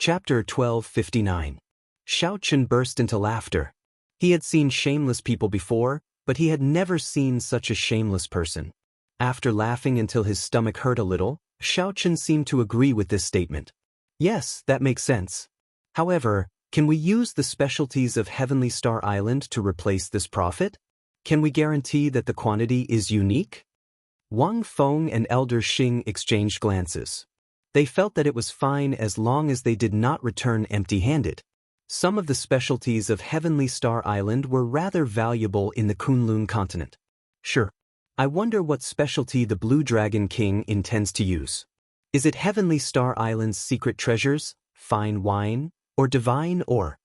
Chapter 1259. Xiaochen burst into laughter. He had seen shameless people before, but he had never seen such a shameless person. After laughing until his stomach hurt a little, Xiaochen seemed to agree with this statement. Yes, that makes sense. However, can we use the specialties of Heavenly Star Island to replace this profit? Can we guarantee that the quantity is unique? Wang Feng and Elder Xing exchanged glances. They felt that it was fine as long as they did not return empty-handed. Some of the specialties of Heavenly Star Island were rather valuable in the Kunlun continent. Sure. I wonder what specialty the Blue Dragon King intends to use. Is it Heavenly Star Island's secret treasures, fine wine, or divine ore?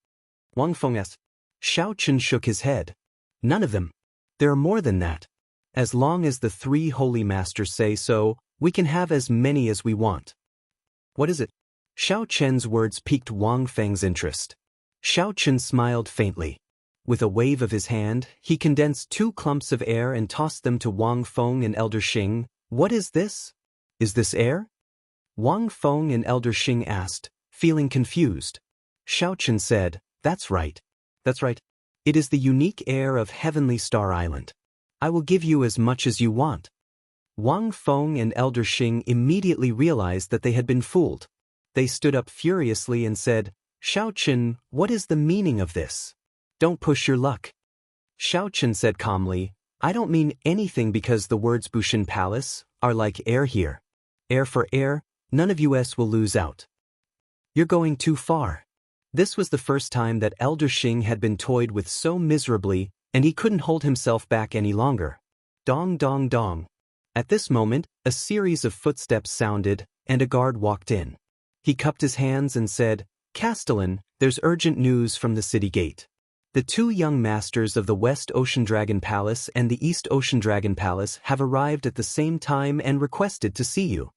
Wang Feng asked. Xiaochen shook his head. None of them. There are more than that. As long as the three holy masters say so, we can have as many as we want. What is it? Xiaochen's words piqued Wang Feng's interest. Xiaochen smiled faintly. With a wave of his hand, he condensed 2 clumps of air and tossed them to Wang Feng and Elder Xing. What is this? Is this air? Wang Feng and Elder Xing asked, feeling confused. Xiaochen said, That's right. That's right. It is the unique air of Heavenly Star Island. I will give you as much as you want. Wang Feng and Elder Xing immediately realized that they had been fooled. They stood up furiously and said, Xiaochen, what is the meaning of this? Don't push your luck. Xiaochen said calmly, I don't mean anything because the words Bushin Palace are like air here. Air for air, none of us will lose out. You're going too far. This was the first time that Elder Xing had been toyed with so miserably, and he couldn't hold himself back any longer. Dong dong dong. At this moment, a series of footsteps sounded, and a guard walked in. He cupped his hands and said, Castellan, there's urgent news from the city gate. The 2 young masters of the West Ocean Dragon Palace and the East Ocean Dragon Palace have arrived at the same time and requested to see you.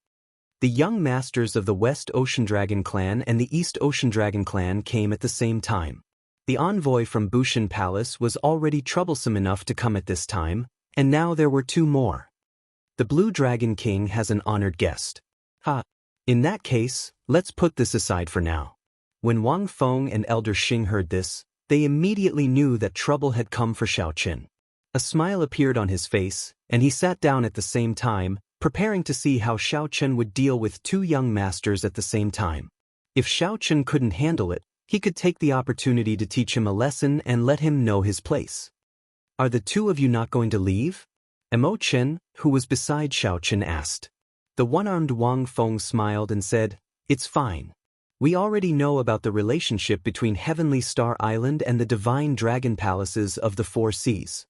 The young masters of the West Ocean Dragon Clan and the East Ocean Dragon Clan came at the same time. The envoy from Bushin Palace was already troublesome enough to come at this time, and now there were 2 more. The Blue Dragon King has an honored guest. Ha! In that case, let's put this aside for now. When Wang Feng and Elder Xing heard this, they immediately knew that trouble had come for Xiaochen. A smile appeared on his face, and he sat down at the same time, preparing to see how Xiaochen would deal with 2 young masters at the same time. If Xiaochen couldn't handle it, he could take the opportunity to teach him a lesson and let him know his place. Are the 2 of you not going to leave? Chen, who was beside Xiaochen, asked. The one-armed Wang Feng smiled and said, It's fine. We already know about the relationship between Heavenly Star Island and the Divine Dragon Palaces of the 4 seas.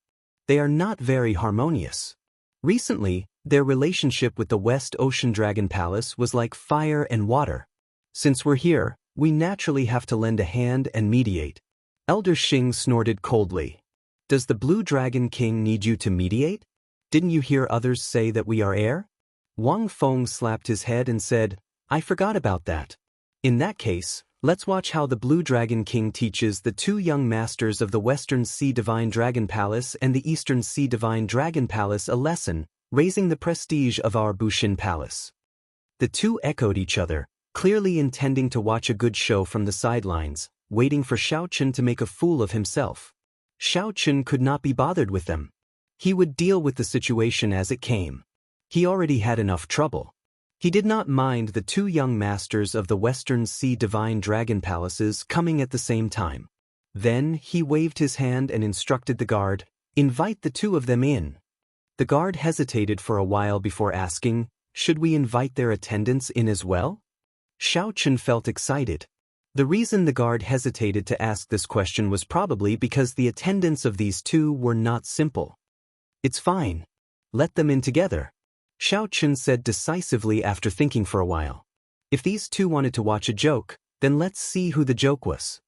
They are not very harmonious. Recently, their relationship with the West Ocean Dragon Palace was like fire and water. Since we're here, we naturally have to lend a hand and mediate. Elder Xing snorted coldly. Does the Blue Dragon King need you to mediate? Didn't you hear others say that we are heir? Wang Feng slapped his head and said, I forgot about that. In that case, let's watch how the Blue Dragon King teaches the 2 young masters of the Western Sea Divine Dragon Palace and the Eastern Sea Divine Dragon Palace a lesson, raising the prestige of our Bushin Palace. The 2 echoed each other, clearly intending to watch a good show from the sidelines, waiting for Xiaochen to make a fool of himself. Xiaochen could not be bothered with them. He would deal with the situation as it came. He already had enough trouble. He did not mind the 2 young masters of the Western Sea Divine Dragon Palaces coming at the same time. Then he waved his hand and instructed the guard, Invite the 2 of them in. The guard hesitated for a while before asking, Should we invite their attendants in as well? Xiaochen felt excited. The reason the guard hesitated to ask this question was probably because the attendants of these 2 were not simple. It's fine. Let them in together. Xiaochen said decisively after thinking for a while. If these 2 wanted to watch a joke, then let's see who the joke was.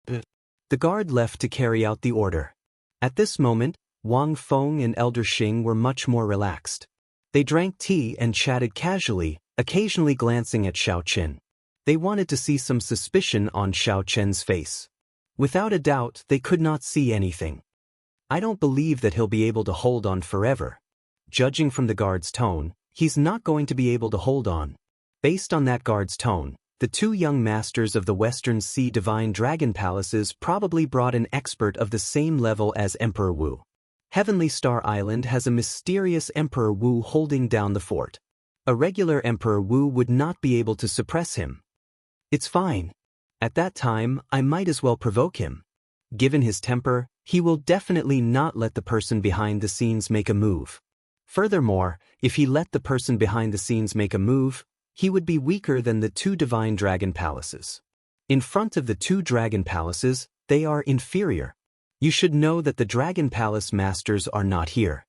The guard left to carry out the order. At this moment, Wang Feng and Elder Xing were much more relaxed. They drank tea and chatted casually, occasionally glancing at Xiaochen. They wanted to see some suspicion on Xiaochen's face. Without a doubt, they could not see anything. I don't believe that he'll be able to hold on forever. Judging from the guard's tone, he's not going to be able to hold on. Based on that guard's tone, the two young masters of the Western Sea Divine Dragon Palaces probably brought an expert of the same level as Emperor Wu. Heavenly Star Island has a mysterious Emperor Wu holding down the fort. A regular Emperor Wu would not be able to suppress him. It's fine. At that time, I might as well provoke him. Given his temper, he will definitely not let the person behind the scenes make a move. Furthermore, if he let the person behind the scenes make a move, he would be weaker than the two Divine Dragon Palaces. In front of the two Dragon Palaces, they are inferior. You should know that the Dragon Palace masters are not here.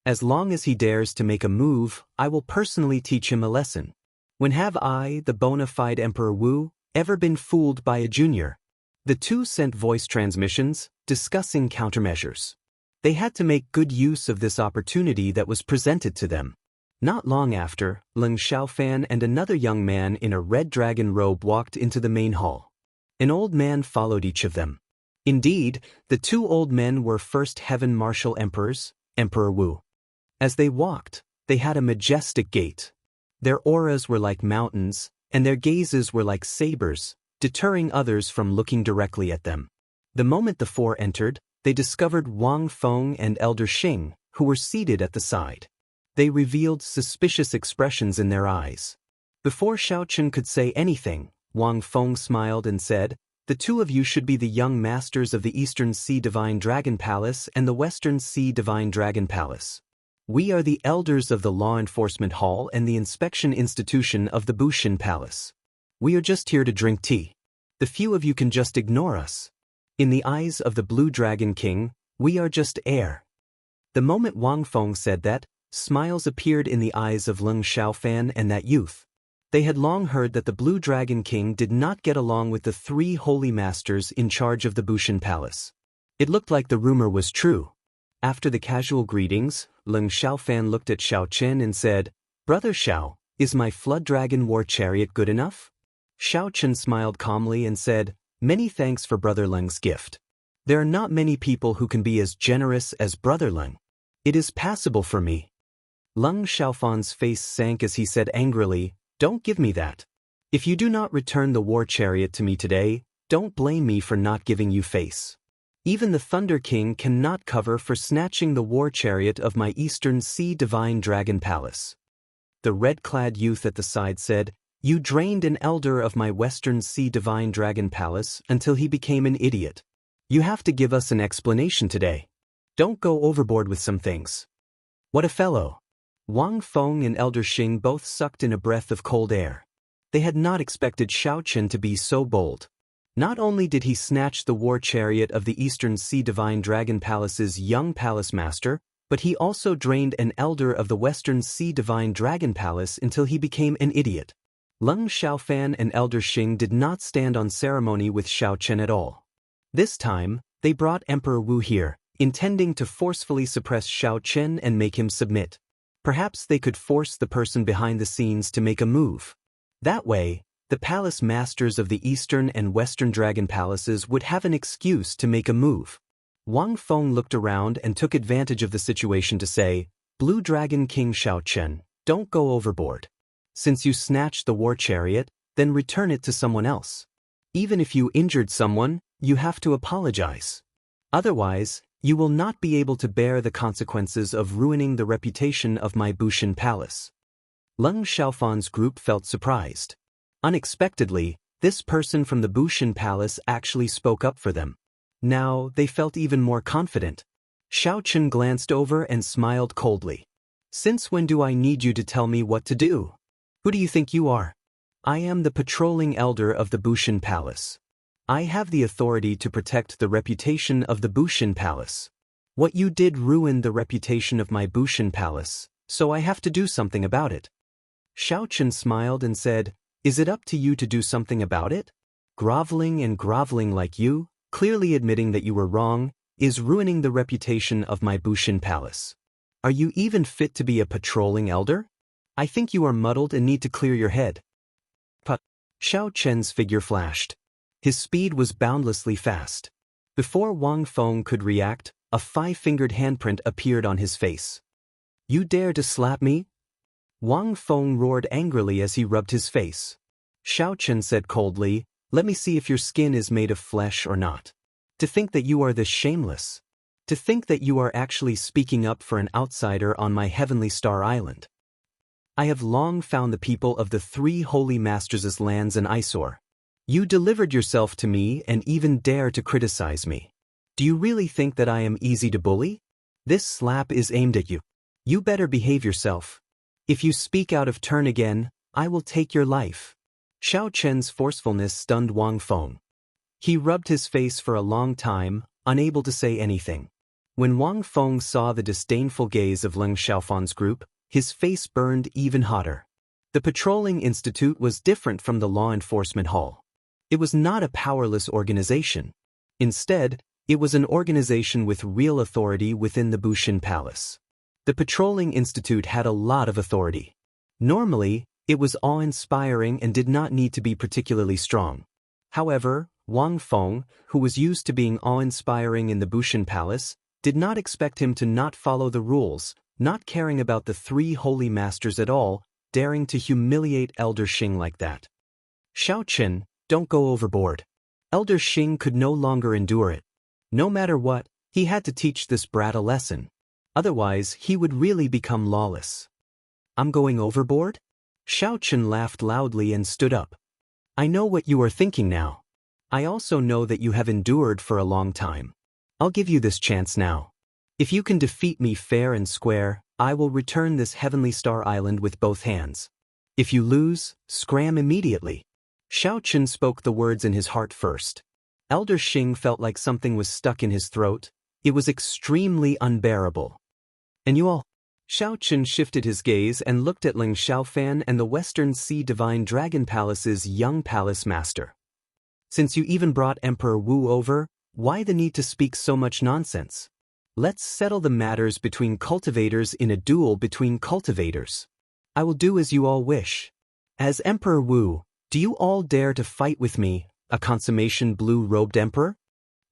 As long as he dares to make a move, I will personally teach him a lesson. When have I, the bona fide Emperor Wu, ever been fooled by a junior? The two sent voice transmissions, discussing countermeasures. They had to make good use of this opportunity that was presented to them. Not long after, Leng Xiaofan and another young man in a red dragon robe walked into the main hall. An old man followed each of them. Indeed, the two old men were first Heaven Martial Emperors, Emperor Wu. As they walked, they had a majestic gait. Their auras were like mountains, and their gazes were like sabers, deterring others from looking directly at them. The moment the four entered, they discovered Wang Feng and Elder Xing, who were seated at the side. They revealed suspicious expressions in their eyes. Before Xiaochen could say anything, Wang Feng smiled and said, "The two of you should be the young masters of the Eastern Sea Divine Dragon Palace and the Western Sea Divine Dragon Palace. We are the elders of the Law Enforcement Hall and the Inspection Institution of the Bushin Palace. We are just here to drink tea. The few of you can just ignore us. In the eyes of the Blue Dragon King, we are just air." The moment Wang Feng said that, smiles appeared in the eyes of Leng Xiaofan and that youth. They had long heard that the Blue Dragon King did not get along with the three holy masters in charge of the Bushin Palace. It looked like the rumor was true. After the casual greetings, Leng Xiaofan looked at Xiao Chen and said, "Brother Xiao, is my Flood Dragon War Chariot good enough?" Xiao Chen smiled calmly and said, "Many thanks for Brother Leng's gift. There are not many people who can be as generous as Brother Leng. It is passable for me." Leng Xiaofan's face sank as he said angrily, "Don't give me that. If you do not return the war chariot to me today, don't blame me for not giving you face. Even the Thunder King cannot cover for snatching the war chariot of my Eastern Sea Divine Dragon Palace." The red-clad youth at the side said, "You drained an elder of my Western Sea Divine Dragon Palace until he became an idiot. You have to give us an explanation today. Don't go overboard with some things." "What a fellow." Wang Feng and Elder Xing both sucked in a breath of cold air. They had not expected Xiao Chen to be so bold. Not only did he snatch the war chariot of the Eastern Sea Divine Dragon Palace's young palace master, but he also drained an elder of the Western Sea Divine Dragon Palace until he became an idiot. Leng Xiaofan and Elder Xing did not stand on ceremony with Xiao Chen at all. This time, they brought Emperor Wu here, intending to forcefully suppress Xiao Chen and make him submit. Perhaps they could force the person behind the scenes to make a move. That way, the palace masters of the Eastern and Western Dragon Palaces would have an excuse to make a move. Wang Feng looked around and took advantage of the situation to say, "Blue Dragon King Xiao Chen, don't go overboard. Since you snatched the war chariot, then return it to someone else. Even if you injured someone, you have to apologize. Otherwise, you will not be able to bear the consequences of ruining the reputation of my Bushin Palace." Leng Xiaofan's group felt surprised. Unexpectedly, this person from the Bushin Palace actually spoke up for them. Now, they felt even more confident. Xiao Chen glanced over and smiled coldly. "Since when do I need you to tell me what to do? Who do you think you are? I am the patrolling elder of the Bushin Palace. I have the authority to protect the reputation of the Bushin Palace. What you did ruined the reputation of my Bushin Palace, so I have to do something about it." Xiao Chen smiled and said, "Is it up to you to do something about it? Groveling like you, clearly admitting that you were wrong, is ruining the reputation of my Bushin Palace. Are you even fit to be a patrolling elder? I think you are muddled and need to clear your head." Xiao Chen's figure flashed. His speed was boundlessly fast. Before Wang Feng could react, a five-fingered handprint appeared on his face. "You dare to slap me?" Wang Feng roared angrily as he rubbed his face. Xiao Chen said coldly, "Let me see if your skin is made of flesh or not. To think that you are this shameless. To think that you are actually speaking up for an outsider on my heavenly star island. I have long found the people of the three holy masters' lands an eyesore. You delivered yourself to me and even dare to criticize me. Do you really think that I am easy to bully? This slap is aimed at you. You better behave yourself. If you speak out of turn again, I will take your life." Xiao Chen's forcefulness stunned Wang Feng. He rubbed his face for a long time, unable to say anything. When Wang Feng saw the disdainful gaze of Leng Xiaofan's group, his face burned even hotter. The Patrolling Institute was different from the Law Enforcement Hall. It was not a powerless organization. Instead, it was an organization with real authority within the Bushin Palace. The Patrolling Institute had a lot of authority. Normally, it was awe-inspiring and did not need to be particularly strong. However, Wang Feng, who was used to being awe-inspiring in the Bushin Palace, did not expect him to not follow the rules, not caring about the three holy masters at all, daring to humiliate Elder Xing like that. "Xiao Chen, don't go overboard." Elder Xing could no longer endure it. No matter what, he had to teach this brat a lesson. Otherwise, he would really become lawless. "I'm going overboard?" Xiao Chen laughed loudly and stood up. "I know what you are thinking now. I also know that you have endured for a long time. I'll give you this chance now. If you can defeat me fair and square, I will return this heavenly star island with both hands. If you lose, scram immediately." Xiao Chen spoke the words in his heart first. Elder Xing felt like something was stuck in his throat. It was extremely unbearable. "And you all?" Xiao Chen shifted his gaze and looked at Ling Xiaofan and the Western Sea Divine Dragon Palace's young palace master. "Since you even brought Emperor Wu over, why the need to speak so much nonsense? Let's settle the matters between cultivators in a duel between cultivators. I will do as you all wish. As Emperor Wu, do you all dare to fight with me, a consummation blue-robed emperor?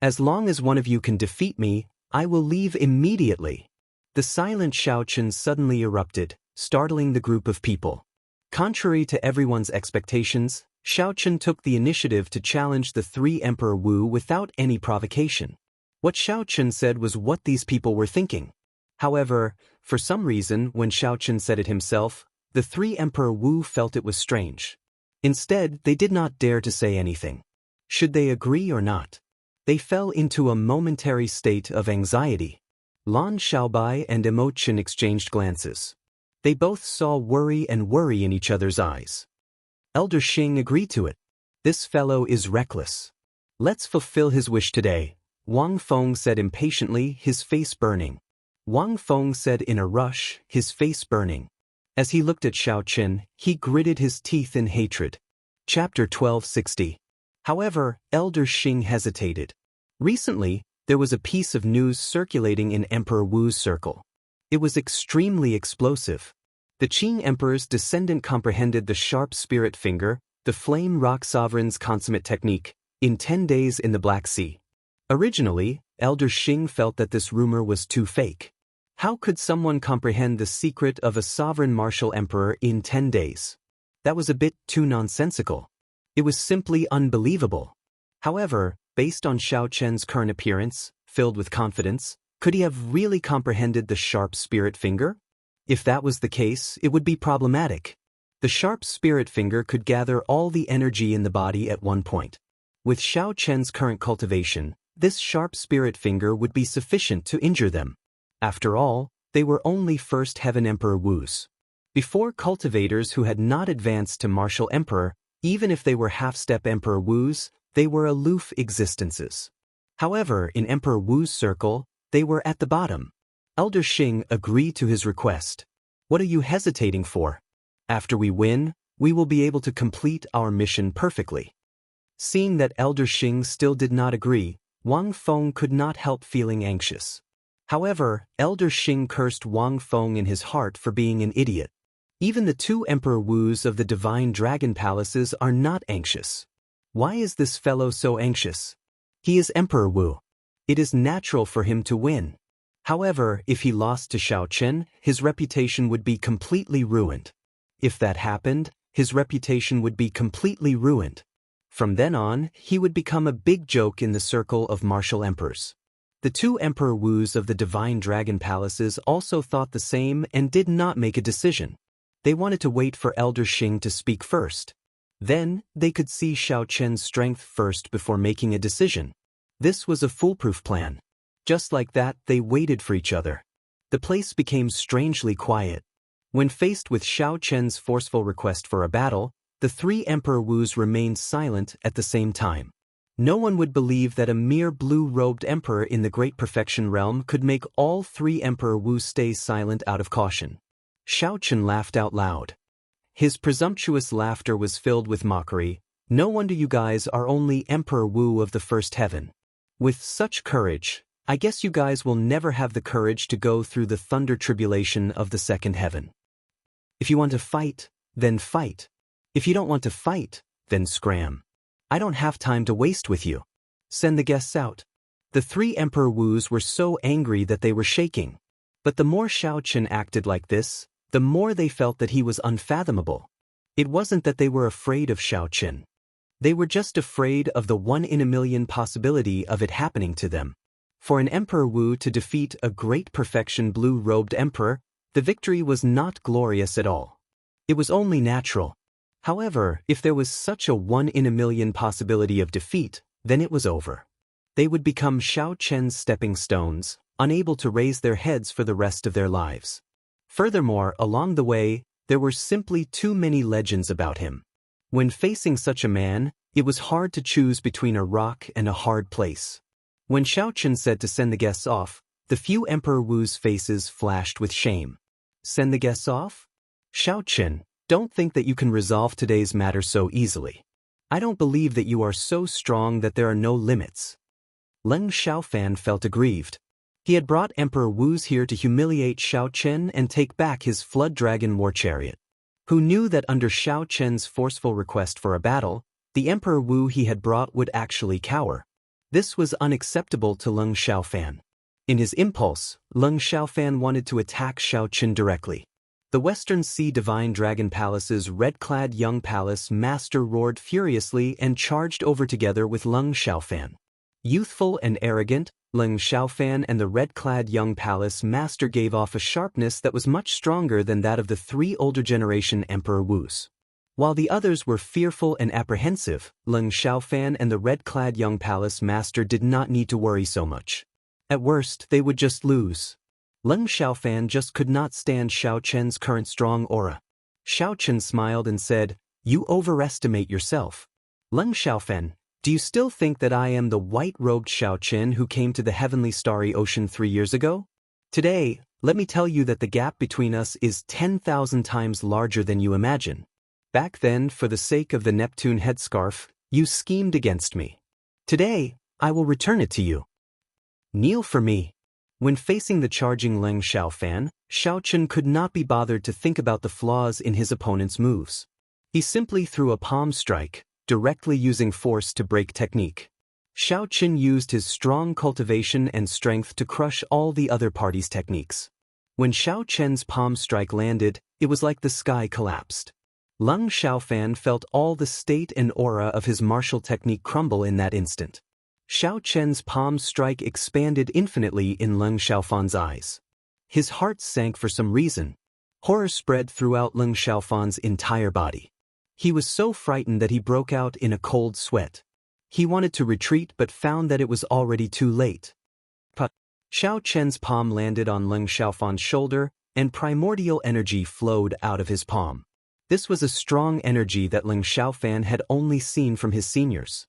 As long as one of you can defeat me, I will leave immediately." The silent Xiao Chen suddenly erupted, startling the group of people. Contrary to everyone's expectations, Xiao Chen took the initiative to challenge the three Emperor Wu without any provocation. What Xiao Chen said was what these people were thinking. However, for some reason, when Xiao Chen said it himself, the three Emperor Wu felt it was strange. Instead, they did not dare to say anything. Should they agree or not? They fell into a momentary state of anxiety. Lan Xiaobai and Imochen exchanged glances. They both saw worry in each other's eyes. Elder Xing agreed to it. "This fellow is reckless. Let's fulfill his wish today," Wang Feng said impatiently, his face burning. Wang Feng said in a rush, his face burning. As he looked at Xiao Chen, he gritted his teeth in hatred. Chapter 1260. However, Elder Xing hesitated. Recently, there was a piece of news circulating in Emperor Wu's circle. It was extremely explosive. The Qing Emperor's descendant comprehended the sharp spirit finger, the flame rock sovereign's consummate technique, in 10 days in the Black Sea. Originally, Elder Xing felt that this rumor was too fake. How could someone comprehend the secret of a sovereign martial emperor in 10 days? That was a bit too nonsensical. It was simply unbelievable. However, based on Xiao Chen's current appearance, filled with confidence, could he have really comprehended the sharp spirit finger? If that was the case, it would be problematic. The sharp spirit finger could gather all the energy in the body at one point. With Xiao Chen's current cultivation, this sharp spirit finger would be sufficient to injure them. After all, they were only First Heaven Emperor Wus. Before cultivators who had not advanced to Martial Emperor, even if they were half-step Emperor Wus, they were aloof existences. However, in Emperor Wu's circle, they were at the bottom. Elder Xing agreed to his request. "What are you hesitating for? After we win, we will be able to complete our mission perfectly." Seeing that Elder Xing still did not agree, Wang Feng could not help feeling anxious. However, Elder Xing cursed Wang Feng in his heart for being an idiot. Even the two Emperor Wus of the Divine Dragon Palaces are not anxious. Why is this fellow so anxious? He is Emperor Wu. It is natural for him to win. However, if he lost to Xiao Chen, his reputation would be completely ruined. If that happened, his reputation would be completely ruined. From then on, he would become a big joke in the circle of martial emperors. The two Emperor Wus of the Divine Dragon Palaces also thought the same and did not make a decision. They wanted to wait for Elder Xing to speak first. Then, they could see Xiao Chen's strength first before making a decision. This was a foolproof plan. Just like that, they waited for each other. The place became strangely quiet. When faced with Xiao Chen's forceful request for a battle, the three Emperor Wus remained silent at the same time. No one would believe that a mere blue-robed emperor in the Great Perfection realm could make all three Emperor Wu stay silent out of caution. Xiao Chen laughed out loud. His presumptuous laughter was filled with mockery. No wonder you guys are only Emperor Wu of the first heaven. With such courage, I guess you guys will never have the courage to go through the thunder tribulation of the second heaven. If you want to fight, then fight. If you don't want to fight, then scram. I don't have time to waste with you. Send the guests out. The three Emperor Wus were so angry that they were shaking. But the more Xiao Chen acted like this, the more they felt that he was unfathomable. It wasn't that they were afraid of Xiao Chen. They were just afraid of the 1-in-a-million possibility of it happening to them. For an Emperor Wu to defeat a Great Perfection blue-robed emperor, the victory was not glorious at all. It was only natural. However, if there was such a 1-in-a-million possibility of defeat, then it was over. They would become Xiao Chen's stepping stones, unable to raise their heads for the rest of their lives. Furthermore, along the way, there were simply too many legends about him. When facing such a man, it was hard to choose between a rock and a hard place. When Xiao Chen said to send the guests off, the few Emperor Wu's faces flashed with shame. Send the guests off? Xiao Chen, don't think that you can resolve today's matter so easily. I don't believe that you are so strong that there are no limits. Leng Xiaofan felt aggrieved. He had brought Emperor Wu's here to humiliate Xiao Chen and take back his Flood Dragon war chariot. Who knew that under Xiao Chen's forceful request for a battle, the Emperor Wu he had brought would actually cower. This was unacceptable to Leng Xiaofan. In his impulse, Leng Xiaofan wanted to attack Xiao Chen directly. The Western Sea Divine Dragon Palace's red-clad young palace master roared furiously and charged over together with Leng Xiaofan. Youthful and arrogant, Leng Xiaofan and the red-clad young palace master gave off a sharpness that was much stronger than that of the three older generation Emperor Wus. While the others were fearful and apprehensive, Leng Xiaofan and the red-clad young palace master did not need to worry so much. At worst, they would just lose. Leng Xiaofan just could not stand Xiao Chen's current strong aura. Xiao Chen smiled and said, "You overestimate yourself. Leng Xiaofan, do you still think that I am the white-robed Xiao Chen who came to the heavenly starry ocean 3 years ago? Today, let me tell you that the gap between us is 10,000 times larger than you imagine. Back then, for the sake of the Neptune headscarf, you schemed against me. Today, I will return it to you. Kneel for me." When facing the charging Leng Xiaofan, Xiao Chen could not be bothered to think about the flaws in his opponent's moves. He simply threw a palm strike, directly using force to break technique. Xiao Chen used his strong cultivation and strength to crush all the other party's techniques. When Xiao Chen's palm strike landed, it was like the sky collapsed. Leng Xiaofan felt all the state and aura of his martial technique crumble in that instant. Xiao Chen's palm strike expanded infinitely in Leng Xiaofan's eyes. His heart sank for some reason. Horror spread throughout Leng Xiaofan's entire body. He was so frightened that he broke out in a cold sweat. He wanted to retreat but found that it was already too late. Xiao Chen's palm landed on Leng Xiaofan's shoulder, and primordial energy flowed out of his palm. This was a strong energy that Leng Xiaofan had only seen from his seniors.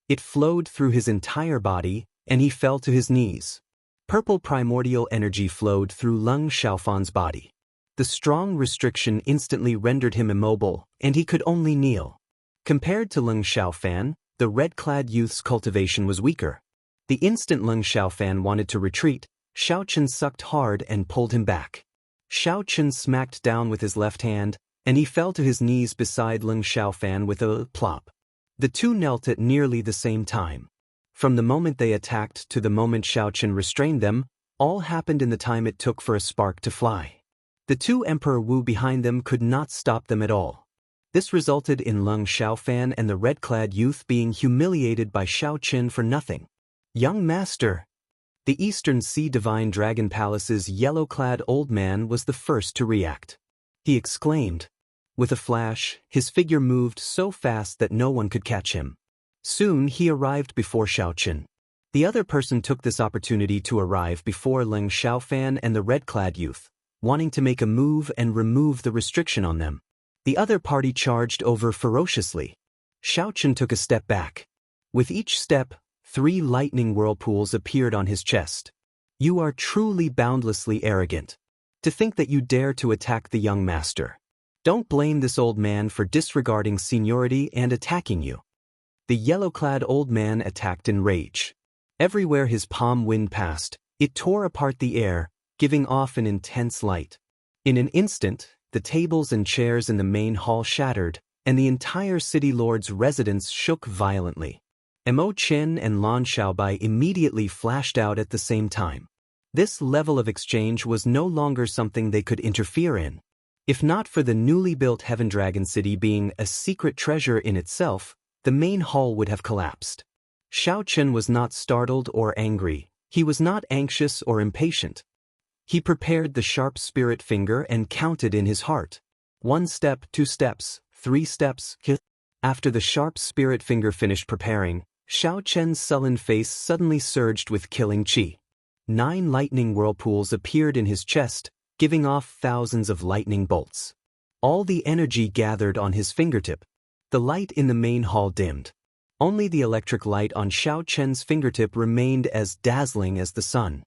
It flowed through his entire body, and he fell to his knees. Purple primordial energy flowed through Leng Xiaofan's body. The strong restriction instantly rendered him immobile, and he could only kneel. Compared to Leng Xiaofan, the red-clad youth's cultivation was weaker. The instant Leng Xiaofan wanted to retreat, Xiao Chen sucked hard and pulled him back. Xiao Chen smacked down with his left hand, and he fell to his knees beside Leng Xiaofan with a plop. The two knelt at nearly the same time. From the moment they attacked to the moment Xiao Chen restrained them, all happened in the time it took for a spark to fly. The two Emperor Wu behind them could not stop them at all. This resulted in Leng Xiaofan and the red-clad youth being humiliated by Xiaoqin for nothing. Young master! The Eastern Sea Divine Dragon Palace's yellow-clad old man was the first to react. He exclaimed. With a flash, his figure moved so fast that no one could catch him. Soon he arrived before Xiaoqin. The other person took this opportunity to arrive before Leng Xiaofan and the red-clad youth, wanting to make a move and remove the restriction on them. The other party charged over ferociously. Xiaoqin took a step back. With each step, 3 lightning whirlpools appeared on his chest. You are truly boundlessly arrogant. To think that you dare to attack the young master. Don't blame this old man for disregarding seniority and attacking you. The yellow-clad old man attacked in rage. Everywhere his palm wind passed, it tore apart the air, giving off an intense light. In an instant, the tables and chairs in the main hall shattered, and the entire city lord's residence shook violently. Mo Chen and Lan Xiaobai immediately flashed out at the same time. This level of exchange was no longer something they could interfere in. If not for the newly built Heaven Dragon City being a secret treasure in itself, the main hall would have collapsed. Xiaoqin was not startled or angry. He was not anxious or impatient. He prepared the sharp spirit finger and counted in his heart. 1 step, 2 steps, 3 steps. After the sharp spirit finger finished preparing, Xiaoqian's sullen face suddenly surged with killing qi. 9 lightning whirlpools appeared in his chest, giving off thousands of lightning bolts. All the energy gathered on his fingertip. The light in the main hall dimmed. Only the electric light on Xiaoqian's fingertip remained as dazzling as the sun.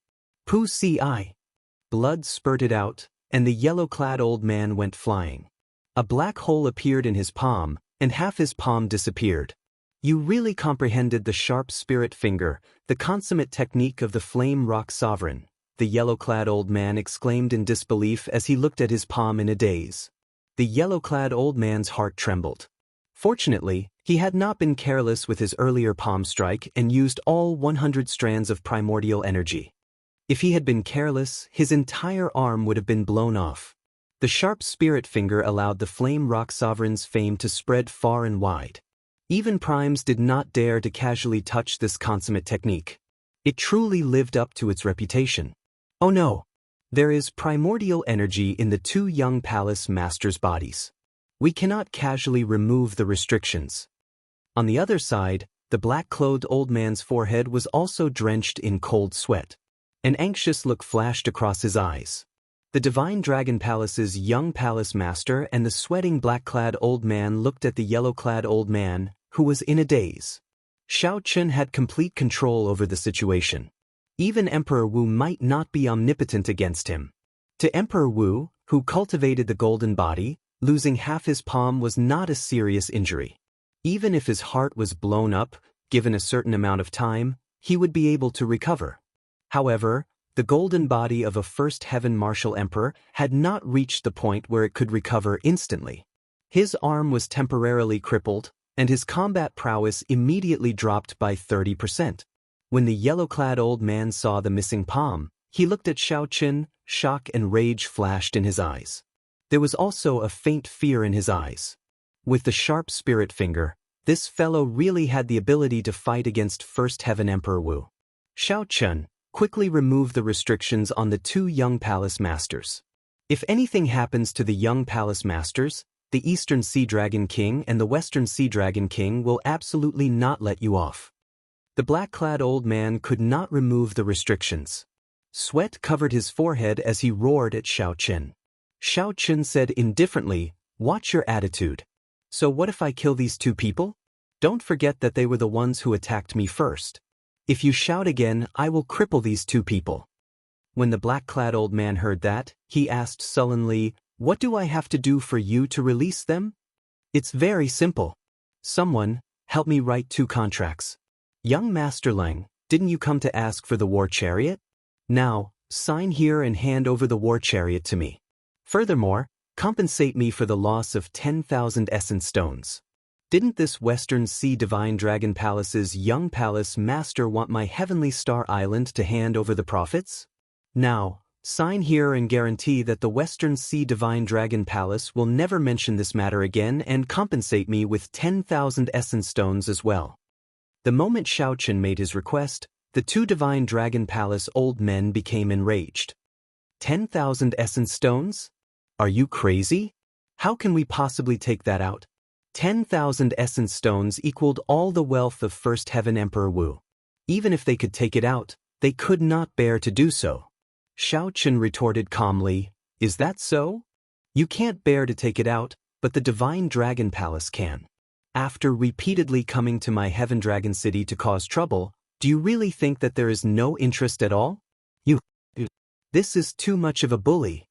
Pu Si. Blood spurted out, and the yellow-clad old man went flying. A black hole appeared in his palm, and half his palm disappeared. You really comprehended the sharp spirit finger, the consummate technique of the flame rock sovereign, the yellow-clad old man exclaimed in disbelief as he looked at his palm in a daze. The yellow-clad old man's heart trembled. Fortunately, he had not been careless with his earlier palm strike and used all 100 strands of primordial energy. If he had been careless, his entire arm would have been blown off. The sharp spirit finger allowed the flame rock sovereign's fame to spread far and wide. Even primes did not dare to casually touch this consummate technique. It truly lived up to its reputation. Oh no! There is primordial energy in the 2 young palace masters' bodies. We cannot casually remove the restrictions. On the other side, the black-clothed old man's forehead was also drenched in cold sweat. An anxious look flashed across his eyes. The Divine Dragon Palace's young palace master and the sweating black-clad old man looked at the yellow-clad old man, who was in a daze. Xiaoqin had complete control over the situation. Even Emperor Wu might not be omnipotent against him. To Emperor Wu, who cultivated the golden body, losing half his palm was not a serious injury. Even if his heart was blown up, given a certain amount of time, he would be able to recover. However, the golden body of a first heaven martial emperor had not reached the point where it could recover instantly. His arm was temporarily crippled, and his combat prowess immediately dropped by 30%. When the yellow-clad old man saw the missing palm, he looked at Xiaoqin, shock and rage flashed in his eyes. There was also a faint fear in his eyes. With the sharp spirit finger, this fellow really had the ability to fight against First Heaven Emperor Wu. Xiaoqin quickly removed the restrictions on the 2 young palace masters. If anything happens to the young palace masters, the Eastern Sea Dragon King and the Western Sea Dragon King will absolutely not let you off. The black-clad old man could not remove the restrictions. Sweat covered his forehead as he roared at Xiaoqin. Xiaoqin said indifferently, "Watch your attitude. So what if I kill these 2 people? Don't forget that they were the ones who attacked me first. If you shout again, I will cripple these 2 people." When the black-clad old man heard that, he asked sullenly, "What do I have to do for you to release them?" "It's very simple. Someone, help me write 2 contracts. Young Master Leng, didn't you come to ask for the war chariot? Now, sign here and hand over the war chariot to me. Furthermore, compensate me for the loss of 10,000 essence stones. Didn't this Western Sea Divine Dragon Palace's young palace master want my Heavenly Star Island to hand over the profits? Now, Sign here and guarantee that the Western Sea Divine Dragon Palace will never mention this matter again and compensate me with 10,000 essence stones as well." The moment Xiaochen made his request, the two Divine Dragon Palace old men became enraged. 10,000 essence stones? Are you crazy? How can we possibly take that out? 10,000 essence stones equaled all the wealth of First Heaven Emperor Wu. Even if they could take it out, they could not bear to do so. Xiaochen retorted calmly, "Is that so? You can't bear to take it out, but the Divine Dragon Palace can. After repeatedly coming to my Heaven Dragon City to cause trouble, do you really think that there is no interest at all? This is too much of a bully."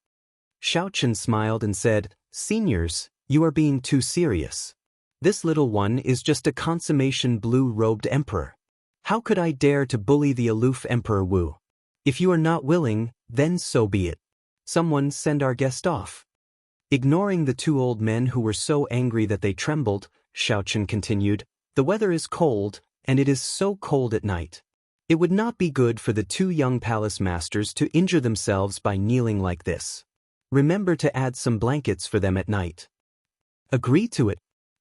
Xiaochen smiled and said, "Seniors, you are being too serious. This little one is just a consummation blue-robed emperor. How could I dare to bully the aloof Emperor Wu? If you are not willing, then so be it. Someone send our guest off." Ignoring the two old men who were so angry that they trembled, Xiaochen continued, "The weather is cold, and it is so cold at night. It would not be good for the two young palace masters to injure themselves by kneeling like this. Remember to add some blankets for them at night." "Agree to it."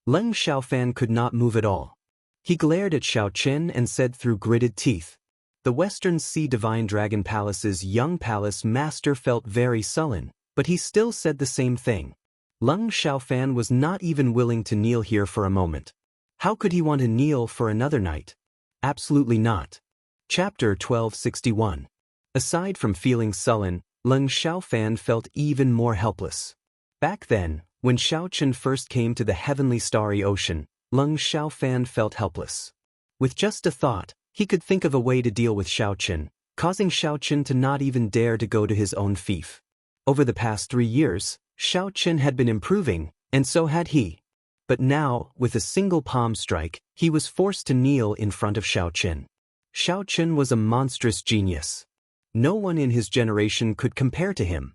Leng Xiaofan could not move at all. He glared at Xiaochen and said through gritted teeth. The Western Sea Divine Dragon Palace's young palace master felt very sullen, but he still said the same thing. Leng Xiaofan was not even willing to kneel here for a moment. How could he want to kneel for another night? Absolutely not. Chapter 1261. Aside from feeling sullen, Leng Xiaofan felt even more helpless. Back then, when Xiaochen first came to the heavenly starry ocean, Leng Xiaofan felt helpless. With just a thought, he could think of a way to deal with Xiaochen, causing Xiaochen to not even dare to go to his own fief. Over the past 3 years, Xiaochen had been improving, and so had he. But now, with a single palm strike, he was forced to kneel in front of Xiaochen. Xiaochen was a monstrous genius. No one in his generation could compare to him.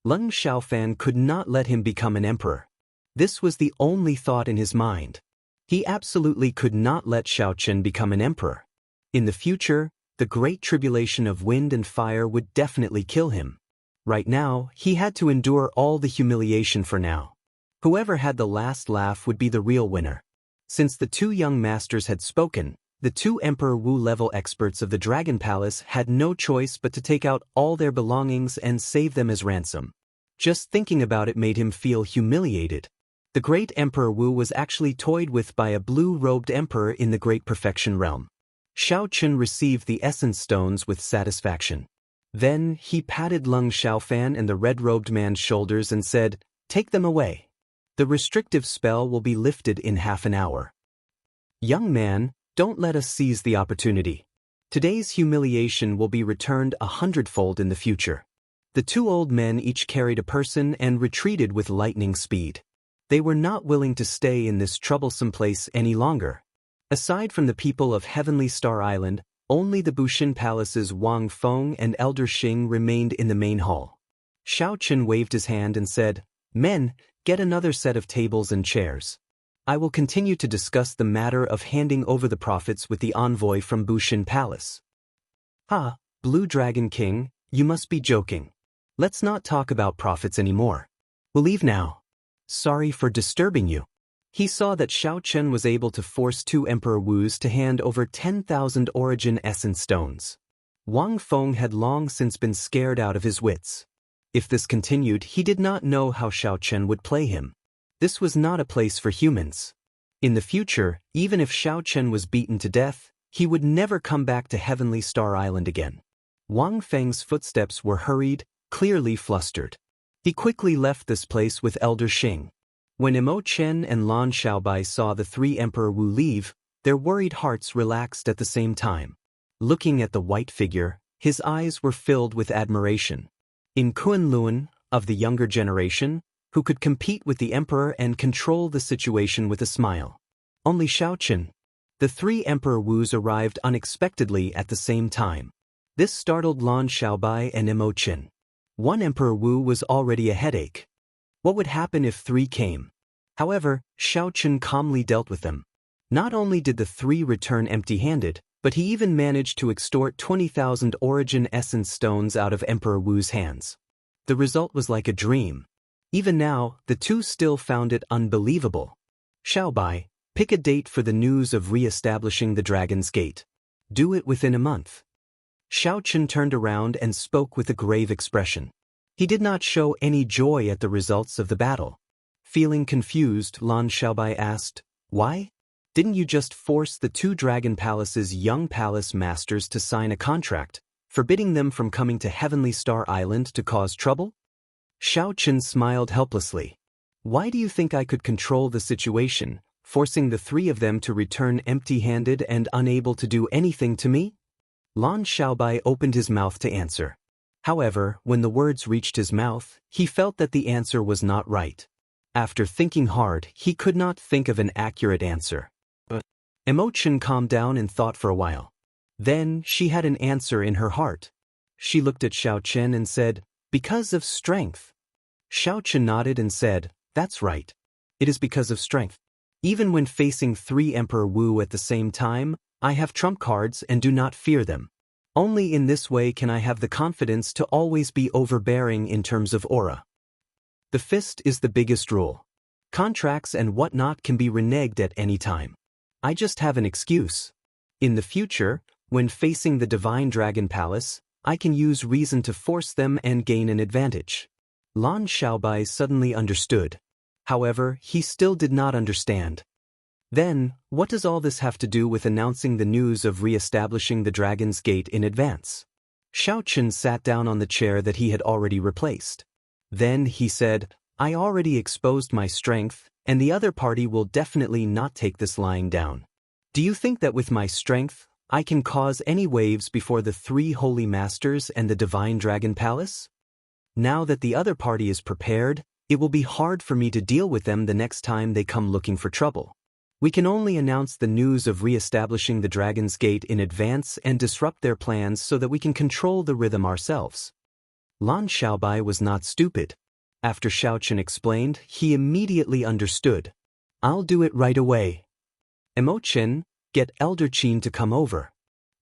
Leng Xiaofan could not let him become an emperor. This was the only thought in his mind. He absolutely could not let Xiaochen become an emperor. In the future, the great tribulation of wind and fire would definitely kill him. Right now, he had to endure all the humiliation for now. Whoever had the last laugh would be the real winner. Since the two young masters had spoken, the two Emperor Wu-level experts of the Dragon Palace had no choice but to take out all their belongings and save them as ransom. Just thinking about it made him feel humiliated. The great Emperor Wu was actually toyed with by a blue-robed emperor in the Great Perfection realm. Xiaochen received the essence stones with satisfaction. Then, he patted Leng Xiaofan and the red-robed man's shoulders and said, "Take them away. The restrictive spell will be lifted in half an hour. Young man, don't let us seize the opportunity. Today's humiliation will be returned 100-fold in the future." The two old men each carried a person and retreated with lightning speed. They were not willing to stay in this troublesome place any longer. Aside from the people of Heavenly Star Island, only the Bushin Palace's Wang Feng and Elder Xing remained in the main hall. Xiaochen waved his hand and said, "Men, get another set of tables and chairs. I will continue to discuss the matter of handing over the profits with the envoy from Bushin Palace." "Ah, Blue Dragon King, you must be joking. Let's not talk about profits anymore. We'll leave now. Sorry for disturbing you." He saw that Xiaochen was able to force two Emperor Wus to hand over 10,000 origin essence stones. Wang Feng had long since been scared out of his wits. If this continued, he did not know how Xiaochen would play him. This was not a place for humans. In the future, even if Xiaochen was beaten to death, he would never come back to Heavenly Star Island again. Wang Feng's footsteps were hurried, clearly flustered. He quickly left this place with Elder Xing. When Imo Chen and Lan Xiaobai saw the three Emperor Wu leave, their worried hearts relaxed at the same time. Looking at the white figure, his eyes were filled with admiration. In Kunlun, of the younger generation, who could compete with the Emperor and control the situation with a smile. Only Xiaochen. The three Emperor Wus arrived unexpectedly at the same time. This startled Lan Xiaobai and Imo Chen. One Emperor Wu was already a headache. What would happen if 3 came? However, Xiaochen calmly dealt with them. Not only did the 3 return empty-handed, But he even managed to extort 20,000 origin essence stones out of Emperor Wu's hands. The result was like a dream. Even now, the two still found it unbelievable. Xiaobai, pick a date for the news of re-establishing the Dragon's Gate. Do it within a month. Xiaochen turned around and spoke with a grave expression. He did not show any joy at the results of the battle. Feeling confused, Lan Xiaobai asked, "Why? Didn't you just force the two Dragon Palace's young palace masters to sign a contract, forbidding them from coming to Heavenly Star Island to cause trouble?" Xiaochen smiled helplessly. "Why do you think I could control the situation, forcing the three of them to return empty-handed and unable to do anything to me?" Lan Xiaobai opened his mouth to answer. However, when the words reached his mouth, he felt that the answer was not right. After thinking hard, he could not think of an accurate answer. Emotion calmed down and thought for a while. Then, she had an answer in her heart. She looked at Xiaochen and said, "Because of strength." Xiaochen nodded and said, "That's right. It is because of strength. Even when facing 3 Emperor Wu at the same time, I have trump cards and do not fear them. Only in this way can I have the confidence to always be overbearing in terms of aura. The fist is the biggest rule. Contracts and whatnot can be reneged at any time. I just have an excuse. In the future, when facing the Divine Dragon Palace, I can use reason to force them and gain an advantage." Lan Xiaobai suddenly understood. However, he still did not understand. Then, what does all this have to do with announcing the news of re-establishing the Dragon's Gate in advance? Xiaochen sat down on the chair that he had already replaced. Then he said, "I already exposed my strength, and the other party will definitely not take this lying down. Do you think that with my strength, I can cause any waves before the 3 Holy Masters and the Divine Dragon Palace? Now that the other party is prepared, it will be hard for me to deal with them the next time they come looking for trouble. We can only announce the news of re-establishing the Dragon's Gate in advance and disrupt their plans so that we can control the rhythm ourselves." Lan Xiaobai was not stupid. After Xiaochen explained, he immediately understood. "I'll do it right away. Emochen, get Elder Qin to come over.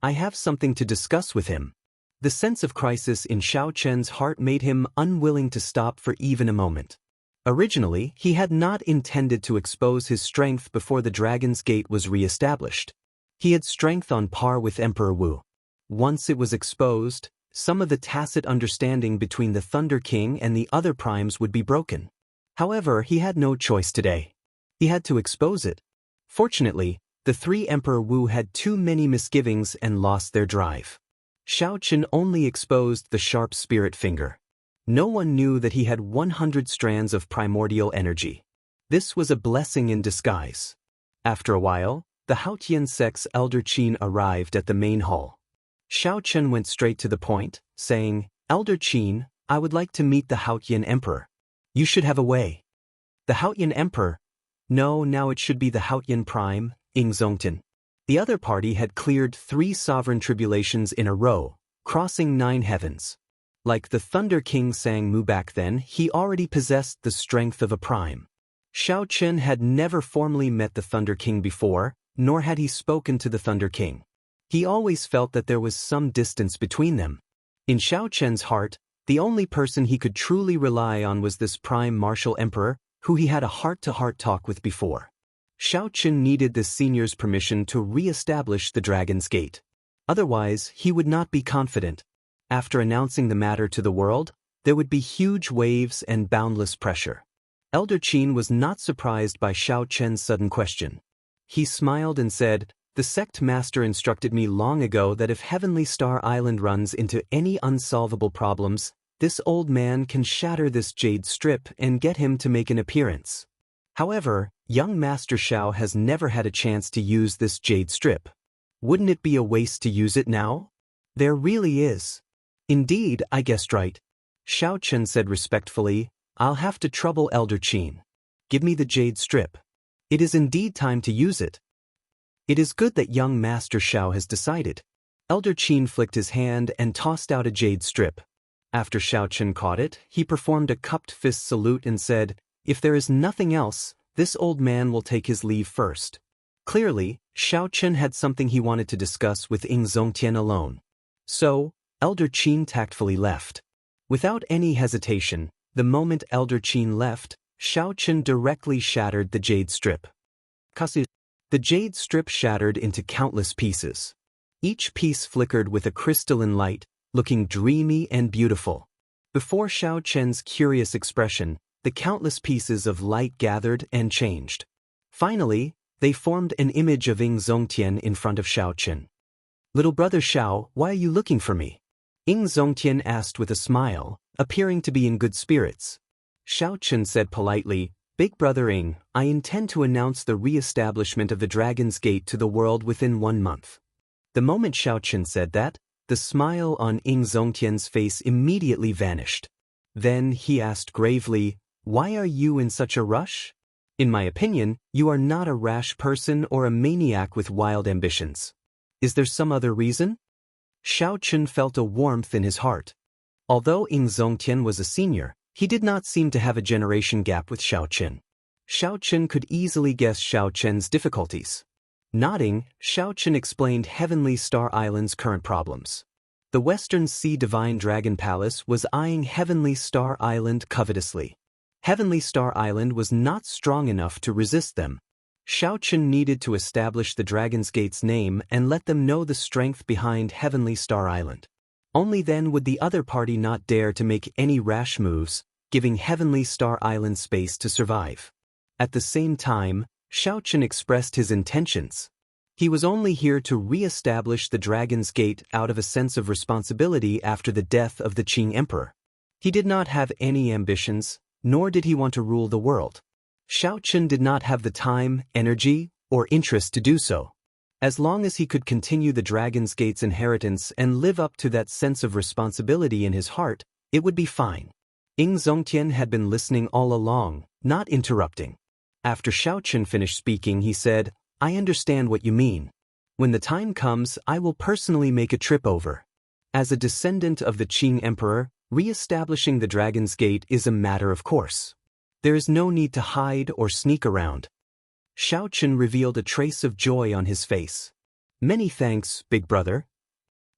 I have something to discuss with him." The sense of crisis in Xiaochen's heart made him unwilling to stop for even a moment. Originally, he had not intended to expose his strength before the Dragon's Gate was re-established. He had strength on par with Emperor Wu. Once it was exposed, some of the tacit understanding between the Thunder King and the other primes would be broken. However, he had no choice today. He had to expose it. Fortunately, the 3 Emperor Wu had too many misgivings and lost their drive. Xiaochen only exposed the sharp spirit finger. No one knew that he had 100 strands of primordial energy. This was a blessing in disguise. After a while, the Haotian sect's Elder Qin arrived at the main hall. Xiaochen went straight to the point, saying, "Elder Qin, I would like to meet the Haotian Emperor. You should have a way." "The Haotian Emperor?" "No, now it should be the Haotian Prime, Ingzongtan." The other party had cleared 3 sovereign tribulations in a row, crossing 9 heavens. Like the Thunder King Sang Mu back then, he already possessed the strength of a prime. Xiaochen had never formally met the Thunder King before, nor had he spoken to the Thunder King. He always felt that there was some distance between them. In Xiaochen's heart, the only person he could truly rely on was this prime martial emperor, who he had a heart-to-heart talk with before. Xiaochen needed the senior's permission to re-establish the Dragon's Gate. Otherwise, he would not be confident. After announcing the matter to the world, there would be huge waves and boundless pressure. Elder Qin was not surprised by Xiaochen's sudden question. He smiled and said, "The sect master instructed me long ago that if Heavenly Star Island runs into any unsolvable problems, this old man can shatter this jade strip and get him to make an appearance. However, young Master Xiao has never had a chance to use this jade strip. Wouldn't it be a waste to use it now? There really is." "Indeed, I guessed right." Xiaochen said respectfully, "I'll have to trouble Elder Qin. Give me the jade strip. It is indeed time to use it." "It is good that young Master Xiao has decided." Elder Qin flicked his hand and tossed out a jade strip. After Xiaochen caught it, he performed a cupped fist salute and said, "If there is nothing else, this old man will take his leave first." Clearly, Xiaochen had something he wanted to discuss with Ying Zongtian alone. So, Elder Qin tactfully left. Without any hesitation, the moment Elder Qin left, Xiaochen directly shattered the jade strip. The jade strip shattered into countless pieces. Each piece flickered with a crystalline light, looking dreamy and beautiful. Before Xiaochen's curious expression, the countless pieces of light gathered and changed. Finally, they formed an image of Ying Zongtian in front of Xiaochen. "Little brother Xiao, why are you looking for me?" Ying Zongtian asked with a smile, appearing to be in good spirits. Xiaochen said politely, "Big brother Ying, I intend to announce the re-establishment of the Dragon's Gate to the world within 1 month." The moment Xiaochen said that, the smile on Ying Zongtian's face immediately vanished. Then he asked gravely, "Why are you in such a rush? In my opinion, you are not a rash person or a maniac with wild ambitions. Is there some other reason?" Xiaochen felt a warmth in his heart. Although Ying Zongtian was a senior, he did not seem to have a generation gap with Xiaochen. Xiaochen could easily guess Xiaochen's difficulties. Nodding, Xiaochen explained Heavenly Star Island's current problems. The Western Sea Divine Dragon Palace was eyeing Heavenly Star Island covetously. Heavenly Star Island was not strong enough to resist them. Xiaochen needed to establish the Dragon's Gate's name and let them know the strength behind Heavenly Star Island. Only then would the other party not dare to make any rash moves, giving Heavenly Star Island space to survive. At the same time, Xiaochen expressed his intentions. He was only here to re-establish the Dragon's Gate out of a sense of responsibility after the death of the Qing Emperor. He did not have any ambitions, nor did he want to rule the world. Xiaochen did not have the time, energy, or interest to do so. As long as he could continue the Dragon's Gate's inheritance and live up to that sense of responsibility in his heart, it would be fine. Ying Zongtian had been listening all along, not interrupting. After Xiaochen finished speaking, he said, "I understand what you mean. When the time comes, I will personally make a trip over. As a descendant of the Qing Emperor, re-establishing the Dragon's Gate is a matter of course. There is no need to hide or sneak around." Xiaochen revealed a trace of joy on his face. "Many thanks, big brother.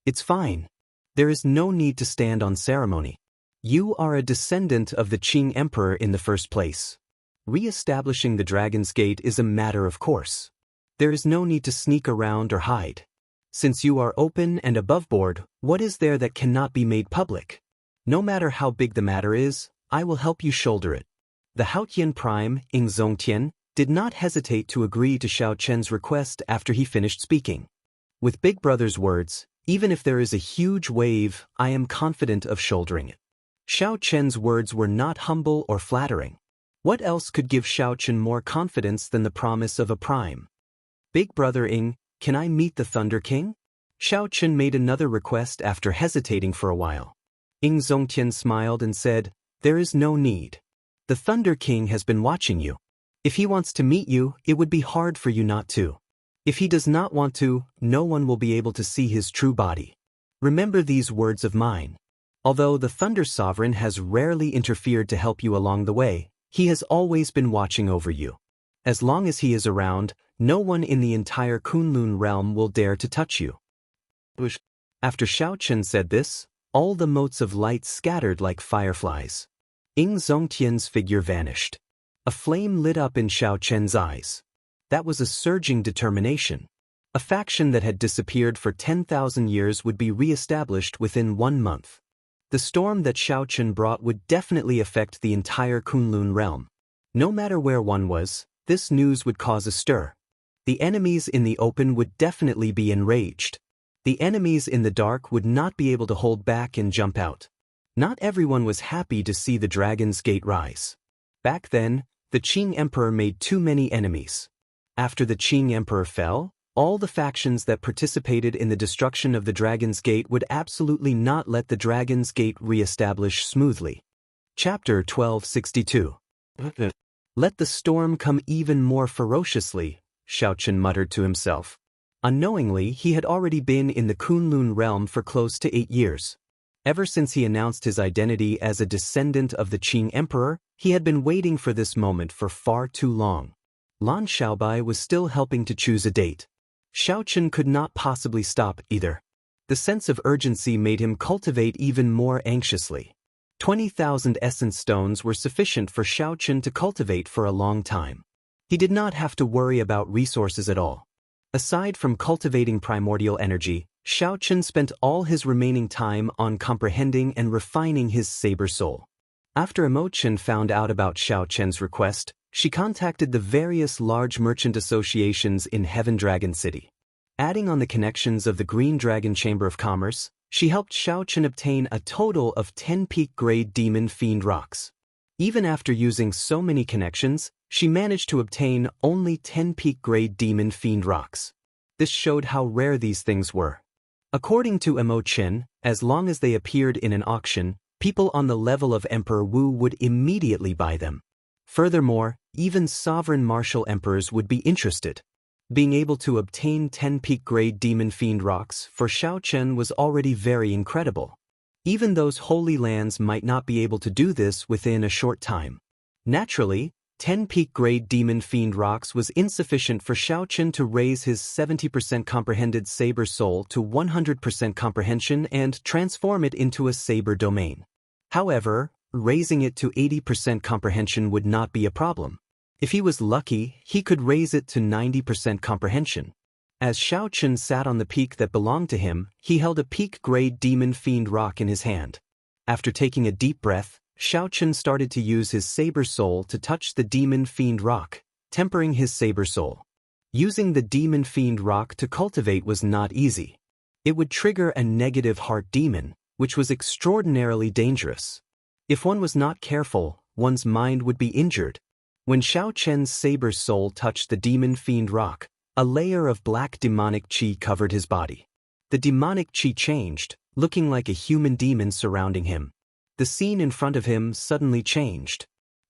It's fine. There is no need to stand on ceremony. You are a descendant of the Qing Emperor in the first place. Re-establishing the Dragon's Gate is a matter of course. There is no need to sneak around or hide. Since you are open and above board, what is there that cannot be made public? No matter how big the matter is, I will help you shoulder it." The Haotian Prime, Ying Zongtian, did not hesitate to agree to Xiaochen's request after he finished speaking. "With Big Brother's words, even if there is a huge wave, I am confident of shouldering it." Xiaochen's words were not humble or flattering. What else could give Xiaochen more confidence than the promise of a prime? "Big brother Ying, can I meet the Thunder King?" Xiaochen made another request after hesitating for a while. Ying Zongtian smiled and said, "There is no need. The Thunder King has been watching you. If he wants to meet you, it would be hard for you not to. If he does not want to, no one will be able to see his true body. Remember these words of mine. Although the Thunder Sovereign has rarely interfered to help you along the way, he has always been watching over you. As long as he is around, no one in the entire Kunlun realm will dare to touch you." After Xiaochen said this, all the motes of light scattered like fireflies. Ying Zongtian's figure vanished. A flame lit up in Xiaochen's eyes. That was a surging determination. A faction that had disappeared for 10,000 years would be re-established within 1 month. The storm that Xiaochen brought would definitely affect the entire Kunlun realm. No matter where one was, this news would cause a stir. The enemies in the open would definitely be enraged. The enemies in the dark would not be able to hold back and jump out. Not everyone was happy to see the Dragon's Gate rise. Back then, the Qing Emperor made too many enemies. After the Qing Emperor fell, all the factions that participated in the destruction of the Dragon's Gate would absolutely not let the Dragon's Gate re-establish smoothly. Chapter 1262. "Let the storm come even more ferociously," Xiaochen muttered to himself. Unknowingly, he had already been in the Kunlun realm for close to 8 years. Ever since he announced his identity as a descendant of the Qing Emperor, he had been waiting for this moment for far too long. Lan Xiaobai was still helping to choose a date. Xiaochen could not possibly stop either. The sense of urgency made him cultivate even more anxiously. 20,000 essence stones were sufficient for Xiaochen to cultivate for a long time. He did not have to worry about resources at all. Aside from cultivating primordial energy, Xiaochen spent all his remaining time on comprehending and refining his saber soul. After Imochen found out about Xiaochen's request, she contacted the various large merchant associations in Heaven Dragon City. Adding on the connections of the Green Dragon Chamber of Commerce, she helped Xiaochen obtain a total of 10 peak-grade demon fiend rocks. Even after using so many connections, she managed to obtain only 10 peak-grade demon fiend rocks. This showed how rare these things were. According to Imochen, as long as they appeared in an auction, people on the level of Emperor Wu would immediately buy them. Furthermore, even sovereign martial emperors would be interested. Being able to obtain 10 peak-grade demon fiend rocks for Xiaochen was already very incredible. Even those holy lands might not be able to do this within a short time. Naturally, 10 peak-grade demon fiend rocks was insufficient for Xiaochen to raise his 70% comprehended saber soul to 100% comprehension and transform it into a saber domain. However, raising it to 80% comprehension would not be a problem. If he was lucky, he could raise it to 90% comprehension. As Xiaochen sat on the peak that belonged to him, he held a peak-grade demon fiend rock in his hand. After taking a deep breath, Xiaochen started to use his saber soul to touch the demon fiend rock, tempering his saber soul. Using the demon fiend rock to cultivate was not easy. It would trigger a negative heart demon, which was extraordinarily dangerous. If one was not careful, one's mind would be injured. When Xiaochen's saber soul touched the demon fiend rock, a layer of black demonic qi covered his body. The demonic qi changed, looking like a human demon surrounding him. The scene in front of him suddenly changed.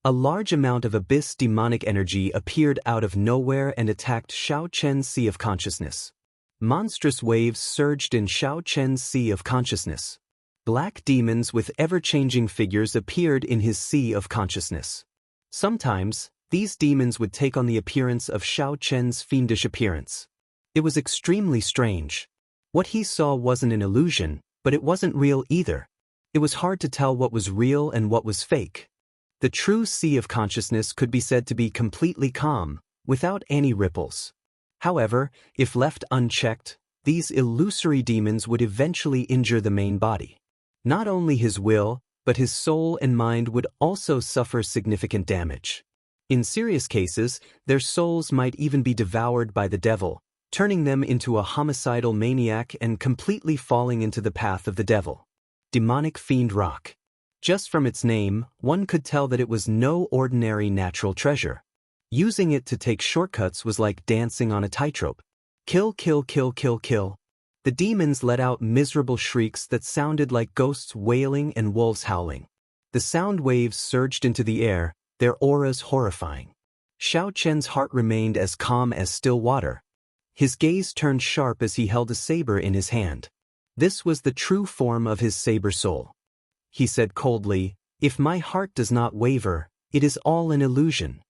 A large amount of abyss demonic energy appeared out of nowhere and attacked Xiaochen's sea of consciousness. Monstrous waves surged in Xiaochen's sea of consciousness. Black demons with ever-changing figures appeared in his sea of consciousness. Sometimes, these demons would take on the appearance of Xiaochen's fiendish appearance. It was extremely strange. What he saw wasn't an illusion, but it wasn't real either. It was hard to tell what was real and what was fake. The true sea of consciousness could be said to be completely calm, without any ripples. However, if left unchecked, these illusory demons would eventually injure the main body. Not only his will, but his soul and mind would also suffer significant damage. In serious cases, their souls might even be devoured by the devil, turning them into a homicidal maniac and completely falling into the path of the devil. Demonic Fiend Rock. Just from its name, one could tell that it was no ordinary natural treasure. Using it to take shortcuts was like dancing on a tightrope. Kill, kill, kill, kill, kill. The demons let out miserable shrieks that sounded like ghosts wailing and wolves howling. The sound waves surged into the air, their auras horrifying. Xiaochen's heart remained as calm as still water. His gaze turned sharp as he held a saber in his hand. This was the true form of his saber soul. He said coldly, "If my heart does not waver, it is all an illusion."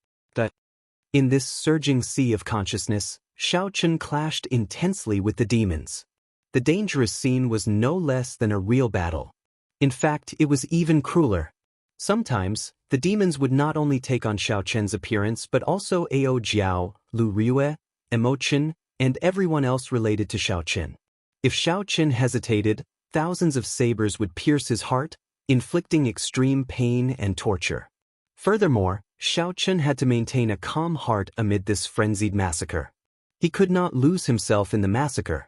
In this surging sea of consciousness, Xiaochen clashed intensely with the demons. The dangerous scene was no less than a real battle. In fact, it was even crueler. Sometimes, the demons would not only take on Xiaochen's appearance but also Ao Jiao, Lu Riyue, Imochen, and everyone else related to Xiaochen. If Xiaochen hesitated, thousands of sabers would pierce his heart, inflicting extreme pain and torture. Furthermore, Xiaochen had to maintain a calm heart amid this frenzied massacre. He could not lose himself in the massacre.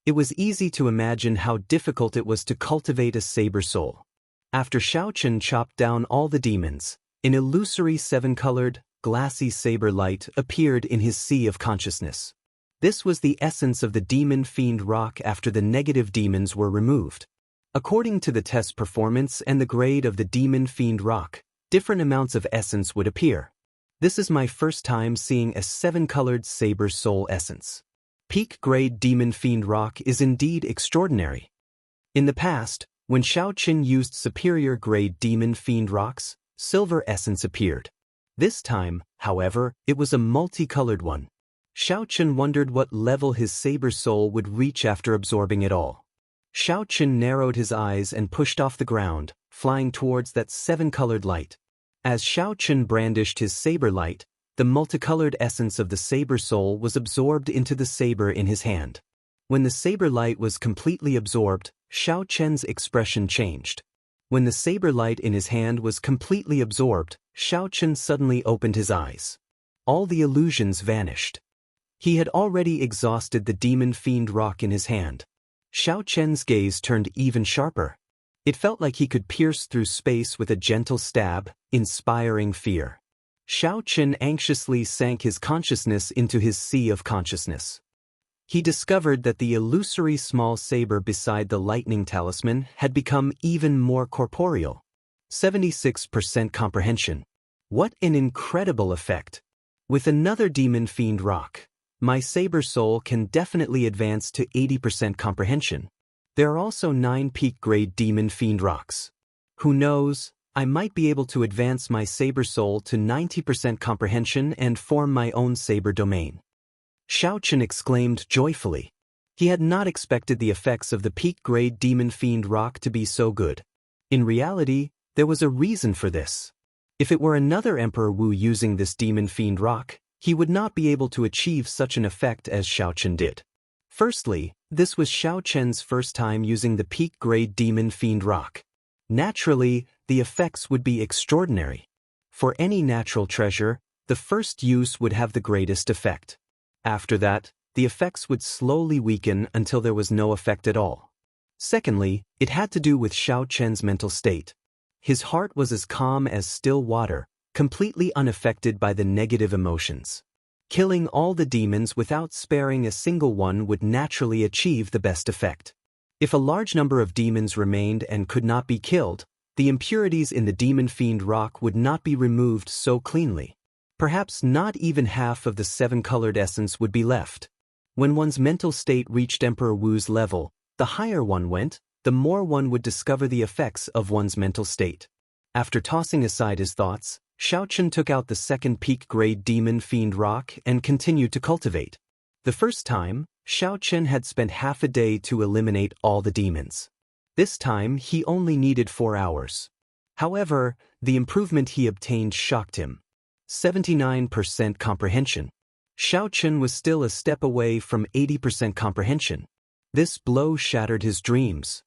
It was easy to imagine how difficult it was to cultivate a saber soul. After Xiaochen chopped down all the demons, an illusory seven-colored, glassy saber light appeared in his sea of consciousness. This was the essence of the demon fiend rock after the negative demons were removed. According to the test performance and the grade of the demon fiend rock, different amounts of essence would appear. This is my first time seeing a seven-colored saber soul essence. Peak-grade demon fiend rock is indeed extraordinary. In the past, when Xiaochen used superior-grade demon fiend rocks, silver essence appeared. This time, however, it was a multicolored one. Xiaochen wondered what level his saber soul would reach after absorbing it all. Xiaochen narrowed his eyes and pushed off the ground, flying towards that seven-colored light. As Xiaochen brandished his saber light, the multicolored essence of the saber soul was absorbed into the saber in his hand. When the saber light was completely absorbed, Xiaochen's expression changed. When the saber light in his hand was completely absorbed, Xiaochen suddenly opened his eyes. All the illusions vanished. He had already exhausted the demon fiend rock in his hand. Xiaochen's gaze turned even sharper. It felt like he could pierce through space with a gentle stab, inspiring fear. Xiaochen anxiously sank his consciousness into his sea of consciousness. He discovered that the illusory small saber beside the lightning talisman had become even more corporeal. 76% comprehension. What an incredible effect! With another demon fiend rock, my saber soul can definitely advance to 80% comprehension. There are also 9 peak-grade demon fiend rocks. Who knows, I might be able to advance my saber soul to 90% comprehension and form my own saber domain. Xiaochen exclaimed joyfully. He had not expected the effects of the peak-grade demon fiend rock to be so good. In reality, there was a reason for this. If it were another Emperor Wu using this demon fiend rock, he would not be able to achieve such an effect as Xiaochen did. Firstly, this was Xiaochen's first time using the peak-grade demon fiend rock. Naturally, the effects would be extraordinary. For any natural treasure, the first use would have the greatest effect. After that, the effects would slowly weaken until there was no effect at all. Secondly, it had to do with Xiaochen's mental state. His heart was as calm as still water, completely unaffected by the negative emotions. Killing all the demons without sparing a single one would naturally achieve the best effect. If a large number of demons remained and could not be killed, the impurities in the demon fiend rock would not be removed so cleanly. Perhaps not even half of the 7-colored essence would be left. When one's mental state reached Emperor Wu's level, the higher one went, the more one would discover the effects of one's mental state. After tossing aside his thoughts, Xiaochen took out the second peak-grade demon fiend rock and continued to cultivate. The first time, Xiaochen had spent half a day to eliminate all the demons. This time he only needed 4 hours. However, the improvement he obtained shocked him. 79% comprehension. Xiaochen was still a step away from 80% comprehension. This blow shattered his dreams.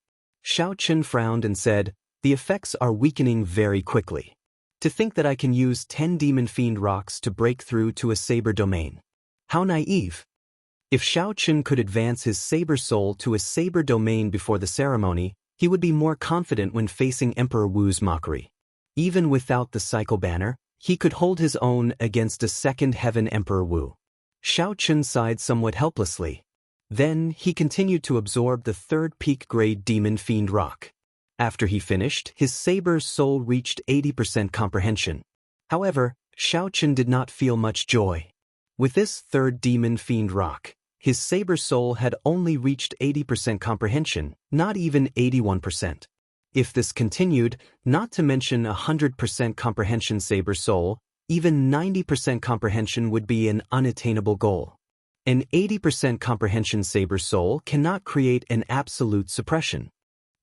Xiaochen frowned and said, "The effects are weakening very quickly. To think that I can use 10 demon fiend rocks to break through to a saber domain. How naive." If Xiaochen could advance his saber soul to a saber domain before the ceremony, he would be more confident when facing Emperor Wu's mockery. Even without the cycle banner, he could hold his own against a second heaven Emperor Wu. Xiaochen sighed somewhat helplessly. Then he continued to absorb the third peak-grade demon fiend rock. After he finished, his saber soul reached 80% comprehension. However, Xiaochen did not feel much joy. With this third demon fiend rock, his saber soul had only reached 80% comprehension, not even 81%. If this continued, not to mention 100% comprehension saber soul, even 90% comprehension would be an unattainable goal. An 80% comprehension saber soul cannot create an absolute suppression.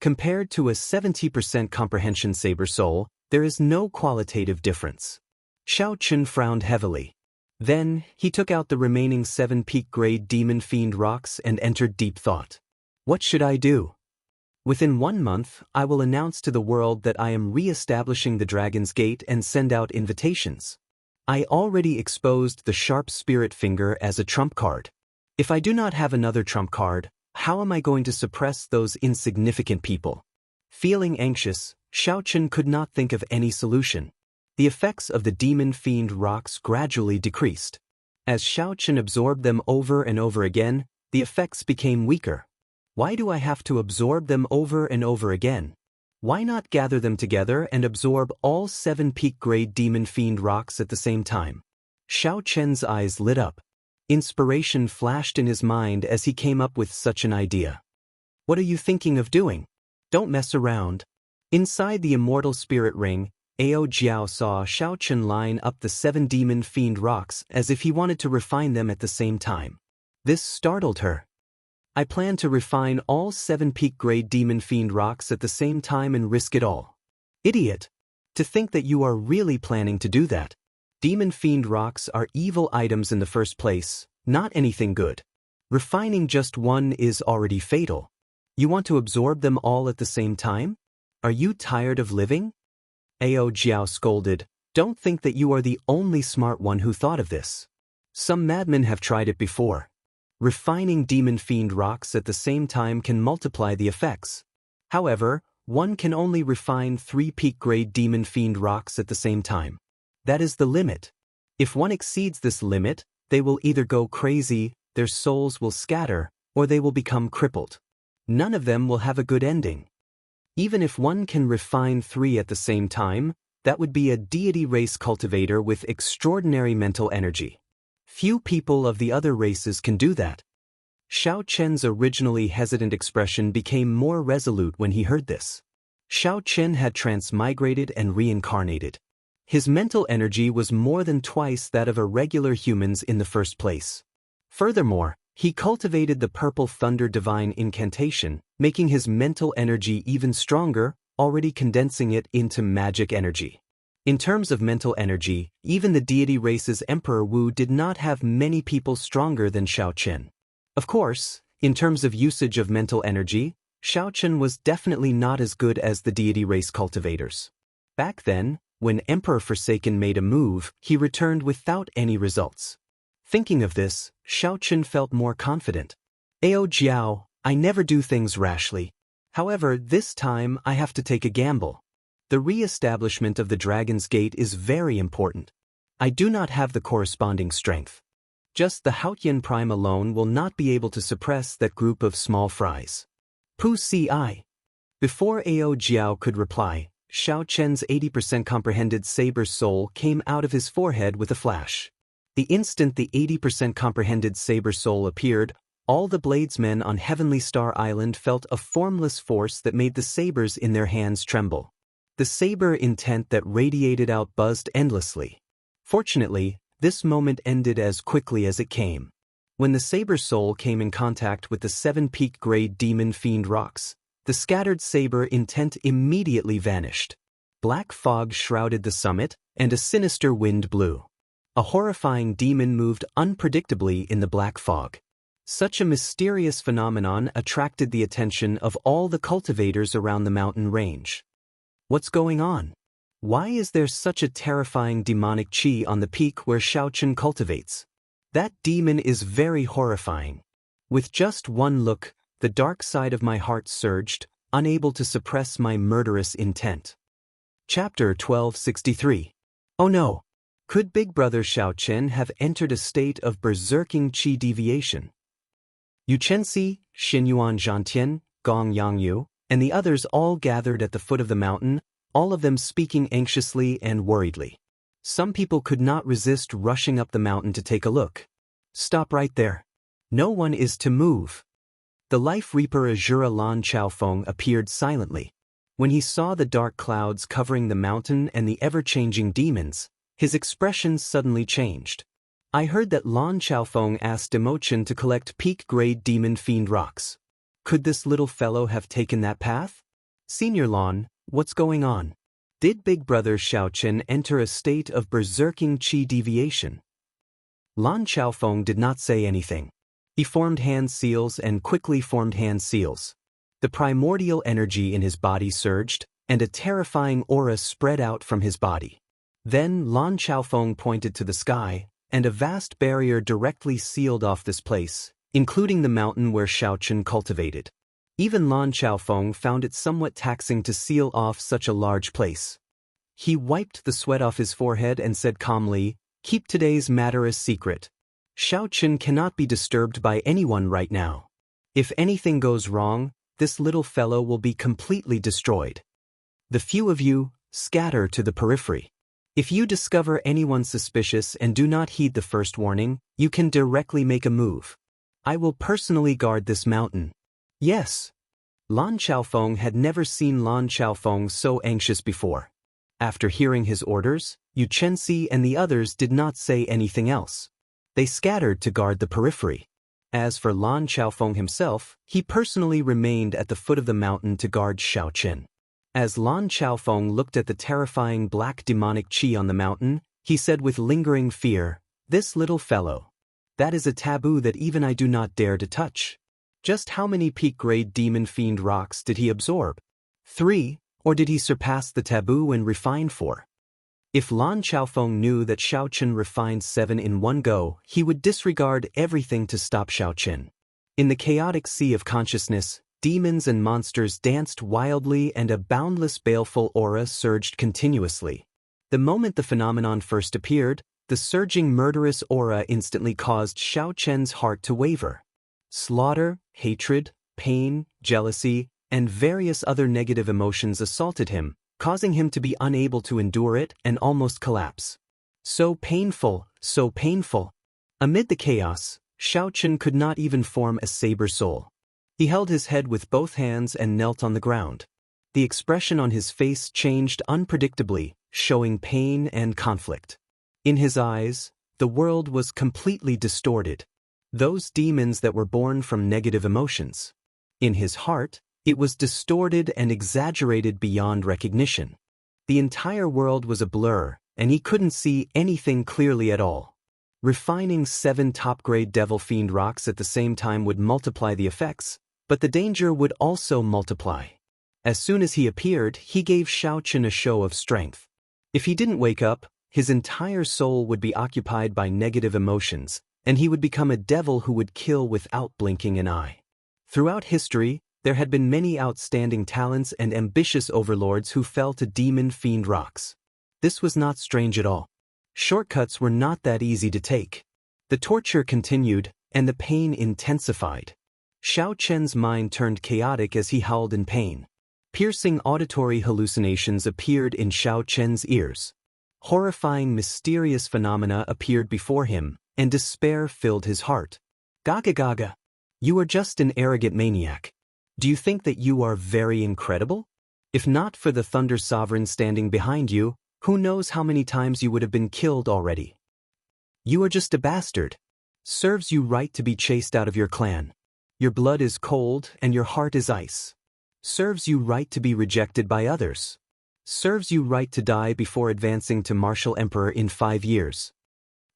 Compared to a 70% comprehension saber soul, there is no qualitative difference. Xiaochen frowned heavily. Then, he took out the remaining 7 peak-grade demon fiend rocks and entered deep thought. What should I do? Within 1 month, I will announce to the world that I am re-establishing the Dragon's Gate and send out invitations. I already exposed the sharp spirit finger as a trump card. If I do not have another trump card, how am I going to suppress those insignificant people? Feeling anxious, Xiaochen could not think of any solution. The effects of the demon fiend rocks gradually decreased. As Xiaochen absorbed them over and over again, the effects became weaker. Why do I have to absorb them over and over again? Why not gather them together and absorb all 7 peak-grade demon fiend rocks at the same time? Xiaochen's eyes lit up. Inspiration flashed in his mind as he came up with such an idea. What are you thinking of doing? Don't mess around. Inside the immortal spirit ring, Ao Jiao saw Xiao Chen line up the 7 demon fiend rocks as if he wanted to refine them at the same time. This startled her. I plan to refine all 7 peak-grade demon fiend rocks at the same time and risk it all. Idiot! To think that you are really planning to do that. Demon fiend rocks are evil items in the first place, not anything good. Refining just one is already fatal. You want to absorb them all at the same time? Are you tired of living? Ao Jiao scolded. Don't think that you are the only smart one who thought of this. Some madmen have tried it before. Refining demon fiend rocks at the same time can multiply the effects. However, one can only refine 3 peak-grade demon fiend rocks at the same time. That is the limit. If one exceeds this limit, they will either go crazy, their souls will scatter, or they will become crippled. None of them will have a good ending. Even if one can refine 3 at the same time, that would be a deity race cultivator with extraordinary mental energy. Few people of the other races can do that. Xiao Chen's originally hesitant expression became more resolute when he heard this. Xiao Chen had transmigrated and reincarnated. His mental energy was more than twice that of a regular human's in the first place. Furthermore, he cultivated the Purple Thunder Divine Incantation, making his mental energy even stronger, already condensing it into magic energy. In terms of mental energy, even the deity race's Emperor Wu did not have many people stronger than Xiao Chen. Of course, in terms of usage of mental energy, Xiao Chen was definitely not as good as the deity race cultivators. Back then, when Emperor Forsaken made a move, he returned without any results. Thinking of this, Xiao Chen felt more confident. Ao Jiao, I never do things rashly. However, this time I have to take a gamble. The re-establishment of the Dragon's Gate is very important. I do not have the corresponding strength. Just the Haotian Prime alone will not be able to suppress that group of small fries. Pu ci. Before Ao Jiao could reply, Xiao Chen's 80% comprehended saber soul came out of his forehead with a flash. The instant the 80% comprehended saber soul appeared, all the bladesmen on Heavenly Star Island felt a formless force that made the sabers in their hands tremble. The saber intent that radiated out buzzed endlessly. Fortunately, this moment ended as quickly as it came. When the saber soul came in contact with the 7 peak-grade demon fiend rocks, the scattered saber intent immediately vanished. Black fog shrouded the summit, and a sinister wind blew. A horrifying demon moved unpredictably in the black fog. Such a mysterious phenomenon attracted the attention of all the cultivators around the mountain range. What's going on? Why is there such a terrifying demonic qi on the peak where Xiao Chen cultivates? That demon is very horrifying. With just one look, the dark side of my heart surged, unable to suppress my murderous intent. Chapter 1263. Oh no! Could Big Brother Xiao Chen have entered a state of berserking qi deviation? Yu Chenxi, Xinyuan Zhantian, Gong Yangyu, and the others all gathered at the foot of the mountain, all of them speaking anxiously and worriedly. Some people could not resist rushing up the mountain to take a look. Stop right there. No one is to move. The Life Reaper Azura Lan Chaofeng appeared silently. When he saw the dark clouds covering the mountain and the ever-changing demons, his expression suddenly changed. I heard that Lan Chaofeng asked Emochen to collect peak-grade demon fiend rocks. Could this little fellow have taken that path? Senior Lan, what's going on? Did Big Brother Xiao Chen enter a state of berserking qi deviation? Lan Chaofeng did not say anything. He formed hand seals and quickly formed hand seals. The primordial energy in his body surged, and a terrifying aura spread out from his body. Then Lan Chaofeng pointed to the sky, and a vast barrier directly sealed off this place, including the mountain where Xiao Chen cultivated. Even Lan Chaofeng found it somewhat taxing to seal off such a large place. He wiped the sweat off his forehead and said calmly, "Keep today's matter a secret. Xiao Chen cannot be disturbed by anyone right now. If anything goes wrong, this little fellow will be completely destroyed. The few of you, scatter to the periphery. If you discover anyone suspicious and do not heed the first warning, you can directly make a move. I will personally guard this mountain." Yes. Lan Chaofeng had never seen Lan Chaofeng so anxious before. After hearing his orders, Xianxia and the others did not say anything else. They scattered to guard the periphery. As for Lan Xiaofeng himself, he personally remained at the foot of the mountain to guard Xiaoqin. As Lan Xiaofeng looked at the terrifying black demonic qi on the mountain, he said with lingering fear, "This little fellow. That is a taboo that even I do not dare to touch." Just how many peak-grade demon fiend rocks did he absorb? 3, or did he surpass the taboo and refine 4? If Lan Xiaofeng knew that Xiaoqin refined 7 in one go, he would disregard everything to stop Xiaoqin. In the chaotic sea of consciousness, demons and monsters danced wildly and a boundless baleful aura surged continuously. The moment the phenomenon first appeared, the surging murderous aura instantly caused Xiaoqin's heart to waver. Slaughter, hatred, pain, jealousy, and various other negative emotions assaulted him, causing him to be unable to endure it and almost collapse. So painful, so painful. Amid the chaos, Xiaoqin could not even form a saber soul. He held his head with both hands and knelt on the ground. The expression on his face changed unpredictably, showing pain and conflict. In his eyes, the world was completely distorted. Those demons that were born from negative emotions. In his heart, it was distorted and exaggerated beyond recognition. The entire world was a blur, and he couldn't see anything clearly at all. Refining 7 top-grade devil fiend rocks at the same time would multiply the effects, but the danger would also multiply. As soon as he appeared, he gave Xiaoqin a show of strength. If he didn't wake up, his entire soul would be occupied by negative emotions, and he would become a devil who would kill without blinking an eye. Throughout history, there had been many outstanding talents and ambitious overlords who fell to demon fiend rocks. This was not strange at all. Shortcuts were not that easy to take. The torture continued, and the pain intensified. Xiaoqin's mind turned chaotic as he howled in pain. Piercing auditory hallucinations appeared in Xiaoqin's ears. Horrifying mysterious phenomena appeared before him, and despair filled his heart. Gaga gaga. You are just an arrogant maniac. Do you think that you are very incredible? If not for the Thunder Sovereign standing behind you, who knows how many times you would have been killed already? You are just a bastard. Serves you right to be chased out of your clan. Your blood is cold and your heart is ice. Serves you right to be rejected by others. Serves you right to die before advancing to Martial Emperor in 5 years.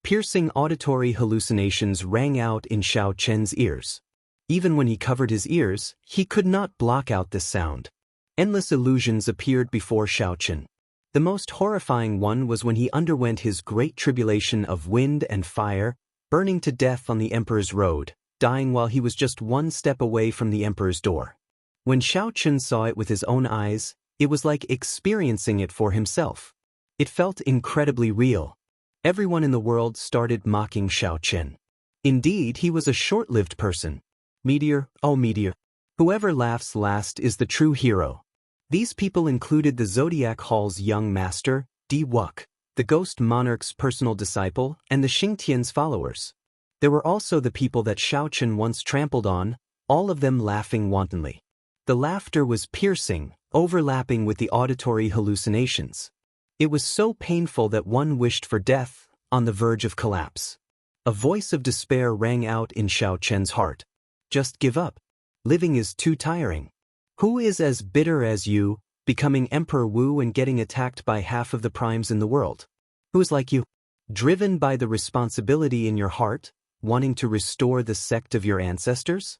Piercing auditory hallucinations rang out in Xiaoqin's ears. Even when he covered his ears, he could not block out this sound. Endless illusions appeared before Xiaoqin. The most horrifying one was when he underwent his great tribulation of wind and fire, burning to death on the Emperor's road, dying while he was just 1 step away from the Emperor's door. When Xiaoqin saw it with his own eyes, it was like experiencing it for himself. It felt incredibly real. Everyone in the world started mocking Xiaoqin. Indeed, he was a short-lived person. Meteor, oh meteor. Whoever laughs last is the true hero. These people included the Zodiac Hall's young master, Di Wuk, the Ghost Monarch's personal disciple, and the Xingtian's followers. There were also the people that Xiaoqin once trampled on, all of them laughing wantonly. The laughter was piercing, overlapping with the auditory hallucinations. It was so painful that one wished for death, on the verge of collapse. A voice of despair rang out in Xiaoqin's heart. Just give up. Living is too tiring. Who is as bitter as you, becoming Emperor Wu and getting attacked by half of the primes in the world? Who is like you? Driven by the responsibility in your heart, wanting to restore the sect of your ancestors?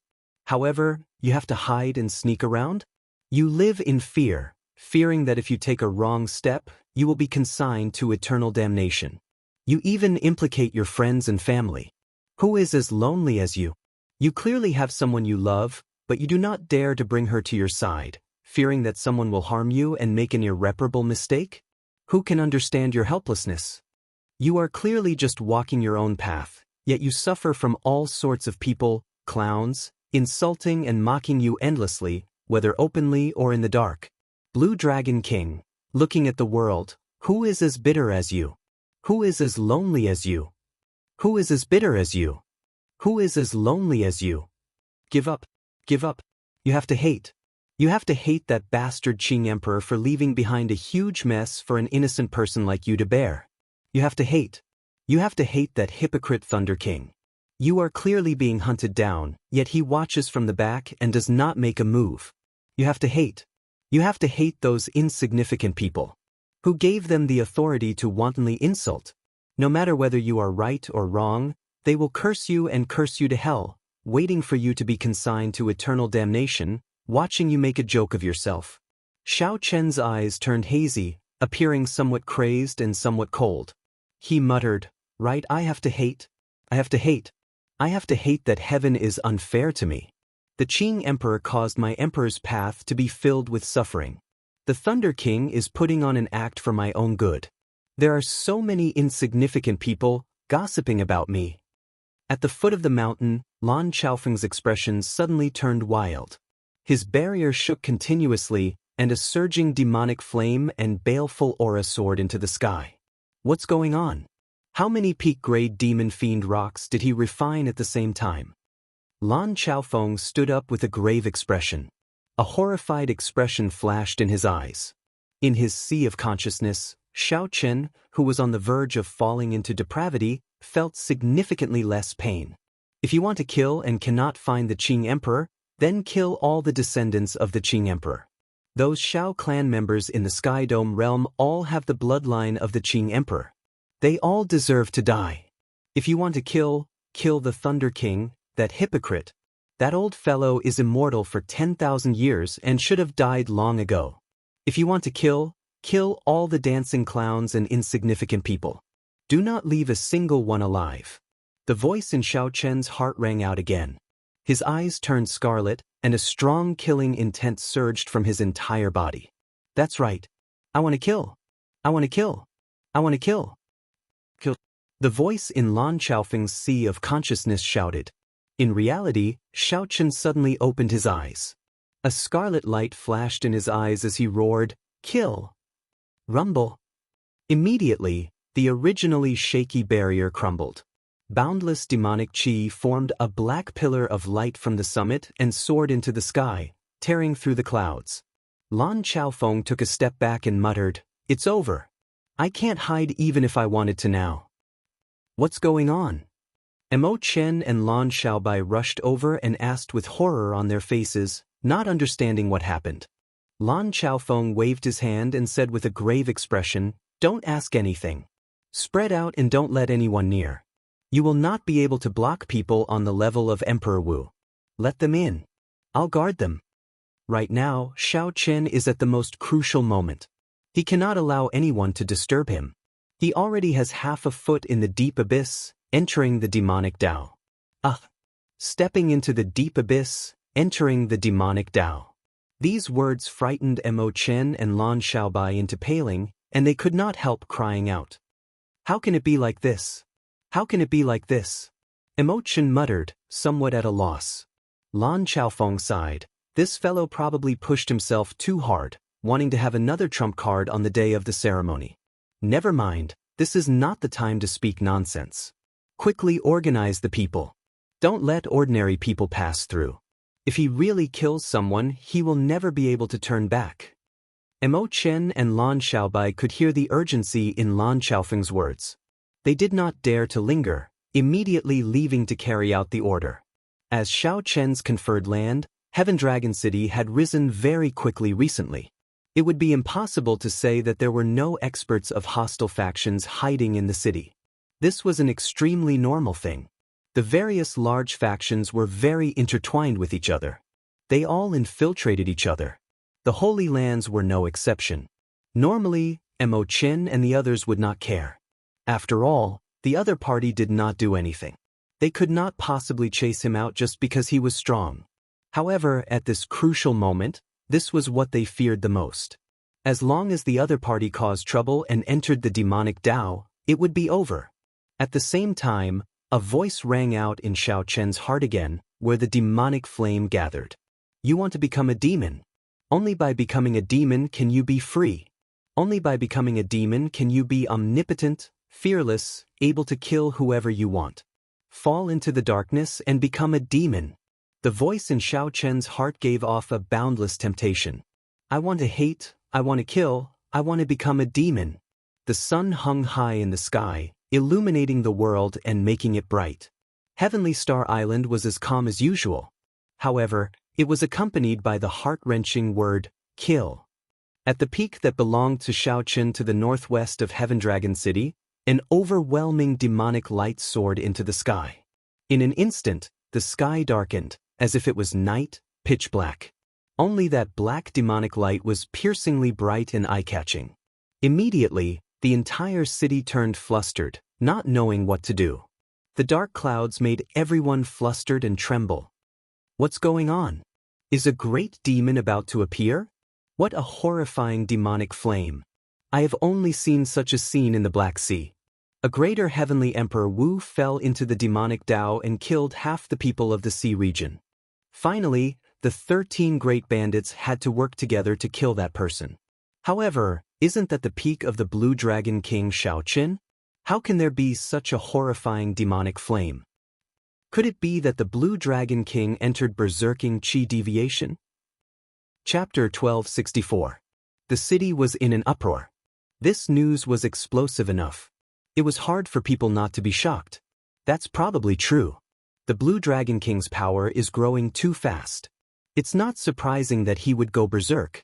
However, you have to hide and sneak around? You live in fear, fearing that if you take a wrong step, you will be consigned to eternal damnation. You even implicate your friends and family. Who is as lonely as you? You clearly have someone you love, but you do not dare to bring her to your side, fearing that someone will harm you and make an irreparable mistake? Who can understand your helplessness? You are clearly just walking your own path, yet you suffer from all sorts of people, clowns, insulting and mocking you endlessly, whether openly or in the dark. Blue Dragon King, looking at the world, who is as bitter as you? Who is as lonely as you? Who is as bitter as you? Who is as lonely as you? Give up. Give up. You have to hate. You have to hate that bastard Qing Emperor for leaving behind a huge mess for an innocent person like you to bear. You have to hate. You have to hate that hypocrite Thunder King. You are clearly being hunted down, yet he watches from the back and does not make a move. You have to hate. You have to hate those insignificant people. Who gave them the authority to wantonly insult? No matter whether you are right or wrong, they will curse you and curse you to hell, waiting for you to be consigned to eternal damnation, watching you make a joke of yourself. Xiao Chen's eyes turned hazy, appearing somewhat crazed and somewhat cold. He muttered, "Right, I have to hate. I have to hate. I have to hate that heaven is unfair to me. The Qing Emperor caused my emperor's path to be filled with suffering. The Thunder King is putting on an act for my own good. There are so many insignificant people gossiping about me." At the foot of the mountain, Lan Xiaofeng's expression suddenly turned wild. His barrier shook continuously, and a surging demonic flame and baleful aura soared into the sky. What's going on? How many peak-grade demon fiend rocks did he refine at the same time? Lan Xiaofeng stood up with a grave expression. A horrified expression flashed in his eyes. In his sea of consciousness, Xiao Chen, who was on the verge of falling into depravity, felt significantly less pain. If you want to kill and cannot find the Qing Emperor, then kill all the descendants of the Qing Emperor. Those Xiao clan members in the Sky Dome realm all have the bloodline of the Qing Emperor. They all deserve to die. If you want to kill the Thunder King, that hypocrite. That old fellow is immortal for 10,000 years and should have died long ago. If you want to kill all the dancing clowns and insignificant people. Do not leave a single one alive. The voice in Xiao Chen's heart rang out again. His eyes turned scarlet, and a strong killing intent surged from his entire body. That's right. I want to kill. I want to kill. I want to kill. Kill. The voice in Lan Xiaofeng's sea of consciousness shouted. In reality, Xiao Chen suddenly opened his eyes. A scarlet light flashed in his eyes as he roared, "Kill! Rumble!" Immediately, the originally shaky barrier crumbled. Boundless demonic qi formed a black pillar of light from the summit and soared into the sky, tearing through the clouds. Lan Xiaofeng took a step back and muttered, "It's over. I can't hide even if I wanted to now." What's going on? Mo Chen and Lan Xiaobai rushed over and asked with horror on their faces, not understanding what happened. Lan Xiaofeng waved his hand and said with a grave expression, "Don't ask anything. Spread out and don't let anyone near. You will not be able to block people on the level of Emperor Wu. Let them in. I'll guard them." Right now, Xiao Chen is at the most crucial moment. He cannot allow anyone to disturb him. He already has half a foot in the deep abyss, entering the demonic Dao. Stepping into the deep abyss, entering the demonic Dao. These words frightened Mo Chen and Lan Xiaobai into paling, and they could not help crying out. How can it be like this? How can it be like this? Mo Chen muttered, somewhat at a loss. Lan Xiaofeng sighed. This fellow probably pushed himself too hard, wanting to have another trump card on the day of the ceremony. Never mind, this is not the time to speak nonsense. Quickly organize the people. Don't let ordinary people pass through. If he really kills someone, he will never be able to turn back. Mo Chen and Lan Xiaobai could hear the urgency in Lan Xiaofeng's words. They did not dare to linger, immediately leaving to carry out the order. As Xiao Chen's conferred land, Heaven Dragon City had risen very quickly recently. It would be impossible to say that there were no experts of hostile factions hiding in the city. This was an extremely normal thing. The various large factions were very intertwined with each other. They all infiltrated each other. The Holy Lands were no exception. Normally, Mo Chen and the others would not care. After all, the other party did not do anything. They could not possibly chase him out just because he was strong. However, at this crucial moment, this was what they feared the most. As long as the other party caused trouble and entered the demonic Dao, it would be over. At the same time, a voice rang out in Xiao Chen's heart again, where the demonic flame gathered. You want to become a demon. Only by becoming a demon can you be free. Only by becoming a demon can you be omnipotent, fearless, able to kill whoever you want. Fall into the darkness and become a demon. The voice in Xiao Chen's heart gave off a boundless temptation. I want to hate, I want to kill, I want to become a demon. The sun hung high in the sky, illuminating the world and making it bright. Heavenly Star Island was as calm as usual. However, it was accompanied by the heart-wrenching word, kill. At the peak that belonged to Xiaochen to the northwest of Heaven Dragon City, an overwhelming demonic light soared into the sky. In an instant, the sky darkened, as if it was night, pitch black. Only that black demonic light was piercingly bright and eye-catching. Immediately, the entire city turned flustered, not knowing what to do. The dark clouds made everyone flustered and tremble. What's going on? Is a great demon about to appear? What a horrifying demonic flame. I have only seen such a scene in the Black Sea. A greater heavenly emperor Wu fell into the demonic Dao and killed half the people of the sea region. Finally, the 13 great bandits had to work together to kill that person. However, isn't that the peak of the Blue Dragon King Xiaoqin? How can there be such a horrifying demonic flame? Could it be that the Blue Dragon King entered berserking Qi deviation? Chapter 1264. The city was in an uproar. This news was explosive enough. It was hard for people not to be shocked. That's probably true. The Blue Dragon King's power is growing too fast. It's not surprising that he would go berserk.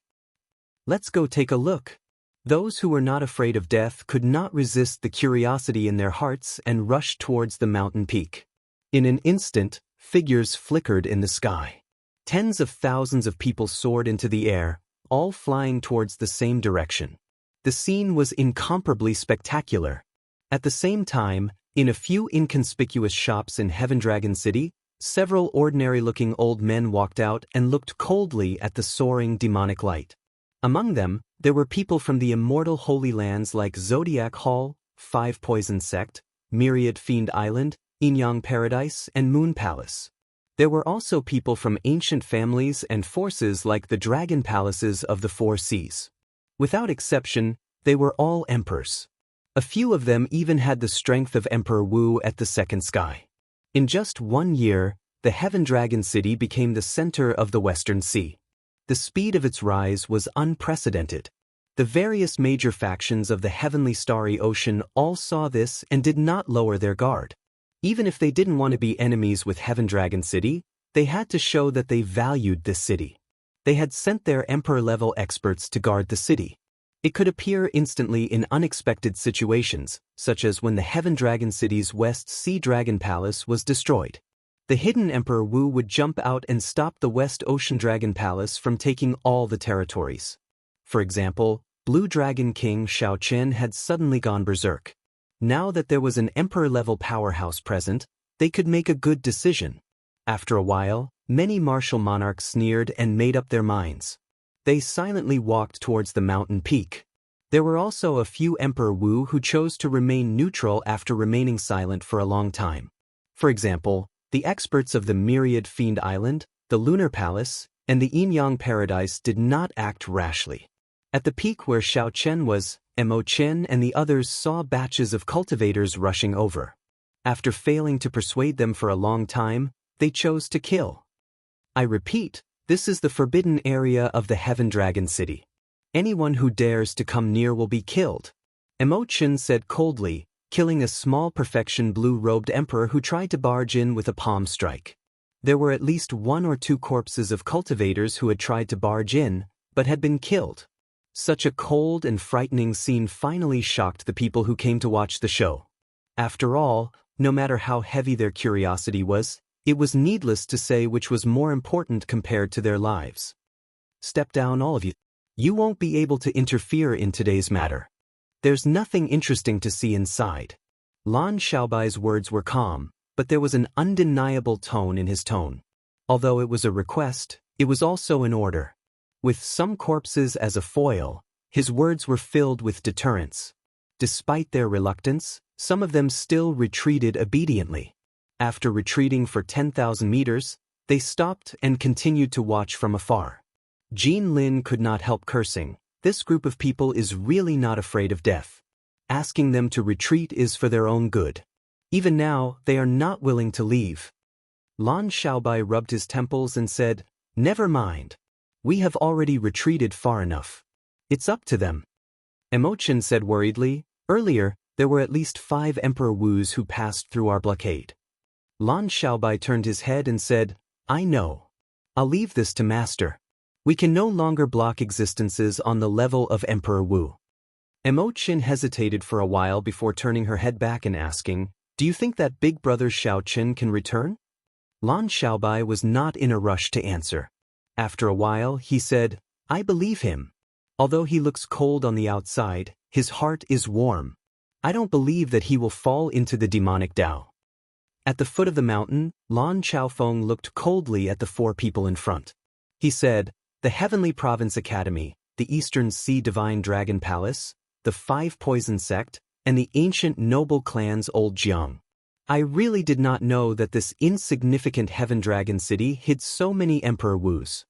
Let's go take a look. Those who were not afraid of death could not resist the curiosity in their hearts and rushed towards the mountain peak. In an instant, figures flickered in the sky. Tens of thousands of people soared into the air, all flying towards the same direction. The scene was incomparably spectacular. At the same time, in a few inconspicuous shops in Heaven Dragon City, several ordinary-looking old men walked out and looked coldly at the soaring demonic light. Among them, there were people from the immortal holy lands like Zodiac Hall, Five Poison Sect, Myriad Fiend Island, Yin-Yang Paradise, and Moon Palace. There were also people from ancient families and forces like the Dragon Palaces of the Four Seas. Without exception, they were all emperors. A few of them even had the strength of Emperor Wu at the second sky. In just 1 year, the Heaven Dragon City became the center of the Western Sea. The speed of its rise was unprecedented. The various major factions of the Heavenly Starry Ocean all saw this and did not lower their guard. Even if they didn't want to be enemies with Heaven Dragon City, they had to show that they valued this city. They had sent their emperor-level experts to guard the city. It could appear instantly in unexpected situations, such as when the Heaven Dragon City's West Sea Dragon Palace was destroyed. The hidden Emperor Wu would jump out and stop the West Ocean Dragon Palace from taking all the territories. For example, Blue Dragon King Xiaochen had suddenly gone berserk. Now that there was an emperor-level powerhouse present, they could make a good decision. After a while, many martial monarchs sneered and made up their minds. They silently walked towards the mountain peak. There were also a few Emperor Wu who chose to remain neutral after remaining silent for a long time. For example, the experts of the Myriad Fiend Island, the Lunar Palace, and the Yin-Yang Paradise did not act rashly. At the peak where Xiaochen was, Mo Chen and the others saw batches of cultivators rushing over. After failing to persuade them for a long time, they chose to kill. I repeat, this is the forbidden area of the Heaven Dragon City. Anyone who dares to come near will be killed. Mo Chen said coldly, killing a small perfection blue-robed emperor who tried to barge in with a palm strike. There were at least 1 or 2 corpses of cultivators who had tried to barge in, but had been killed. Such a cold and frightening scene finally shocked the people who came to watch the show. After all, no matter how heavy their curiosity was, it was needless to say which was more important compared to their lives. Step down, all of you. You won't be able to interfere in today's matter. There's nothing interesting to see inside. Lan Xiaobai's words were calm, but there was an undeniable tone in his tone. Although it was a request, it was also an order. With some corpses as a foil, his words were filled with deterrence. Despite their reluctance, some of them still retreated obediently. After retreating for 10,000 meters, they stopped and continued to watch from afar. Wang Lin could not help cursing. This group of people is really not afraid of death. Asking them to retreat is for their own good. Even now, they are not willing to leave. Lan Xiaobai rubbed his temples and said, "Never mind. We have already retreated far enough. It's up to them." Emochen said worriedly, "Earlier, there were at least 5 Emperor Wus who passed through our blockade." Lan Xiaobai turned his head and said, "I know. I'll leave this to Master. We can no longer block existences on the level of Emperor Wu." Emochen hesitated for a while before turning her head back and asking, "Do you think that big brother Xiaochen can return?" Lan Xiaobai was not in a rush to answer. After a while, he said, "I believe him. Although he looks cold on the outside, his heart is warm. I don't believe that he will fall into the demonic Dao." At the foot of the mountain, Lan Xiaofeng looked coldly at the 4 people in front. He said, "The Heavenly Province Academy, the Eastern Sea Divine Dragon Palace, the 5 Poison Sect, and the ancient noble clans Old Jiang. I really did not know that this insignificant Heaven Dragon City hid so many Emperor Wus."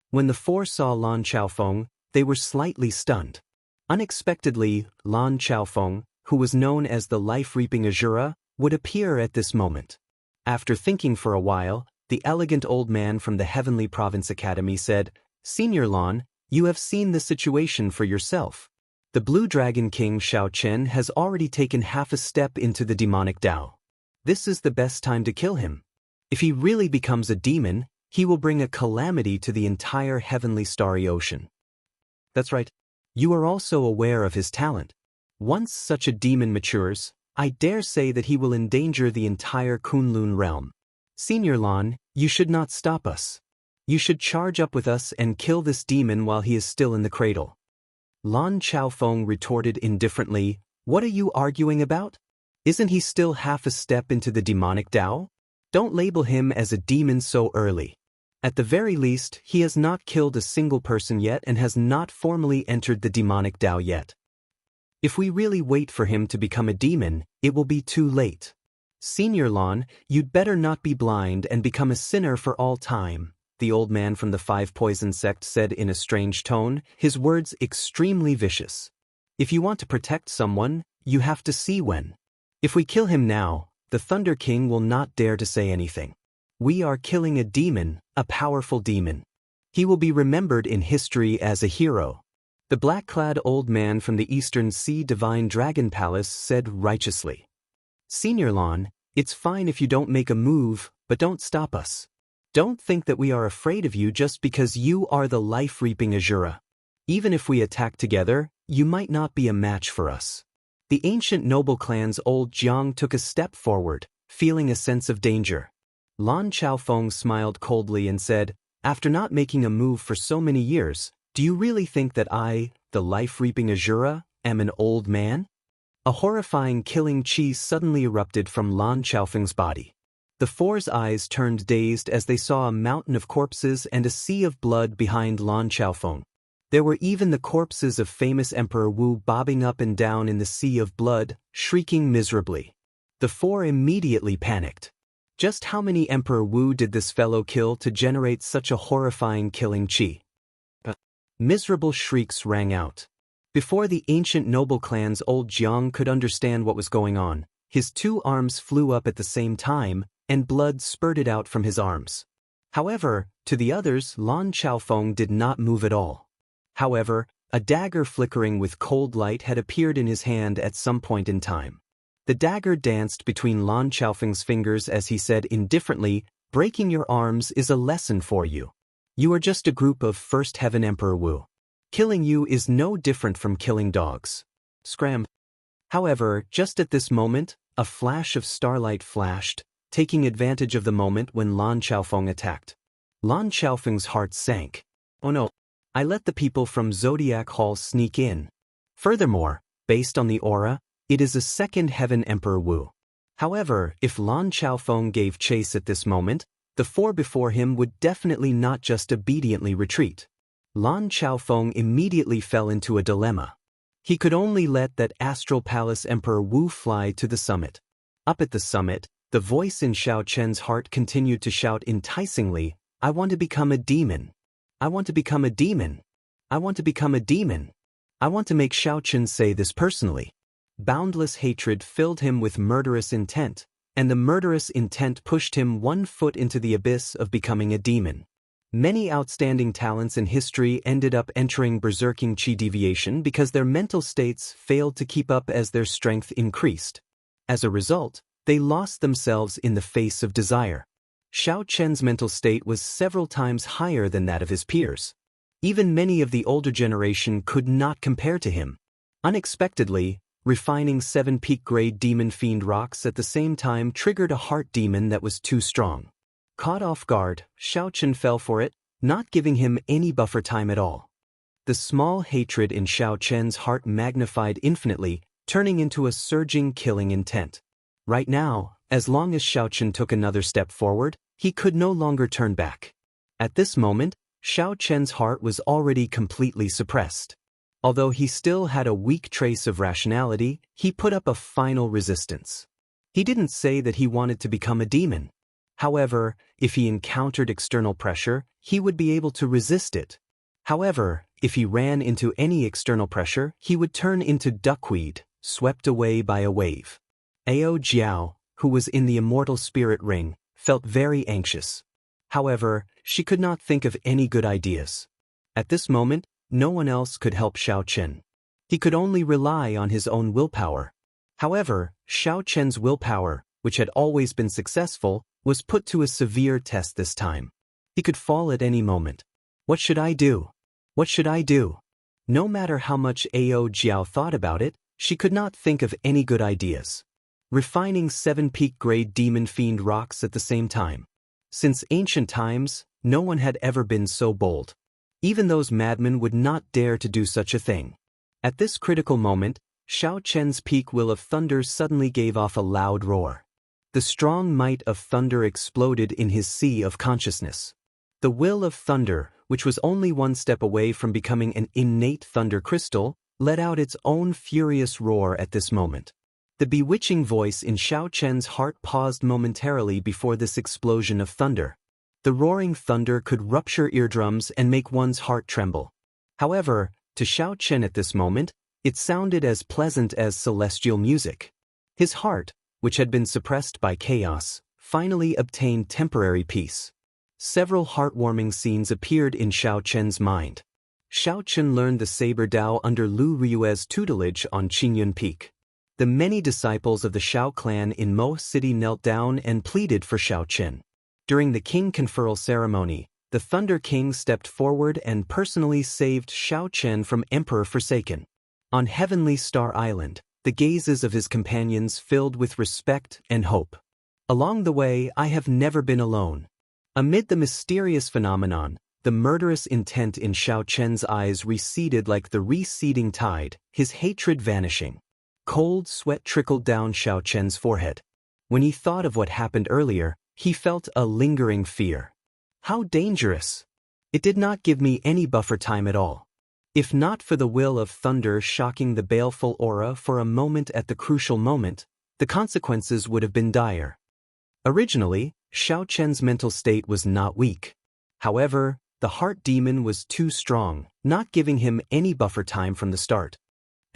When the 4 saw Lan Xiaofeng, they were slightly stunned. Unexpectedly, Lan Xiaofeng, who was known as the life-reaping Azura, would appear at this moment. After thinking for a while, the elegant old man from the Heavenly Province Academy said, "Senior Lan, you have seen the situation for yourself. The Blue Dragon King Xiao Chen has already taken half a step into the demonic Dao. This is the best time to kill him. If he really becomes a demon, he will bring a calamity to the entire heavenly starry ocean." That's right. You are also aware of his talent. Once such a demon matures, I dare say that he will endanger the entire Kunlun realm. Senior Lan, you should not stop us. You should charge up with us and kill this demon while he is still in the cradle. Lan Xiaofeng retorted indifferently, "What are you arguing about? Isn't he still half a step into the demonic Dao? Don't label him as a demon so early. At the very least, he has not killed a single person yet and has not formally entered the demonic Dao yet. If we really wait for him to become a demon, it will be too late. Senior Lan, you'd better not be blind and become a sinner for all time," the old man from the 5 Poison Sect said in a strange tone, his words extremely vicious. "If you want to protect someone, you have to see when. If we kill him now, the Thunder King will not dare to say anything. We are killing a demon, a powerful demon. He will be remembered in history as a hero." The black-clad old man from the Eastern Sea Divine Dragon Palace said righteously, "Senior Lan, it's fine if you don't make a move, but don't stop us. Don't think that we are afraid of you just because you are the life-reaping Azura. Even if we attack together, you might not be a match for us." The ancient noble clan's Old Jiang took a step forward, feeling a sense of danger. Lan Xiaofeng smiled coldly and said, "After not making a move for so many years, do you really think that I, the life-reaping Azura, am an old man?" A horrifying killing chi suddenly erupted from Lan Xiaofeng's body. The 4's eyes turned dazed as they saw a mountain of corpses and a sea of blood behind Lan Xiaofeng. There were even the corpses of famous Emperor Wu bobbing up and down in the sea of blood, shrieking miserably. The 4 immediately panicked. Just how many Emperor Wu did this fellow kill to generate such a horrifying killing chi? Miserable shrieks rang out. Before the ancient noble clan's Old Jiang could understand what was going on, his 2 arms flew up at the same time, and blood spurted out from his arms. However, to the others, Lan Xiaofeng did not move at all. However, a dagger flickering with cold light had appeared in his hand at some point in time. The dagger danced between Lan Xiaofeng's fingers as he said indifferently, "Breaking your arms is a lesson for you. You are just a group of First Heaven Emperor Wu. Killing you is no different from killing dogs. Scram." However, just at this moment, a flash of starlight flashed, taking advantage of the moment when Lan Xiaofeng attacked. Lan Xiaofeng's heart sank. "Oh no. I let the people from Zodiac Hall sneak in. Furthermore, based on the aura, it is a second Heaven Emperor Wu." However, if Lan Xiaofeng gave chase at this moment, the 4 before him would definitely not just obediently retreat. Lan Xiaofeng immediately fell into a dilemma. He could only let that Astral Palace Emperor Wu fly to the summit. Up at the summit, the voice in Xiao Chen's heart continued to shout enticingly, "I want to become a demon. I want to become a demon. I want to become a demon. I want to make Xiao Chen say this personally." Boundless hatred filled him with murderous intent, and the murderous intent pushed him 1 foot into the abyss of becoming a demon. Many outstanding talents in history ended up entering berserking chi deviation because their mental states failed to keep up as their strength increased. As a result, they lost themselves in the face of desire. Xiao Chen's mental state was several times higher than that of his peers. Even many of the older generation could not compare to him. Unexpectedly, refining 7-peak grade demon fiend rocks at the same time triggered a heart demon that was too strong. Caught off guard, Xiao Chen fell for it, not giving him any buffer time at all. The small hatred in Xiao Chen's heart magnified infinitely, turning into a surging killing intent. Right now, as long as Xiao Chen took another step forward, he could no longer turn back. At this moment, Xiao Chen's heart was already completely suppressed. Although he still had a weak trace of rationality, he put up a final resistance. He didn't say that he wanted to become a demon. However, if he encountered external pressure, he would be able to resist it. However, if he ran into any external pressure, he would turn into duckweed, swept away by a wave. Ao Jiao, who was in the immortal spirit ring, felt very anxious. However, she could not think of any good ideas. At this moment, no one else could help Xiao Chen. He could only rely on his own willpower. However, Xiao Chen's willpower, which had always been successful, was put to a severe test this time. He could fall at any moment. What should I do? What should I do? No matter how much Ao Jiao thought about it, she could not think of any good ideas. Refining 7-peak grade demon fiend rocks at the same time. Since ancient times, no one had ever been so bold. Even those madmen would not dare to do such a thing. At this critical moment, Xiao Chen's peak will of thunder suddenly gave off a loud roar. The strong might of thunder exploded in his sea of consciousness. The will of thunder, which was only 1 step away from becoming an innate thunder crystal, let out its own furious roar at this moment. The bewitching voice in Xiao Chen's heart paused momentarily before this explosion of thunder. The roaring thunder could rupture eardrums and make one's heart tremble. However, to Xiao Chen at this moment, it sounded as pleasant as celestial music. His heart, which had been suppressed by chaos, finally obtained temporary peace. Several heartwarming scenes appeared in Xiao Chen's mind. Xiao Chen learned the Saber Dao under Lu Ryue's tutelage on Qingyun Peak. The many disciples of the Xiao clan in Mo City knelt down and pleaded for Xiao Chen. During the king conferral ceremony, the Thunder King stepped forward and personally saved Xiao Chen from Emperor Forsaken. On Heavenly Star Island, the gazes of his companions filled with respect and hope. Along the way, I have never been alone. Amid the mysterious phenomenon, the murderous intent in Xiao Chen's eyes receded like the receding tide, his hatred vanishing. Cold sweat trickled down Xiao Chen's forehead. When he thought of what happened earlier, he felt a lingering fear. How dangerous! It did not give me any buffer time at all. If not for the will of thunder shocking the baleful aura for a moment at the crucial moment, the consequences would have been dire. Originally, Xiao Chen's mental state was not weak. However, the heart demon was too strong, not giving him any buffer time from the start.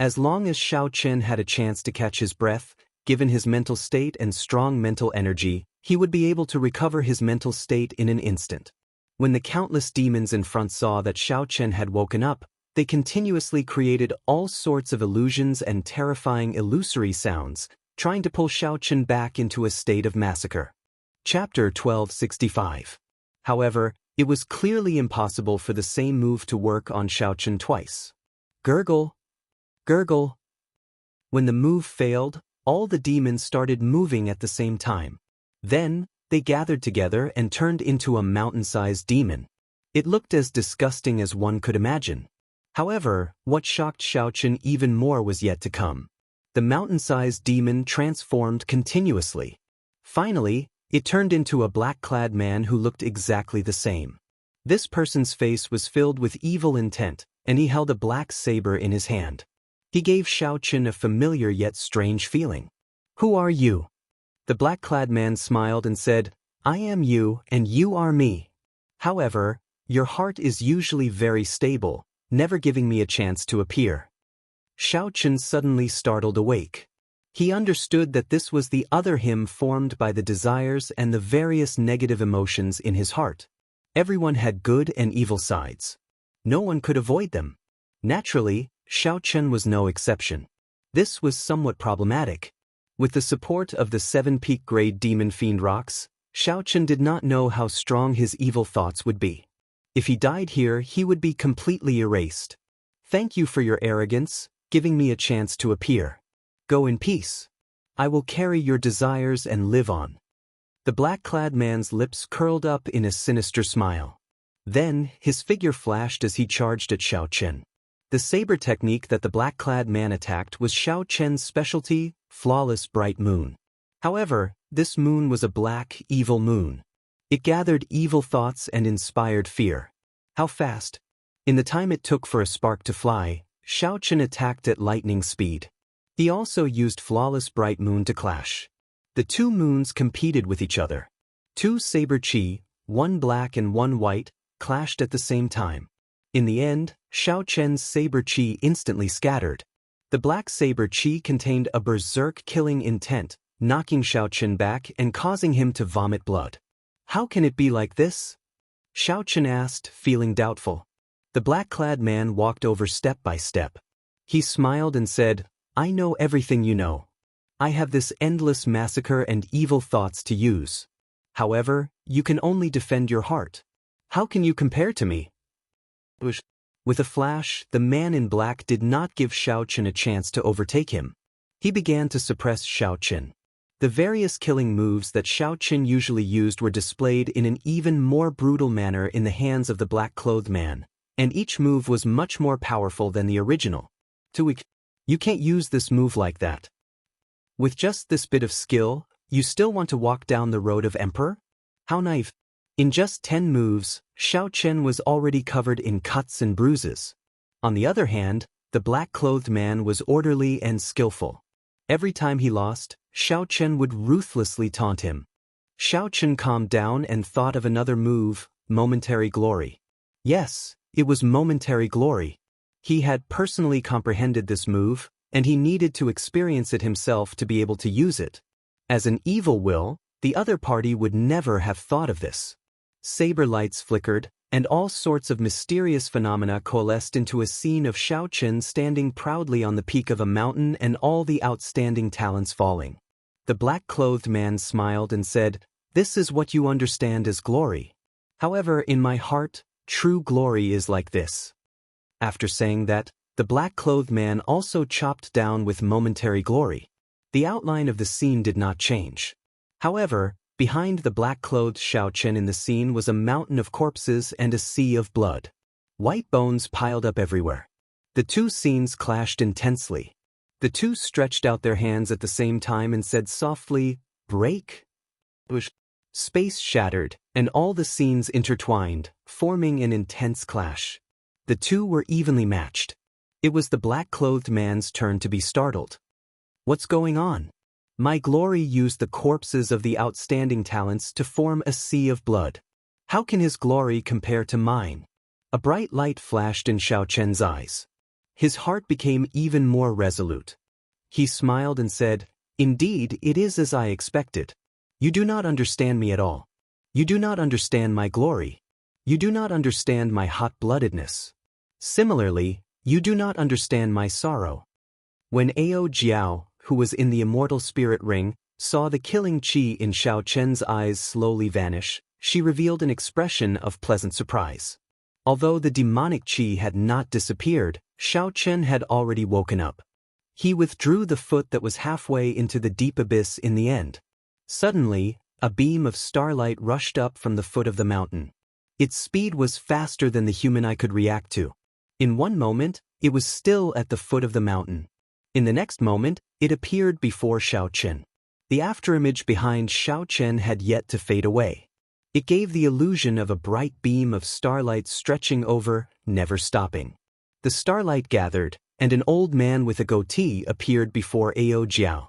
As long as Xiao Chen had a chance to catch his breath, given his mental state and strong mental energy, he would be able to recover his mental state in an instant. When the countless demons in front saw that Xiao Chen had woken up, they continuously created all sorts of illusions and terrifying illusory sounds, trying to pull Xiao Chen back into a state of massacre. Chapter 1265. However, it was clearly impossible for the same move to work on Xiao Chen twice. Gurgle. Gurgle. When the move failed, all the demons started moving at the same time. Then, they gathered together and turned into a mountain-sized demon. It looked as disgusting as one could imagine. However, what shocked Xiao Chen even more was yet to come. The mountain-sized demon transformed continuously. Finally, it turned into a black-clad man who looked exactly the same. This person's face was filled with evil intent, and he held a black saber in his hand. He gave Xiao Chen a familiar yet strange feeling. "Who are you?" The black-clad man smiled and said, "I am you and you are me. However, your heart is usually very stable, never giving me a chance to appear." Xiao Chen suddenly startled awake. He understood that this was the other him formed by the desires and the various negative emotions in his heart. Everyone had good and evil sides. No one could avoid them. Naturally, Xiaochen was no exception. This was somewhat problematic. With the support of the 7-peak grade demon fiend rocks, Xiaochen did not know how strong his evil thoughts would be. If he died here, he would be completely erased. Thank you for your arrogance, giving me a chance to appear. Go in peace. I will carry your desires and live on. The black-clad man's lips curled up in a sinister smile. Then, his figure flashed as he charged at Xiaochen. The saber technique that the black-clad man attacked was Xiaochen's specialty, flawless bright moon. However, this moon was a black, evil moon. It gathered evil thoughts and inspired fear. How fast? In the time it took for a spark to fly, Xiaochen attacked at lightning speed. He also used flawless bright moon to clash. The two moons competed with each other. Two saber chi, one black and one white, clashed at the same time. In the end, Xiaochen's saber chi instantly scattered. The black saber chi contained a berserk killing intent, knocking Xiaochen back and causing him to vomit blood. How can it be like this? Xiaochen asked, feeling doubtful. The black-clad man walked over step by step. He smiled and said, I know everything you know. I have this endless massacre and evil thoughts to use. However, you can only defend your heart. How can you compare to me? With a flash, the man in black did not give Xiaochen a chance to overtake him. He began to suppress Xiaochen. The various killing moves that Xiaochen usually used were displayed in an even more brutal manner in the hands of the black-clothed man, and each move was much more powerful than the original. You can't use this move like that. With just this bit of skill, you still want to walk down the road of Emperor? How naive. In just 10 moves, Xiaochen was already covered in cuts and bruises. On the other hand, the black-clothed man was orderly and skillful. Every time he lost, Xiaochen would ruthlessly taunt him. Xiaochen calmed down and thought of another move, momentary glory. Yes, it was momentary glory. He had personally comprehended this move, and he needed to experience it himself to be able to use it. As an evil will, the other party would never have thought of this. Saber lights flickered, and all sorts of mysterious phenomena coalesced into a scene of Xiaochen standing proudly on the peak of a mountain and all the outstanding talents falling. The black-clothed man smiled and said, This is what you understand as glory. However, in my heart, true glory is like this. After saying that, the black-clothed man also chopped down with momentary glory. The outline of the scene did not change. However, behind the black-clothed Xiaochen in the scene was a mountain of corpses and a sea of blood. White bones piled up everywhere. The two scenes clashed intensely. The two stretched out their hands at the same time and said softly, Break? Space shattered, and all the scenes intertwined, forming an intense clash. The two were evenly matched. It was the black-clothed man's turn to be startled. What's going on? My glory used the corpses of the outstanding talents to form a sea of blood. How can his glory compare to mine? A bright light flashed in Xiaochen's eyes. His heart became even more resolute. He smiled and said, Indeed, it is as I expected. You do not understand me at all. You do not understand my glory. You do not understand my hot-bloodedness. Similarly, you do not understand my sorrow. When Ao Jiao, who was in the immortal spirit ring, saw the killing qi in Xiaochen's eyes slowly vanish, she revealed an expression of pleasant surprise. Although the demonic qi had not disappeared, Xiaochen had already woken up. He withdrew the foot that was halfway into the deep abyss in the end. Suddenly, a beam of starlight rushed up from the foot of the mountain. Its speed was faster than the human eye could react to. In one moment, it was still at the foot of the mountain. In the next moment, it appeared before Xiaochen. The afterimage behind Xiaochen had yet to fade away. It gave the illusion of a bright beam of starlight stretching over, never stopping. The starlight gathered, and an old man with a goatee appeared before Ao Jiao.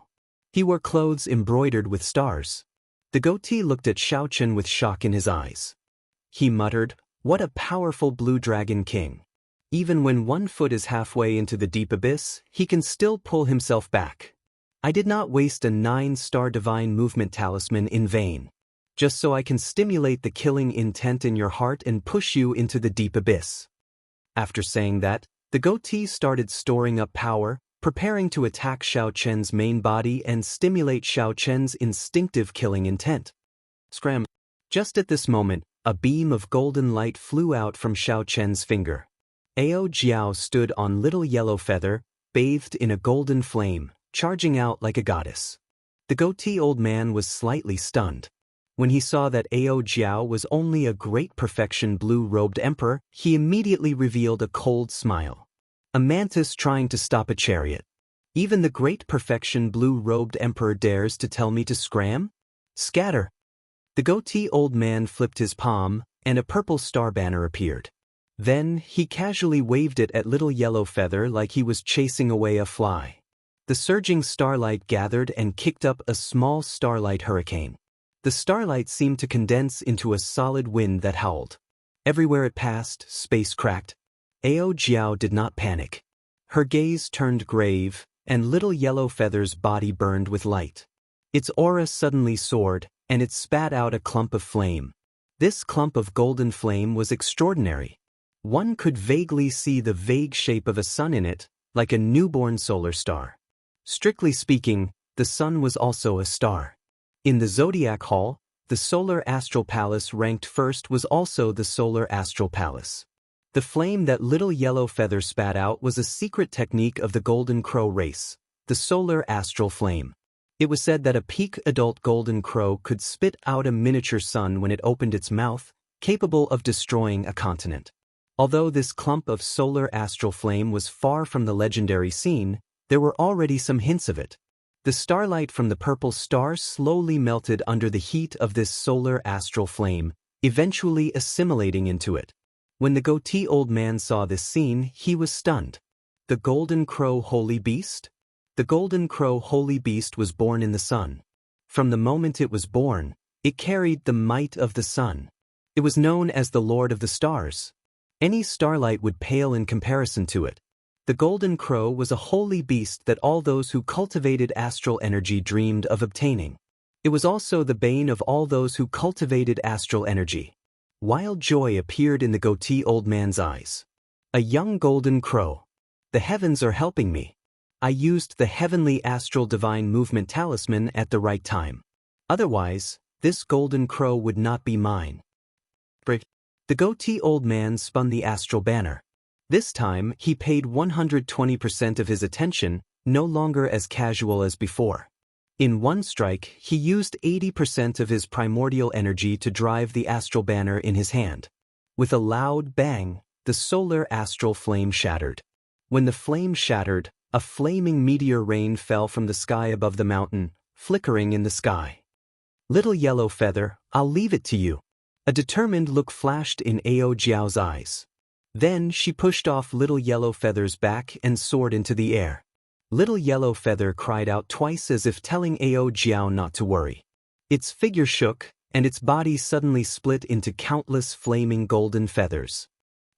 He wore clothes embroidered with stars. The goatee looked at Xiaochen with shock in his eyes. He muttered, What a powerful blue dragon king. Even when one foot is halfway into the deep abyss, he can still pull himself back. I did not waste a 9-star divine movement talisman in vain. Just so I can stimulate the killing intent in your heart and push you into the deep abyss. After saying that, the goatee started storing up power, preparing to attack Xiao Chen's main body and stimulate Xiao Chen's instinctive killing intent. Scram! Just at this moment, a beam of golden light flew out from Xiao Chen's finger. Ao Jiao stood on Little Yellow Feather, bathed in a golden flame, charging out like a goddess. The goatee old man was slightly stunned. When he saw that Ao Jiao was only a great perfection blue-robed emperor, he immediately revealed a cold smile. A mantis trying to stop a chariot. Even the great perfection blue-robed emperor dares to tell me to scram? Scatter! The goatee old man flipped his palm, and a purple star banner appeared. Then, he casually waved it at Little Yellow Feather like he was chasing away a fly. The surging starlight gathered and kicked up a small starlight hurricane. The starlight seemed to condense into a solid wind that howled. Everywhere it passed, space cracked. Ao Jiao did not panic. Her gaze turned grave, and Little Yellow Feather's body burned with light. Its aura suddenly soared, and it spat out a clump of flame. This clump of golden flame was extraordinary. One could vaguely see the vague shape of a sun in it, like a newborn solar star. Strictly speaking, the sun was also a star. In the Zodiac Hall, the Solar Astral Palace ranked first was also the Solar Astral Palace. The flame that Little Yellow Feather spat out was a secret technique of the Golden Crow race, the Solar Astral Flame. It was said that a peak adult golden crow could spit out a miniature sun when it opened its mouth, capable of destroying a continent. Although this clump of solar astral flame was far from the legendary scene, there were already some hints of it. The starlight from the purple star slowly melted under the heat of this solar astral flame, eventually assimilating into it. When the goatee old man saw this scene, he was stunned. The Golden Crow Holy Beast? The Golden Crow Holy Beast was born in the sun. From the moment it was born, it carried the might of the sun. It was known as the Lord of the Stars. Any starlight would pale in comparison to it. The Golden Crow was a holy beast that all those who cultivated astral energy dreamed of obtaining. It was also the bane of all those who cultivated astral energy. Wild joy appeared in the goatee old man's eyes. A young golden crow. The heavens are helping me. I used the heavenly astral divine movement talisman at the right time. Otherwise, this golden crow would not be mine. The goatee old man spun the astral banner. This time, he paid 120% of his attention, no longer as casual as before. In one strike, he used 80% of his primordial energy to drive the astral banner in his hand. With a loud bang, the solar astral flame shattered. When the flame shattered, a flaming meteor rain fell from the sky above the mountain, flickering in the sky. Little Yellow Feather, I'll leave it to you. A determined look flashed in Ao Jiao's eyes. Then she pushed off Little Yellow Feather's back and soared into the air. Little Yellow Feather cried out twice as if telling Ao Jiao not to worry. Its figure shook, and its body suddenly split into countless flaming golden feathers.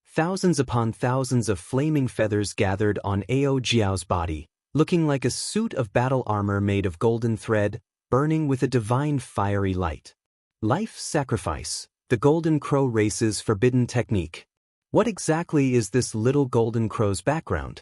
Thousands upon thousands of flaming feathers gathered on Ao Jiao's body, looking like a suit of battle armor made of golden thread, burning with a divine fiery light. Life sacrifice, the Golden Crow race's forbidden technique. What exactly is this little golden crow's background?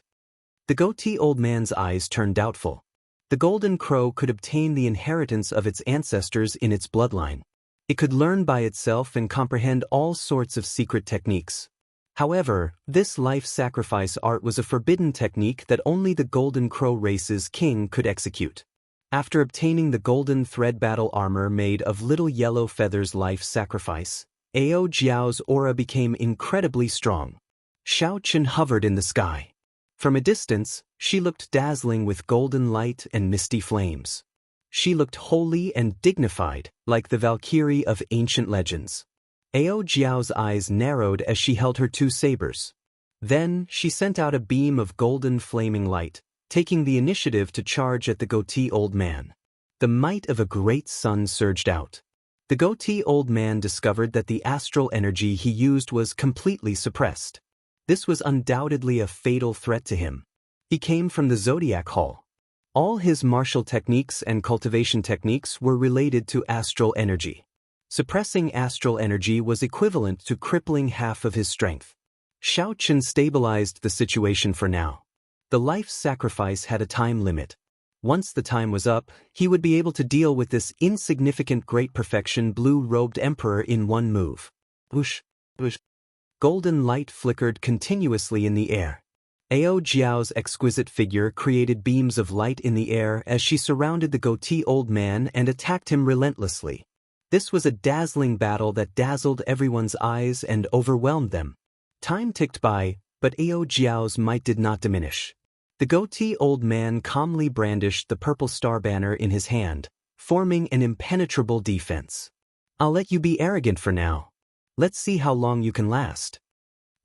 The goatee old man's eyes turned doubtful. The golden crow could obtain the inheritance of its ancestors in its bloodline. It could learn by itself and comprehend all sorts of secret techniques. However, this life sacrifice art was a forbidden technique that only the Golden Crow race's king could execute. After obtaining the golden thread battle armor made of Little Yellow Feather's life sacrifice, Ao Jiao's aura became incredibly strong. Xiao Chen hovered in the sky. From a distance, she looked dazzling with golden light and misty flames. She looked holy and dignified, like the Valkyrie of ancient legends. Ao Jiao's eyes narrowed as she held her two sabers. Then, she sent out a beam of golden flaming light, taking the initiative to charge at the goatee old man. The might of a great sun surged out. The goatee old man discovered that the astral energy he used was completely suppressed. This was undoubtedly a fatal threat to him. He came from the Zodiac Hall. All his martial techniques and cultivation techniques were related to astral energy. Suppressing astral energy was equivalent to crippling half of his strength. Xiaochen stabilized the situation for now. The life sacrifice had a time limit. Once the time was up, he would be able to deal with this insignificant great perfection blue-robed emperor in one move. Whoosh, whoosh. Golden light flickered continuously in the air. Ao Jiao's exquisite figure created beams of light in the air as she surrounded the goatee old man and attacked him relentlessly. This was a dazzling battle that dazzled everyone's eyes and overwhelmed them. Time ticked by, but Ao Jiao's might did not diminish. The goatee old man calmly brandished the purple star banner in his hand, forming an impenetrable defense. I'll let you be arrogant for now. Let's see how long you can last.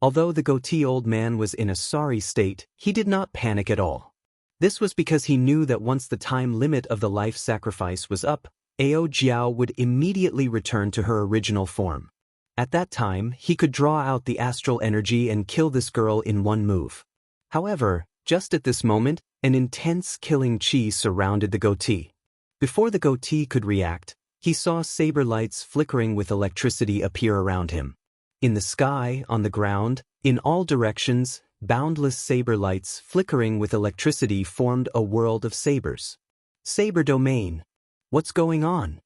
Although the goatee old man was in a sorry state, he did not panic at all. This was because he knew that once the time limit of the life sacrifice was up, Ao Jiao would immediately return to her original form. At that time, he could draw out the astral energy and kill this girl in one move. However, just at this moment, an intense killing chi surrounded the goatee. Before the goatee could react, he saw saber lights flickering with electricity appear around him. In the sky, on the ground, in all directions, boundless saber lights flickering with electricity formed a world of sabers. Saber domain. What's going on?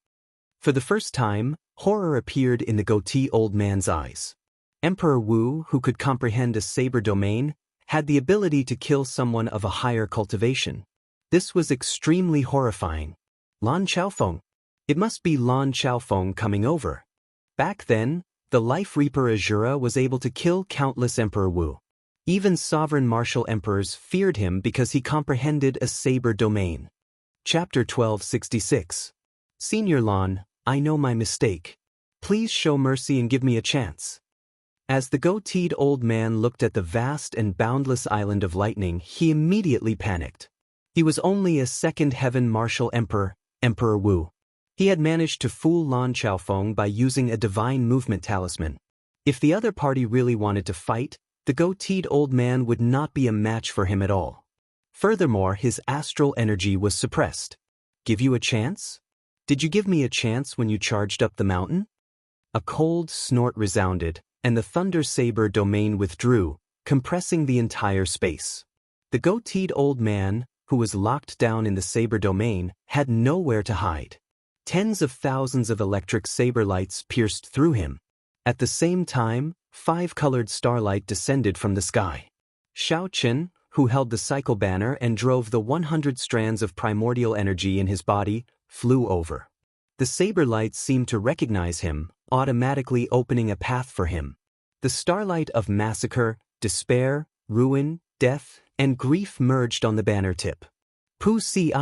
For the first time, horror appeared in the goatee old man's eyes. Emperor Wu, who could comprehend a saber domain, had the ability to kill someone of a higher cultivation. This was extremely horrifying. Lan Xiaofeng. It must be Lan Xiaofeng coming over. Back then, the Life Reaper Azura was able to kill countless Emperor Wu. Even sovereign martial emperors feared him because he comprehended a saber domain. Chapter 1266. Senior Lan, I know my mistake. Please show mercy and give me a chance. As the goateed old man looked at the vast and boundless island of lightning, he immediately panicked. He was only a second heaven martial emperor, Emperor Wu. He had managed to fool Lan Xiaofeng by using a divine movement talisman. If the other party really wanted to fight, the goateed old man would not be a match for him at all. Furthermore, his astral energy was suppressed. Give you a chance? Did you give me a chance when you charged up the mountain? A cold snort resounded, and the thunder saber domain withdrew, compressing the entire space. The goateed old man, who was locked down in the saber domain, had nowhere to hide. Tens of thousands of electric saber lights pierced through him. At the same time, 5-colored starlight descended from the sky. Xiaochen, who held the cycle banner and drove the 100 strands of primordial energy in his body, flew over. The saber lights seemed to recognize him, automatically opening a path for him. The starlight of massacre, despair, ruin, death, and grief merged on the banner tip. Pu Si.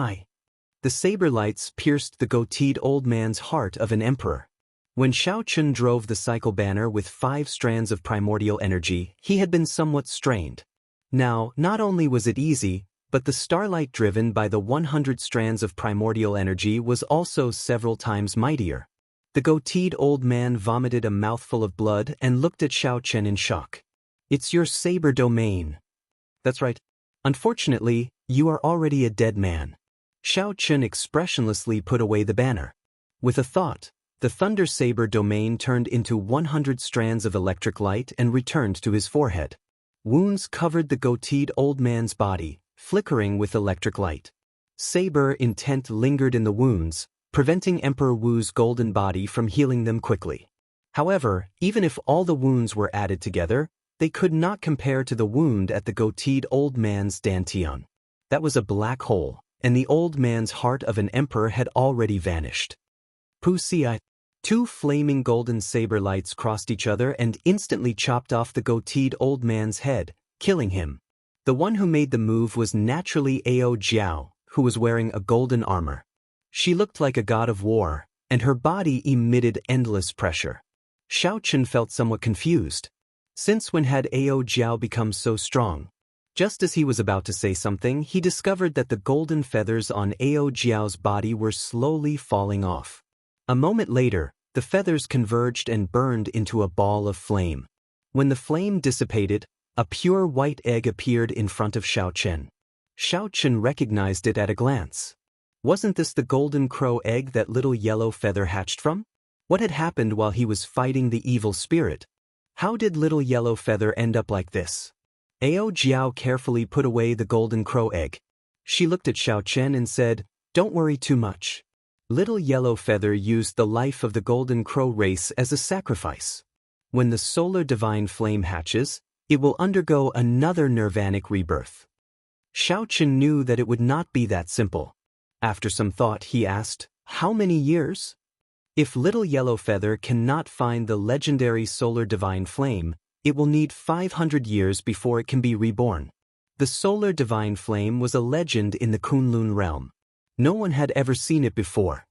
The saber lights pierced the goateed old man's heart of an emperor. When Xiaochen drove the cycle banner with 5 strands of primordial energy, he had been somewhat strained. Now, not only was it easy, but the starlight driven by the 100 strands of primordial energy was also several times mightier. The goateed old man vomited a mouthful of blood and looked at Xiaochen in shock. It's your saber domain. That's right. Unfortunately, you are already a dead man. Xiaochen expressionlessly put away the banner. With a thought, the thunder saber domain turned into 100 strands of electric light and returned to his forehead. Wounds covered the goateed old man's body, flickering with electric light. Saber intent lingered in the wounds, preventing Emperor Wu's golden body from healing them quickly. However, even if all the wounds were added together, they could not compare to the wound at the goateed old man's dantian. That was a black hole, and the old man's heart of an emperor had already vanished. Pu Si. 2 flaming golden saber lights crossed each other and instantly chopped off the goateed old man's head, killing him. The one who made the move was naturally Ao Jiao, who was wearing a golden armor. She looked like a god of war, and her body emitted endless pressure. Xiaochen felt somewhat confused. Since when had Ao Jiao become so strong? Just as he was about to say something, he discovered that the golden feathers on Ao Jiao's body were slowly falling off. A moment later, the feathers converged and burned into a ball of flame. When the flame dissipated, a pure white egg appeared in front of Xiaochen. Xiao Chen recognized it at a glance. Wasn't this the golden crow egg that little yellow feather hatched from? What had happened while he was fighting the evil spirit? How did little yellow feather end up like this? Ao Jiao carefully put away the golden crow egg. She looked at Xiao Chen and said, "Don't worry too much. Little yellow feather used the life of the golden crow race as a sacrifice. When the solar divine flame hatches, it will undergo another nirvanic rebirth." Xiao Chen knew that it would not be that simple. After some thought, he asked, "How many years?" If little yellow feather cannot find the legendary solar divine flame, it will need 500 years before it can be reborn. The solar divine flame was a legend in the Kunlun realm. No one had ever seen it before.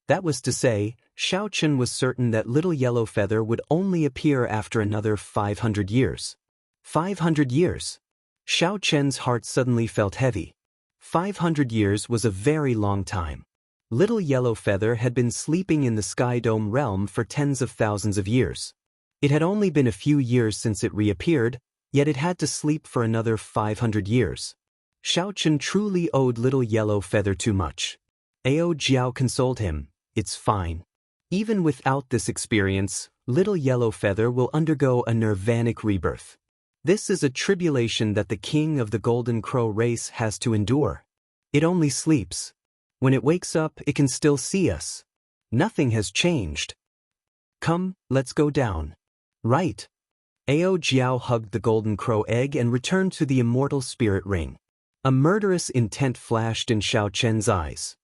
That was to say, Xiao Chen was certain that little yellow feather would only appear after another 500 years. 500 years. Xiao Chen's heart suddenly felt heavy. 500 years was a very long time. Little yellow feather had been sleeping in the Sky Dome realm for tens of thousands of years. It had only been a few years since it reappeared, yet it had to sleep for another 500 years. Xiao Chen truly owed little yellow feather too much. Ao Jiao consoled him, "It's fine. Even without this experience, little yellow feather will undergo a nirvanic rebirth. This is a tribulation that the king of the golden crow race has to endure. It only sleeps. When it wakes up, it can still see us. Nothing has changed. Come, let's go down." "Right." Ao Jiao hugged the golden crow egg and returned to the immortal spirit ring. A murderous intent flashed in Xiao Chen's eyes.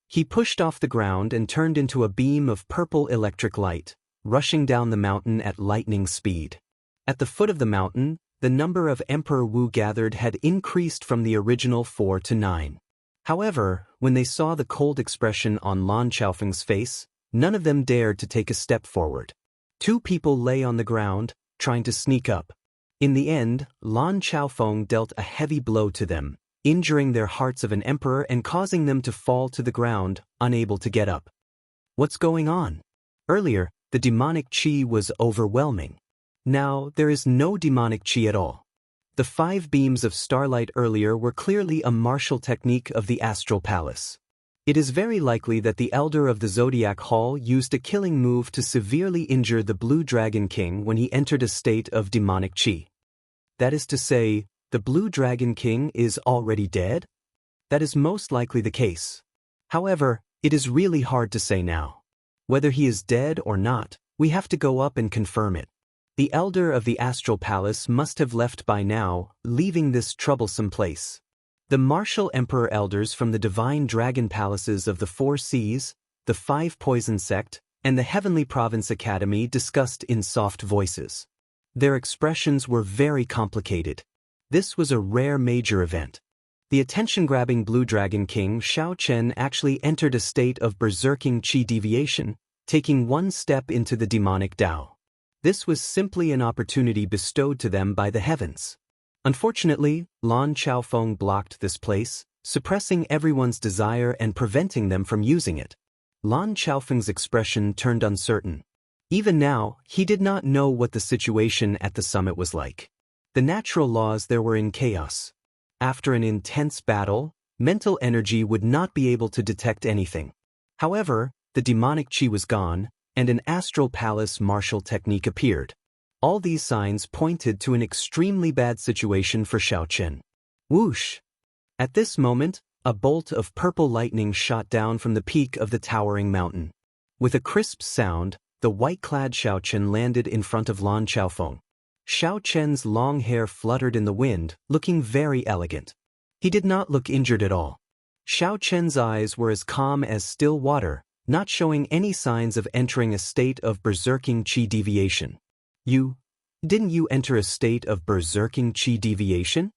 He pushed off the ground and turned into a beam of purple electric light, rushing down the mountain at lightning speed. At the foot of the mountain, the number of Emperor Wu gathered had increased from the original 4 to 9. However, when they saw the cold expression on Lan Xiaofeng's face, none of them dared to take a step forward. 2 people lay on the ground, trying to sneak up. In the end, Lan Xiaofeng dealt a heavy blow to them, injuring their hearts of an emperor and causing them to fall to the ground, unable to get up. What's going on? Earlier, the demonic qi was overwhelming. Now, there is no demonic qi at all. The 5 beams of starlight earlier were clearly a martial technique of the astral palace. It is very likely that the elder of the Zodiac Hall used a killing move to severely injure the Blue Dragon King when he entered a state of demonic qi. That is to say, the Blue Dragon King is already dead? That is most likely the case. However, it is really hard to say now. Whether he is dead or not, we have to go up and confirm it. The elder of the astral palace must have left by now, leaving this troublesome place. The martial emperor elders from the divine dragon palaces of the 4 seas, the 5 poison sect, and the heavenly province academy discussed in soft voices. Their expressions were very complicated. This was a rare major event. The attention-grabbing Blue Dragon King Xiao Chen actually entered a state of berserking qi deviation, taking one step into the demonic Dao. This was simply an opportunity bestowed to them by the heavens. Unfortunately, Lan Xiaofeng blocked this place, suppressing everyone's desire and preventing them from using it. Lan Xiaofeng's expression turned uncertain. Even now, he did not know what the situation at the summit was like. The natural laws there were in chaos. After an intense battle, mental energy would not be able to detect anything. However, the demonic qi was gone, and an astral palace martial technique appeared. All these signs pointed to an extremely bad situation for Xiao Chen. Whoosh! At this moment, a bolt of purple lightning shot down from the peak of the towering mountain. With a crisp sound, the white-clad Xiao Chen landed in front of Lan Xiaofeng. Xiao Chen's long hair fluttered in the wind, looking very elegant. He did not look injured at all. Xiao Chen's eyes were as calm as still water, not showing any signs of entering a state of berserking qi deviation. Didn't you enter a state of berserking qi deviation?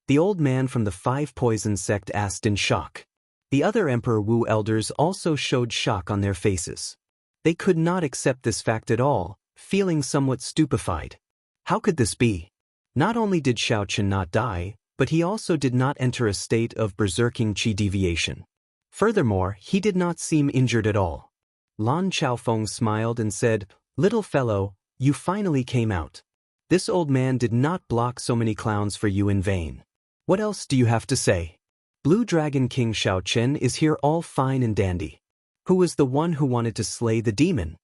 The old man from the 5 poison sect asked in shock. The other Emperor Wu elders also showed shock on their faces. They could not accept this fact at all, feeling somewhat stupefied. How could this be? Not only did Xiao Chen not die, but he also did not enter a state of berserking qi deviation. Furthermore, he did not seem injured at all. Lan Xiaofeng smiled and said, "Little fellow, you finally came out. This old man did not block so many clowns for you in vain. What else do you have to say?" Blue Dragon King Xiaochen is here all fine and dandy. Who was the one who wanted to slay the demon?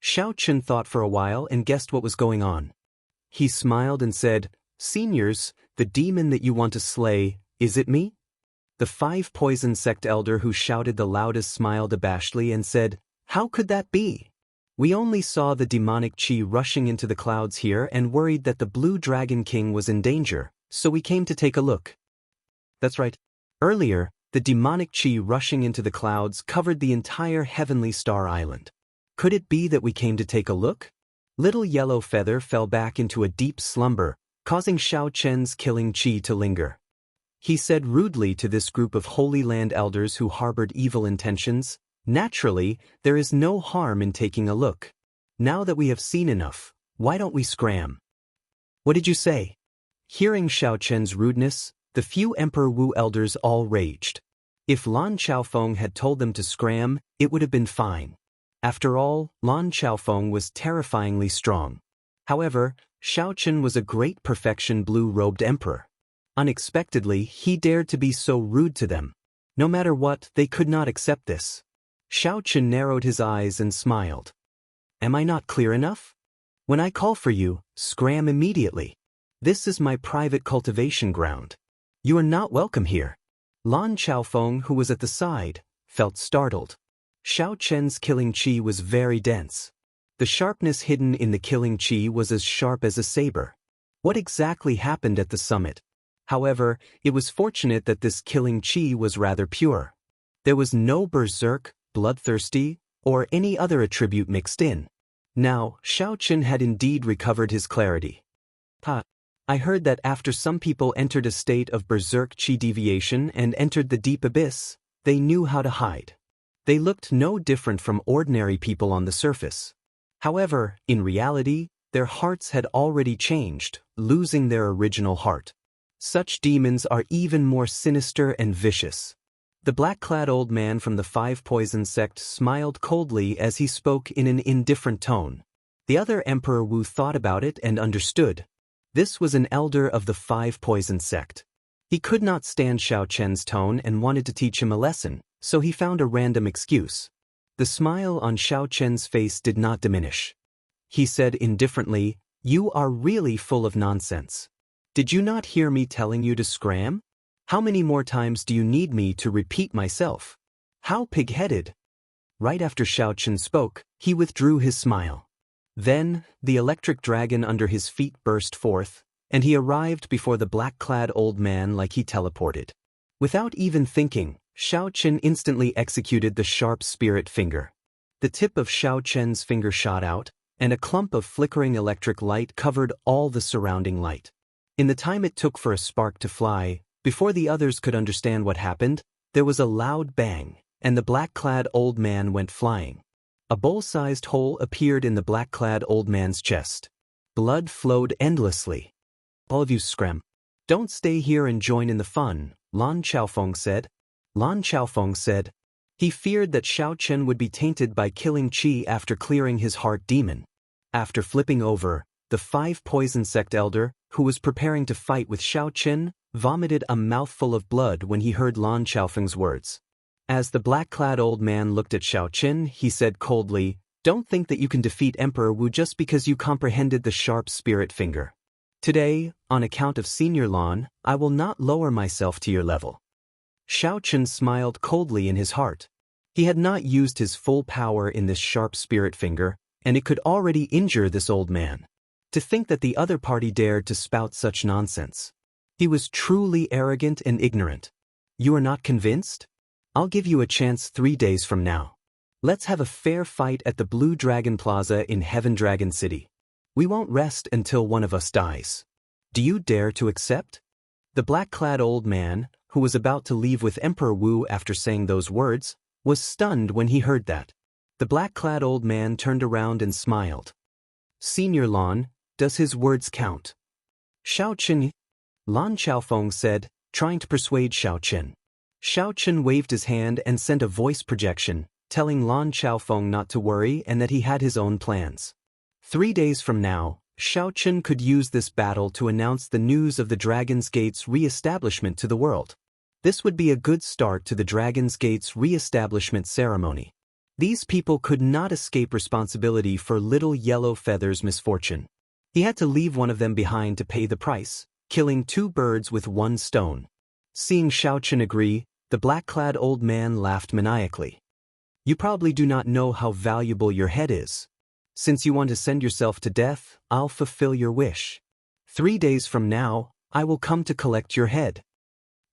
Xiaochen thought for a while and guessed what was going on. He smiled and said, "Seniors, the demon that you want to slay, is it me?" The 5 poison sect elder who shouted the loudest smiled abashedly and said, "How could that be? We only saw the demonic chi rushing into the clouds here and worried that the Blue Dragon King was in danger, so we came to take a look." That's right. Earlier, the demonic chi rushing into the clouds covered the entire heavenly star island. Could it be that we came to take a look? Little Yellow Feather fell back into a deep slumber, causing Xiaochen's killing chi to linger. He said rudely to this group of Holy Land elders who harbored evil intentions, "Naturally, there is no harm in taking a look. Now that we have seen enough, why don't we scram?" "What did you say?" Hearing Xiaochen's rudeness, the few Emperor Wu elders all raged. If Lan Xiaofeng had told them to scram, it would have been fine. After all, Lan Xiaofeng was terrifyingly strong. However, Xiaochen was a great perfection blue-robed emperor. Unexpectedly, he dared to be so rude to them. No matter what, they could not accept this. Xiaochen narrowed his eyes and smiled. "Am I not clear enough? When I call for you, scram immediately. This is my private cultivation ground. You are not welcome here." Lan Xiaofeng, who was at the side, felt startled. Xiaochen's killing chi was very dense. The sharpness hidden in the killing chi was as sharp as a saber. What exactly happened at the summit? However, it was fortunate that this killing chi was rather pure. There was no berserk, bloodthirsty, or any other attribute mixed in. Now, Xiaochen had indeed recovered his clarity. I heard that after some people entered a state of berserk chi deviation and entered the deep abyss, they knew how to hide. They looked no different from ordinary people on the surface. However, in reality, their hearts had already changed, losing their original heart. Such demons are even more sinister and vicious. The black-clad old man from the 5 poison sect smiled coldly as he spoke in an indifferent tone. The other Emperor Wu thought about it and understood. This was an elder of the 5 poison sect. He could not stand Xiaochen's tone and wanted to teach him a lesson, so he found a random excuse. The smile on Xiaochen's face did not diminish. He said indifferently, "You are really full of nonsense. Did you not hear me telling you to scram? How many more times do you need me to repeat myself? How pig-headed." Right after Xiaochen spoke, he withdrew his smile. Then, the electric dragon under his feet burst forth, and he arrived before the black-clad old man like he teleported. Without even thinking, Xiaochen instantly executed the sharp spirit finger. The tip of Xiaochen's finger shot out, and a clump of flickering electric light covered all the surrounding light. In the time it took for a spark to fly, before the others could understand what happened, there was a loud bang, and the black-clad old man went flying. A bowl-sized hole appeared in the black-clad old man's chest. Blood flowed endlessly. "All of you scram. Don't stay here and join in the fun," Lan Xiaofeng said. Lan Xiaofeng said. He feared that Xiaochen would be tainted by killing chi after clearing his heart demon. After flipping over, the 5 poison sect elder, who was preparing to fight with Xiaochen, vomited a mouthful of blood when he heard Lan Xiaofeng's words. As the black-clad old man looked at Xiaochen, he said coldly, "Don't think that you can defeat Emperor Wu just because you comprehended the sharp spirit finger. Today, on account of Senior Lan, I will not lower myself to your level." Xiaochen smiled coldly in his heart. He had not used his full power in this sharp spirit finger, and it could already injure this old man. To think that the other party dared to spout such nonsense. He was truly arrogant and ignorant. You are not convinced? I'll give you a chance 3 days from now. Let's have a fair fight at the Blue Dragon Plaza in Heaven Dragon City. We won't rest until one of us dies. Do you dare to accept? The black-clad old man, who was about to leave with Emperor Wu after saying those words, was stunned when he heard that. The black-clad old man turned around and smiled. "Senior Lan, does his words count?" "Xiaochen," Lan Xiaofeng said, trying to persuade Xiaochen. Xiaochen waved his hand and sent a voice projection, telling Lan Xiaofeng not to worry and that he had his own plans. 3 days from now, Xiaochen could use this battle to announce the news of the Dragon's Gate's re-establishment to the world. This would be a good start to the Dragon's Gate's re-establishment ceremony. These people could not escape responsibility for Little Yellow Feather's misfortune. He had to leave one of them behind to pay the price, killing 2 birds with 1 stone. Seeing Xiaochen agree, the black-clad old man laughed maniacally. You probably do not know how valuable your head is. Since you want to send yourself to death, I'll fulfill your wish. 3 days from now, I will come to collect your head.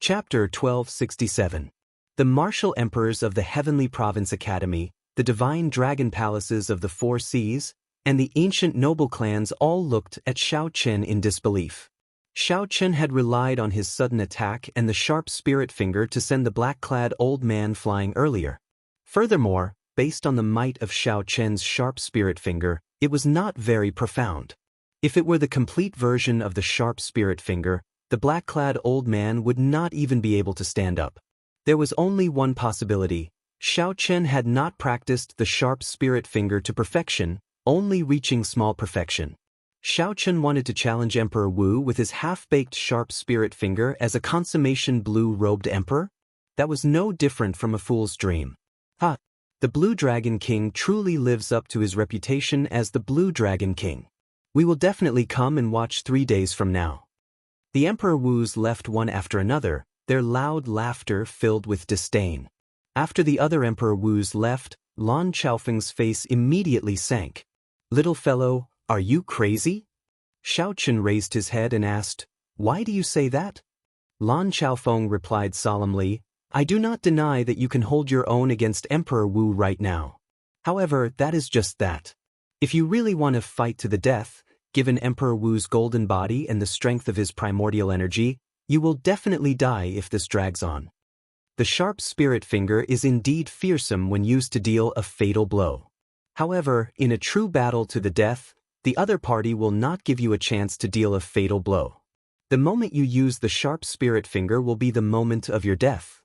Chapter 1267. The martial emperors of the Heavenly Province Academy, the divine dragon palaces of the 4 seas, and the ancient noble clans all looked at Xiaochen in disbelief. Xiaochen had relied on his sudden attack and the sharp spirit finger to send the black-clad old man flying earlier. Furthermore, based on the might of Xiaochen's sharp spirit finger, it was not very profound. If it were the complete version of the sharp spirit finger, the black-clad old man would not even be able to stand up. There was only one possibility. Xiaochen had not practiced the sharp spirit finger to perfection, only reaching small perfection. Xiaochen wanted to challenge Emperor Wu with his half-baked sharp spirit finger as a consummation blue-robed emperor? That was no different from a fool's dream. Ha! The Blue Dragon King truly lives up to his reputation as the Blue Dragon King. We will definitely come and watch 3 days from now. The Emperor Wu's left one after another, their loud laughter filled with disdain. After the other Emperor Wu's left, Lan Xiaofeng's face immediately sank. Little fellow, are you crazy? Xiaochen raised his head and asked, Why do you say that? Lan Xiaofeng replied solemnly, I do not deny that you can hold your own against Emperor Wu right now. However, that is just that. If you really want to fight to the death, given Emperor Wu's golden body and the strength of his primordial energy, you will definitely die if this drags on. The sharp spirit finger is indeed fearsome when used to deal a fatal blow. However, in a true battle to the death, the other party will not give you a chance to deal a fatal blow. The moment you use the sharp spirit finger will be the moment of your death.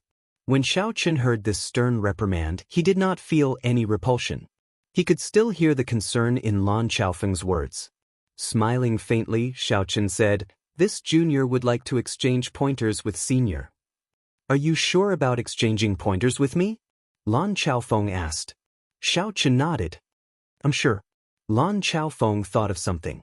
When Xiaochen heard this stern reprimand, he did not feel any repulsion. He could still hear the concern in Lan Xiaofeng's words. Smiling faintly, Xiaochen said, This junior would like to exchange pointers with senior. Are you sure about exchanging pointers with me? Lan Xiaofeng asked. Xiaochen nodded. I'm sure. Lan Xiaofeng thought of something.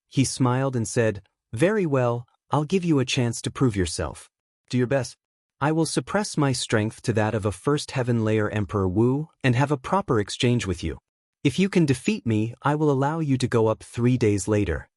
He smiled and said, Very well, I'll give you a chance to prove yourself. Do your best. I will suppress my strength to that of a first heaven layer Emperor Wu and have a proper exchange with you. If you can defeat me, I will allow you to go up 3 days later.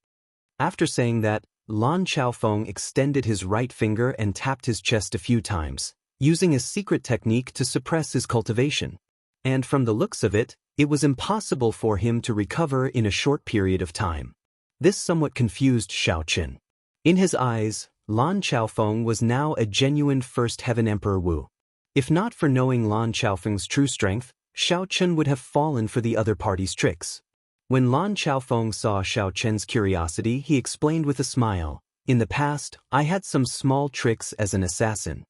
After saying that, Lan Xiaofeng extended his right finger and tapped his chest a few times, using a secret technique to suppress his cultivation. And from the looks of it, it was impossible for him to recover in a short period of time. This somewhat confused Xiaochen. In his eyes, Lan Xiaofeng was now a genuine first heaven Emperor Wu. If not for knowing Lan Xiaofeng's true strength, Xiaochen would have fallen for the other party's tricks. When Lan Xiaofeng saw Xiaochen's curiosity, he explained with a smile, In the past, I had some small tricks as an assassin.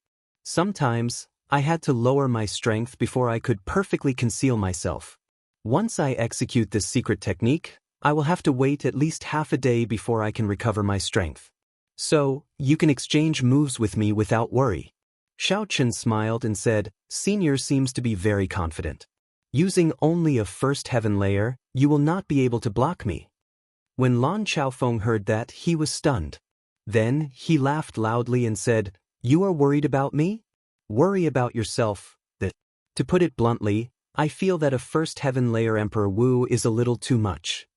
Sometimes, I had to lower my strength before I could perfectly conceal myself. Once I execute this secret technique, I will have to wait at least half a day before I can recover my strength. So, you can exchange moves with me without worry. Xiaochen smiled and said, Senior seems to be very confident. Using only a first heaven layer, you will not be able to block me. When Lan Xiaofeng heard that, he was stunned. Then, he laughed loudly and said, You are worried about me? Worry about yourself. To put it bluntly, I feel that a first heaven layer Emperor Wu is a little too much.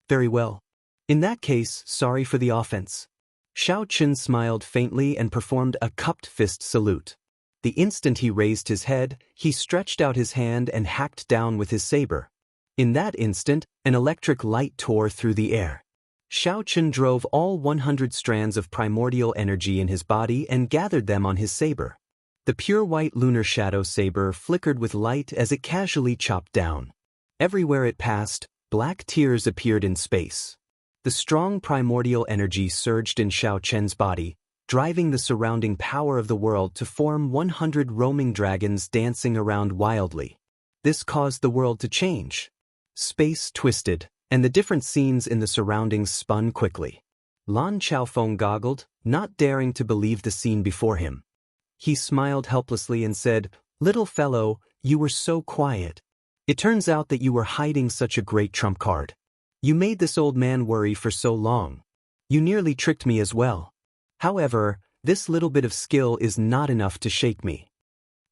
Very well. In that case, sorry for the offense. Xiaochen smiled faintly and performed a cupped fist salute. The instant he raised his head, he stretched out his hand and hacked down with his saber. In that instant, an electric light tore through the air. Xiaochen drove all 100 strands of primordial energy in his body and gathered them on his saber. The pure white lunar shadow saber flickered with light as it casually chopped down. Everywhere it passed, black tears appeared in space. The strong primordial energy surged in Xiaochen's body, driving the surrounding power of the world to form 100 roaming dragons dancing around wildly. This caused the world to change. Space twisted, and the different scenes in the surroundings spun quickly. Lan Xiaofeng goggled, not daring to believe the scene before him. He smiled helplessly and said, "Little fellow, you were so quiet. It turns out that you were hiding such a great trump card. You made this old man worry for so long. You nearly tricked me as well. However, this little bit of skill is not enough to shake me."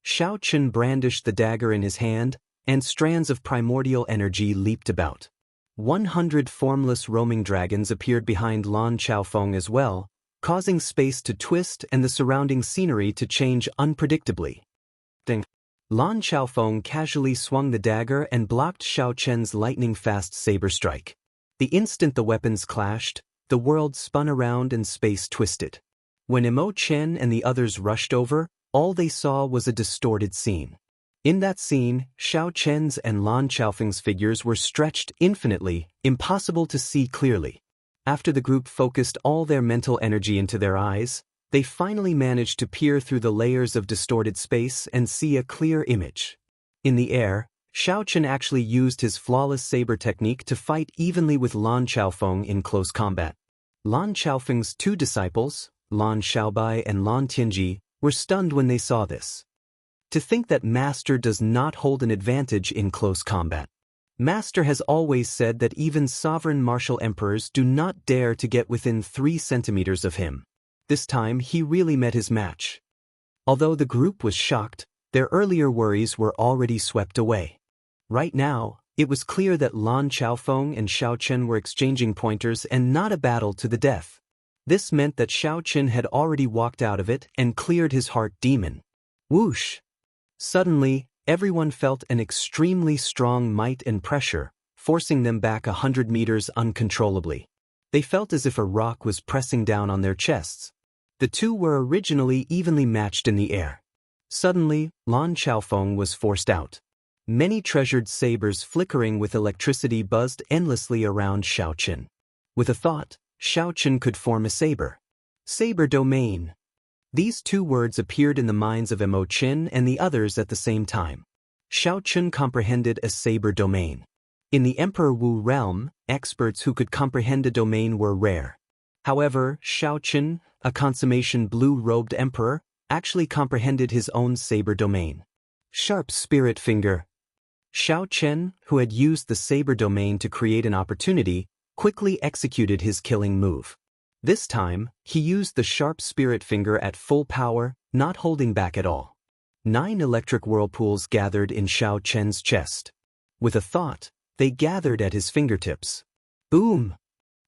Xiaochen brandished the dagger in his hand, and strands of primordial energy leaped about. 100 formless roaming dragons appeared behind Lan Xiaofeng as well, causing space to twist and the surrounding scenery to change unpredictably. Ding. Lan Xiaofeng casually swung the dagger and blocked Xiaochen's lightning-fast saber strike. The instant the weapons clashed, the world spun around and space twisted. When Imo Chen and the others rushed over, all they saw was a distorted scene. In that scene, Xiaochen's and Lan Xiaofeng's figures were stretched infinitely, impossible to see clearly. After the group focused all their mental energy into their eyes, they finally managed to peer through the layers of distorted space and see a clear image. In the air, Xiaochen actually used his flawless saber technique to fight evenly with Lan Xiaofeng in close combat. Lan Xiaofeng's two disciples, Lan Xiaobai and Lan Tianji, were stunned when they saw this. To think that Master does not hold an advantage in close combat. Master has always said that even sovereign martial emperors do not dare to get within 3 centimeters of him. This time he really met his match. Although the group was shocked, their earlier worries were already swept away. Right now, it was clear that Lan Xiaofeng and Xiaochen were exchanging pointers and not a battle to the death. This meant that Xiaochen had already walked out of it and cleared his heart demon. Whoosh! Suddenly, everyone felt an extremely strong might and pressure, forcing them back 100 meters uncontrollably. They felt as if a rock was pressing down on their chests. The two were originally evenly matched in the air. Suddenly, Lan Xiaofeng was forced out. Many treasured sabers flickering with electricity buzzed endlessly around Xiaochen. With a thought, Xiaochen could form a saber. Saber domain. These two words appeared in the minds of Imo Chen and the others at the same time. Xiaochen comprehended a saber domain. In the Emperor Wu realm, experts who could comprehend a domain were rare. However, Xiaochen, a consummation blue-robed emperor, actually comprehended his own saber domain. Sharp spirit finger. Xiaochen, who had used the saber domain to create an opportunity, quickly executed his killing move. This time, he used the sharp spirit finger at full power, not holding back at all. 9 electric whirlpools gathered in Xiaochen's chest. With a thought, they gathered at his fingertips. Boom!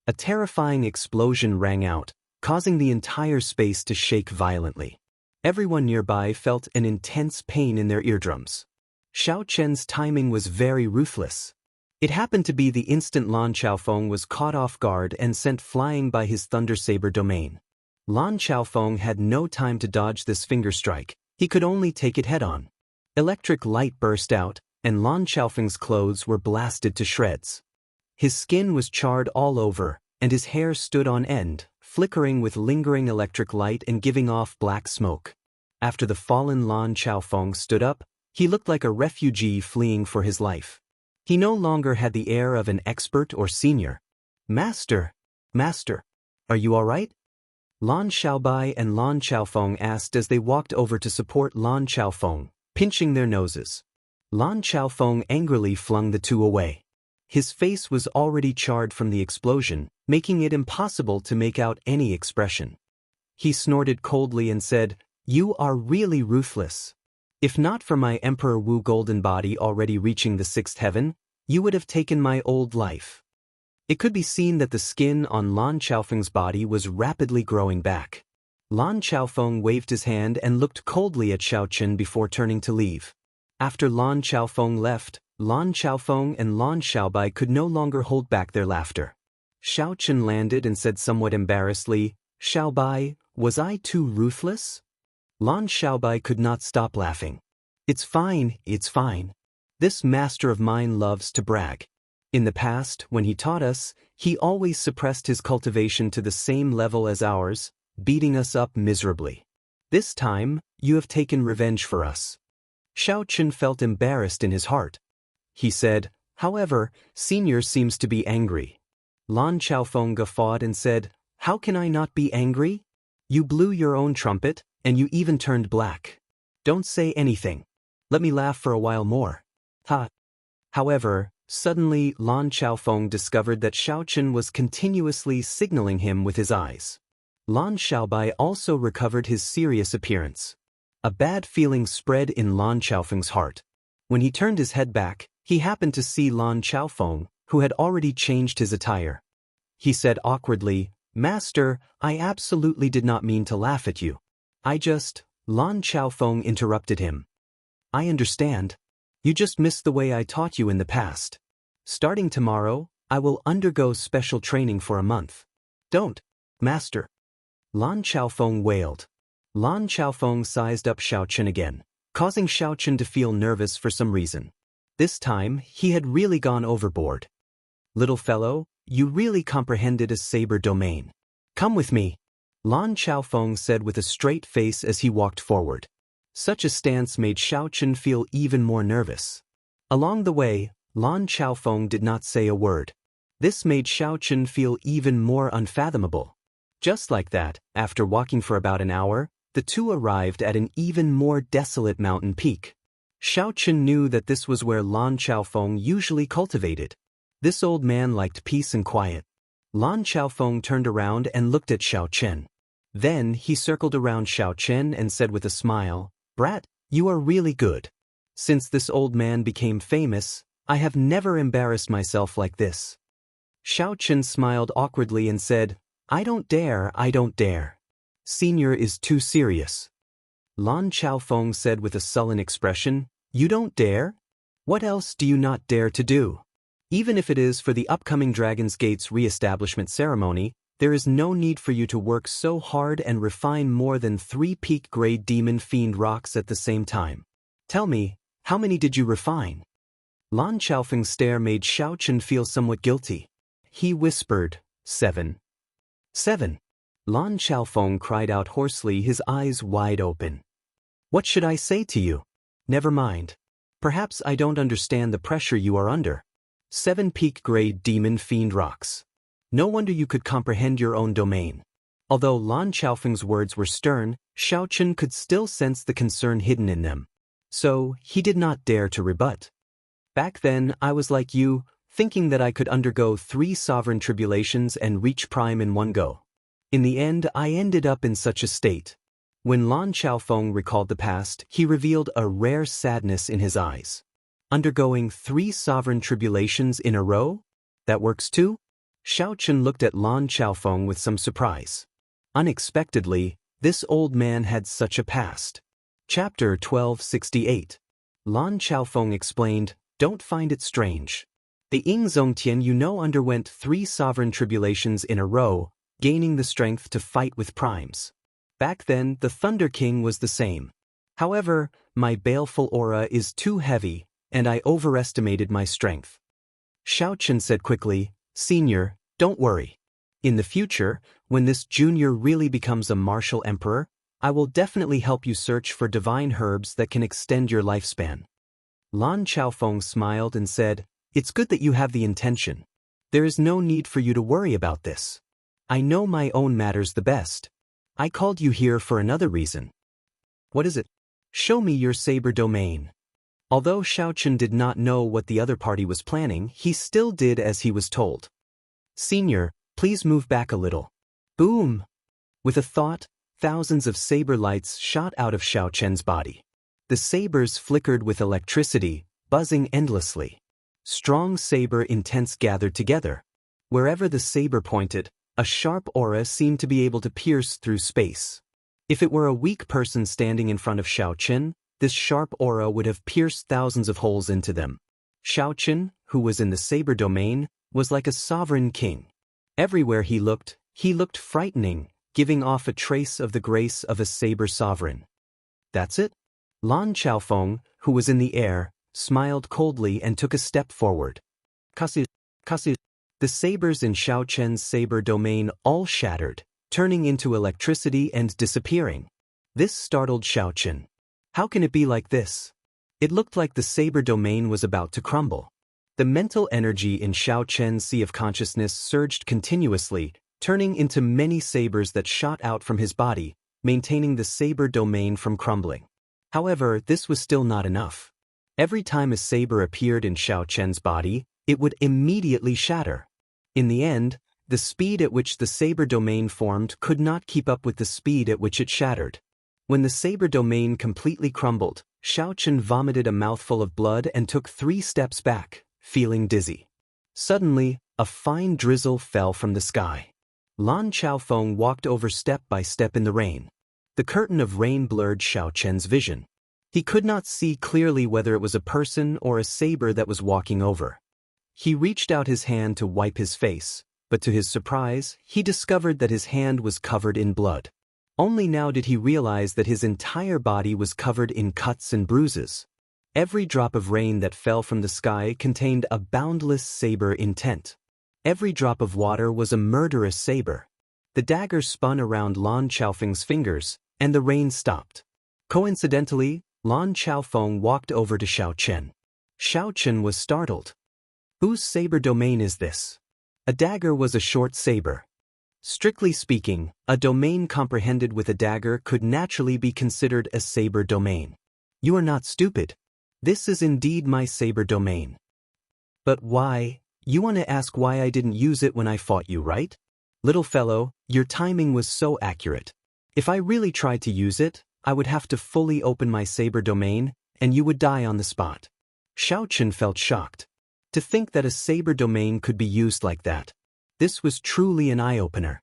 A terrifying explosion rang out, causing the entire space to shake violently. Everyone nearby felt an intense pain in their eardrums. Xiaochen's timing was very ruthless. It happened to be the instant Lan Xiaofeng was caught off guard and sent flying by his thunder saber domain. Lan Xiaofeng had no time to dodge this finger strike, he could only take it head-on. Electric light burst out, and Lan Xiaofeng's clothes were blasted to shreds. His skin was charred all over, and his hair stood on end, flickering with lingering electric light and giving off black smoke. After the fallen Lan Xiaofeng stood up, he looked like a refugee fleeing for his life. He no longer had the air of an expert or senior. Master, are you all right? Lan Xiaobai and Lan Xiaofeng asked as they walked over to support Lan Xiaofeng, pinching their noses. Lan Xiaofeng angrily flung the two away. His face was already charred from the explosion, making it impossible to make out any expression. He snorted coldly and said, "You are really ruthless. If not for my Emperor Wu golden body already reaching the 6th heaven, you would have taken my old life." It could be seen that the skin on Lan Xiaofeng's body was rapidly growing back. Lan Xiaofeng waved his hand and looked coldly at Xiaochen before turning to leave. After Lan Xiaofeng left, Lan Xiaofeng and Lan Xiaobai could no longer hold back their laughter. Xiaochen landed and said somewhat embarrassedly, "Xiaobai, was I too ruthless?" Lan Xiaobai could not stop laughing. It's fine. This master of mine loves to brag. In the past, when he taught us, he always suppressed his cultivation to the same level as ours, beating us up miserably. This time, you have taken revenge for us." Xiaochen felt embarrassed in his heart. He said, "However, Senior seems to be angry." Lan Xiaofeng guffawed and said, "How can I not be angry? You blew your own trumpet, And you even turned black. Don't say anything. Let me laugh for a while more. Ha. However, suddenly Lan Xiaofeng discovered that Xiaochen was continuously signaling him with his eyes. Lan Xiaobai also recovered his serious appearance. A bad feeling spread in Lan Xiaofeng's heart. When he turned his head back, he happened to see Lan Xiaofeng, who had already changed his attire. He said awkwardly, "Master, I absolutely did not mean to laugh at you. Lan Xiaofeng interrupted him. I understand. You just missed the way I taught you in the past. Starting tomorrow, I will undergo special training for a month. Don't, Master." Lan Xiaofeng wailed. Lan Xiaofeng sized up Xiaochen again, causing Xiaochen to feel nervous for some reason. This time, he had really gone overboard. "Little fellow, you really comprehended a saber domain. Come with me," Lan Xiaofeng said with a straight face as he walked forward. Such a stance made Xiaochen feel even more nervous. Along the way, Lan Xiaofeng did not say a word. This made Xiaochen feel even more unfathomable. Just like that, after walking for about an hour, the two arrived at an even more desolate mountain peak. Xiaochen knew that this was where Lan Xiaofeng usually cultivated. This old man liked peace and quiet. Lan Xiaofeng turned around and looked at Xiaochen. Then he circled around Xiaochen and said with a smile, "Brat, you are really good. Since this old man became famous, I have never embarrassed myself like this." Xiaochen smiled awkwardly and said, I don't dare. Senior is too serious." Lan Xiaofeng said with a sullen expression, "You don't dare? What else do you not dare to do? Even if it is for the upcoming Dragon's Gate's re-establishment ceremony, there is no need for you to work so hard and refine more than 3 peak-grade demon fiend rocks at the same time. Tell me, how many did you refine?" Lan Xiaofeng's stare made Xiaochen feel somewhat guilty. He whispered, 7. 7. Lan Xiaofeng cried out hoarsely, his eyes wide open. "What should I say to you? Never mind. Perhaps I don't understand the pressure you are under. 7 peak-grade demon fiend rocks. No wonder you could comprehend your own domain." Although Lan Xiaofeng's words were stern, Xiaochen could still sense the concern hidden in them. So, he did not dare to rebut. "Back then, I was like you, thinking that I could undergo 3 sovereign tribulations and reach prime in one go. In the end, I ended up in such a state." When Lan Xiaofeng recalled the past, he revealed a rare sadness in his eyes. "Undergoing 3 sovereign tribulations in a row? That works too?" Xiaochen looked at Lan Xiaofeng with some surprise. Unexpectedly, this old man had such a past. Chapter 1268. Lan Xiaofeng explained, "Don't find it strange. The Yingzongtian underwent 3 sovereign tribulations in a row, gaining the strength to fight with primes. Back then, the Thunder King was the same. However, my baleful aura is too heavy, and I overestimated my strength." Xiaochen said quickly, "Senior, don't worry. In the future, when this junior really becomes a martial emperor, I will definitely help you search for divine herbs that can extend your lifespan." Lan Xiaofeng smiled and said, "It's good that you have the intention. There is no need for you to worry about this. I know my own matters the best. I called you here for another reason." "What is it?" "Show me your saber domain." Although Xiaochen did not know what the other party was planning, he still did as he was told. "Senior, please move back a little." Boom! With a thought, thousands of saber lights shot out of Xiaochen's body. The sabers flickered with electricity, buzzing endlessly. Strong saber intents gathered together. Wherever the saber pointed, a sharp aura seemed to be able to pierce through space. If it were a weak person standing in front of Xiaochen, this sharp aura would have pierced thousands of holes into them. Xiaochen, who was in the saber domain, was like a sovereign king. Everywhere he looked frightening, giving off a trace of the grace of a saber sovereign. "That's it?" Lan Xiaofeng, who was in the air, smiled coldly and took a step forward. Kasu. The sabers in Xiaochen's saber domain all shattered, turning into electricity and disappearing. This startled Xiaochen. How can it be like this? It looked like the saber domain was about to crumble. The mental energy in Xiaochen's sea of consciousness surged continuously, turning into many sabers that shot out from his body, maintaining the saber domain from crumbling. However, this was still not enough. Every time a saber appeared in Xiao Chen's body, it would immediately shatter. In the end, the speed at which the saber domain formed could not keep up with the speed at which it shattered. When the saber domain completely crumbled, Xiao Chen vomited a mouthful of blood and took 3 steps back, feeling dizzy. Suddenly, a fine drizzle fell from the sky. Lan Xiaofeng walked over step by step in the rain. The curtain of rain blurred Xiao Chen's vision. He could not see clearly whether it was a person or a saber that was walking over. He reached out his hand to wipe his face, but to his surprise, he discovered that his hand was covered in blood. Only now did he realize that his entire body was covered in cuts and bruises. Every drop of rain that fell from the sky contained a boundless saber intent. Every drop of water was a murderous saber. The dagger spun around Lan Xiaofeng's fingers, and the rain stopped. Coincidentally, Lan Xiaofeng walked over to Xiao Chen. Xiao Chen was startled. Whose saber domain is this? A dagger was a short saber. Strictly speaking, a domain comprehended with a dagger could naturally be considered a saber domain. You are not stupid. This is indeed my saber domain. But why? You want to ask why I didn't use it when I fought you, right? Little fellow, your timing was so accurate. If I really tried to use it, I would have to fully open my saber domain, and you would die on the spot. Xiao Chen felt shocked. To think that a saber domain could be used like that. This was truly an eye-opener.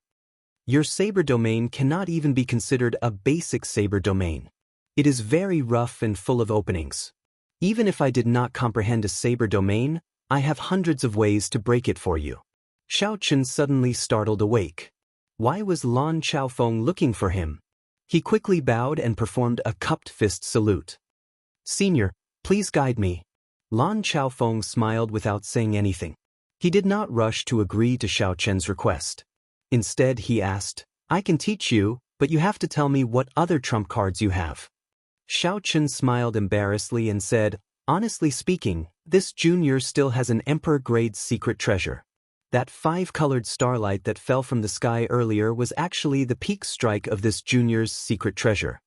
Your saber domain cannot even be considered a basic saber domain. It is very rough and full of openings. Even if I did not comprehend a saber domain, I have hundreds of ways to break it for you. Xiao Chen suddenly startled awake. Why was Lan Xiaofeng looking for him? He quickly bowed and performed a cupped fist salute. Senior, please guide me. Lan Xiaofeng smiled without saying anything. He did not rush to agree to Xiao Chen's request. Instead, he asked, I can teach you, but you have to tell me what other trump cards you have. Xiao Chen smiled embarrassedly and said, honestly speaking, this junior still has an emperor-grade secret treasure. That 5-colored starlight that fell from the sky earlier was actually the peak strike of this junior's secret treasure.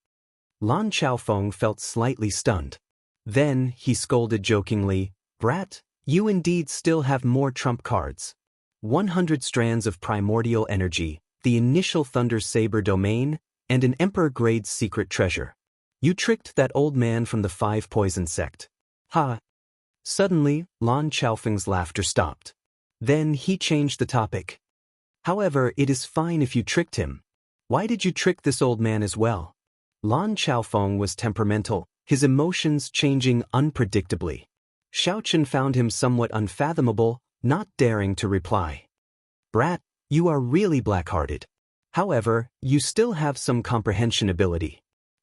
Lan Xiaofeng felt slightly stunned. Then, he scolded jokingly, Brat, you indeed still have more trump cards. 100 strands of primordial energy, the initial Thunder Saber domain, and an emperor-grade secret treasure. You tricked that old man from the 5 poison sect. Ha! Suddenly, Lan Xiaofeng's laughter stopped. Then he changed the topic. However, it is fine if you tricked him. Why did you trick this old man as well? Lan Xiaofeng was temperamental, his emotions changing unpredictably. Xiao Chen found him somewhat unfathomable, not daring to reply. Brat, you are really black-hearted. However, you still have some comprehension ability.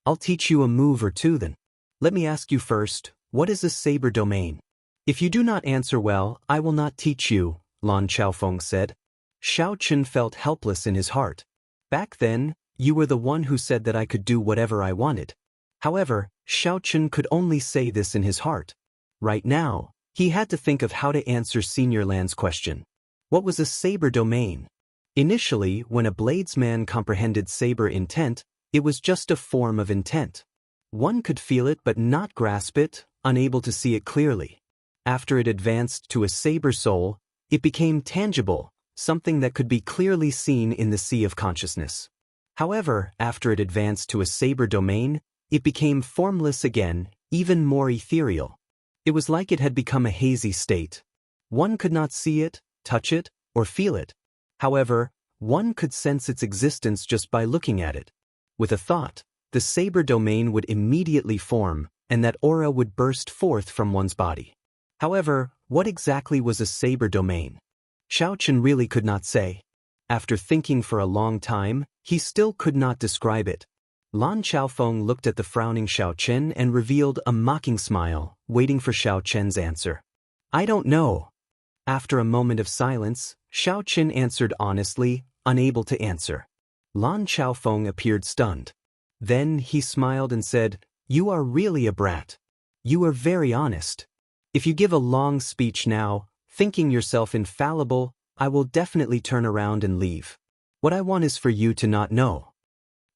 I'll teach you a move or two then. Let me ask you first, what is a saber domain? If you do not answer well, I will not teach you, Lan Xiaofeng said. Xiao Chen felt helpless in his heart. Back then, you were the one who said that I could do whatever I wanted. However, Xiao Chen could only say this in his heart. Right now, he had to think of how to answer Senior Lan's question. What was a saber domain? Initially, when a bladesman comprehended saber intent, it was just a form of intent. One could feel it but not grasp it, unable to see it clearly. After it advanced to a saber soul, it became tangible, something that could be clearly seen in the sea of consciousness. However, after it advanced to a saber domain, it became formless again, even more ethereal. It was like it had become a hazy state. One could not see it, touch it, or feel it. However, one could sense its existence just by looking at it. With a thought, the saber domain would immediately form, and that aura would burst forth from one's body. However, what exactly was a saber domain? Xiao Chen really could not say. After thinking for a long time, he still could not describe it. Lan Xiaofeng looked at the frowning Xiao Chen and revealed a mocking smile, waiting for Xiao Chen's answer. I don't know. After a moment of silence, Xiao Chen answered honestly, unable to answer. Lan Xiaofeng appeared stunned. Then he smiled and said, You are really a brat. You are very honest. If you give a long speech now, thinking yourself infallible, I will definitely turn around and leave. What I want is for you to not know.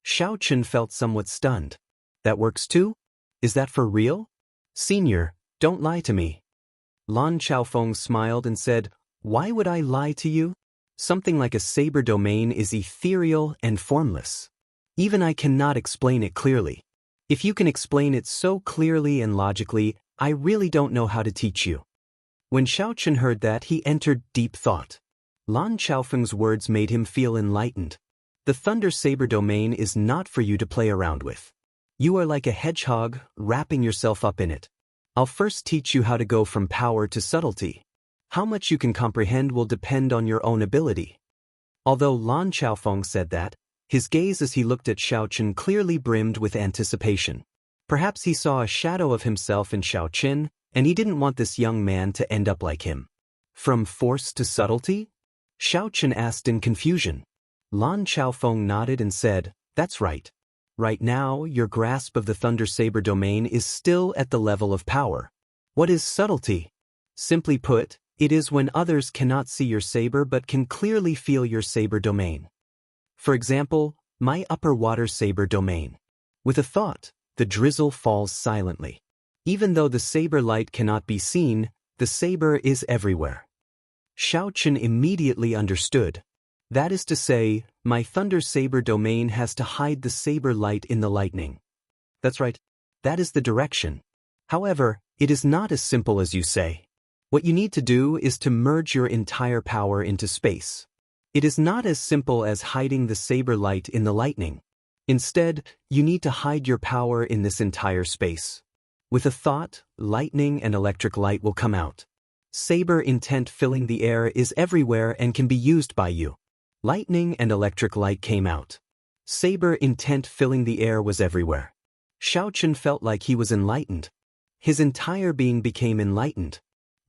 Xiao Chen felt somewhat stunned. That works too? Is that for real? Senior, don't lie to me. Lan Xiaofeng smiled and said, why would I lie to you? Something like a saber domain is ethereal and formless. Even I cannot explain it clearly. If you can explain it so clearly and logically, I really don't know how to teach you. When Xiao Chen heard that, he entered deep thought. Lan Xiaofeng's words made him feel enlightened. The Thunder Saber domain is not for you to play around with. You are like a hedgehog, wrapping yourself up in it. I'll first teach you how to go from power to subtlety. How much you can comprehend will depend on your own ability. Although Lan Xiaofeng said that, his gaze as he looked at Xiao Chen clearly brimmed with anticipation. Perhaps he saw a shadow of himself in Xiao Chen, and he didn't want this young man to end up like him. From force to subtlety? Xiao Chen asked in confusion. Lan Xiaofeng nodded and said, that's right. Right now, your grasp of the Thunder Saber domain is still at the level of power. What is subtlety? Simply put, it is when others cannot see your saber but can clearly feel your saber domain. For example, my upper water saber domain. With a thought, the drizzle falls silently. Even though the saber light cannot be seen, the saber is everywhere. Xiao Chen immediately understood. That is to say, my Thunder Saber domain has to hide the saber light in the lightning. That's right. That is the direction. However, it is not as simple as you say. What you need to do is to merge your entire power into space. It is not as simple as hiding the saber light in the lightning. Instead, you need to hide your power in this entire space. With a thought, lightning and electric light will come out. Saber intent filling the air is everywhere and can be used by you. Lightning and electric light came out. Saber intent filling the air was everywhere. Xiao Chen felt like he was enlightened. His entire being became enlightened.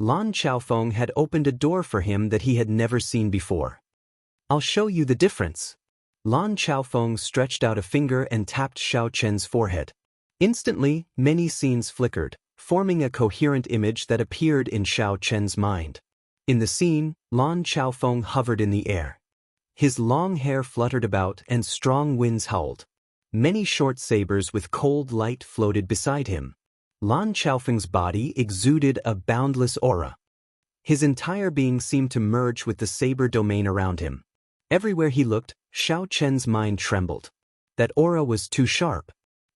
Lan Xiaofeng had opened a door for him that he had never seen before. I'll show you the difference. Lan Xiaofeng stretched out a finger and tapped Xiao Chen's forehead. Instantly, many scenes flickered, forming a coherent image that appeared in Xiao Chen's mind. In the scene, Lan Xiaofeng hovered in the air. His long hair fluttered about and strong winds howled. Many short sabers with cold light floated beside him. Lan Xiaofeng's body exuded a boundless aura. His entire being seemed to merge with the saber domain around him. Everywhere he looked, Xiao Chen's mind trembled. That aura was too sharp.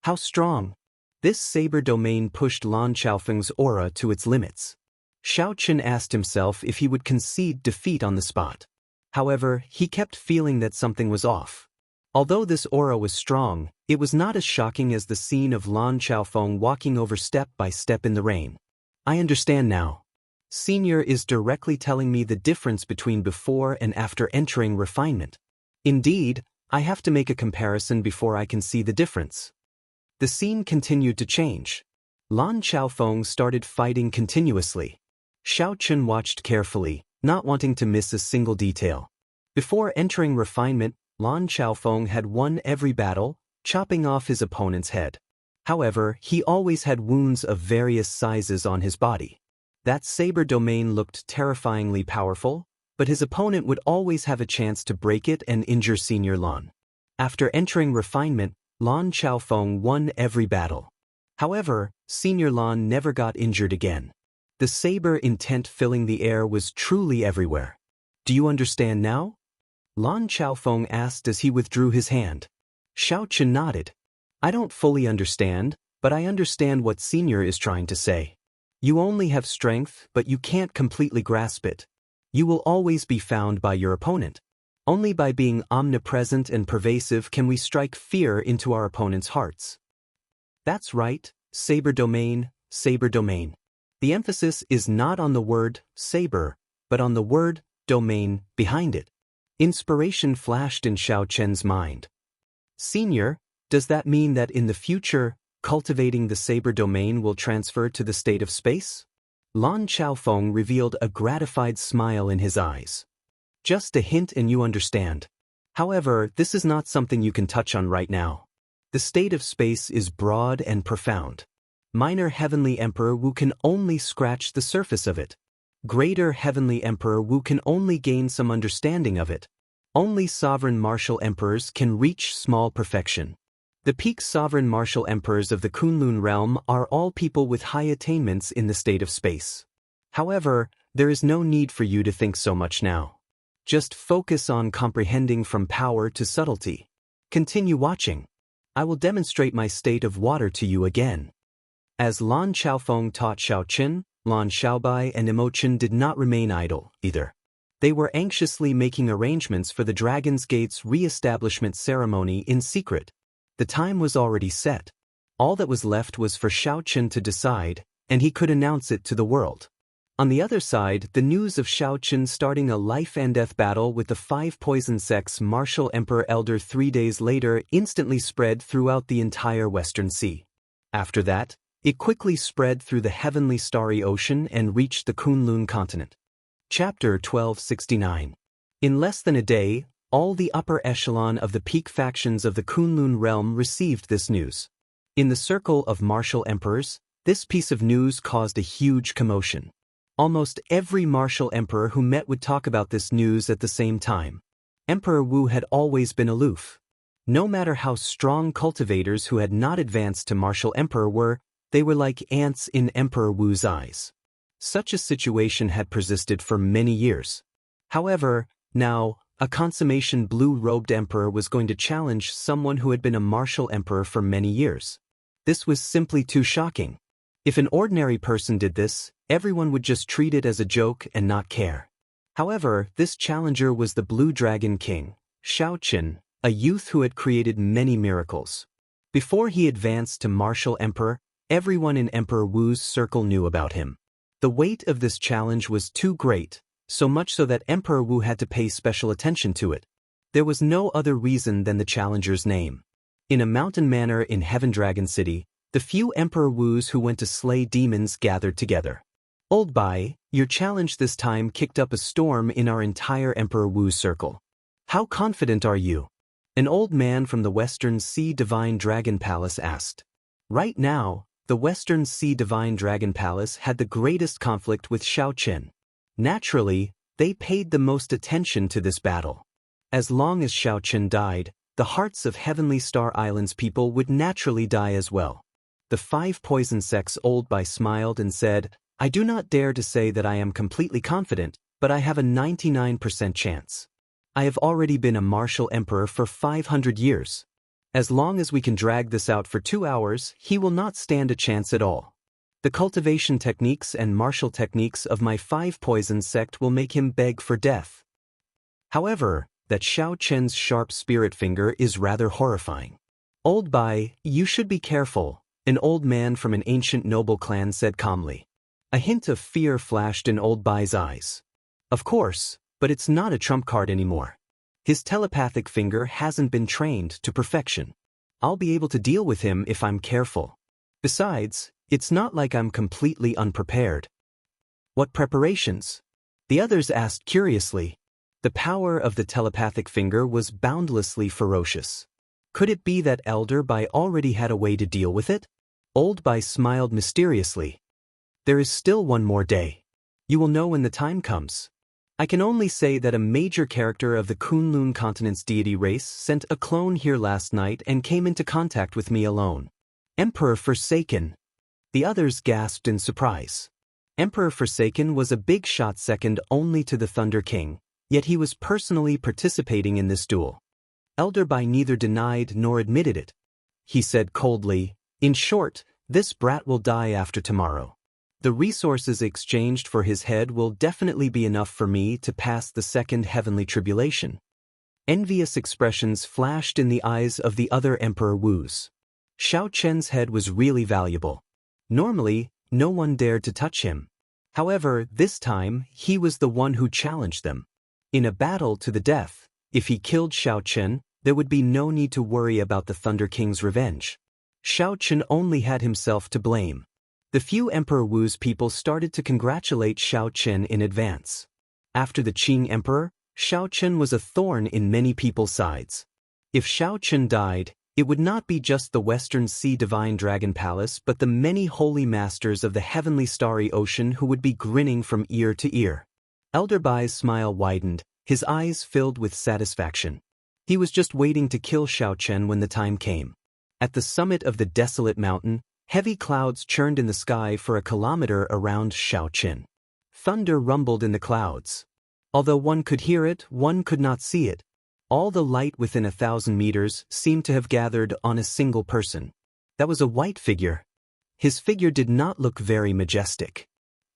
How strong! This saber domain pushed Lan Xiaofeng's aura to its limits. Xiao Chen asked himself if he would concede defeat on the spot. However, he kept feeling that something was off. Although this aura was strong, it was not as shocking as the scene of Lan Xiaofeng walking over step by step in the rain. I understand now. Senior is directly telling me the difference between before and after entering refinement. Indeed, I have to make a comparison before I can see the difference. The scene continued to change. Lan Xiaofeng started fighting continuously. Xiao Chen watched carefully, not wanting to miss a single detail. Before entering refinement, Lan Xiaofeng had won every battle, chopping off his opponent's head. However, he always had wounds of various sizes on his body. That saber domain looked terrifyingly powerful, but his opponent would always have a chance to break it and injure Senior Lan. After entering refinement, Lan Xiaofeng won every battle. However, Senior Lan never got injured again. The saber intent filling the air was truly everywhere. Do you understand now? Lan Xiaofeng asked as he withdrew his hand. Xiao Chen nodded. I don't fully understand, but I understand what Senior is trying to say. You only have strength, but you can't completely grasp it. You will always be found by your opponent. Only by being omnipresent and pervasive can we strike fear into our opponent's hearts. That's right, saber domain, saber domain. The emphasis is not on the word saber, but on the word domain behind it. Inspiration flashed in Xiao Chen's mind. Senior, does that mean that in the future, cultivating the saber domain will transfer to the state of space? Lan Xiaofeng revealed a gratified smile in his eyes. Just a hint and you understand. However, this is not something you can touch on right now. The state of space is broad and profound. Minor Heavenly Emperor Wu can only scratch the surface of it. Greater Heavenly Emperor Wu can only gain some understanding of it. Only sovereign martial emperors can reach small perfection. The peak sovereign martial emperors of the Kunlun realm are all people with high attainments in the state of space. However, there is no need for you to think so much now. Just focus on comprehending from power to subtlety. Continue watching. I will demonstrate my state of water to you again. As Lan Xiaofeng taught Xiaoqin, Lan Xiaobai and Imochen did not remain idle, either. They were anxiously making arrangements for the Dragon's Gate's re-establishment ceremony in secret. The time was already set. All that was left was for Xiaoqin to decide, and he could announce it to the world. On the other side, the news of Xiaoqin starting a life-and-death battle with the 5 Poison Sect's martial emperor elder 3 days later instantly spread throughout the entire Western Sea. After that, it quickly spread through the heavenly starry ocean and reached the Kunlun continent. Chapter 1269. In less than a day, all the upper echelon of the peak factions of the Kunlun realm received this news. In the circle of martial emperors, this piece of news caused a huge commotion. Almost every martial emperor who met would talk about this news at the same time. Emperor Wu had always been aloof. No matter how strong cultivators who had not advanced to martial emperor were, they were like ants in Emperor Wu's eyes. Such a situation had persisted for many years. However, now, a consummation blue-robed emperor was going to challenge someone who had been a martial emperor for many years. This was simply too shocking. If an ordinary person did this, everyone would just treat it as a joke and not care. However, this challenger was the Blue Dragon King, Xiaoqin, a youth who had created many miracles. Before he advanced to martial emperor, everyone in Emperor Wu's circle knew about him. The weight of this challenge was too great, so much so that Emperor Wu had to pay special attention to it. There was no other reason than the challenger's name. In a mountain manor in Heaven Dragon City, the few Emperor Wus who went to slay demons gathered together. Old Bai, your challenge this time kicked up a storm in our entire Emperor Wu circle. How confident are you? An old man from the Western Sea Divine Dragon Palace asked. Right now, the Western Sea Divine Dragon Palace had the greatest conflict with Xiaoqin. Naturally, they paid the most attention to this battle. As long as Xiaoqin died, the hearts of Heavenly Star Island's people would naturally die as well. The 5 Poison Sects Old Bai smiled and said, I do not dare to say that I am completely confident, but I have a 99% chance. I have already been a martial emperor for 500 years. As long as we can drag this out for 2 hours, he will not stand a chance at all. The cultivation techniques and martial techniques of my 5 Poison Sect will make him beg for death. However, that Xiaoqin's sharp spirit finger is rather horrifying. Old Bai, you should be careful, an old man from an ancient noble clan said calmly. A hint of fear flashed in Old Bai's eyes. Of course, but it's not a trump card anymore. His telepathic finger hasn't been trained to perfection. I'll be able to deal with him if I'm careful. Besides, it's not like I'm completely unprepared. What preparations? The others asked curiously. The power of the telepathic finger was boundlessly ferocious. Could it be that Elder Bai already had a way to deal with it? Old Bai smiled mysteriously. There is still one more day. You will know when the time comes. I can only say that a major character of the Kunlun continent's deity race sent a clone here last night and came into contact with me alone. Emperor Forsaken. The others gasped in surprise. Emperor Forsaken was a big shot second only to the Thunder King, yet he was personally participating in this duel. Elder Bai neither denied nor admitted it. He said coldly, in short, this brat will die after tomorrow. The resources exchanged for his head will definitely be enough for me to pass the second heavenly tribulation. Envious expressions flashed in the eyes of the other Emperor Wus. Xiaoqian's head was really valuable. Normally, no one dared to touch him. However, this time, he was the one who challenged them. In a battle to the death, if he killed Xiaoqian, there would be no need to worry about the Thunder King's revenge. Xiaoqian only had himself to blame. The few Emperor Wu's people started to congratulate Xiaoqian in advance. After the Qing Emperor, Xiaoqian was a thorn in many people's sides. If Xiaoqian died, it would not be just the Western Sea Divine Dragon Palace but the many holy masters of the heavenly starry ocean who would be grinning from ear to ear. Elder Bai's smile widened, His eyes filled with satisfaction. He was just waiting to kill Xiao Chen when the time came. At the summit of the desolate mountain, heavy clouds churned in the sky for a kilometer around Xiao Chen. Thunder rumbled in the clouds. Although one could hear it, one could not see it. All the light within 1,000 meters seemed to have gathered on a single person. That was a white figure. His figure did not look very majestic.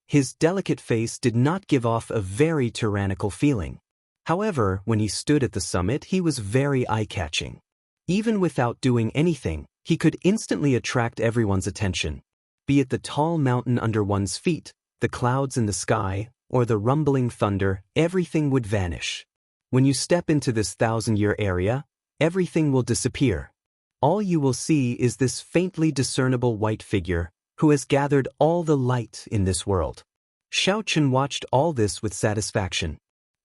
His delicate face did not give off a very tyrannical feeling. However, when he stood at the summit, he was very eye-catching. Even without doing anything, he could instantly attract everyone's attention. Be it the tall mountain under one's feet, the clouds in the sky, or the rumbling thunder, everything would vanish. When you step into this 1,000-year area, everything will disappear. All you will see is this faintly discernible white figure who has gathered all the light in this world. Xiao Chen watched all this with satisfaction.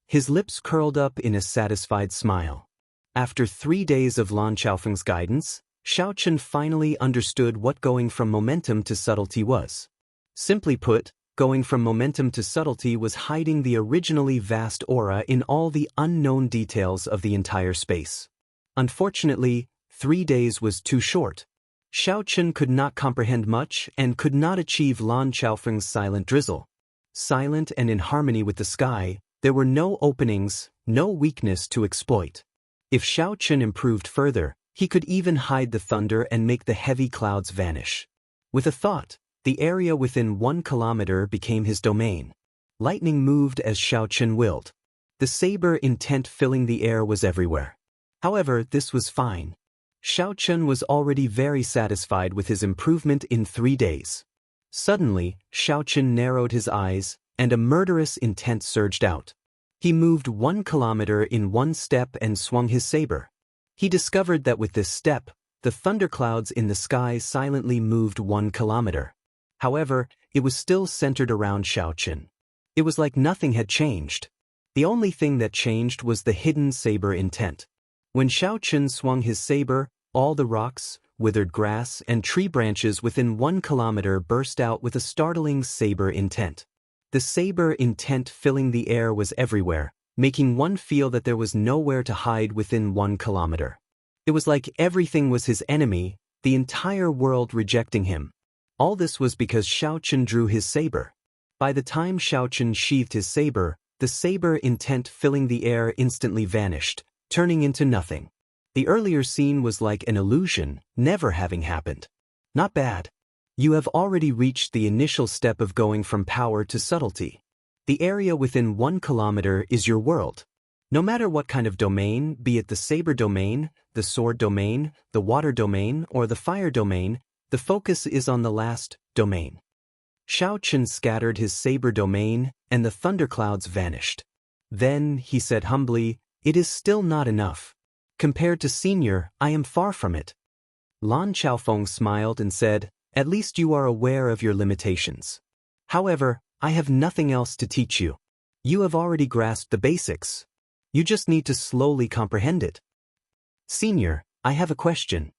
His lips curled up in a satisfied smile. After 3 days of Lan Xiaofeng's guidance, Xiao Chen finally understood what going from momentum to subtlety was. Simply put, going from momentum to subtlety was hiding the originally vast aura in all the unknown details of the entire space. Unfortunately, 3 days was too short. Xiao Chen could not comprehend much and could not achieve Lan Xiaofeng's silent drizzle. Silent and in harmony with the sky, there were no openings, no weakness to exploit. If Xiao Chen improved further, he could even hide the thunder and make the heavy clouds vanish. With a thought, the area within 1 kilometer became his domain. Lightning moved as Xiao Chen willed. The saber intent filling the air was everywhere. However, this was fine. Xiao Chen was already very satisfied with his improvement in 3 days. Suddenly, Xiao Chen narrowed his eyes, and a murderous intent surged out. He moved 1 kilometer in 1 step and swung his saber. He discovered that with this step, the thunderclouds in the sky silently moved 1 kilometer. However, it was still centered around Xiao Chen. It was like nothing had changed. The only thing that changed was the hidden saber intent. When Xiao Chen swung his saber, all the rocks, withered grass, and tree branches within 1 kilometer burst out with a startling saber intent. The saber intent filling the air was everywhere, making one feel that there was nowhere to hide within 1 kilometer. It was like everything was his enemy, the entire world rejecting him. All this was because Xiao Chen drew his saber. By the time Xiao Chen sheathed his saber, the saber intent filling the air instantly vanished, turning into nothing. The earlier scene was like an illusion, never having happened. Not bad. You have already reached the initial step of going from power to subtlety. The area within 1 kilometer is your world. No matter what kind of domain, be it the saber domain, the sword domain, the water domain, or the fire domain, the focus is on the last domain. Xiao Chen scattered his saber domain, and the thunderclouds vanished. Then, he said humbly, "It is still not enough. Compared to Senior, I am far from it." Lan Xiaofeng smiled and said, "At least you are aware of your limitations. However, I have nothing else to teach you. You have already grasped the basics. You just need to slowly comprehend it." "Senior, I have a question."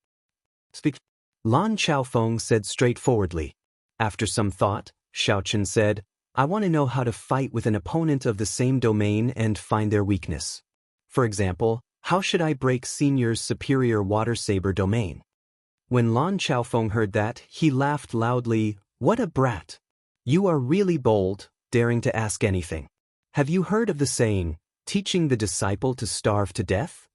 "Speak." Lan Xiaofeng said straightforwardly. After some thought, Xiao Chen said, "I want to know how to fight with an opponent of the same domain and find their weakness. For example, how should I break Senior's superior water saber domain?" When Lan Xiaofeng heard that, he laughed loudly. "What a brat! You are really bold, daring to ask anything. Have you heard of the saying, teaching the disciple to starve to death?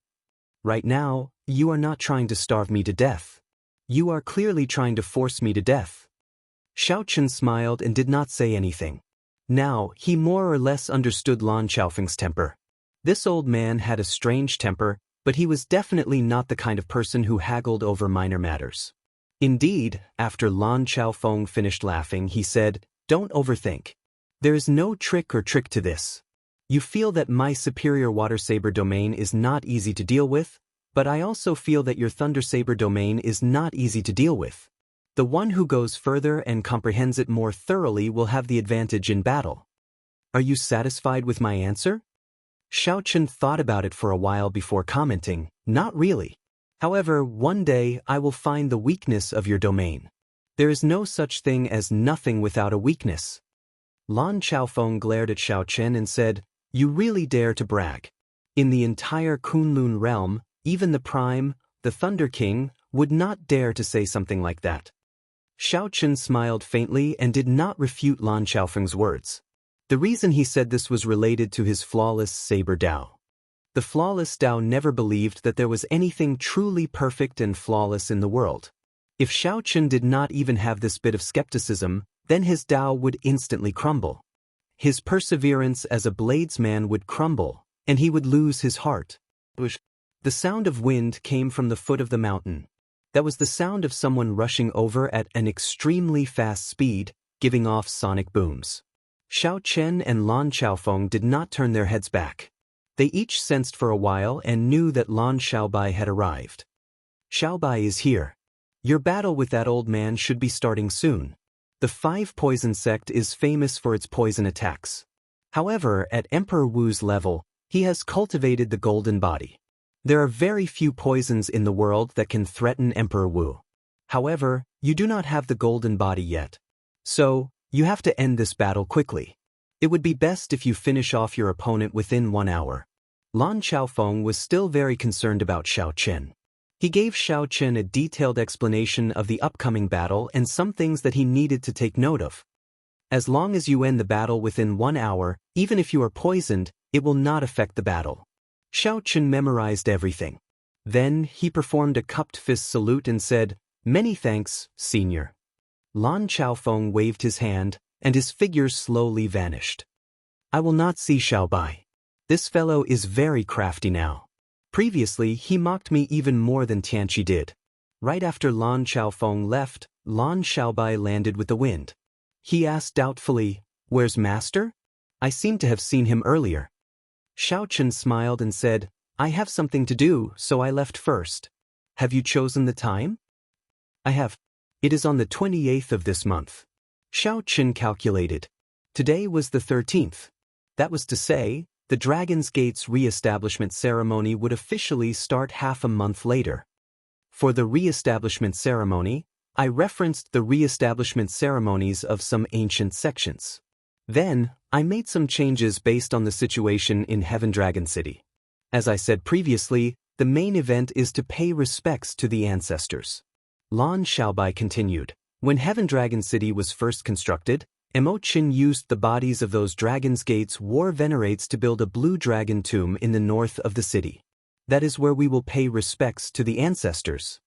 Right now, you are not trying to starve me to death. You are clearly trying to force me to death." Xiao Chen smiled and did not say anything. Now, he more or less understood Lan Xiaofeng's temper. This old man had a strange temper, but he was definitely not the kind of person who haggled over minor matters. Indeed, after Lan Xiaofeng finished laughing, he said, "Don't overthink. There is no trick to this. You feel that my superior water saber domain is not easy to deal with, but I also feel that your thunder saber domain is not easy to deal with. The one who goes further and comprehends it more thoroughly will have the advantage in battle. Are you satisfied with my answer?" Xiao Chen thought about it for a while before commenting, "Not really. However, one day I will find the weakness of your domain. There is no such thing as nothing without a weakness." Lan Xiaofeng glared at Xiao Chen and said, You really dare to brag. In the entire Kunlun realm, even the Prime, the Thunder King, would not dare to say something like that. Xiaochen smiled faintly and did not refute Lan Xiaofeng's words. The reason he said this was related to his flawless saber Dao. The flawless Dao never believed that there was anything truly perfect and flawless in the world. If Xiaochen did not even have this bit of skepticism, then his Dao would instantly crumble. His perseverance as a bladesman would crumble, and he would lose his heart. The sound of wind came from the foot of the mountain. That was the sound of someone rushing over at an extremely fast speed, giving off sonic booms. Xiao Chen and Lan Xiaofeng did not turn their heads back. They each sensed for a while and knew that Lan Xiaobai had arrived. Xiaobai is here. Your battle with that old man should be starting soon. The Five Poison sect is famous for its poison attacks. However, at Emperor Wu's level, he has cultivated the golden body. There are very few poisons in the world that can threaten Emperor Wu. However, you do not have the golden body yet. So, you have to end this battle quickly. It would be best if you finish off your opponent within 1 hour. Lan Xiaofeng was still very concerned about Xiao Chen. He gave Xiao Chen a detailed explanation of the upcoming battle and some things that he needed to take note of. As long as you end the battle within 1 hour, even if you are poisoned, it will not affect the battle. Xiao Chen memorized everything. Then he performed a cupped fist salute and said, "Many thanks, senior." Lan Xiaofeng waved his hand, and his figure slowly vanished. I will not see Xiaobai. This fellow is very crafty now. Previously, he mocked me even more than Tianqi did. Right after Lan Xiaofeng left, Lan Xiaobai landed with the wind. He asked doubtfully, "Where's Master? I seem to have seen him earlier." Xiao Chen smiled and said, "I have something to do, so I left first. Have you chosen the time?" "I have. It is on the 28th of this month." Xiao Chen calculated. Today was the 13th. That was to say, the Dragon's Gate's re-establishment ceremony would officially start half a month later. For the re-establishment ceremony, I referenced the re-establishment ceremonies of some ancient sections. Then, I made some changes based on the situation in Heaven Dragon City. As I said previously, the main event is to pay respects to the ancestors. Lan Xiaobai continued. When Heaven Dragon City was first constructed, Imochen used the bodies of those Dragon's Gate's war venerates to build a blue dragon tomb in the north of the city. That is where we will pay respects to the ancestors.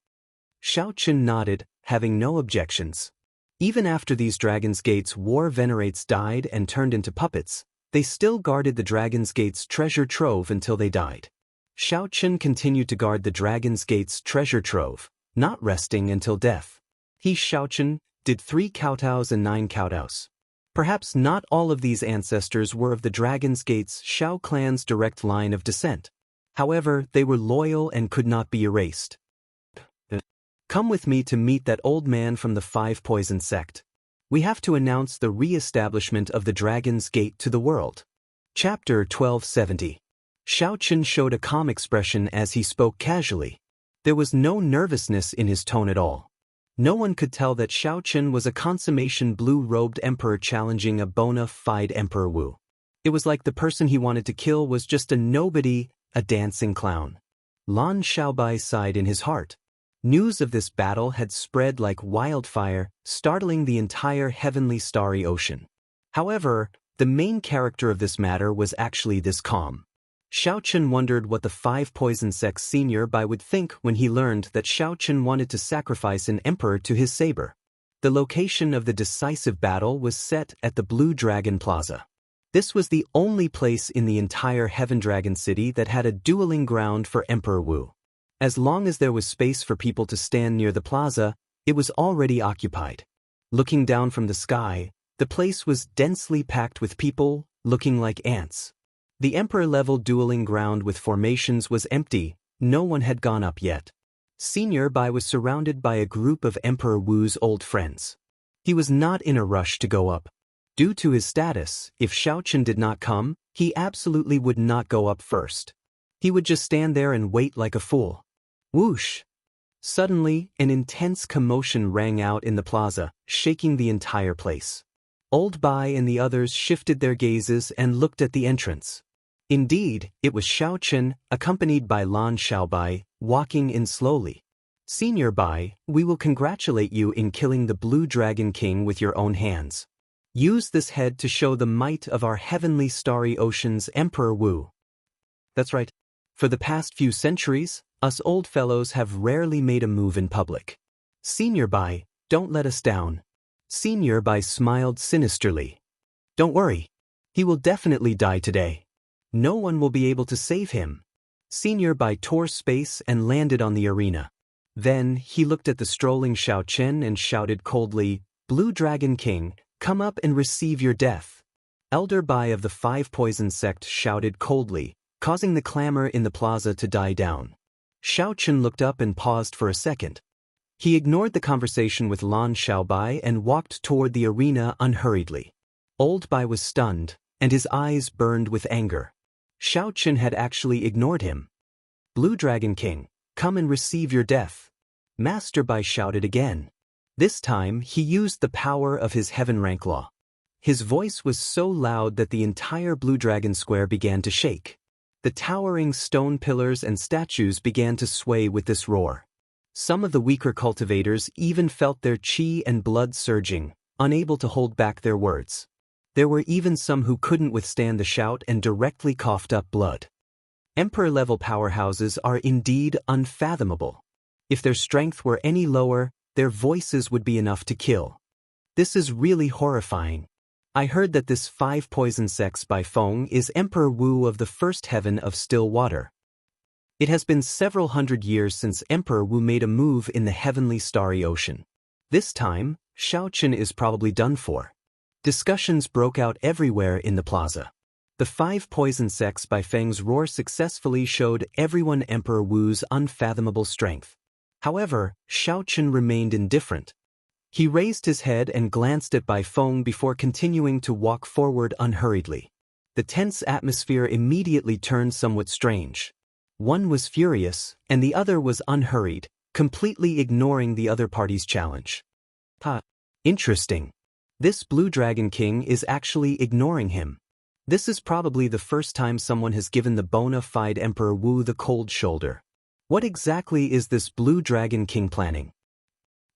Xiao Chen nodded, having no objections. Even after these Dragon's Gate's war venerates died and turned into puppets, they still guarded the Dragon's Gate's treasure trove until they died. Xiao Chen continued to guard the Dragon's Gate's treasure trove, not resting until death. He, Xiao Chen, did 3 kowtows and 9 kowtows. Perhaps not all of these ancestors were of the Dragon's Gate's Xiao clan's direct line of descent. However, they were loyal and could not be erased. Come with me to meet that old man from the Five Poison sect. We have to announce the re-establishment of the Dragon's Gate to the world. Chapter 1270. Xiao Chen showed a calm expression as he spoke casually. There was no nervousness in his tone at all. No one could tell that Xiao Chen was a consummation blue-robed emperor challenging a bona fide Emperor Wu. It was like the person he wanted to kill was just a nobody, a dancing clown. Lan Xiaobai sighed in his heart. News of this battle had spread like wildfire, startling the entire heavenly starry ocean. However, the main character of this matter was actually this calm. Xiao Chen wondered what the Five Poison Sect's senior Bai would think when he learned that Xiao Chen wanted to sacrifice an emperor to his saber. The location of the decisive battle was set at the Blue Dragon Plaza. This was the only place in the entire Heaven Dragon City that had a dueling ground for Emperor Wu. As long as there was space for people to stand near the plaza, it was already occupied. Looking down from the sky, the place was densely packed with people, looking like ants. The Emperor-level dueling ground with formations was empty, no one had gone up yet. Senior Bai was surrounded by a group of Emperor Wu's old friends. He was not in a rush to go up. Due to his status, if Xiao Chen did not come, he absolutely would not go up first. He would just stand there and wait like a fool. Whoosh! Suddenly, an intense commotion rang out in the plaza, shaking the entire place. Old Bai and the others shifted their gazes and looked at the entrance. Indeed, it was Xiaochen, accompanied by Lan Xiaobai, walking in slowly. Senior Bai, we will congratulate you in killing the Blue Dragon King with your own hands. Use this head to show the might of our heavenly starry ocean's Emperor Wu. That's right. For the past few centuries, us old fellows have rarely made a move in public. Senior Bai, don't let us down. Senior Bai smiled sinisterly. Don't worry. He will definitely die today. No one will be able to save him. Senior Bai tore space and landed on the arena. Then, he looked at the strolling Xiaochen and shouted coldly, Blue Dragon King, come up and receive your death. Elder Bai of the Five Poison sect shouted coldly, causing the clamor in the plaza to die down. Xiaochen looked up and paused for a second. He ignored the conversation with Lan Xiaobai and walked toward the arena unhurriedly. Old Bai was stunned, and his eyes burned with anger. Xiaochen had actually ignored him. Blue Dragon King, come and receive your death. Master Bai shouted again. This time, he used the power of his heaven rank law. His voice was so loud that the entire Blue Dragon Square began to shake. The towering stone pillars and statues began to sway with this roar. Some of the weaker cultivators even felt their chi and blood surging, unable to hold back their words. There were even some who couldn't withstand the shout and directly coughed up blood. Emperor-level powerhouses are indeed unfathomable. If their strength were any lower, their voices would be enough to kill. This is really horrifying. I heard that this Five Poison Sects by Feng is Emperor Wu of the First Heaven of Still Water. It has been several hundred years since Emperor Wu made a move in the heavenly starry ocean. This time, Xiaochen is probably done for. Discussions broke out everywhere in the plaza. The Five Poison Sects by Feng's roar successfully showed everyone Emperor Wu's unfathomable strength. However, Xiaochen remained indifferent. He raised his head and glanced at Bai Feng before continuing to walk forward unhurriedly. The tense atmosphere immediately turned somewhat strange. One was furious, and the other was unhurried, completely ignoring the other party's challenge. Interesting. This Blue Dragon King is actually ignoring him. This is probably the first time someone has given the bona fide Emperor Wu the cold shoulder. What exactly is this Blue Dragon King planning?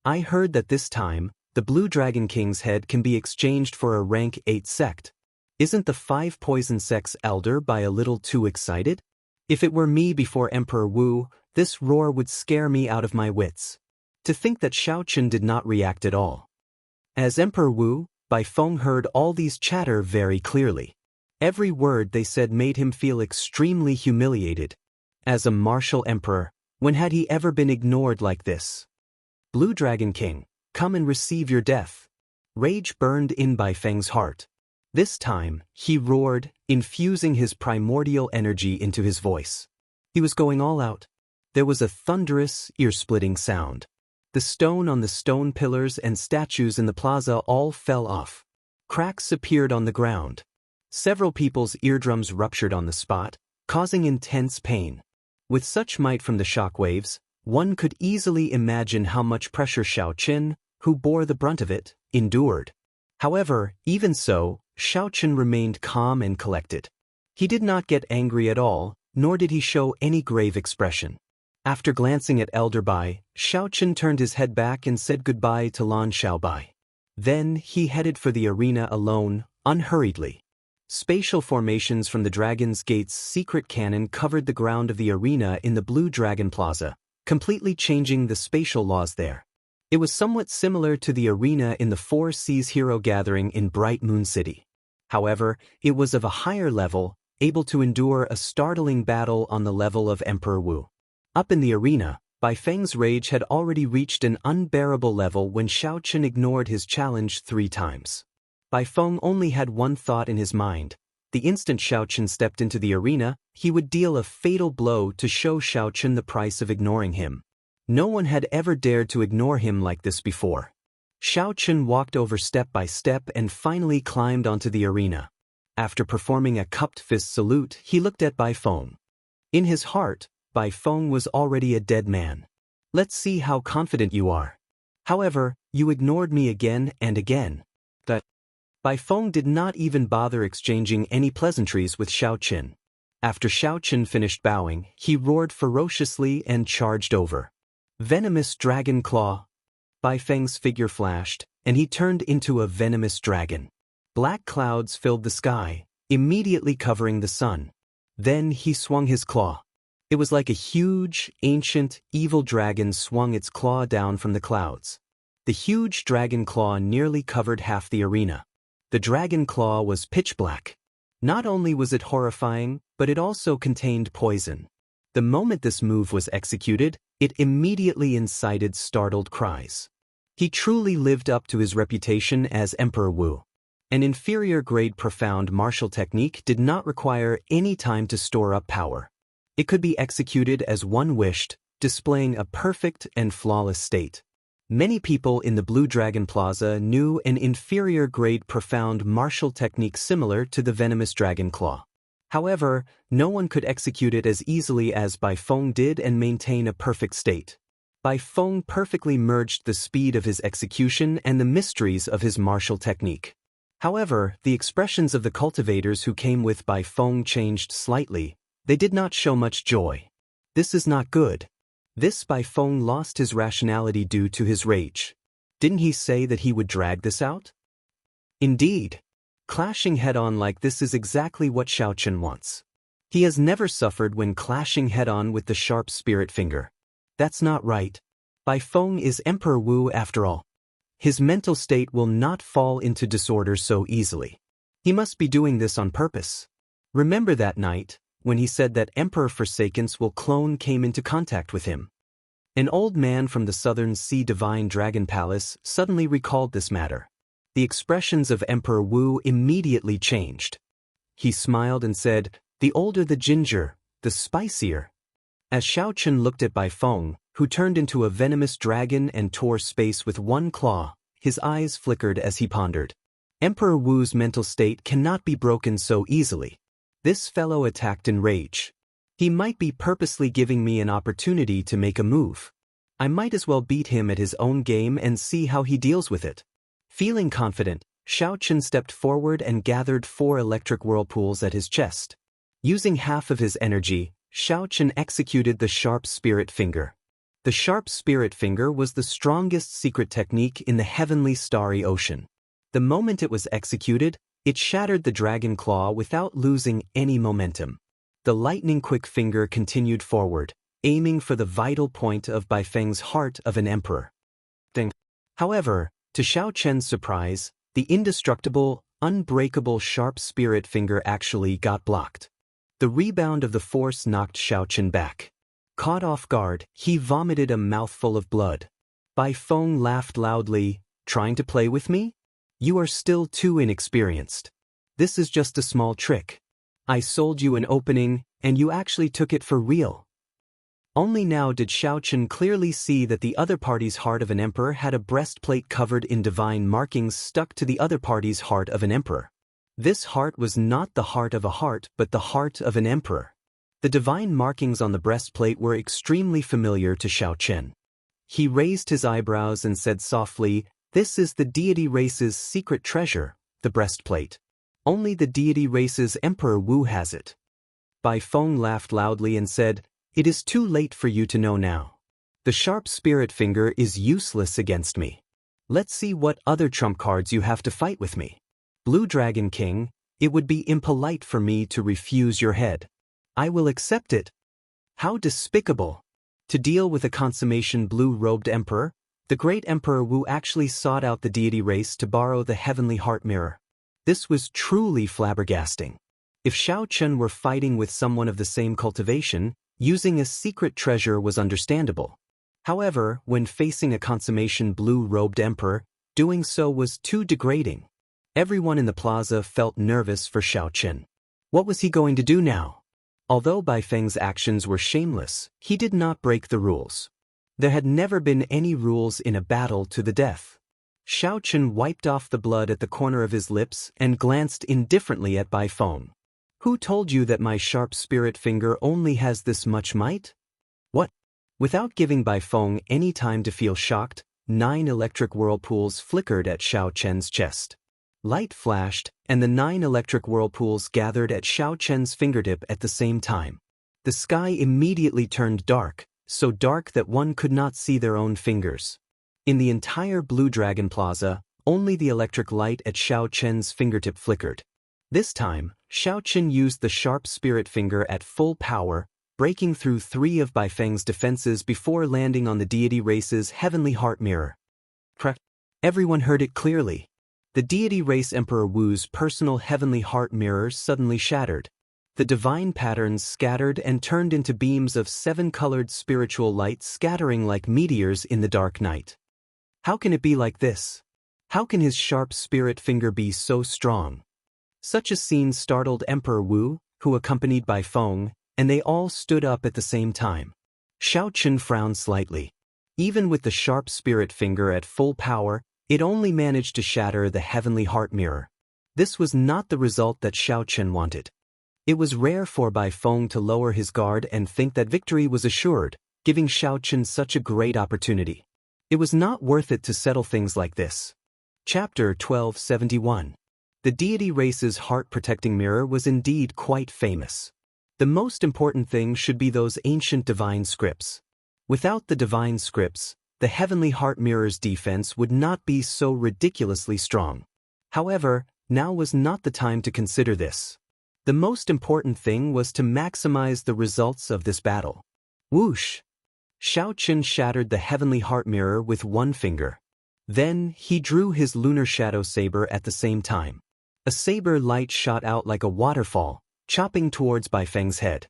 I heard that this time, the Blue Dragon King's head can be exchanged for a rank 8 sect. Isn't the Five Poison Sect's elder by a little too excited? If it were me before Emperor Wu, this roar would scare me out of my wits. To think that Xiaochen did not react at all. As Emperor Wu, Bai Feng heard all these chatter very clearly. Every word they said made him feel extremely humiliated. As a martial emperor, when had he ever been ignored like this? Blue Dragon King, come and receive your death. Rage burned in Bai Feng's heart. This time, he roared, infusing his primordial energy into his voice. He was going all out. There was a thunderous, ear-splitting sound. The stone on the stone pillars and statues in the plaza all fell off. Cracks appeared on the ground. Several people's eardrums ruptured on the spot, causing intense pain. With such might from the shockwaves, one could easily imagine how much pressure Xiaochen, who bore the brunt of it, endured. However, even so, Xiaochen remained calm and collected. He did not get angry at all, nor did he show any grave expression. After glancing at Elder Bai, Xiaochen turned his head back and said goodbye to Lan Xiaobai. Then he headed for the arena alone, unhurriedly. Spatial formations from the Dragon's Gate's secret cannon covered the ground of the arena in the Blue Dragon Plaza, completely changing the spatial laws there. It was somewhat similar to the arena in the Four Seas Hero Gathering in Bright Moon City. However, it was of a higher level, able to endure a startling battle on the level of Emperor Wu. Up in the arena, Bai Feng's rage had already reached an unbearable level when Xiaochen ignored his challenge 3 times. Bai Feng only had one thought in his mind. The instant Xiaochen stepped into the arena, he would deal a fatal blow to show Xiaochen the price of ignoring him. No one had ever dared to ignore him like this before. Xiaochen walked over step by step and finally climbed onto the arena. After performing a cupped fist salute, he looked at Bai Feng. In his heart, Bai Feng was already a dead man. Let's see how confident you are. However, you ignored me again and again. Bai Feng did not even bother exchanging any pleasantries with Xiaochen. After Xiaochen finished bowing, he roared ferociously and charged over. Venomous Dragon Claw. Bai Feng's figure flashed, and he turned into a venomous dragon. Black clouds filled the sky, immediately covering the sun. Then he swung his claw. It was like a huge, ancient, evil dragon swung its claw down from the clouds. The huge dragon claw nearly covered half the arena. The dragon claw was pitch black. Not only was it horrifying, but it also contained poison. The moment this move was executed, it immediately incited startled cries. He truly lived up to his reputation as Emperor Wu. An inferior-grade profound martial technique did not require any time to store up power. It could be executed as one wished, displaying a perfect and flawless state. Many people in the Blue Dragon Plaza knew an inferior-grade profound martial technique similar to the venomous dragon claw. However, no one could execute it as easily as Bai Feng did and maintain a perfect state. Bai Feng perfectly merged the speed of his execution and the mysteries of his martial technique. However, the expressions of the cultivators who came with Bai Feng changed slightly. They did not show much joy. This is not good. This Bai Feng lost his rationality due to his rage. Didn't he say that he would drag this out? Indeed. Clashing head-on like this is exactly what Xiaochen wants. He has never suffered when clashing head-on with the sharp spirit finger. That's not right. Bai Feng is Emperor Wu after all. His mental state will not fall into disorder so easily. He must be doing this on purpose. Remember that night, when he said that Emperor Forsaken's will clone came into contact with him. An old man from the Southern Sea Divine Dragon Palace suddenly recalled this matter. The expressions of Emperor Wu immediately changed. He smiled and said, "The older the ginger, the spicier." As Xiaochen looked at Bai Feng, who turned into a venomous dragon and tore space with one claw, his eyes flickered as he pondered. Emperor Wu's mental state cannot be broken so easily. This fellow attacked in rage. He might be purposely giving me an opportunity to make a move. I might as well beat him at his own game and see how he deals with it. Feeling confident, Xiaochen stepped forward and gathered 4 electric whirlpools at his chest. Using half of his energy, Xiaochen executed the sharp spirit finger. The sharp spirit finger was the strongest secret technique in the heavenly starry ocean. The moment it was executed, it shattered the dragon claw without losing any momentum. The lightning-quick finger continued forward, aiming for the vital point of Bai Feng's heart of an emperor. However, to Xiaochen's surprise, the indestructible, unbreakable sharp spirit finger actually got blocked. The rebound of the force knocked Xiaochen back. Caught off guard, he vomited a mouthful of blood. Bai Feng laughed loudly, "Trying to play with me? You are still too inexperienced. This is just a small trick. I sold you an opening, and you actually took it for real." Only now did Xiaochen clearly see that the other party's heart of an emperor had a breastplate covered in divine markings stuck to the other party's heart of an emperor. This heart was not the heart of a heart but the heart of an emperor. The divine markings on the breastplate were extremely familiar to Xiaochen. He raised his eyebrows and said softly, "This is the deity race's secret treasure, the breastplate. Only the deity race's Emperor Wu has it." Bai Feng laughed loudly and said, "It is too late for you to know now. The sharp spirit finger is useless against me. Let's see what other trump cards you have to fight with me. Blue Dragon King, it would be impolite for me to refuse your head. I will accept it." How despicable! To deal with a consummation blue-robed emperor, the great Emperor Wu actually sought out the deity race to borrow the heavenly heart mirror. This was truly flabbergasting. If Xiaochen were fighting with someone of the same cultivation, using a secret treasure was understandable. However, when facing a consummation blue-robed emperor, doing so was too degrading. Everyone in the plaza felt nervous for Xiaochen. What was he going to do now? Although Bai Feng's actions were shameless, he did not break the rules. There had never been any rules in a battle to the death. Xiaochen wiped off the blood at the corner of his lips and glanced indifferently at Bai Feng. "Who told you that my sharp spirit finger only has this much might?" "What?" Without giving Bai Feng any time to feel shocked, 9 electric whirlpools flickered at Xiaochen's chest. Light flashed, and the 9 electric whirlpools gathered at Xiaochen's fingertip at the same time. The sky immediately turned dark, so dark that one could not see their own fingers. In the entire Blue Dragon Plaza, only the electric light at Xiaochen's fingertip flickered. This time, Xiaochen used the sharp spirit finger at full power, breaking through 3 of Baifeng's defenses before landing on the deity race's heavenly heart mirror. Everyone heard it clearly. The deity race Emperor Wu's personal heavenly heart mirror suddenly shattered. The divine patterns scattered and turned into beams of 7-colored spiritual light scattering like meteors in the dark night. How can it be like this? How can his sharp spirit finger be so strong? Such a scene startled Emperor Wu, who accompanied by Feng, and they all stood up at the same time. Xiaochen frowned slightly. Even with the sharp spirit finger at full power, it only managed to shatter the heavenly heart mirror. This was not the result that Xiaochen wanted. It was rare for Bai Feng to lower his guard and think that victory was assured, giving Xiaochen such a great opportunity. It was not worth it to settle things like this. Chapter 1271. The deity race's heart-protecting mirror was indeed quite famous. The most important thing should be those ancient divine scripts. Without the divine scripts, the heavenly heart mirror's defense would not be so ridiculously strong. However, now was not the time to consider this. The most important thing was to maximize the results of this battle. Whoosh! Xiaochen shattered the heavenly heart mirror with one finger. Then, he drew his lunar shadow saber at the same time. A saber light shot out like a waterfall, chopping towards Baifeng's head.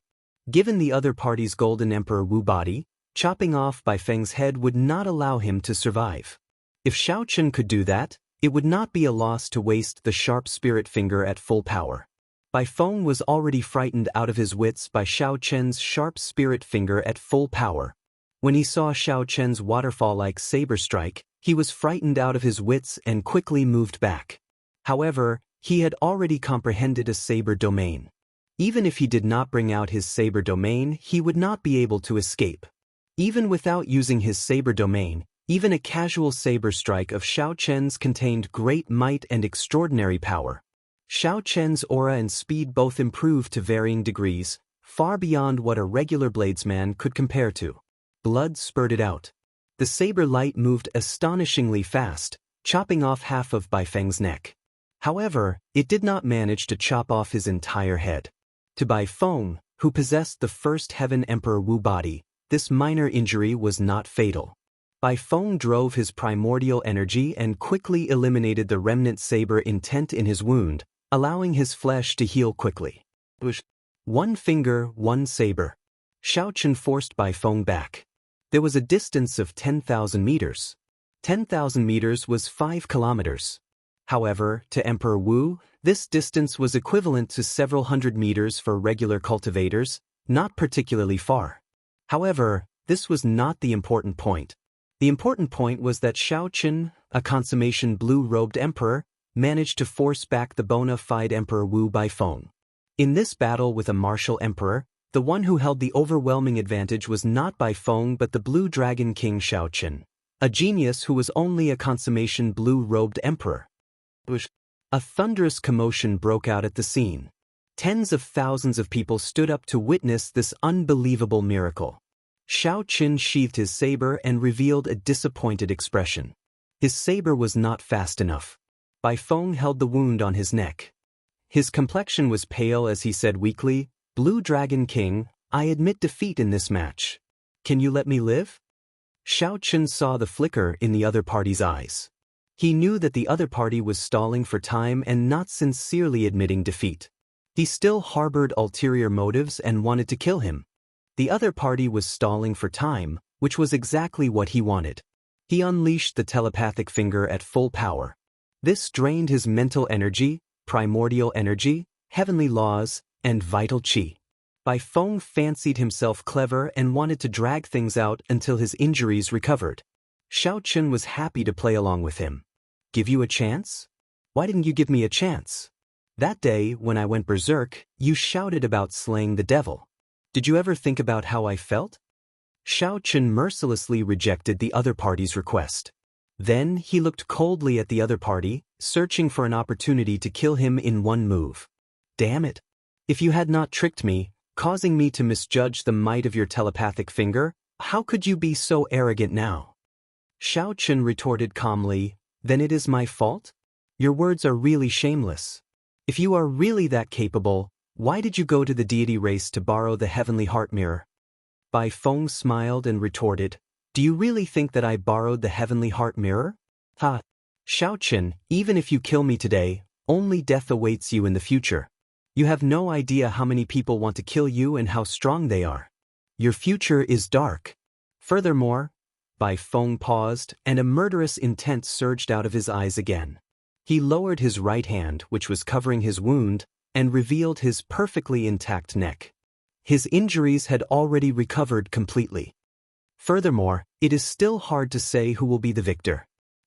Given the other party's golden Emperor Wu body, chopping off Baifeng's head would not allow him to survive. If Xiaochen could do that, it would not be a loss to waste the sharp spirit finger at full power. Baifeng was already frightened out of his wits by Xiaochen's sharp spirit finger at full power. When he saw Xiaochen's waterfall-like saber strike, he was frightened out of his wits and quickly moved back. However, he had already comprehended a saber domain. Even if he did not bring out his saber domain, he would not be able to escape. Even without using his saber domain, even a casual saber strike of Xiaochen's contained great might and extraordinary power. Xiaochen's aura and speed both improved to varying degrees, far beyond what a regular bladesman could compare to. Blood spurted out. The saber light moved astonishingly fast, chopping off half of Baifeng's neck. However, it did not manage to chop off his entire head. To Baifeng, who possessed the first Heaven Emperor Wu body, this minor injury was not fatal. Baifeng drove his primordial energy and quickly eliminated the remnant saber intent in his wound, allowing his flesh to heal quickly. One finger, one saber. Xiaochen forced Baifeng back. There was a distance of 10,000 meters. 10,000 meters was 5 kilometers. However, to Emperor Wu, this distance was equivalent to several hundred meters for regular cultivators, not particularly far. However, this was not the important point. The important point was that Xiaochen, a consummation blue-robed emperor, managed to force back the bona fide Emperor Wu Baifeng. In this battle with a martial emperor, the one who held the overwhelming advantage was not Baifeng but the Blue Dragon King Xiaochen, a genius who was only a consummation blue-robed emperor. A thunderous commotion broke out at the scene. Tens of thousands of people stood up to witness this unbelievable miracle. Xiaochen sheathed his saber and revealed a disappointed expression. His saber was not fast enough. Baifeng held the wound on his neck. His complexion was pale as he said weakly, "Blue Dragon King, I admit defeat in this match. Can you let me live?" Xiaochen saw the flicker in the other party's eyes. He knew that the other party was stalling for time and not sincerely admitting defeat. He still harbored ulterior motives and wanted to kill him. The other party was stalling for time, which was exactly what he wanted. He unleashed the telepathic finger at full power. This drained his mental energy, primordial energy, heavenly laws, and vital qi. Baifeng fancied himself clever and wanted to drag things out until his injuries recovered. Xiaochen was happy to play along with him. "Give you a chance? Why didn't you give me a chance? That day, when I went berserk, you shouted about slaying the devil. Did you ever think about how I felt?" Xiaochen mercilessly rejected the other party's request. Then he looked coldly at the other party, searching for an opportunity to kill him in one move. Damn it! If you had not tricked me, causing me to misjudge the might of your telepathic finger, how could you be so arrogant now? Xiao Chen retorted calmly, then it is my fault? Your words are really shameless. If you are really that capable, why did you go to the deity race to borrow the heavenly heart mirror? Bai Feng smiled and retorted, do you really think that I borrowed the heavenly heart mirror? Ha! Xiao Chen, even if you kill me today, only death awaits you in the future. You have no idea how many people want to kill you and how strong they are. Your future is dark. Furthermore, Bai Feng paused, and a murderous intent surged out of his eyes again. He lowered his right hand, which was covering his wound, and revealed his perfectly intact neck. His injuries had already recovered completely. Furthermore, it is still hard to say who will be the victor.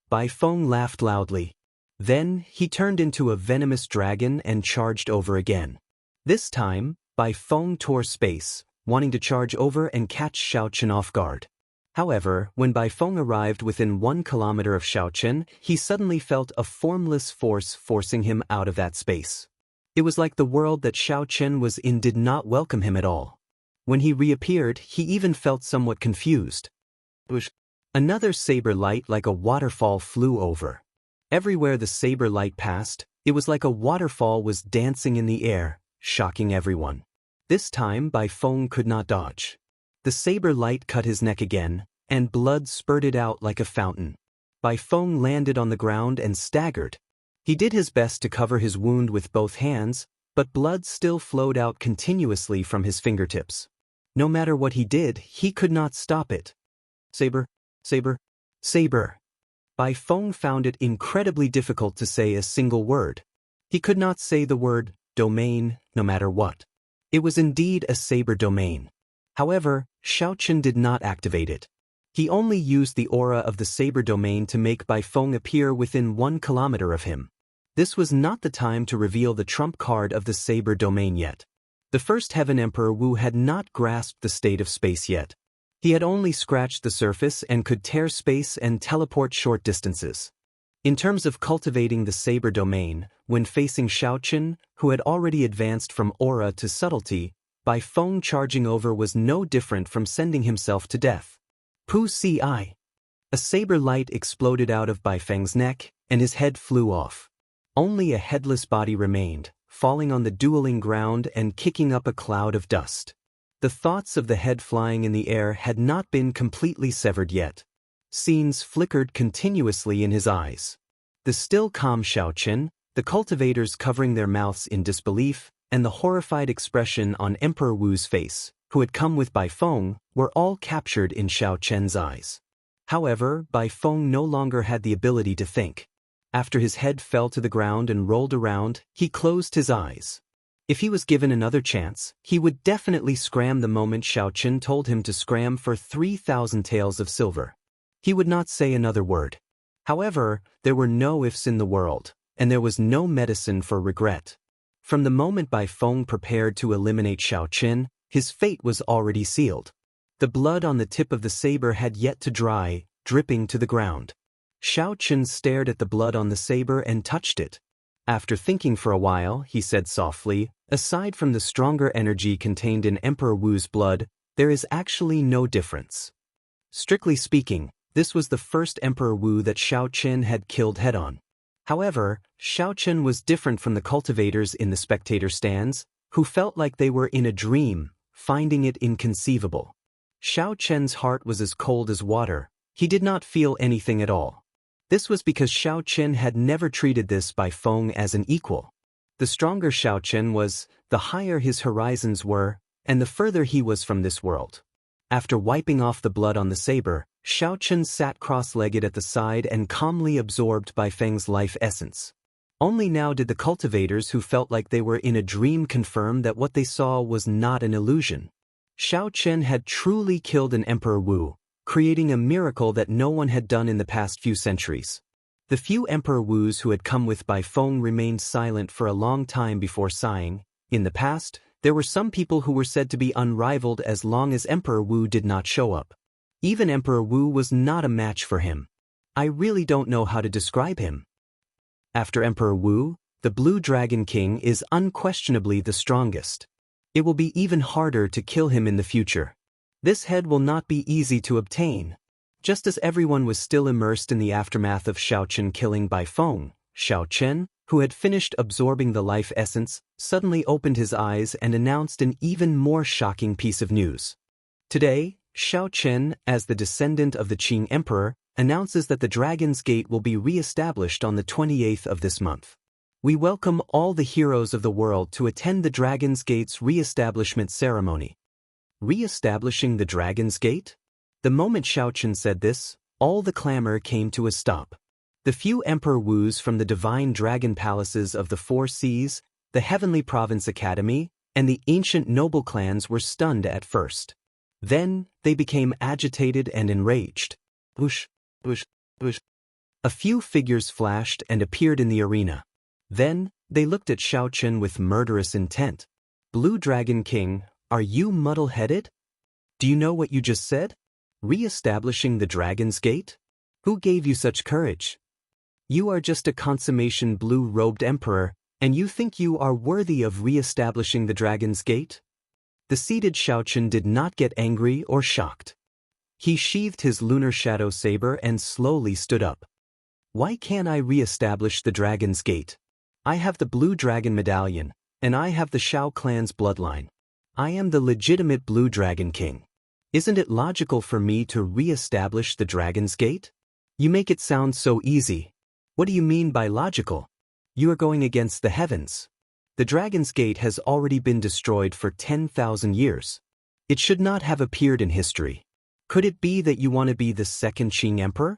Bai Feng laughed loudly. Then, he turned into a venomous dragon and charged over again. This time, Bai Feng tore space, wanting to charge over and catch Xiao Chen off guard. However, when Bai Feng arrived within 1 kilometer of Xiao Chen, he suddenly felt a formless force forcing him out of that space. It was like the world that Xiao Chen was in did not welcome him at all. When he reappeared, he even felt somewhat confused. Another saber light like a waterfall flew over. Everywhere the saber light passed, it was like a waterfall was dancing in the air, shocking everyone. This time Bai Feng could not dodge. The saber light cut his neck again, and blood spurted out like a fountain. Bai Feng landed on the ground and staggered. He did his best to cover his wound with both hands, but blood still flowed out continuously from his fingertips. No matter what he did, he could not stop it. Saber, saber, saber. Bai Feng found it incredibly difficult to say a single word. He could not say the word domain, no matter what. It was indeed a saber domain. However, Xiao Chen did not activate it. He only used the aura of the saber domain to make Bai Feng appear within 1 kilometer of him. This was not the time to reveal the trump card of the saber domain yet. The first Heaven Emperor Wu had not grasped the state of space yet. He had only scratched the surface and could tear space and teleport short distances. In terms of cultivating the saber domain, when facing Xiao Chen, who had already advanced from aura to subtlety, Bai Feng charging over was no different from sending himself to death. Pu Si. A saber light exploded out of Bai Feng's neck, and his head flew off. Only a headless body remained, falling on the dueling ground and kicking up a cloud of dust. The thoughts of the head flying in the air had not been completely severed yet. Scenes flickered continuously in his eyes. The still calm Xiao Chen, the cultivators covering their mouths in disbelief, and the horrified expression on Emperor Wu's face, who had come with Bai Feng, were all captured in Xiao Chen's eyes. However, Bai Feng no longer had the ability to think. After his head fell to the ground and rolled around, he closed his eyes. If he was given another chance, he would definitely scram the moment Xiao Chen told him to scram for 3,000 taels of silver. He would not say another word. However, there were no ifs in the world, and there was no medicine for regret. From the moment Bai Feng prepared to eliminate Xiao Chen, his fate was already sealed. The blood on the tip of the saber had yet to dry, dripping to the ground. Xiao Chen stared at the blood on the saber and touched it. After thinking for a while, he said softly, aside from the stronger energy contained in Emperor Wu's blood, there is actually no difference. Strictly speaking, this was the first Emperor Wu that Xiao Chen had killed head-on. However, Xiao Chen was different from the cultivators in the spectator stands, who felt like they were in a dream, finding it inconceivable. Xiao Chen's heart was as cold as water. He did not feel anything at all. This was because Xiao Chen had never treated this Bai Feng as an equal. The stronger Xiao Chen was, the higher his horizons were, and the further he was from this world. After wiping off the blood on the saber, Xiao Chen sat cross-legged at the side and calmly absorbed Bai Feng's life essence. Only now did the cultivators who felt like they were in a dream confirm that what they saw was not an illusion. Xiao Chen had truly killed an Emperor Wu, creating a miracle that no one had done in the past few centuries. The few Emperor Wus who had come with Bai Feng remained silent for a long time before sighing. In the past, there were some people who were said to be unrivaled as long as Emperor Wu did not show up. Even Emperor Wu was not a match for him. I really don't know how to describe him. After Emperor Wu, the Blue Dragon King is unquestionably the strongest. It will be even harder to kill him in the future. This head will not be easy to obtain. Just as everyone was still immersed in the aftermath of Xiaochen killing by Feng, Xiaochen, who had finished absorbing the life essence, suddenly opened his eyes and announced an even more shocking piece of news. Today, Xiaochen, as the descendant of the Qing Emperor, announces that the Dragon's Gate will be re-established on the 28th of this month. We welcome all the heroes of the world to attend the Dragon's Gate's re-establishment ceremony. Re-establishing the Dragon's Gate? The moment Xiaochen said this, all the clamor came to a stop. The few Emperor Wus from the divine dragon palaces of the Four Seas, the Heavenly Province Academy, and the ancient noble clans were stunned at first. Then, they became agitated and enraged. Whoosh, whoosh, whoosh. A few figures flashed and appeared in the arena. Then, they looked at Xiaochen with murderous intent. Blue Dragon King, are you muddle-headed? Do you know what you just said? Re-establishing the Dragon's Gate? Who gave you such courage? You are just a consummation blue-robed emperor, and you think you are worthy of re-establishing the Dragon's Gate? The seated Xiaochen did not get angry or shocked. He sheathed his lunar shadow saber and slowly stood up. Why can't I re-establish the Dragon's Gate? I have the Blue Dragon Medallion, and I have the Shao clan's bloodline. I am the legitimate Blue Dragon King. Isn't it logical for me to re-establish the Dragon's Gate? You make it sound so easy. What do you mean by logical? You are going against the heavens. The Dragon's Gate has already been destroyed for 10,000 years. It should not have appeared in history. Could it be that you want to be the second Qing Emperor?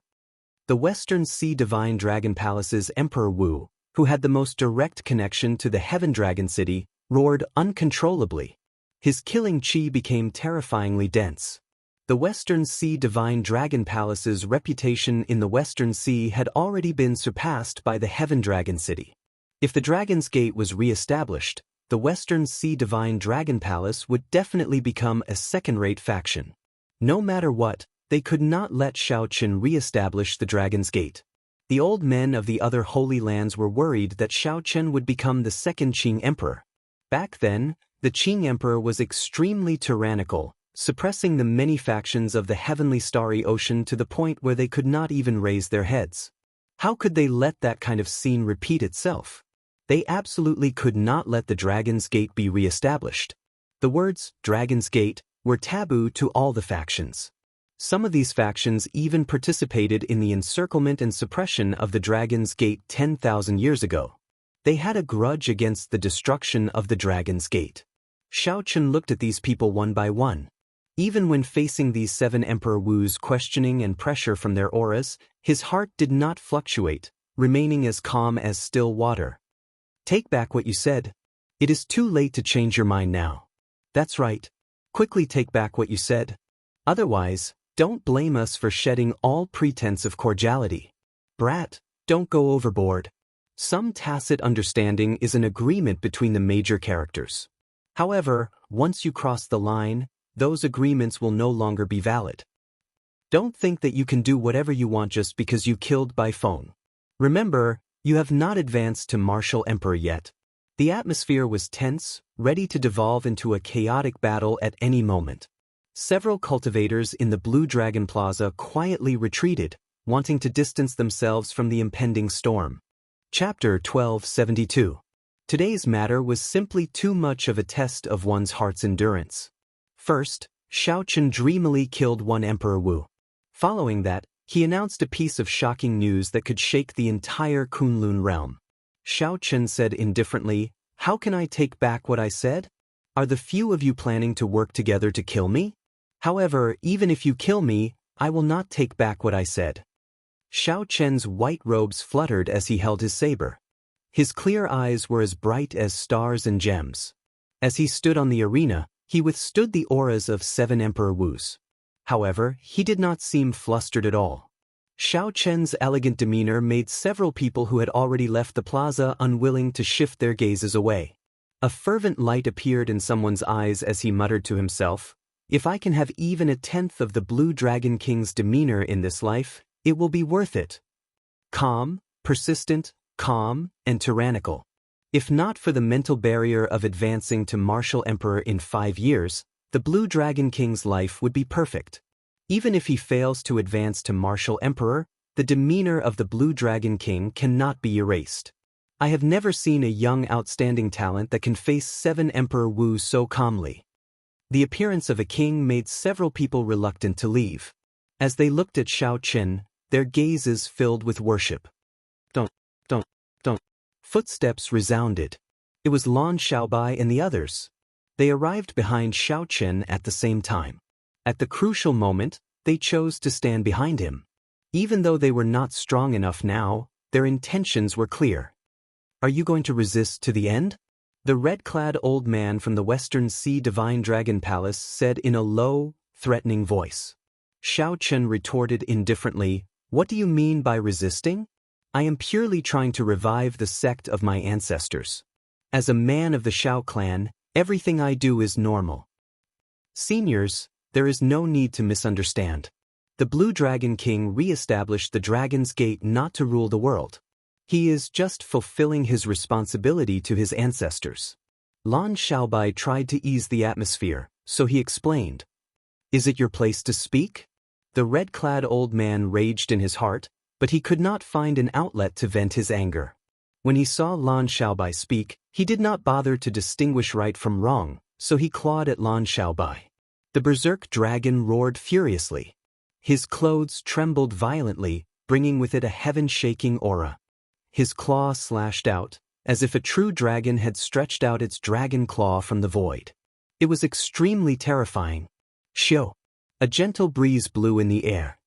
The Western Sea Divine Dragon Palace's Emperor Wu, who had the most direct connection to the Heaven Dragon City, roared uncontrollably. His killing chi became terrifyingly dense. The Western Sea Divine Dragon Palace's reputation in the Western Sea had already been surpassed by the Heaven Dragon City. If the Dragon's Gate was re-established, the Western Sea Divine Dragon Palace would definitely become a second-rate faction. No matter what, they could not let Xiaochen re-establish the Dragon's Gate. The old men of the other Holy Lands were worried that Xiaochen would become the second Qing Emperor. Back then, the Qing Emperor was extremely tyrannical, suppressing the many factions of the heavenly starry ocean to the point where they could not even raise their heads. How could they let that kind of scene repeat itself? They absolutely could not let the Dragon's Gate be re-established. The words, Dragon's Gate, were taboo to all the factions. Some of these factions even participated in the encirclement and suppression of the Dragon's Gate 10,000 years ago. They had a grudge against the destruction of the Dragon's Gate. Xiaochen looked at these people one by one. Even when facing these 7 Emperor Wu's questioning and pressure from their auras, his heart did not fluctuate, remaining as calm as still water. Take back what you said. It is too late to change your mind now. That's right. Quickly take back what you said. Otherwise, don't blame us for shedding all pretense of cordiality. Brat, don't go overboard. Some tacit understanding is an agreement between the major characters. However, once you cross the line, those agreements will no longer be valid. Don't think that you can do whatever you want just because you killed by phone. Remember, you have not advanced to martial emperor yet. The atmosphere was tense, ready to devolve into a chaotic battle at any moment. Several cultivators in the Blue Dragon Plaza quietly retreated, wanting to distance themselves from the impending storm. Chapter 1272. Today's matter was simply too much of a test of one's heart's endurance. First, Xiaochen dreamily killed one Emperor Wu. Following that, he announced a piece of shocking news that could shake the entire Kunlun realm. Xiaochen said indifferently, "How can I take back what I said? Are the few of you planning to work together to kill me? However, even if you kill me, I will not take back what I said." Xiaochen's white robes fluttered as he held his saber. His clear eyes were as bright as stars and gems. As he stood on the arena, he withstood the auras of 7 Emperor Wus. However, he did not seem flustered at all. Xiaochen's elegant demeanor made several people who had already left the plaza unwilling to shift their gazes away. A fervent light appeared in someone's eyes as he muttered to himself, "If I can have even a tenth of the Blue Dragon King's demeanor in this life, it will be worth it." Calm, persistent, calm, and tyrannical. If not for the mental barrier of advancing to martial emperor in 5 years, the Blue Dragon King's life would be perfect. Even if he fails to advance to martial emperor, the demeanor of the Blue Dragon King cannot be erased. I have never seen a young outstanding talent that can face 7 Emperor Wu so calmly. The appearance of a king made several people reluctant to leave. As they looked at Xiao Chen, their gazes filled with worship. Don't. Footsteps resounded. It was Lan Xiaobai and the others. They arrived behind Xiao Chen at the same time. At the crucial moment, they chose to stand behind him. Even though they were not strong enough now, their intentions were clear. Are you going to resist to the end? The red-clad old man from the Western Sea Divine Dragon Palace said in a low, threatening voice. Xiao Chen retorted indifferently, "What do you mean by resisting? I am purely trying to revive the sect of my ancestors. As a man of the Xiao clan, everything I do is normal." Seniors, there is no need to misunderstand. The Blue Dragon King re-established the Dragon's Gate not to rule the world. He is just fulfilling his responsibility to his ancestors. Lan Xiaobai tried to ease the atmosphere, so he explained. "Is it your place to speak?" The red-clad old man raged in his heart, but he could not find an outlet to vent his anger. When he saw Lan Xiaobai speak, he did not bother to distinguish right from wrong, so he clawed at Lan Xiaobai. The berserk dragon roared furiously. His clothes trembled violently, bringing with it a heaven-shaking aura. His claw slashed out, as if a true dragon had stretched out its dragon claw from the void. It was extremely terrifying. Shio! A gentle breeze blew in the air.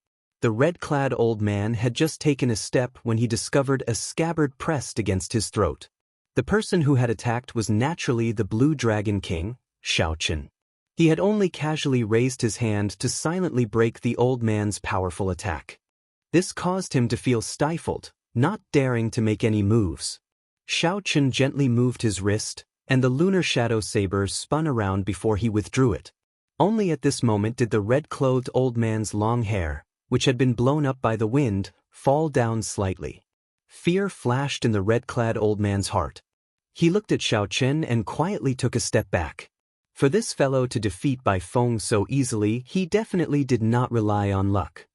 The red-clad old man had just taken a step when he discovered a scabbard pressed against his throat. The person who had attacked was naturally the Blue Dragon King, Xiao Chen. He had only casually raised his hand to silently break the old man's powerful attack. This caused him to feel stifled, not daring to make any moves. Xiao Chen gently moved his wrist, and the lunar shadow saber spun around before he withdrew it. Only at this moment did the red-clothed old man's long hair, which had been blown up by the wind, fall down slightly. Fear flashed in the red-clad old man's heart. He looked at Xiao Chen and quietly took a step back. For this fellow to defeat Bai Feng so easily, he definitely did not rely on luck.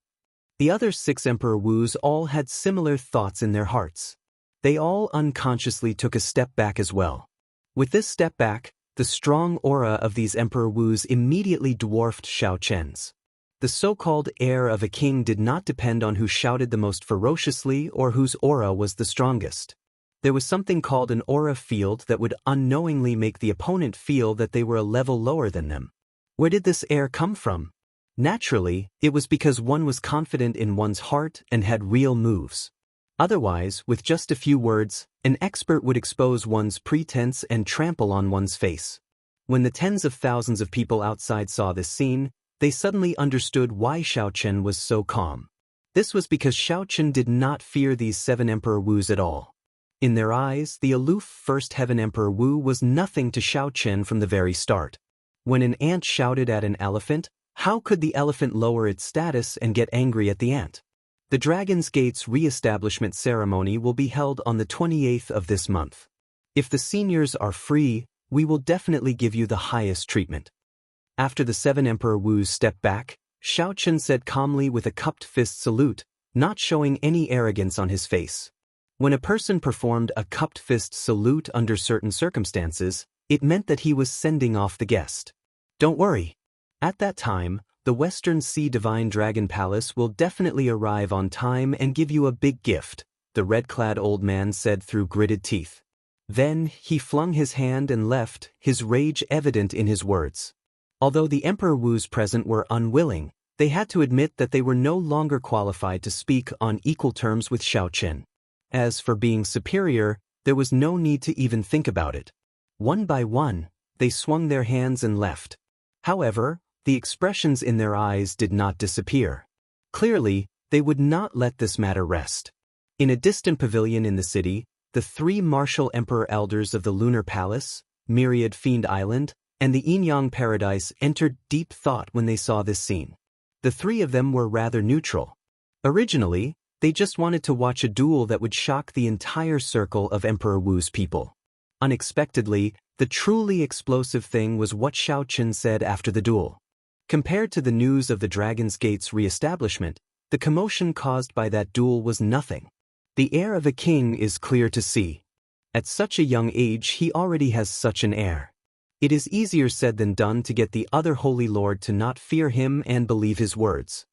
The other 6 Emperor Wus all had similar thoughts in their hearts. They all unconsciously took a step back as well. With this step back, the strong aura of these Emperor Wus immediately dwarfed Xiao Chen's. The so-called heir of a king did not depend on who shouted the most ferociously or whose aura was the strongest. There was something called an aura field that would unknowingly make the opponent feel that they were a level lower than them. Where did this air come from? Naturally, it was because one was confident in one's heart and had real moves. Otherwise, with just a few words, an expert would expose one's pretense and trample on one's face. When the tens of thousands of people outside saw this scene, they suddenly understood why Xiao Chen was so calm. This was because Xiao Chen did not fear these 7 Emperor Wus at all. In their eyes, the aloof First Heaven Emperor Wu was nothing to Xiao Chen from the very start. When an ant shouted at an elephant, how could the elephant lower its status and get angry at the ant? The Dragon's Gate's re-establishment ceremony will be held on the 28th of this month. If the seniors are free, we will definitely give you the highest treatment. After the 7 Emperor Wus stepped back, Xiao Chen said calmly with a cupped fist salute, not showing any arrogance on his face. When a person performed a cupped fist salute under certain circumstances, it meant that he was sending off the guest. Don't worry. At that time, the Western Sea Divine Dragon Palace will definitely arrive on time and give you a big gift, the red-clad old man said through gritted teeth. Then, he flung his hand and left, his rage evident in his words. Although the Emperor Wus present were unwilling, they had to admit that they were no longer qualified to speak on equal terms with Xiao Chen. As for being superior, there was no need to even think about it. One by one, they swung their hands and left. However, the expressions in their eyes did not disappear. Clearly, they would not let this matter rest. In a distant pavilion in the city, the 3 martial emperor elders of the Lunar Palace, Myriad Fiend Island, and the Yin-Yang Paradise entered deep thought when they saw this scene. The 3 of them were rather neutral. Originally, They just wanted to watch a duel that would shock the entire circle of Emperor Wu's people. Unexpectedly, the truly explosive thing was what Xiao Chen said after the duel. Compared to the news of the Dragon's Gate's re-establishment, the commotion caused by that duel was nothing. The heir of a king is clear to see. At such a young age he already has such an heir. It is easier said than done to get the other Holy Lord to not fear him and believe his words.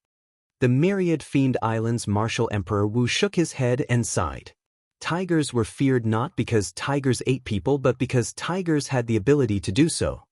The myriad Fiend Island's martial Emperor Wu shook his head and sighed. Tigers were feared not because tigers ate people but because tigers had the ability to do so.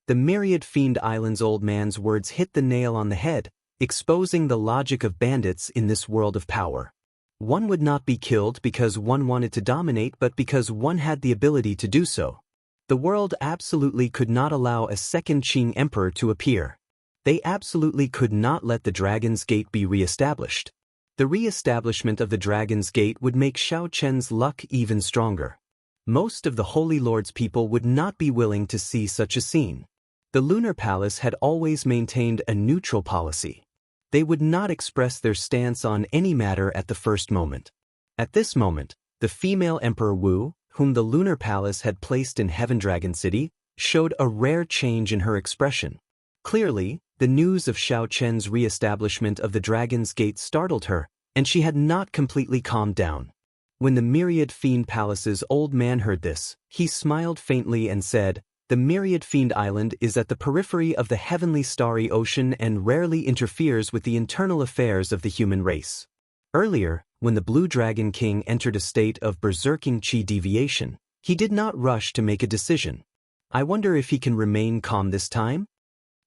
The myriad Fiend Island's old man's words hit the nail on the head, exposing the logic of bandits in this world of power. One would not be killed because one wanted to dominate but because one had the ability to do so. The world absolutely could not allow a second Qing emperor to appear. They absolutely could not let the Dragon's Gate be re-established. The re-establishment of the Dragon's Gate would make Xiao Chen's luck even stronger. Most of the Holy Lord's people would not be willing to see such a scene. The Lunar Palace had always maintained a neutral policy. They would not express their stance on any matter at the first moment. At this moment, the female Emperor Wu, whom the Lunar Palace had placed in Heaven Dragon City, showed a rare change in her expression. Clearly, the news of Xiao Chen's re-establishment of the Dragon's Gate startled her, and she had not completely calmed down. When the Myriad Fiend Palace's old man heard this, he smiled faintly and said, "The Myriad Fiend Island is at the periphery of the heavenly starry ocean and rarely interferes with the internal affairs of the human race." Earlier, when the Blue Dragon King entered a state of berserking chi deviation, he did not rush to make a decision. I wonder if he can remain calm this time?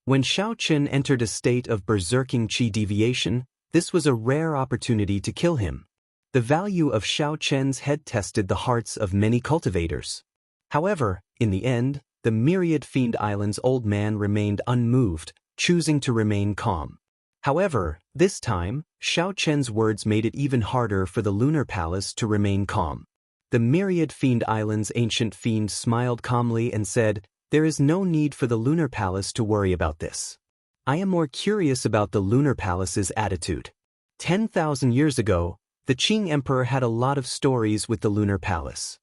When Xiao Chen entered a state of berserking chi deviation, this was a rare opportunity to kill him. The value of Xiao Chen's head tested the hearts of many cultivators. However, in the end, the Myriad Fiend Island's old man remained unmoved, choosing to remain calm. However, this time, Xiao Chen's words made it even harder for the Lunar Palace to remain calm. The Myriad Fiend Island's ancient fiend smiled calmly and said, "There is no need for the Lunar Palace to worry about this. I am more curious about the Lunar Palace's attitude. 10,000 years ago, the Qing Emperor had a lot of stories with the Lunar Palace."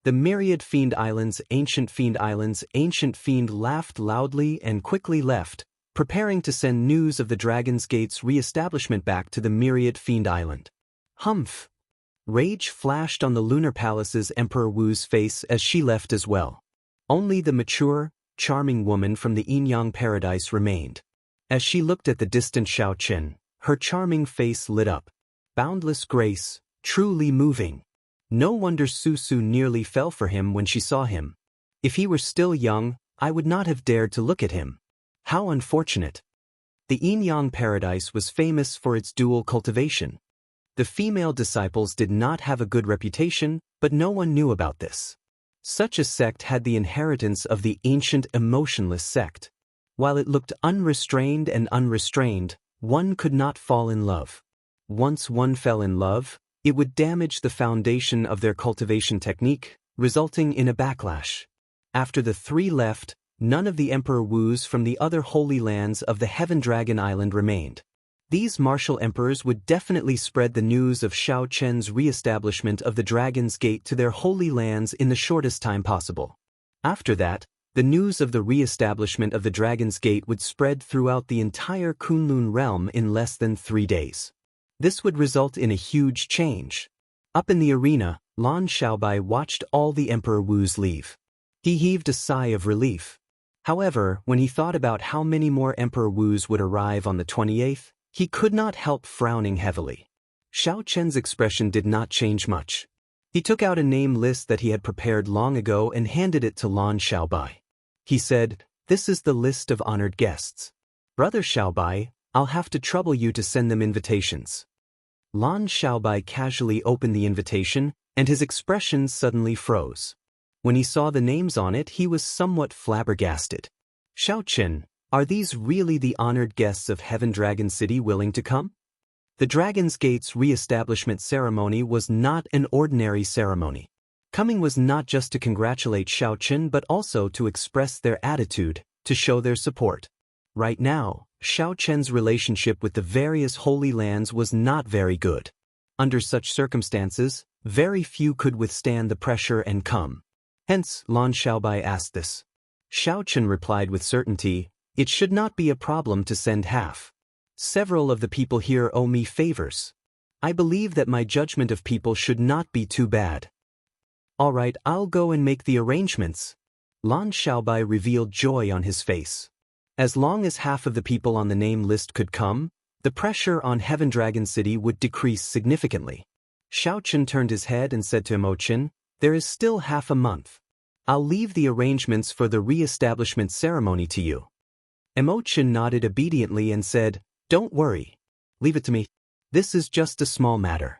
The Myriad Fiend Island's ancient fiend laughed loudly and quickly left, preparing to send news of the Dragon's Gate's re-establishment back to the Myriad Fiend Island. Humph! Rage flashed on the Lunar Palace's Emperor Wu's face as she left as well. Only the mature, charming woman from the Yin-Yang paradise remained. As she looked at the distant Xiao Chen, her charming face lit up. Boundless grace, truly moving. No wonder Su Su nearly fell for him when she saw him. If he were still young, I would not have dared to look at him. How unfortunate. The Yin-Yang paradise was famous for its dual cultivation. The female disciples did not have a good reputation, but no one knew about this. Such a sect had the inheritance of the ancient emotionless sect. While it looked unrestrained and unrestrained, one could not fall in love. Once one fell in love, it would damage the foundation of their cultivation technique, resulting in a backlash. After the three left, none of the Emperor Wus from the other holy lands of the Heaven Dragon Island remained. These martial emperors would definitely spread the news of Xiao Chen's re-establishment of the Dragon's Gate to their holy lands in the shortest time possible. After that, the news of the re-establishment of the Dragon's Gate would spread throughout the entire Kunlun realm in less than 3 days. This would result in a huge change. Up in the arena, Lan Xiaobai watched all the Emperor Wus leave. He heaved a sigh of relief. However, when he thought about how many more Emperor Wus would arrive on the 28th, he could not help frowning heavily. Xiao Chen's expression did not change much. He took out a name list that he had prepared long ago and handed it to Lan Xiaobai. He said, "This is the list of honored guests. Brother Xiaobai, I'll have to trouble you to send them invitations." Lan Xiaobai casually opened the invitation, and his expression suddenly froze. When he saw the names on it, he was somewhat flabbergasted. "Xiao Chen, are these really the honored guests of Heaven Dragon City willing to come?" The Dragon's Gate's re-establishment ceremony was not an ordinary ceremony. Coming was not just to congratulate Xiao Chen but also to express their attitude, to show their support. Right now, Xiao Chen's relationship with the various holy lands was not very good. Under such circumstances, very few could withstand the pressure and come. Hence, Lan Xiaobai asked this. Xiaochen replied with certainty, "It should not be a problem to send half. Several of the people here owe me favors. I believe that my judgment of people should not be too bad." "All right, I'll go and make the arrangements." Lan Xiaobai revealed joy on his face. As long as half of the people on the name list could come, the pressure on Heaven Dragon City would decrease significantly. Xiaochen turned his head and said to Imochen, "There is still half a month. I'll leave the arrangements for the re-establishment ceremony to you." Imochen nodded obediently and said, "Don't worry. Leave it to me. This is just a small matter."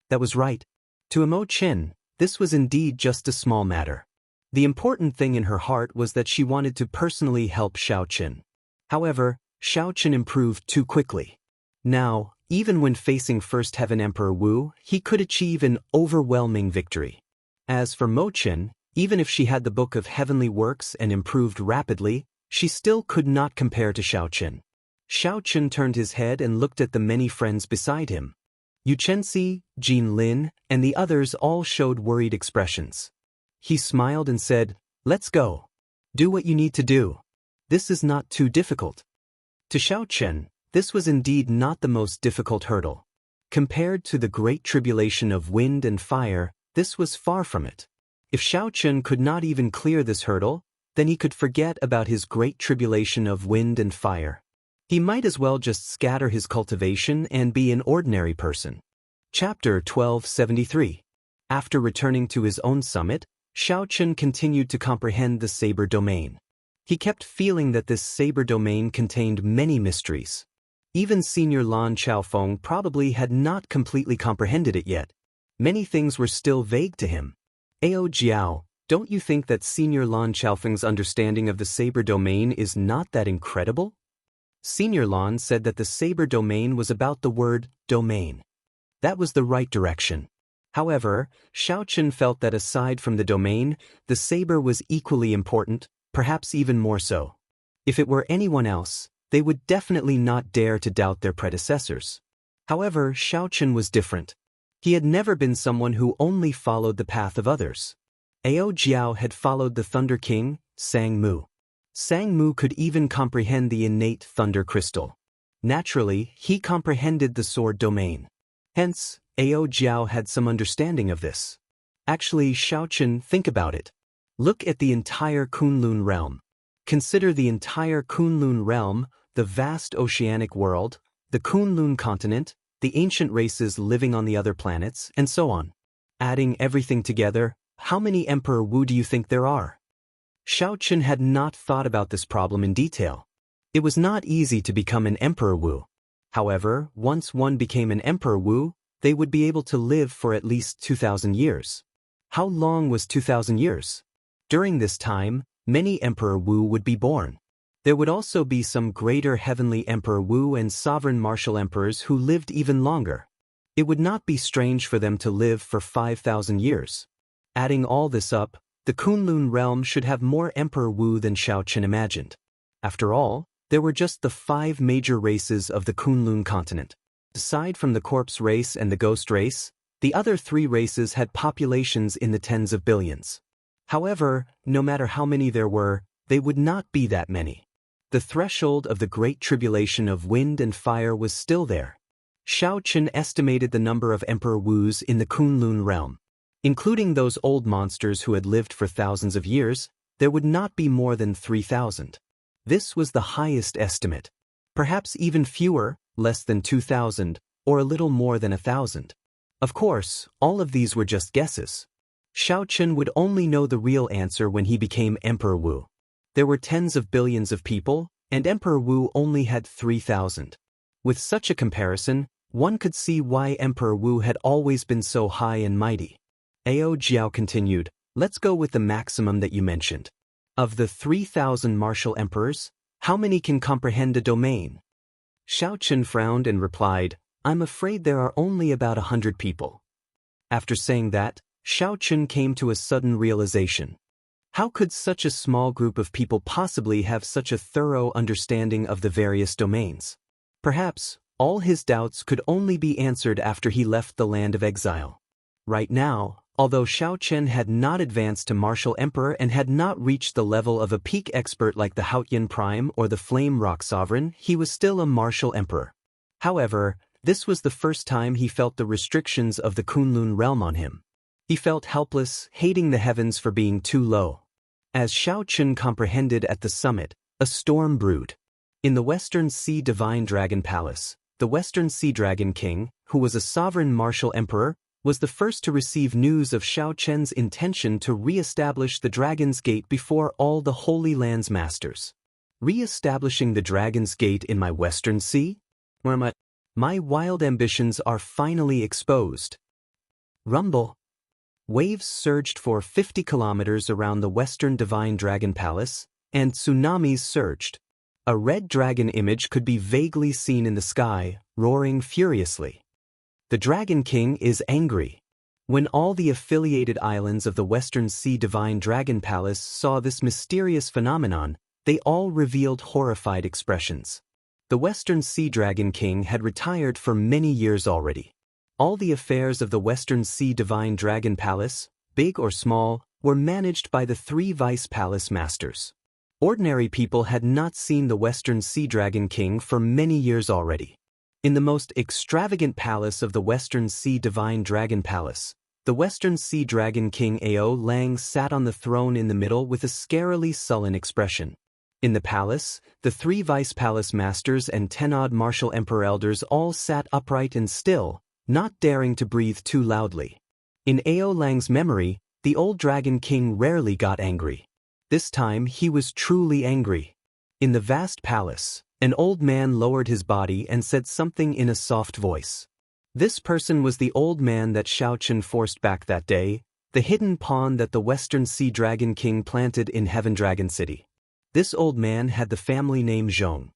That was right. To Imochen, this was indeed just a small matter. The important thing in her heart was that she wanted to personally help Xiaochen. However, Xiaochen improved too quickly. Now, even when facing First Heaven Emperor Wu, he could achieve an overwhelming victory. As for Mochen, even if she had the Book of Heavenly Works and improved rapidly, she still could not compare to Xiaochen. Xiaochen turned his head and looked at the many friends beside him. Yuchensi, Jin Lin, and the others all showed worried expressions. He smiled and said, "Let's go. Do what you need to do. This is not too difficult." To Xiaochen, this was indeed not the most difficult hurdle. Compared to the great tribulation of wind and fire, this was far from it. If Xiaochen could not even clear this hurdle, then he could forget about his great tribulation of wind and fire. He might as well just scatter his cultivation and be an ordinary person. Chapter 1273. After returning to his own summit, Xiaochen continued to comprehend the saber domain. He kept feeling that this saber domain contained many mysteries. Even Senior Lan Xiaofeng probably had not completely comprehended it yet. Many things were still vague to him. "Ao Jiao, don't you think that Senior Lan Xiaofeng's understanding of the saber domain is not that incredible?" Senior Lan said that the saber domain was about the word domain. That was the right direction. However, Xiaochen felt that aside from the domain, the saber was equally important, perhaps even more so. If it were anyone else, they would definitely not dare to doubt their predecessors. However, Xiaochen was different. He had never been someone who only followed the path of others. Ao Jiao had followed the Thunder King, Sang Mu. Sang Mu could even comprehend the innate thunder crystal. Naturally, he comprehended the sword domain. Hence, Ao Jiao had some understanding of this. Actually, Xiaochen, think about it. Look at the entire Kunlun realm. Consider the entire Kunlun realm, the vast oceanic world, the Kunlun continent, the ancient races living on the other planets, and so on. Adding everything together, how many Emperor Wu do you think there are? Xiaochen had not thought about this problem in detail. It was not easy to become an Emperor Wu. However, once one became an Emperor Wu, they would be able to live for at least 2,000 years. How long was 2,000 years? During this time, many Emperor Wu would be born. There would also be some greater heavenly Emperor Wu and sovereign martial emperors who lived even longer. It would not be strange for them to live for 5,000 years. Adding all this up, the Kunlun realm should have more Emperor Wu than Xiaochen imagined. After all, there were just the 5 major races of the Kunlun continent. Aside from the corpse race and the ghost race, the other 3 races had populations in the tens of billions. However, no matter how many there were, they would not be that many. The threshold of the great tribulation of wind and fire was still there. Xiaochen estimated the number of Emperor Wus in the Kunlun realm. Including those old monsters who had lived for thousands of years, there would not be more than 3,000. This was the highest estimate. Perhaps even fewer, less than 2,000, or a little more than 1,000. Of course, all of these were just guesses. Xiaochen would only know the real answer when he became Emperor Wu. There were tens of billions of people, and Emperor Wu only had 3,000. With such a comparison, one could see why Emperor Wu had always been so high and mighty. Ao Jiao continued, "Let's go with the maximum that you mentioned. Of the 3,000 martial emperors, how many can comprehend a domain?" Xiaochen frowned and replied, "I'm afraid there are only about 100 people." After saying that, Xiaochen came to a sudden realization. How could such a small group of people possibly have such a thorough understanding of the various domains? Perhaps, All his doubts could only be answered after he left the land of exile. Right now, although Xiaochen had not advanced to martial emperor and had not reached the level of a peak expert like the Haotian Prime or the Flame Rock Sovereign, he was still a martial emperor. However, this was the first time he felt the restrictions of the Kunlun realm on him. He felt helpless, hating the heavens for being too low. As Xiaochen comprehended at the summit, a storm brewed. In the Western Sea Divine Dragon Palace, the Western Sea Dragon King, who was a sovereign martial emperor, was the first to receive news of Xiaochen's intention to re-establish the Dragon's Gate before all the Holy Land's masters. Re-establishing the Dragon's Gate in my Western Sea? My wild ambitions are finally exposed. Rumble. Waves surged for 50 kilometers around the Western Divine Dragon Palace, and tsunamis surged. A red dragon image could be vaguely seen in the sky, roaring furiously. The Dragon King is angry. When all the affiliated islands of the Western Sea Divine Dragon Palace saw this mysterious phenomenon, they all revealed horrified expressions. The Western Sea Dragon King had retired for many years already. All the affairs of the Western Sea Divine Dragon Palace, big or small, were managed by the 3 Vice Palace Masters. Ordinary people had not seen the Western Sea Dragon King for many years already. In the most extravagant palace of the Western Sea Divine Dragon Palace, the Western Sea Dragon King Ao Lang sat on the throne in the middle with a scarily sullen expression. In the palace, the 3 Vice Palace Masters and 10-odd martial emperor elders all sat upright and still, not daring to breathe too loudly. In Ao Lang's memory, the old Dragon King rarely got angry. This time he was truly angry. In the vast palace, an old man lowered his body and said something in a soft voice. This person was the old man that Xiaochen forced back that day, the hidden pawn that the Western Sea Dragon King planted in Heaven Dragon City. This old man had the family name Zhong.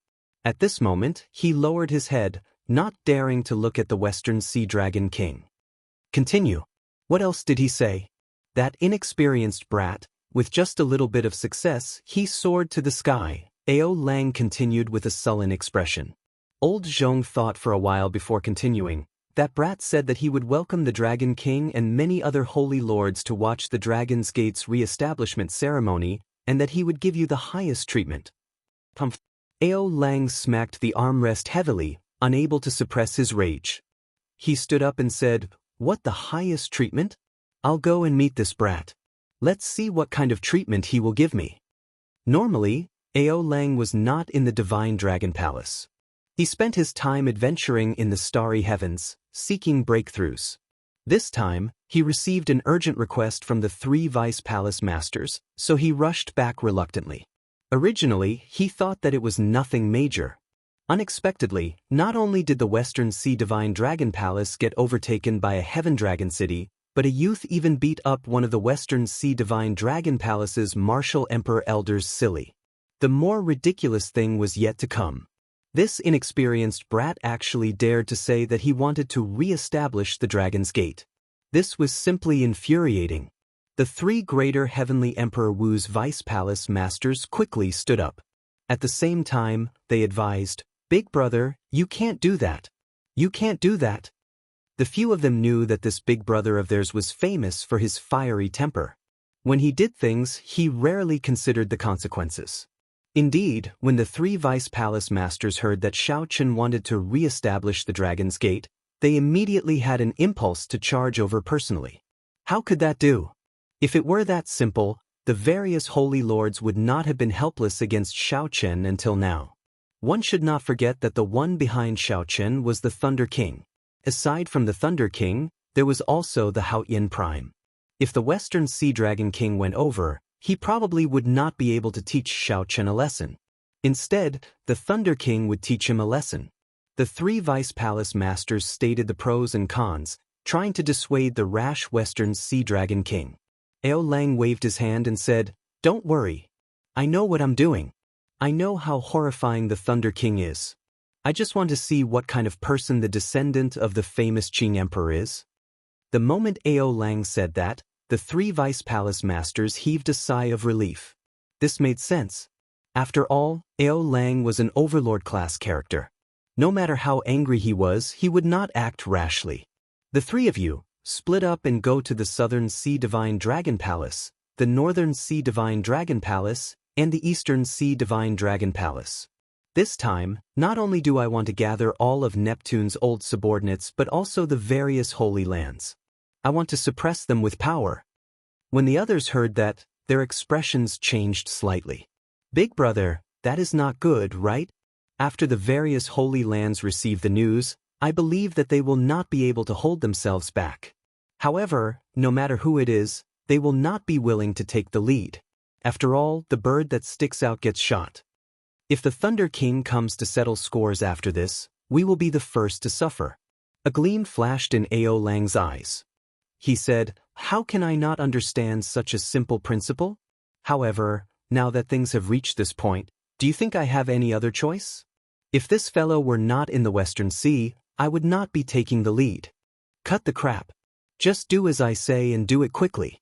At this moment, he lowered his head, not daring to look at the Western Sea Dragon King. Continue. What else did he say? That inexperienced brat, with just a little bit of success, he soared to the sky. Ao Lang continued with a sullen expression. Old Zhong thought for a while before continuing. That brat said that he would welcome the Dragon King and many other holy lords to watch the Dragon's Gate's re-establishment ceremony, and that he would give you the highest treatment. Ao Lang smacked the armrest heavily, unable to suppress his rage. He stood up and said, "What, the highest treatment? I'll go and meet this brat. Let's see what kind of treatment he will give me." Normally, Ao Lang was not in the Divine Dragon Palace. He spent his time adventuring in the starry heavens, seeking breakthroughs. This time, he received an urgent request from the 3 Vice Palace Masters, so he rushed back reluctantly. Originally, he thought that it was nothing major. Unexpectedly, not only did the Western Sea Divine Dragon Palace get overtaken by a Heaven Dragon City, but a youth even beat up one of the Western Sea Divine Dragon Palace's martial emperor elders silly. The more ridiculous thing was yet to come. This inexperienced brat actually dared to say that he wanted to re-establish the Dragon's Gate. This was simply infuriating. The 3 greater Heavenly Emperor Wu's Vice Palace Masters quickly stood up. At the same time, they advised, "Big brother, you can't do that. You can't do that." The few of them knew that this big brother of theirs was famous for his fiery temper. When he did things, he rarely considered the consequences. Indeed, when the 3 Vice Palace Masters heard that Xiaochen wanted to re-establish the Dragon's Gate, they immediately had an impulse to charge over personally. How could that do? If it were that simple, the various holy lords would not have been helpless against Xiaochen until now. One should not forget that the one behind Xiaochen was the Thunder King. Aside from the Thunder King, there was also the Haotian Prime. If the Western Sea Dragon King went over, he probably would not be able to teach Xiaochen a lesson. Instead, the Thunder King would teach him a lesson. The 3 Vice Palace Masters stated the pros and cons, trying to dissuade the rash Western Sea Dragon King. Ao Lang waved his hand and said, "Don't worry. I know what I'm doing. I know how horrifying the Thunder King is. I just want to see what kind of person the descendant of the famous Qing Emperor is." The moment Ao Lang said that, the 3 Vice Palace Masters heaved a sigh of relief. This made sense. After all, Ao Lang was an overlord-class character. No matter how angry he was, he would not act rashly. The three of you, split up and go to the Southern Sea Divine Dragon Palace, the Northern Sea Divine Dragon Palace, and the Eastern Sea Divine Dragon Palace. This time, not only do I want to gather all of Neptune's old subordinates but also the various holy lands. I want to suppress them with power. When the others heard that, their expressions changed slightly. Big brother, that is not good, right? After the various holy lands receive the news, I believe that they will not be able to hold themselves back. However, no matter who it is, they will not be willing to take the lead. After all, the bird that sticks out gets shot. If the Thunder King comes to settle scores after this, we will be the first to suffer. A gleam flashed in Ao Lang's eyes. He said, "How can I not understand such a simple principle? However, now that things have reached this point, do you think I have any other choice? If this fellow were not in the Western Sea, I would not be taking the lead. Cut the crap. Just do as I say and do it quickly."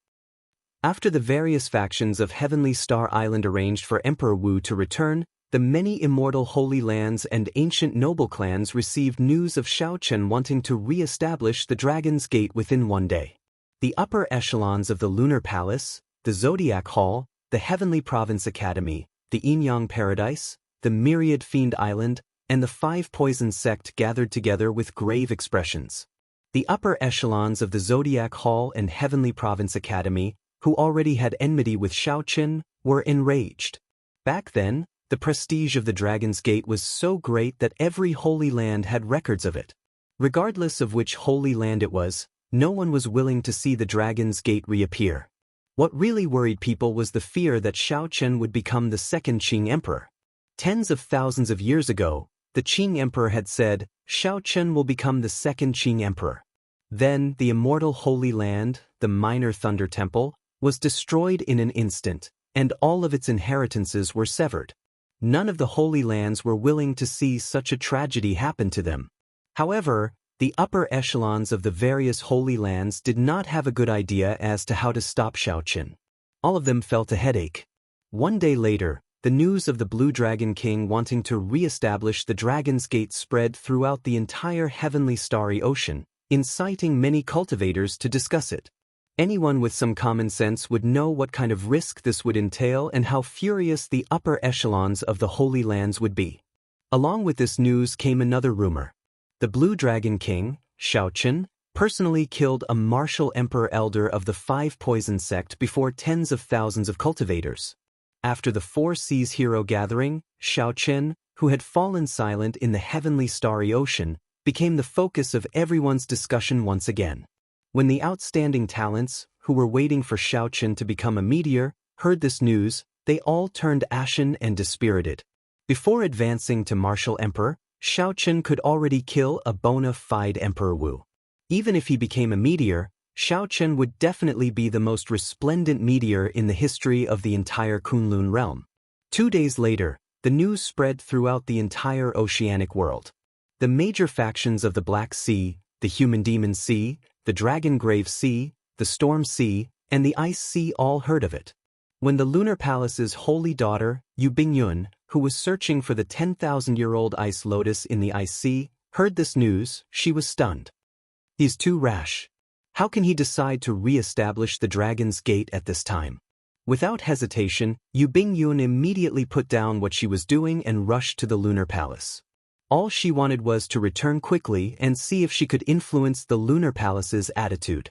After the various factions of Heavenly Star Island arranged for Emperor Wu to return, the many immortal holy lands and ancient noble clans received news of Xiaochen wanting to re-establish the Dragon's Gate within one day. The upper echelons of the Lunar Palace, the Zodiac Hall, the Heavenly Province Academy, the Yin-Yang Paradise, the Myriad Fiend Island, and the Five Poison Sect gathered together with grave expressions. The upper echelons of the Zodiac Hall and Heavenly Province Academy, who already had enmity with Xiaochen, were enraged. Back then, the prestige of the Dragon's Gate was so great that every holy land had records of it. Regardless of which holy land it was, no one was willing to see the Dragon's Gate reappear. What really worried people was the fear that Xiaochen would become the second Qing Emperor. Tens of thousands of years ago, the Qing Emperor had said, Xiaochen will become the second Qing Emperor. Then, the immortal Holy Land, the Minor Thunder Temple, was destroyed in an instant, and all of its inheritances were severed. None of the Holy Lands were willing to see such a tragedy happen to them. However, the upper echelons of the various Holy Lands did not have a good idea as to how to stop Xiaochen. All of them felt a headache. One day later, the news of the Blue Dragon King wanting to re-establish the Dragon's Gate spread throughout the entire heavenly starry ocean, inciting many cultivators to discuss it. Anyone with some common sense would know what kind of risk this would entail and how furious the upper echelons of the Holy Lands would be. Along with this news came another rumor. The Blue Dragon King, Xiaochen, personally killed a martial emperor elder of the Five Poison Sect before tens of thousands of cultivators. After the Four Seas hero gathering, Xiaochen, who had fallen silent in the heavenly starry ocean, became the focus of everyone's discussion once again. When the outstanding talents, who were waiting for Xiaochen to become a meteor, heard this news, they all turned ashen and dispirited. Before advancing to martial emperor, Xiaochen could already kill a bona fide Emperor Wu. Even if he became a meteor, Xiaochen would definitely be the most resplendent meteor in the history of the entire Kunlun realm. 2 days later, the news spread throughout the entire oceanic world. The major factions of the Black Sea, the Human Demon Sea, the Dragon Grave Sea, the Storm Sea, and the Ice Sea all heard of it. When the Lunar Palace's holy daughter, Yu Bingyun, who was searching for the 10,000-year-old ice lotus in the Ice Sea, heard this news, she was stunned. He's too rash. How can he decide to re-establish the Dragon's Gate at this time? Without hesitation, Yu Bingyun immediately put down what she was doing and rushed to the Lunar Palace. All she wanted was to return quickly and see if she could influence the Lunar Palace's attitude.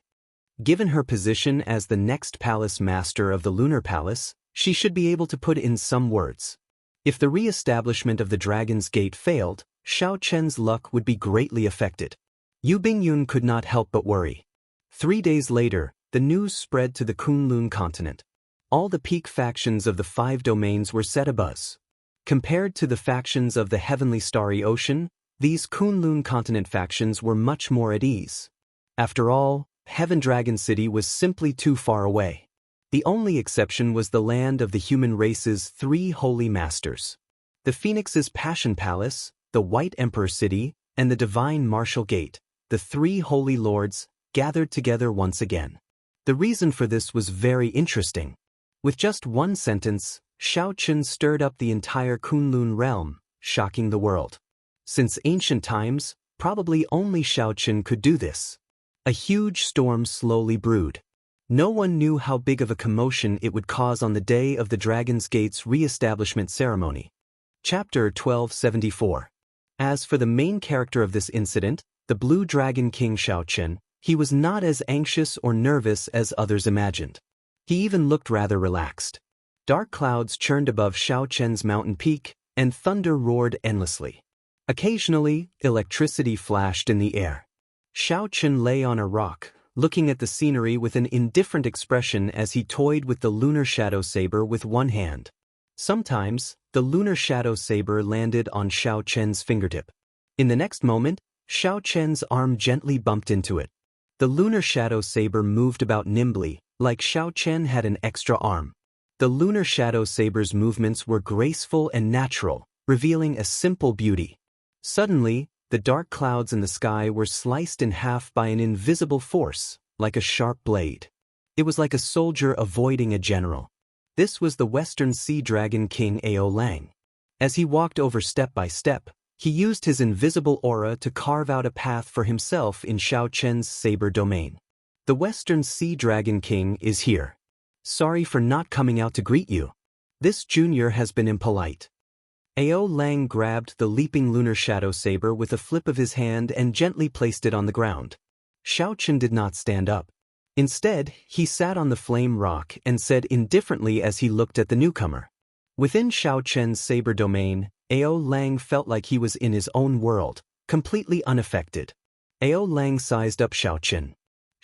Given her position as the next palace master of the Lunar Palace, she should be able to put in some words. If the re-establishment of the Dragon's Gate failed, Xiaochen's luck would be greatly affected. Yu Bingyun could not help but worry. 3 days later, the news spread to the Kunlun continent. All the peak factions of the 5 domains were set abuzz. Compared to the factions of the heavenly starry ocean, these Kunlun continent factions were much more at ease. After all, Heaven Dragon City was simply too far away. The only exception was the land of the human race's 3 holy masters. The Phoenix's Passion Palace, the White Emperor City, and the Divine Martial Gate, the 3 holy lords, gathered together once again. The reason for this was very interesting. With just one sentence, Xiaochen stirred up the entire Kunlun realm, shocking the world. Since ancient times, probably only Xiaochen could do this. A huge storm slowly brewed. No one knew how big of a commotion it would cause on the day of the Dragon's Gate's re-establishment ceremony. Chapter 1274. As for the main character of this incident, the Blue Dragon King Xiaochen, he was not as anxious or nervous as others imagined. He even looked rather relaxed. Dark clouds churned above Xiaochen's mountain peak, and thunder roared endlessly. Occasionally, electricity flashed in the air. Xiaochen lay on a rock, looking at the scenery with an indifferent expression as he toyed with the lunar shadow saber with one hand. Sometimes, the lunar shadow saber landed on Xiaochen's fingertip. In the next moment, Xiaochen's arm gently bumped into it. The lunar shadow saber moved about nimbly, like Xiaochen had an extra arm. The lunar shadow saber's movements were graceful and natural, revealing a simple beauty. Suddenly, the dark clouds in the sky were sliced in half by an invisible force, like a sharp blade. It was like a soldier avoiding a general. This was the Western Sea Dragon King Ao Lang. As he walked over step by step, he used his invisible aura to carve out a path for himself in Xiaochen's saber domain. The Western Sea Dragon King is here. Sorry for not coming out to greet you. This junior has been impolite. Ao Lang grabbed the leaping lunar shadow saber with a flip of his hand and gently placed it on the ground. Xiaochen did not stand up. Instead, he sat on the flame rock and said indifferently as he looked at the newcomer. Within Xiaochen's saber domain, Ao Lang felt like he was in his own world, completely unaffected. Ao Lang sized up Xiaochen.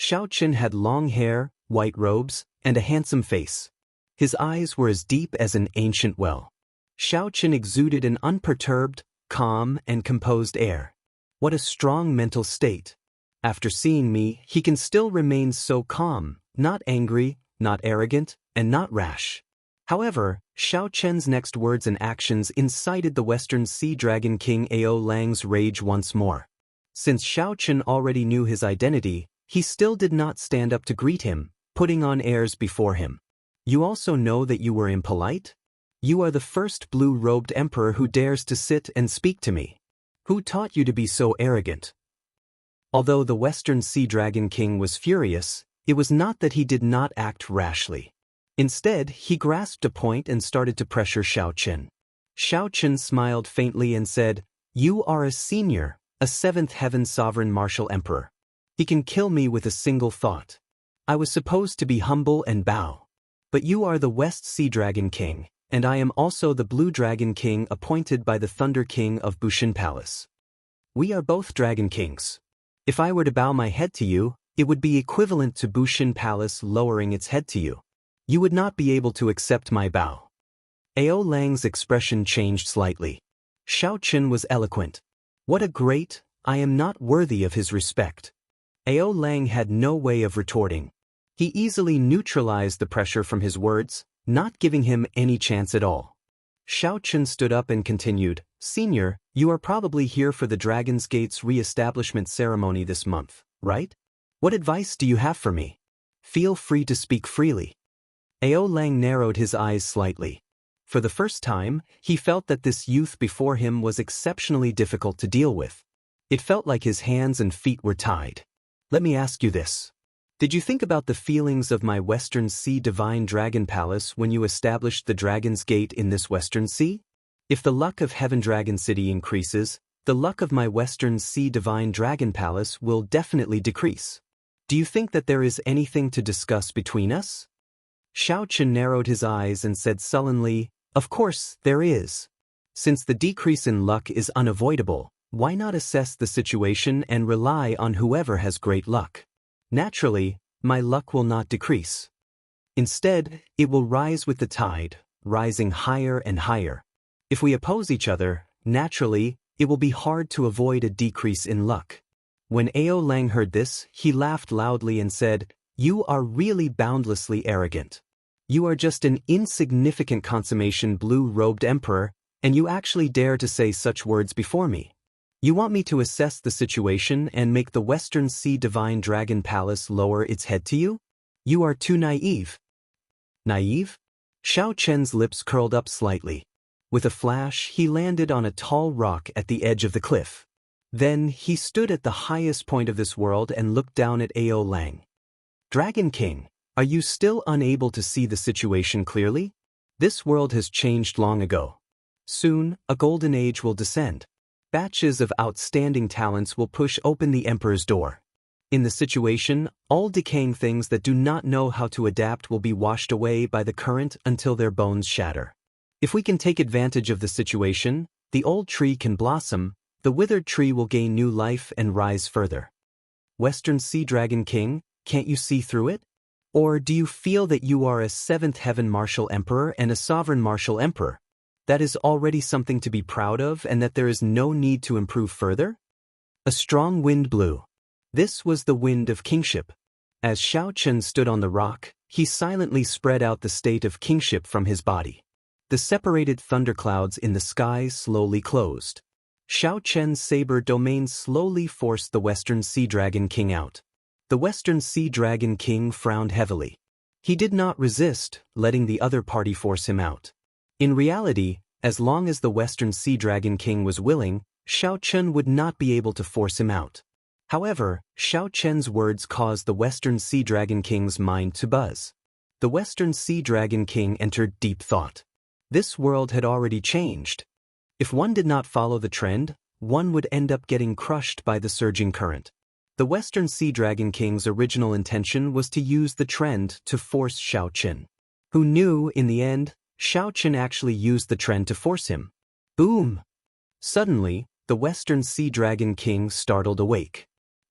Xiaochen had long hair, white robes, and a handsome face. His eyes were as deep as an ancient well. Xiaochen exuded an unperturbed, calm, and composed air. What a strong mental state. After seeing me, he can still remain so calm, not angry, not arrogant, and not rash. However, Xiaochen's next words and actions incited the Western Sea Dragon King Ao Lang's rage once more. Since Xiaochen already knew his identity, he still did not stand up to greet him, putting on airs before him. You also know that you were impolite? You are the first blue-robed emperor who dares to sit and speak to me. Who taught you to be so arrogant? Although the Western Sea Dragon King was furious, it was not that he did not act rashly. Instead, he grasped a point and started to pressure Xiaochen. Xiaochen smiled faintly and said, "You are a senior, a seventh heaven sovereign martial emperor. He can kill me with a single thought. I was supposed to be humble and bow. But you are the West Sea Dragon King, and I am also the Blue Dragon King appointed by the Thunder King of Bushin Palace. We are both Dragon Kings. If I were to bow my head to you, it would be equivalent to Bushin Palace lowering its head to you. You would not be able to accept my bow." Ao Lang's expression changed slightly. Xiaochen was eloquent. What a great, I am not worthy of his respect. Ao Lang had no way of retorting. He easily neutralized the pressure from his words, not giving him any chance at all. Xiaochen stood up and continued, "Senior, you are probably here for the Dragon's Gate's re-establishment ceremony this month, right? What advice do you have for me? Feel free to speak freely." Ao Lang narrowed his eyes slightly. For the first time, he felt that this youth before him was exceptionally difficult to deal with. It felt like his hands and feet were tied. "Let me ask you this. Did you think about the feelings of my Western Sea Divine Dragon Palace when you established the Dragon's Gate in this Western Sea? If the luck of Heaven Dragon City increases, the luck of my Western Sea Divine Dragon Palace will definitely decrease. Do you think that there is anything to discuss between us?" Xiaochen narrowed his eyes and said sullenly, "Of course, there is. Since the decrease in luck is unavoidable, why not assess the situation and rely on whoever has great luck? Naturally, my luck will not decrease. Instead, it will rise with the tide, rising higher and higher. If we oppose each other, naturally, it will be hard to avoid a decrease in luck." When Ao Lang heard this, he laughed loudly and said, "You are really boundlessly arrogant. You are just an insignificant consummation blue-robed emperor, and you actually dare to say such words before me. You want me to assess the situation and make the Western Sea Divine Dragon Palace lower its head to you? You are too naive." "Naive?" Xiaochen's lips curled up slightly. With a flash, he landed on a tall rock at the edge of the cliff. Then, he stood at the highest point of this world and looked down at Ao Lang. Dragon King, are you still unable to see the situation clearly? This world has changed long ago. Soon, a golden age will descend. Batches of outstanding talents will push open the Emperor's door. In the situation, all decaying things that do not know how to adapt will be washed away by the current until their bones shatter. If we can take advantage of the situation, the old tree can blossom, the withered tree will gain new life and rise further. Western Sea Dragon King, can't you see through it? Or do you feel that you are a seventh heaven martial emperor and a sovereign martial emperor? That is already something to be proud of and that there is no need to improve further? A strong wind blew. This was the wind of kingship. As Xiaochen stood on the rock, he silently spread out the state of kingship from his body. The separated thunderclouds in the sky slowly closed. Xiaochen's saber domain slowly forced the Western Sea Dragon King out. The Western Sea Dragon King frowned heavily. He did not resist, letting the other party force him out. In reality, as long as the Western Sea Dragon King was willing, Xiaochen would not be able to force him out. However, Xiaochen's words caused the Western Sea Dragon King's mind to buzz. The Western Sea Dragon King entered deep thought. This world had already changed. If one did not follow the trend, one would end up getting crushed by the surging current. The Western Sea Dragon King's original intention was to use the trend to force Xiaochen. Who knew, in the end, Xiaochen actually used the trend to force him. Boom! Suddenly, the Western Sea Dragon King startled awake.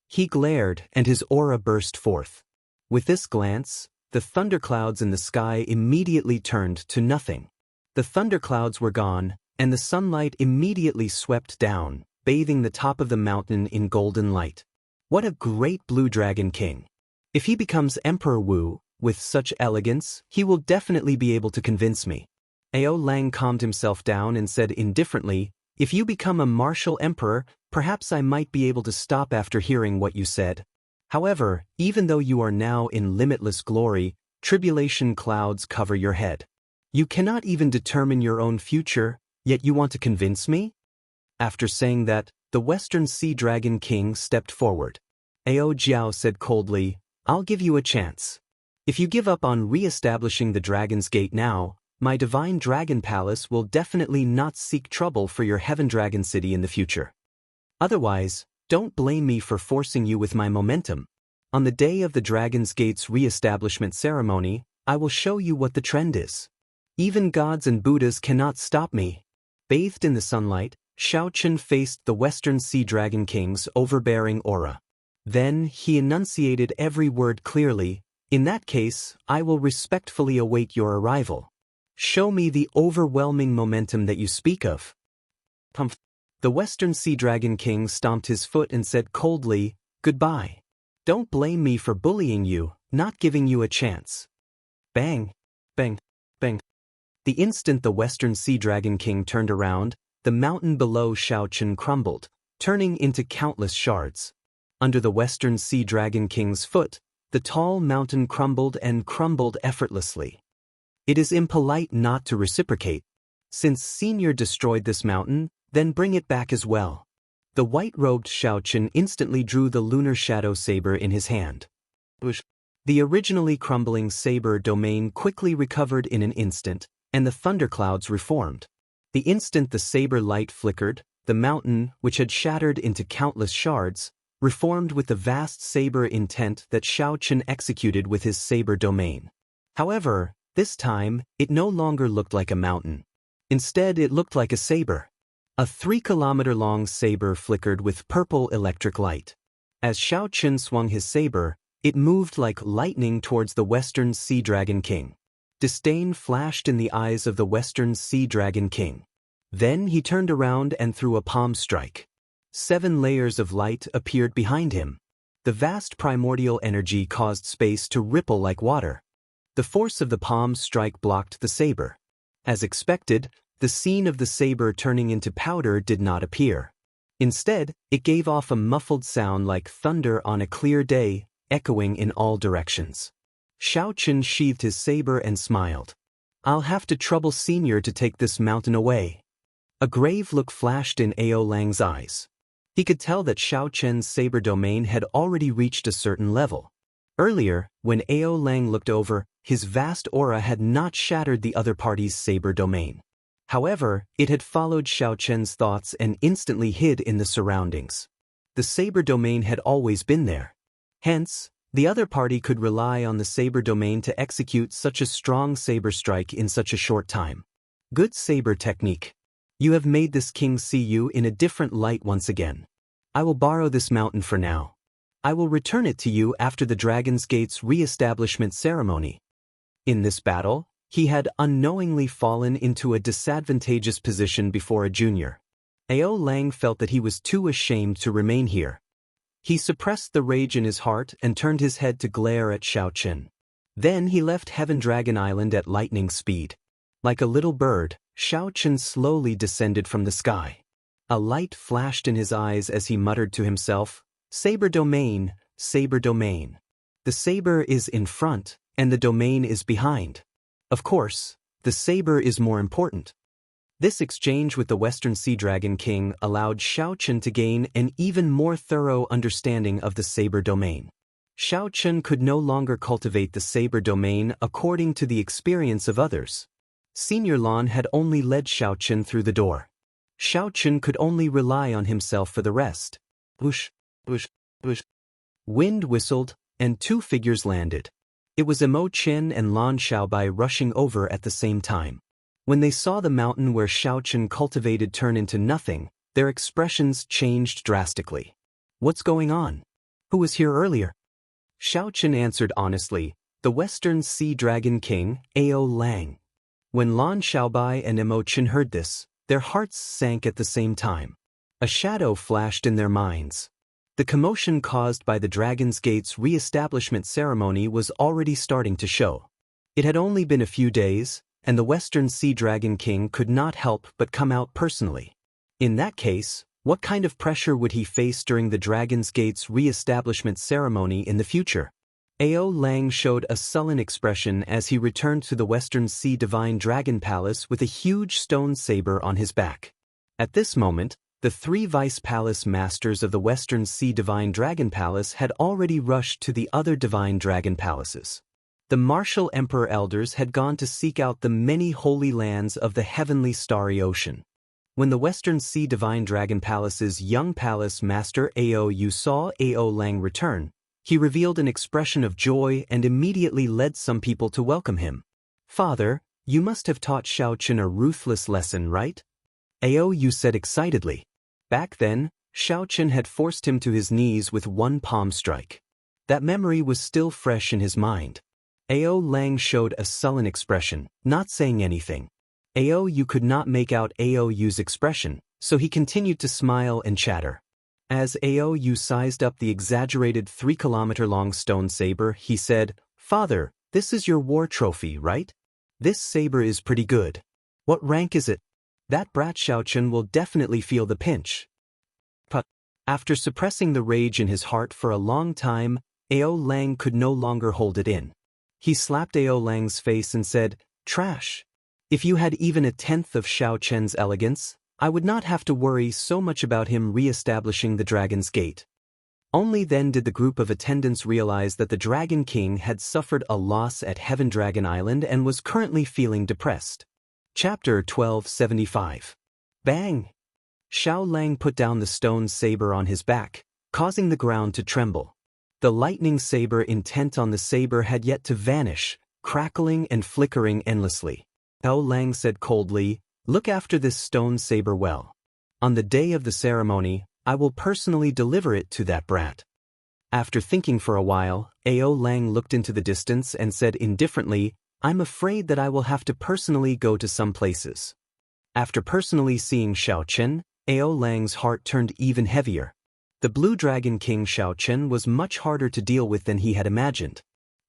He glared, and his aura burst forth. With this glance, the thunderclouds in the sky immediately turned to nothing. The thunderclouds were gone, and the sunlight immediately swept down, bathing the top of the mountain in golden light. What a great blue dragon king! If he becomes Emperor Wu, with such elegance, he will definitely be able to convince me. Ao Lang calmed himself down and said indifferently, if you become a martial emperor, perhaps I might be able to stop after hearing what you said. However, even though you are now in limitless glory, tribulation clouds cover your head. You cannot even determine your own future, yet you want to convince me? After saying that, the Western Sea Dragon King stepped forward. Ao Jiao said coldly, I'll give you a chance. If you give up on re-establishing the Dragon's Gate now, my Divine Dragon Palace will definitely not seek trouble for your Heaven Dragon City in the future. Otherwise, don't blame me for forcing you with my momentum. On the day of the Dragon's Gate's re-establishment ceremony, I will show you what the trend is. Even gods and Buddhas cannot stop me. Bathed in the sunlight, Xiaochen faced the Western Sea Dragon King's overbearing aura. Then he enunciated every word clearly, in that case, I will respectfully await your arrival. Show me the overwhelming momentum that you speak of. Pumph. The Western Sea Dragon King stomped his foot and said coldly, Goodbye. Don't blame me for bullying you, not giving you a chance. Bang, bang, bang. The instant the Western Sea Dragon King turned around, the mountain below Xiaochen crumbled, turning into countless shards. Under the Western Sea Dragon King's foot, the tall mountain crumbled and crumbled effortlessly. It is impolite not to reciprocate. Since Senior destroyed this mountain, then bring it back as well. The white-robed Xiaochen instantly drew the lunar shadow saber in his hand. The originally crumbling saber domain quickly recovered in an instant, and the thunderclouds reformed. The instant the saber light flickered, the mountain, which had shattered into countless shards, reformed with the vast saber intent that Xiaochen executed with his saber domain. However, this time, it no longer looked like a mountain. Instead, it looked like a saber. A 3-kilometer-long saber flickered with purple electric light. As Xiaochen swung his saber, it moved like lightning towards the Western Sea Dragon King. Disdain flashed in the eyes of the Western Sea Dragon King. Then he turned around and threw a palm strike. 7 layers of light appeared behind him. The vast primordial energy caused space to ripple like water. The force of the palm strike blocked the saber. As expected, the scene of the saber turning into powder did not appear. Instead, it gave off a muffled sound like thunder on a clear day, echoing in all directions. Xiaochen sheathed his saber and smiled. I'll have to trouble Senior to take this mountain away. A grave look flashed in Ao Lang's eyes. He could tell that Xiao Chen's saber domain had already reached a certain level. Earlier, when Ao Lang looked over, his vast aura had not shattered the other party's saber domain. However, it had followed Xiao Chen's thoughts and instantly hid in the surroundings. The saber domain had always been there. Hence, the other party could rely on the saber domain to execute such a strong saber strike in such a short time. Good saber technique. You have made this king see you in a different light once again. I will borrow this mountain for now. I will return it to you after the Dragon's Gate's re-establishment ceremony. In this battle, he had unknowingly fallen into a disadvantageous position before a junior. Ao Lang felt that he was too ashamed to remain here. He suppressed the rage in his heart and turned his head to glare at Xiao Chen. Then he left Heaven Dragon Island at lightning speed. Like a little bird, Xiao Chen slowly descended from the sky. A light flashed in his eyes as he muttered to himself, "Saber domain, saber domain. The saber is in front, and the domain is behind. Of course, the saber is more important." This exchange with the Western Sea Dragon King allowed Xiao Chen to gain an even more thorough understanding of the saber domain. Xiao Chen could no longer cultivate the saber domain according to the experience of others. Senior Lan had only led Xiao Chen through the door. Xiao Chen could only rely on himself for the rest. Whoosh, whoosh, whoosh. Wind whistled, and two figures landed. It was Imo Chen and Lan Xiaobai rushing over at the same time. When they saw the mountain where Xiao Chen cultivated turn into nothing, their expressions changed drastically. "What's going on? Who was here earlier?" Xiao Chen answered honestly, "The Western Sea Dragon King, Ao Lang." When Lan Xiaobai and Imo Chen heard this, their hearts sank at the same time. A shadow flashed in their minds. The commotion caused by the Dragon's Gate's re-establishment ceremony was already starting to show. It had only been a few days, and the Western Sea Dragon King could not help but come out personally. In that case, what kind of pressure would he face during the Dragon's Gate's re-establishment ceremony in the future? Ao Lang showed a sullen expression as he returned to the Western Sea Divine Dragon Palace with a huge stone saber on his back. At this moment, the three Vice Palace Masters of the Western Sea Divine Dragon Palace had already rushed to the other Divine Dragon Palaces. The martial Emperor Elders had gone to seek out the many holy lands of the heavenly starry ocean. When the Western Sea Divine Dragon Palace's young Palace Master Ao Yu saw Ao Lang return, he revealed an expression of joy and immediately led some people to welcome him. "Father, you must have taught Xiao Chen a ruthless lesson, right?" Ao Yu said excitedly. Back then, Xiao Chen had forced him to his knees with one palm strike. That memory was still fresh in his mind. Ao Lang showed a sullen expression, not saying anything. Ao Yu could not make out Ao Yu's expression, so he continued to smile and chatter. As Ao Yu sized up the exaggerated 3-kilometer-long stone saber, he said, "Father, this is your war trophy, right? This saber is pretty good. What rank is it? That brat Xiao Chen will definitely feel the pinch." But after suppressing the rage in his heart for a long time, Ao Lang could no longer hold it in. He slapped Ao Lang's face and said, "Trash. If you had even a tenth of Xiao Chen's elegance, I would not have to worry so much about him re-establishing the Dragon's Gate." Only then did the group of attendants realize that the Dragon King had suffered a loss at Heaven Dragon Island and was currently feeling depressed. Chapter 1275. Bang! Xiao Lang put down the stone saber on his back, causing the ground to tremble. The lightning saber intent on the saber had yet to vanish, crackling and flickering endlessly. Ao Lang said coldly, "Look after this stone saber well. On the day of the ceremony, I will personally deliver it to that brat." After thinking for a while, Ao Lang looked into the distance and said indifferently, "I'm afraid that I will have to personally go to some places." After personally seeing Xiao Chen, Ao Lang's heart turned even heavier. The Blue Dragon King Xiao Chen was much harder to deal with than he had imagined.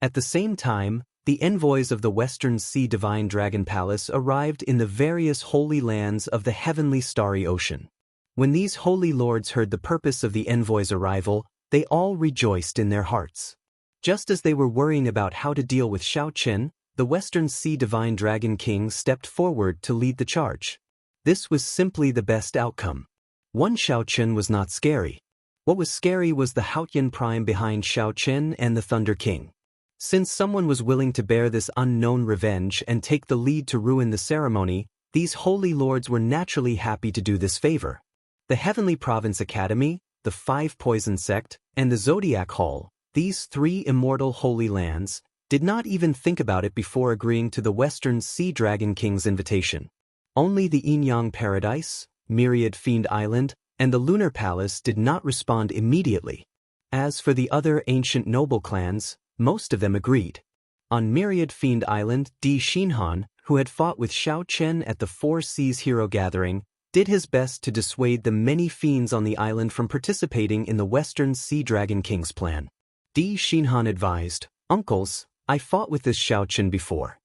At the same time, the envoys of the Western Sea Divine Dragon Palace arrived in the various holy lands of the heavenly starry ocean. When these holy lords heard the purpose of the envoys' arrival, they all rejoiced in their hearts. Just as they were worrying about how to deal with Xiao Chen, the Western Sea Divine Dragon King stepped forward to lead the charge. This was simply the best outcome. One Xiaoqun was not scary. What was scary was the Haotian prime behind Xiaoqun and the Thunder King. Since someone was willing to bear this unknown revenge and take the lead to ruin the ceremony, these holy lords were naturally happy to do this favor. The Heavenly Province Academy, the Five Poison Sect, and the Zodiac Hall, these three immortal holy lands, did not even think about it before agreeing to the Western Sea Dragon King's invitation. Only the Yin-Yang Paradise, Myriad Fiend Island, and the Lunar Palace did not respond immediately. As for the other ancient noble clans, most of them agreed. On Myriad Fiend Island, Di Xinhan, who had fought with Xiao Chen at the Four Seas Hero Gathering, did his best to dissuade the many fiends on the island from participating in the Western Sea Dragon King's plan. Di Xinhan advised, "Uncles, I fought with this Xiao Chen before.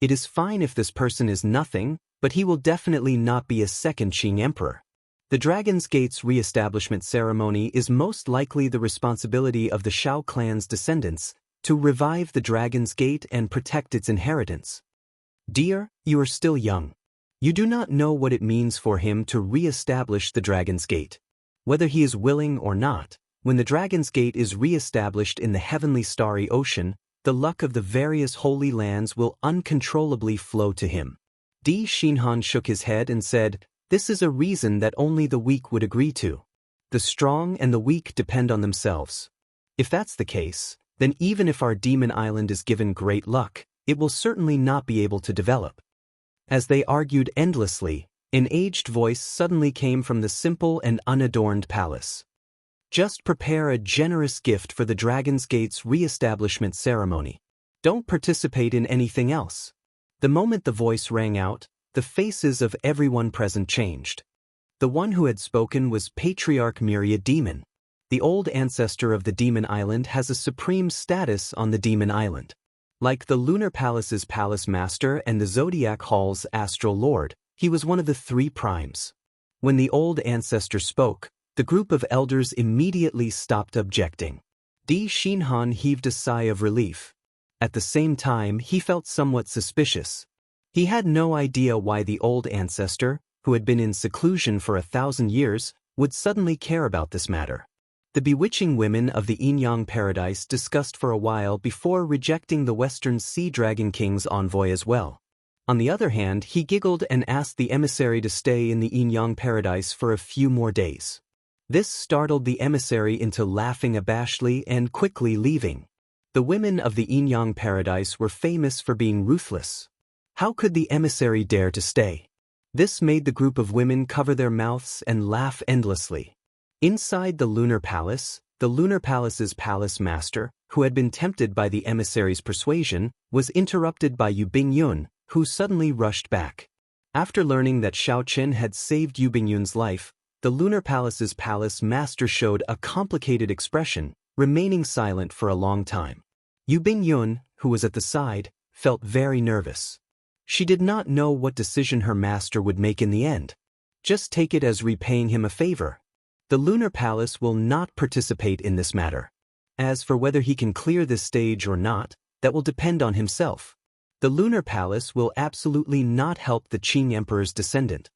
It is fine if this person is nothing, but he will definitely not be a second Qing emperor. The Dragon's Gate's re-establishment ceremony is most likely the responsibility of the Shao clan's descendants to revive the Dragon's Gate and protect its inheritance. Dear, you are still young. You do not know what it means for him to re-establish the Dragon's Gate. Whether he is willing or not, when the Dragon's Gate is re-established in the heavenly starry ocean, the luck of the various holy lands will uncontrollably flow to him." Di Xinhan shook his head and said, "This is a reason that only the weak would agree to. The strong and the weak depend on themselves. If that's the case, then even if our demon island is given great luck, it will certainly not be able to develop." As they argued endlessly, an aged voice suddenly came from the simple and unadorned palace. "Just prepare a generous gift for the Dragon's Gate's re-establishment ceremony. Don't participate in anything else." The moment the voice rang out, the faces of everyone present changed. The one who had spoken was Patriarch Myriad Demon. The old ancestor of the Demon Island has a supreme status on the Demon Island. Like the Lunar Palace's Palace Master and the Zodiac Hall's Astral Lord, he was one of the three primes. When the old ancestor spoke, the group of elders immediately stopped objecting. Di Xinhan heaved a sigh of relief. At the same time, he felt somewhat suspicious. He had no idea why the old ancestor, who had been in seclusion for 1,000 years, would suddenly care about this matter. The bewitching women of the Yin-Yang Paradise discussed for a while before rejecting the Western Sea Dragon King's envoy as well. On the other hand, he giggled and asked the emissary to stay in the Yin-Yang Paradise for a few more days. This startled the emissary into laughing abashedly and quickly leaving. The women of the Yin-Yang Paradise were famous for being ruthless. How could the emissary dare to stay? This made the group of women cover their mouths and laugh endlessly. Inside the Lunar Palace, the Lunar Palace's Palace Master, who had been tempted by the emissary's persuasion, was interrupted by Yu Bingyun, who suddenly rushed back. After learning that Xiao Chen had saved Yu Bingyun's life, the Lunar Palace's Palace Master showed a complicated expression, remaining silent for a long time. Yu Bingyun, who was at the side, felt very nervous. She did not know what decision her master would make in the end. Just take it as repaying him a favor. The Lunar Palace will not participate in this matter. As for whether he can clear this stage or not, that will depend on himself. The Lunar Palace will absolutely not help the Qing Emperor's descendant.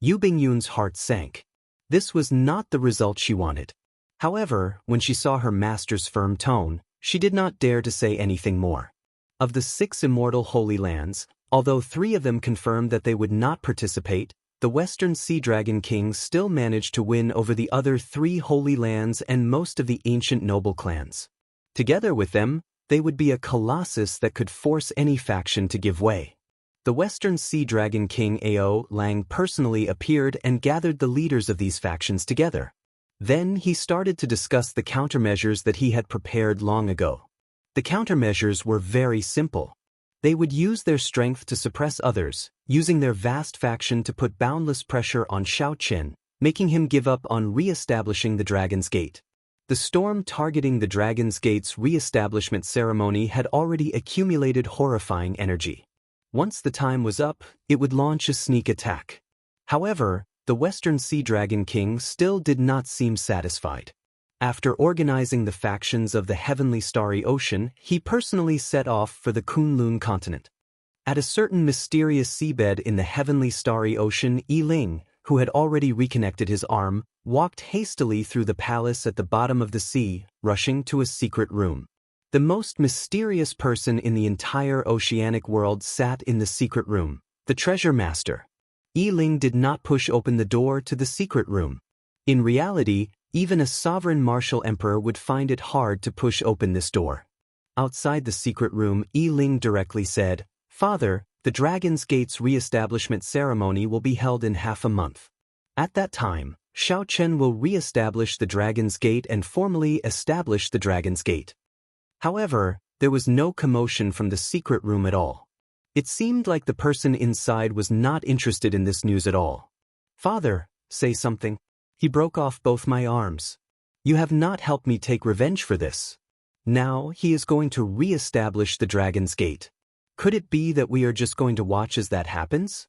Yu Bingyun's heart sank. This was not the result she wanted. However, when she saw her master's firm tone, she did not dare to say anything more. Of the 6 immortal holy lands, although 3 of them confirmed that they would not participate, the Western Sea Dragon King still managed to win over the other 3 holy lands and most of the ancient noble clans. Together with them, they would be a colossus that could force any faction to give way. The Western Sea Dragon King Ao Lang personally appeared and gathered the leaders of these factions together. Then he started to discuss the countermeasures that he had prepared long ago. The countermeasures were very simple. They would use their strength to suppress others, using their vast faction to put boundless pressure on Xiao Chen, making him give up on re-establishing the Dragon's Gate. The storm targeting the Dragon's Gate's re-establishment ceremony had already accumulated horrifying energy. Once the time was up, it would launch a sneak attack. However, the Western Sea Dragon King still did not seem satisfied. After organizing the factions of the heavenly starry ocean, he personally set off for the Kunlun continent. At a certain mysterious seabed in the heavenly starry ocean, Ling, who had already reconnected his arm, walked hastily through the palace at the bottom of the sea, rushing to a secret room. The most mysterious person in the entire oceanic world sat in the secret room, the treasure master. Ling did not push open the door to the secret room. In reality, even a sovereign martial emperor would find it hard to push open this door. Outside the secret room, Ling directly said, "Father, the Dragon's Gate's re-establishment ceremony will be held in half a month. At that time, Xiaochen will re-establish the Dragon's Gate and formally establish the Dragon's Gate." However, there was no commotion from the secret room at all. It seemed like the person inside was not interested in this news at all. "Father, say something." He broke off both my arms. "You have not helped me take revenge for this. Now he is going to re-establish the Dragon's Gate. Could it be that we are just going to watch as that happens?"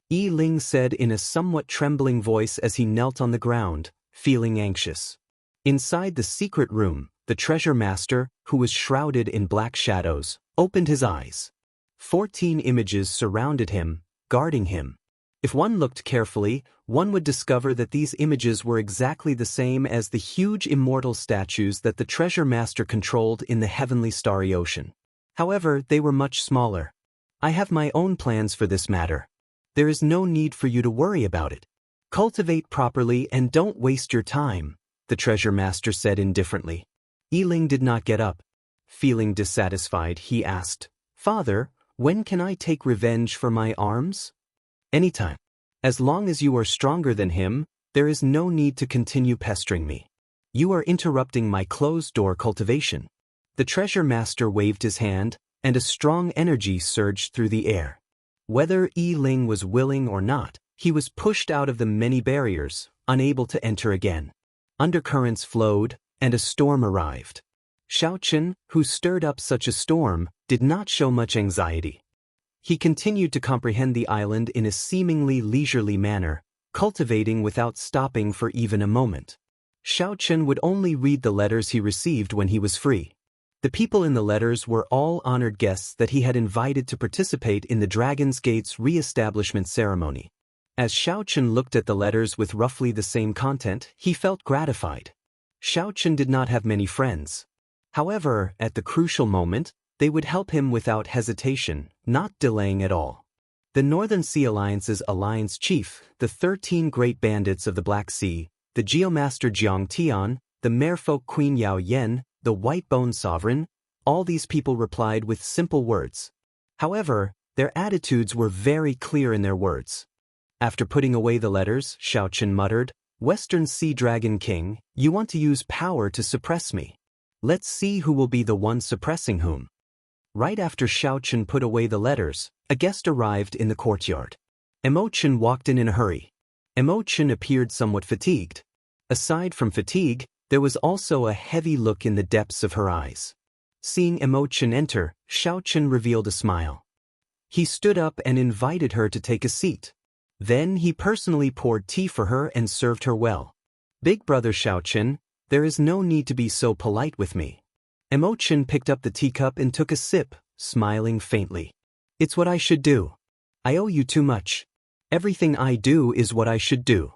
Ling said in a somewhat trembling voice as he knelt on the ground, feeling anxious. Inside the secret room, the treasure master, who was shrouded in black shadows, opened his eyes. 14 images surrounded him, guarding him. If one looked carefully, one would discover that these images were exactly the same as the huge immortal statues that the treasure master controlled in the heavenly starry ocean. However, they were much smaller. "I have my own plans for this matter. There is no need for you to worry about it. Cultivate properly and don't waste your time," the treasure master said indifferently. Ling did not get up. Feeling dissatisfied, he asked, "Father, when can I take revenge for my arms?" "Anytime. As long as you are stronger than him, there is no need to continue pestering me. You are interrupting my closed-door cultivation." The treasure master waved his hand, and a strong energy surged through the air. Whether Ling was willing or not, he was pushed out of the many barriers, unable to enter again. Undercurrents flowed, and a storm arrived. Xiaochen, who stirred up such a storm, did not show much anxiety. He continued to comprehend the island in a seemingly leisurely manner, cultivating without stopping for even a moment. Xiaochen would only read the letters he received when he was free. The people in the letters were all honored guests that he had invited to participate in the Dragon's Gate's re-establishment ceremony. As Xiaochen looked at the letters with roughly the same content, he felt gratified. Xiaochen did not have many friends. However, at the crucial moment, they would help him without hesitation, not delaying at all. The Northern Sea Alliance's alliance chief, the 13 great bandits of the Black Sea, the Geomaster Jiang Tian, the Merfolk Queen Yao Yen, the White-Bone Sovereign, all these people replied with simple words. However, their attitudes were very clear in their words. After putting away the letters, Xiaochen muttered, "Western Sea Dragon King, you want to use power to suppress me. Let's see who will be the one suppressing whom." Right after Xiaochen put away the letters, a guest arrived in the courtyard. Imochen walked in a hurry. Imochen appeared somewhat fatigued. Aside from fatigue, there was also a heavy look in the depths of her eyes. Seeing Imochen enter, Xiaochen revealed a smile. He stood up and invited her to take a seat. Then he personally poured tea for her and served her well. "Big brother Xiaochen, there is no need to be so polite with me." Imochen picked up the teacup and took a sip, smiling faintly. "It's what I should do. I owe you too much. Everything I do is what I should do."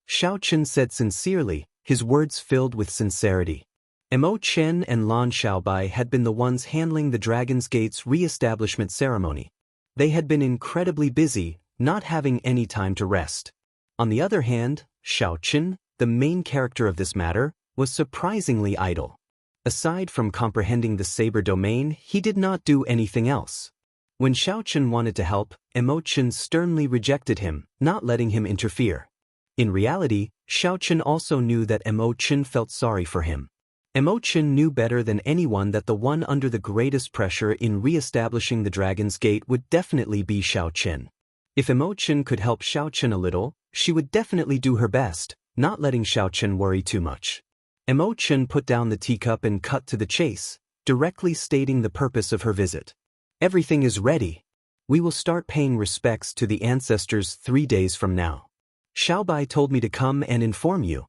Xiaochen said sincerely, his words filled with sincerity. Imochen and Lan Xiaobai had been the ones handling the Dragon's Gate's re-establishment ceremony. They had been incredibly busy, not having any time to rest. On the other hand, Xiaochen, the main character of this matter, was surprisingly idle. Aside from comprehending the saber domain, he did not do anything else. When Xiaochen wanted to help, Imochen sternly rejected him, not letting him interfere. In reality, Xiaochen also knew that Imochen felt sorry for him. Imochen knew better than anyone that the one under the greatest pressure in re-establishing the Dragon's Gate would definitely be Xiaochen. If Imochen could help Xiaochen a little, she would definitely do her best, not letting Xiaochen worry too much. Imochen put down the teacup and cut to the chase, directly stating the purpose of her visit. "Everything is ready. We will start paying respects to the ancestors 3 days from now. Xiaobai told me to come and inform you."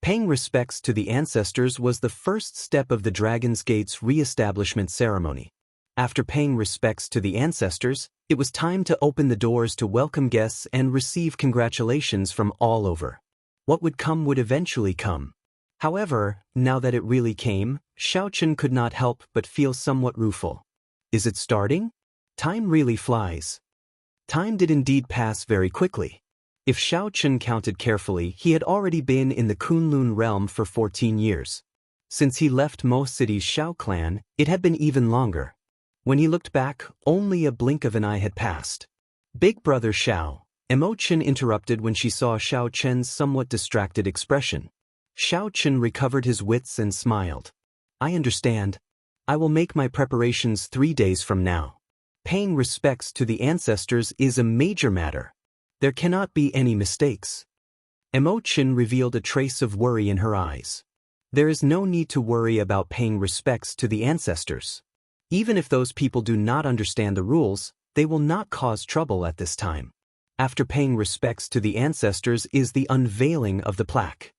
Paying respects to the ancestors was the first step of the Dragon's Gate's re-establishment ceremony. After paying respects to the ancestors, it was time to open the doors to welcome guests and receive congratulations from all over. What would come would eventually come. However, now that it really came, Xiaochen could not help but feel somewhat rueful. Is it starting? Time really flies. Time did indeed pass very quickly. If Xiaochen counted carefully, he had already been in the Kunlun realm for 14 years. Since he left Mo City's Xiao clan, it had been even longer. When he looked back, only a blink of an eye had passed. Big brother Xiao, Imochen interrupted when she saw Xiao Chen's somewhat distracted expression. Xiao Chen recovered his wits and smiled. I understand. I will make my preparations 3 days from now. Paying respects to the ancestors is a major matter. There cannot be any mistakes. Imochen revealed a trace of worry in her eyes. There is no need to worry about paying respects to the ancestors. Even if those people do not understand the rules, they will not cause trouble at this time. After paying respects to the ancestors is the unveiling of the plaque.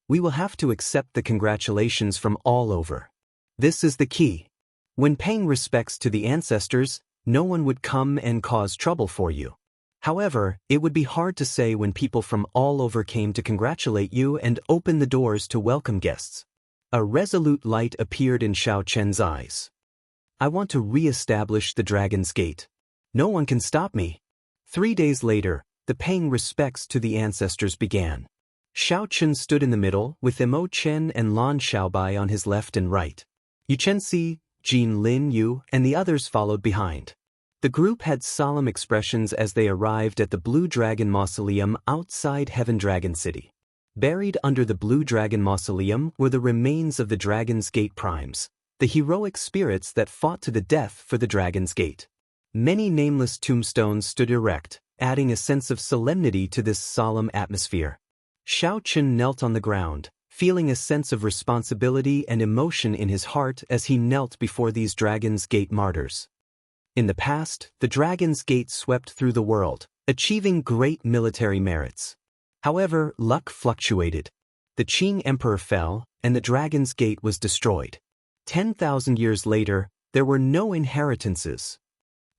We will have to accept the congratulations from all over. This is the key. When paying respects to the ancestors, no one would come and cause trouble for you. However, it would be hard to say when people from all over came to congratulate you and open the doors to welcome guests. A resolute light appeared in Xiao Chen's eyes. I want to re-establish the Dragon's Gate. No one can stop me. 3 days later, the paying respects to the ancestors began. Xiao Chen stood in the middle, with Imo Chen and Lan Xiaobai on his left and right. Yu Chenxi, Jin Lin Yu, and the others followed behind. The group had solemn expressions as they arrived at the Blue Dragon Mausoleum outside Heaven Dragon City. Buried under the Blue Dragon Mausoleum were the remains of the Dragon's Gate Primes, the heroic spirits that fought to the death for the Dragon's Gate. Many nameless tombstones stood erect, adding a sense of solemnity to this solemn atmosphere. Xiao Chen knelt on the ground, feeling a sense of responsibility and emotion in his heart as he knelt before these Dragon's Gate martyrs. In the past, the Dragon's Gate swept through the world, achieving great military merits. However, luck fluctuated. The Qing Emperor fell, and the Dragon's Gate was destroyed. 10,000 years later, there were no inheritances.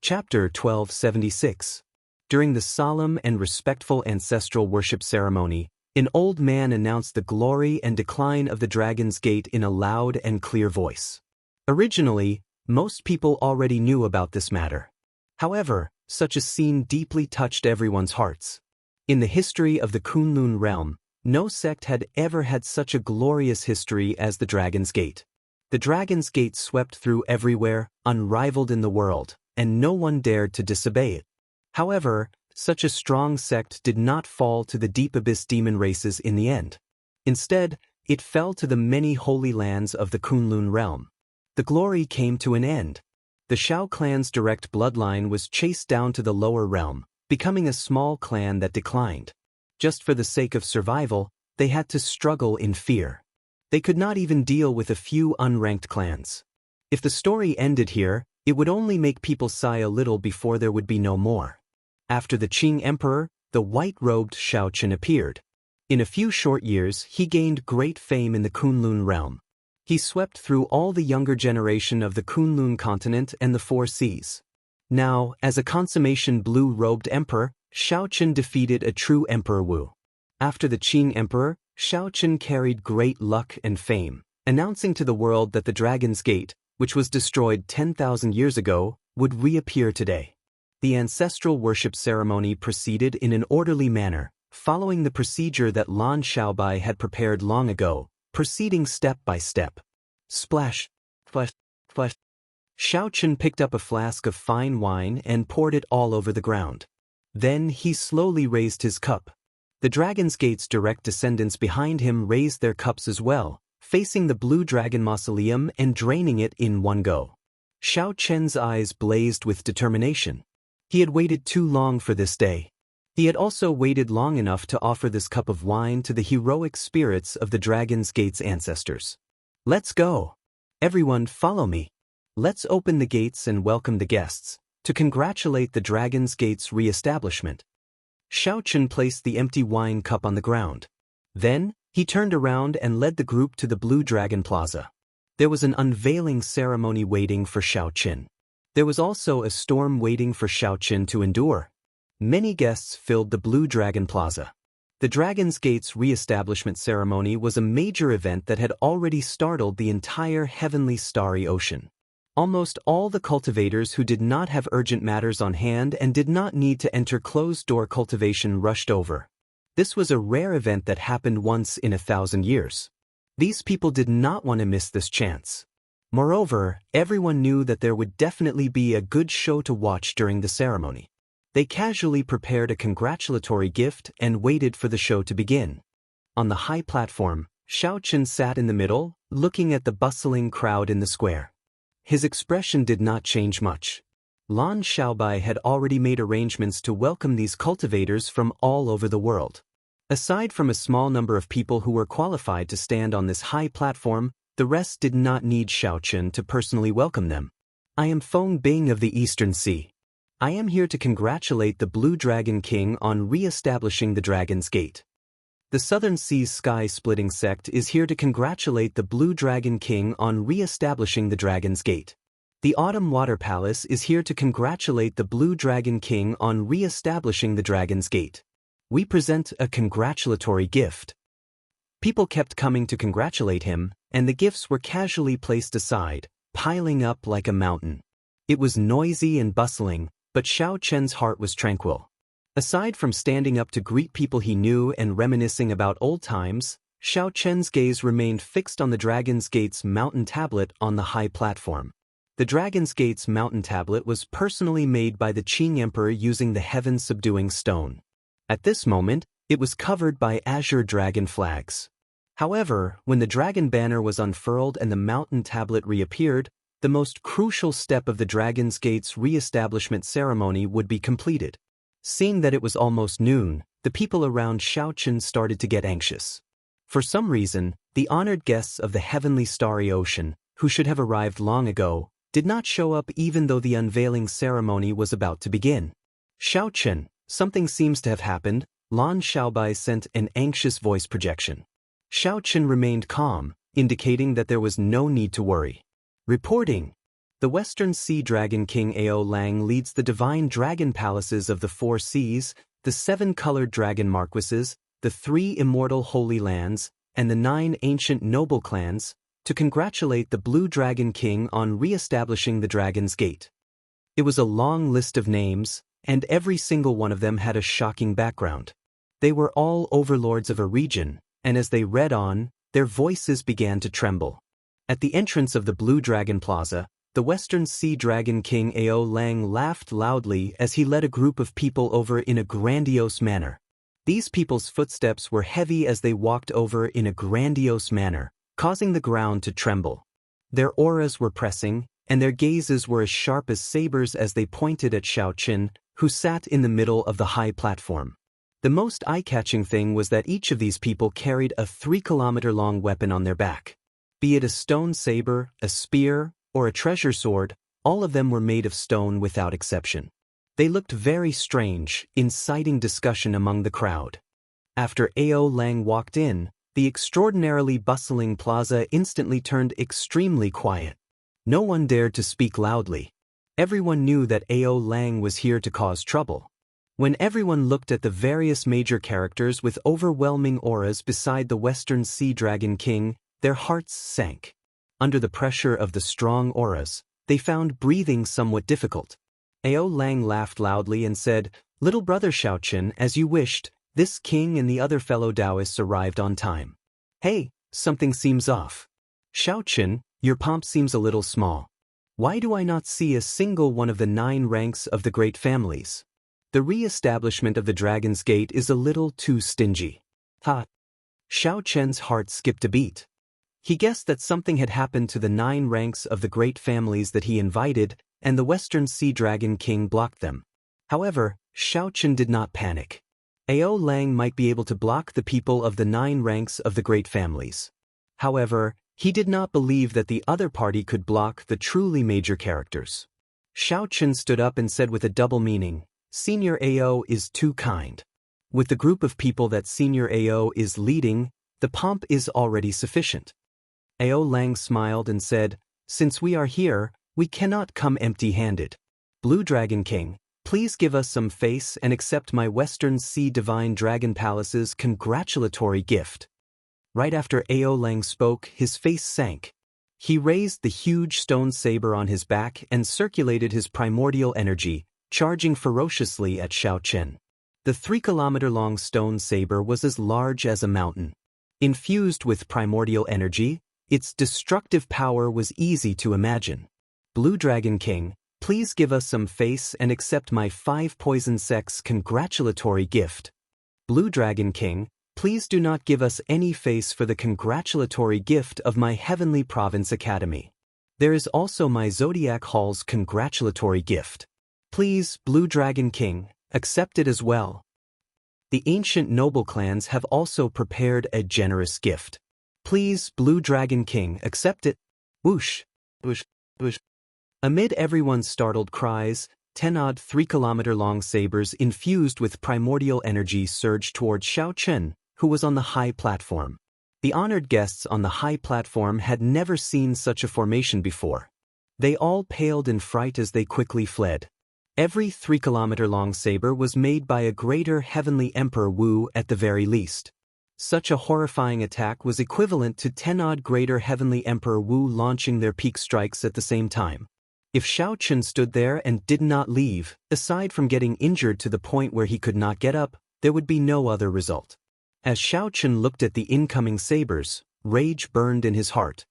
Chapter 1276. During the solemn and respectful ancestral worship ceremony, an old man announced the glory and decline of the Dragon's Gate in a loud and clear voice. Originally, most people already knew about this matter. However, such a scene deeply touched everyone's hearts. In the history of the Kunlun realm, no sect had ever had such a glorious history as the Dragon's Gate. The Dragon's Gate swept through everywhere, unrivaled in the world, and no one dared to disobey it. However, such a strong sect did not fall to the deep abyss demon races in the end. Instead, it fell to the many holy lands of the Kunlun realm. The glory came to an end. The Xiao clan's direct bloodline was chased down to the lower realm, becoming a small clan that declined. Just for the sake of survival, they had to struggle in fear. They could not even deal with a few unranked clans. If the story ended here, it would only make people sigh a little before there would be no more. After the Qing Emperor, the white-robed Xiao Chen appeared. In a few short years, he gained great fame in the Kunlun realm. He swept through all the younger generation of the Kunlun continent and the Four Seas. Now, as a consummation blue-robed emperor, Xiao Chen defeated a true Emperor Wu. After the Qing Emperor, Xiao Chen carried great luck and fame, announcing to the world that the Dragon's Gate, which was destroyed 10,000 years ago, would reappear today. The ancestral worship ceremony proceeded in an orderly manner, following the procedure that Lan Xiaobai had prepared long ago, proceeding step by step. Splash, splash, splash. Xiao Chen picked up a flask of fine wine and poured it all over the ground. Then he slowly raised his cup. The Dragon's Gate's direct descendants behind him raised their cups as well, facing the Blue Dragon Mausoleum and draining it in one go. Xiao Chen's eyes blazed with determination. He had waited too long for this day. He had also waited long enough to offer this cup of wine to the heroic spirits of the Dragon's Gate's ancestors. Let's go. Everyone, follow me. Let's open the gates and welcome the guests, to congratulate the Dragon's Gate's re-establishment. Xiao Chen placed the empty wine cup on the ground. Then, He turned around and led the group to the Blue Dragon Plaza. There was an unveiling ceremony waiting for Xiaoqin. There was also a storm waiting for Xiaoqin to endure. Many guests filled the Blue Dragon Plaza. The Dragon's Gate's re-establishment ceremony was a major event that had already startled the entire heavenly starry ocean. Almost all the cultivators who did not have urgent matters on hand and did not need to enter closed-door cultivation rushed over. This was a rare event that happened once in 1,000 years. These people did not want to miss this chance. Moreover, everyone knew that there would definitely be a good show to watch during the ceremony. They casually prepared a congratulatory gift and waited for the show to begin. On the high platform, Xiaoqin sat in the middle, looking at the bustling crowd in the square. His expression did not change much. Lan Xiaobai had already made arrangements to welcome these cultivators from all over the world. Aside from a small number of people who were qualified to stand on this high platform, the rest did not need Xiaoqin to personally welcome them. I am Feng Bing of the Eastern Sea. I am here to congratulate the Blue Dragon King on re-establishing the Dragon's Gate. The Southern Sea's sky-splitting sect is here to congratulate the Blue Dragon King on re-establishing the Dragon's Gate. The Autumn Water Palace is here to congratulate the Blue Dragon King on re-establishing the Dragon's Gate. We present a congratulatory gift. People kept coming to congratulate him, and the gifts were casually placed aside, piling up like a mountain. It was noisy and bustling, but Xiaoqian's heart was tranquil. Aside from standing up to greet people he knew and reminiscing about old times, Xiaoqian's gaze remained fixed on the Dragon's Gate's mountain tablet on the high platform. The Dragon's Gate's mountain tablet was personally made by the Qing Emperor using the heaven-subduing stone. At this moment, it was covered by azure dragon flags. However, when the dragon banner was unfurled and the mountain tablet reappeared, the most crucial step of the Dragon's Gate's re-establishment ceremony would be completed. Seeing that it was almost noon, the people around Xiaoqin started to get anxious. For some reason, the honored guests of the heavenly starry ocean, who should have arrived long ago, did not show up even though the unveiling ceremony was about to begin. Xiaoqin, something seems to have happened, Lan Xiaobai sent an anxious voice projection. Xiaoqin remained calm, indicating that there was no need to worry. Reporting. The Western Sea Dragon King Ao Lang leads the divine dragon palaces of the 4 seas, the 7-colored dragon marquises, the 3 immortal holy lands, and the 9 ancient noble clans, to congratulate the Blue Dragon King on re-establishing the Dragon's Gate. It was a long list of names, and every single one of them had a shocking background. They were all overlords of a region, and as they read on, their voices began to tremble. At the entrance of the Blue Dragon Plaza, the Western Sea Dragon King Ao Lang laughed loudly as he led a group of people over in a grandiose manner. These people's footsteps were heavy as they walked over in a grandiose manner, causing the ground to tremble. Their auras were pressing, and their gazes were as sharp as sabers as they pointed at Xiaoqin, who sat in the middle of the high platform. The most eye-catching thing was that each of these people carried a 3-kilometer-long weapon on their back. Be it a stone saber, a spear, or a treasure sword, all of them were made of stone without exception. They looked very strange, inciting discussion among the crowd. After Ao Lang walked in, the extraordinarily bustling plaza instantly turned extremely quiet. No one dared to speak loudly. Everyone knew that Ao Lang was here to cause trouble. When everyone looked at the various major characters with overwhelming auras beside the Western Sea Dragon King, their hearts sank. Under the pressure of the strong auras, they found breathing somewhat difficult. Ao Lang laughed loudly and said, "Little brother Xiaoqin, as you wished, this king and the other fellow Daoists arrived on time. Hey, something seems off. Xiaoqin, your pomp seems a little small. Why do I not see a single one of the 9 ranks of the great families? The re-establishment of the Dragon's Gate is a little too stingy." Ha! Xiaoqian's heart skipped a beat. He guessed that something had happened to the 9 ranks of the great families that he invited, and the Western Sea Dragon King blocked them. However, Xiaoqin did not panic. Ao Lang might be able to block the people of the 9 ranks of the great families. However, he did not believe that the other party could block the truly major characters. Xiaoqin stood up and said with a double meaning, "Senior Ao is too kind." With the group of people that Senior Ao is leading, The pomp is already sufficient. Ao Lang smiled and said, "Since we are here, we cannot come empty-handed. Blue Dragon King, please give us some face and accept my Western Sea Divine Dragon Palace's congratulatory gift." Right after Ao Lang spoke, his face sank. He raised the huge stone saber on his back and circulated his primordial energy, charging ferociously at Xiaochen. The 3-kilometer-long stone saber was as large as a mountain. Infused with primordial energy, its destructive power was easy to imagine. Blue Dragon King, please give us some face and accept my 5 poison sects congratulatory gift. Blue Dragon King, please do not give us any face for the congratulatory gift of my Heavenly Province Academy. There is also my Zodiac Hall's congratulatory gift. Please, Blue Dragon King, accept it as well. The ancient noble clans have also prepared a generous gift. Please, Blue Dragon King, accept it. Whoosh, whoosh, whoosh. Amid everyone's startled cries, 10-odd 3-kilometer-long sabers infused with primordial energy surged toward Xiaochen, who was on the high platform. The honored guests on the high platform had never seen such a formation before. They all paled in fright as they quickly fled. Every 3-kilometer-long saber was made by a greater heavenly Emperor Wu at the very least. Such a horrifying attack was equivalent to 10-odd greater heavenly Emperor Wu launching their peak strikes at the same time. If Xiaochen stood there and did not leave, aside from getting injured to the point where he could not get up, there would be no other result. As Xiaochen looked at the incoming sabers, rage burned in his heart.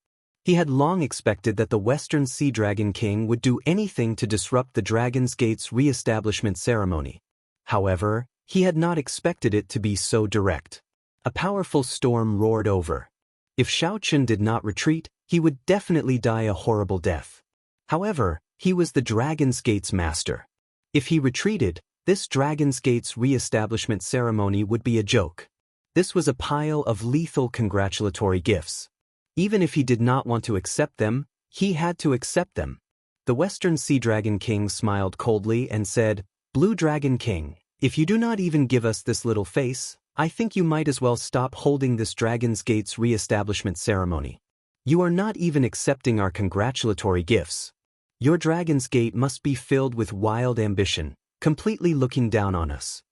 He had long expected that the Western Sea Dragon King would do anything to disrupt the Dragon's Gate's re-establishment ceremony. However, he had not expected it to be so direct. A powerful storm roared over. If Xiaochen did not retreat, he would definitely die a horrible death. However, he was the Dragon's Gate's master. If he retreated, this Dragon's Gate's re-establishment ceremony would be a joke. This was a pile of lethal congratulatory gifts. Even if he did not want to accept them, he had to accept them. The Western Sea Dragon King smiled coldly and said, "Blue Dragon King, if you do not even give us this little face, I think you might as well stop holding this Dragon's Gate's re-establishment ceremony. You are not even accepting our congratulatory gifts. Your Dragon's Gate must be filled with wild ambition, completely looking down on us."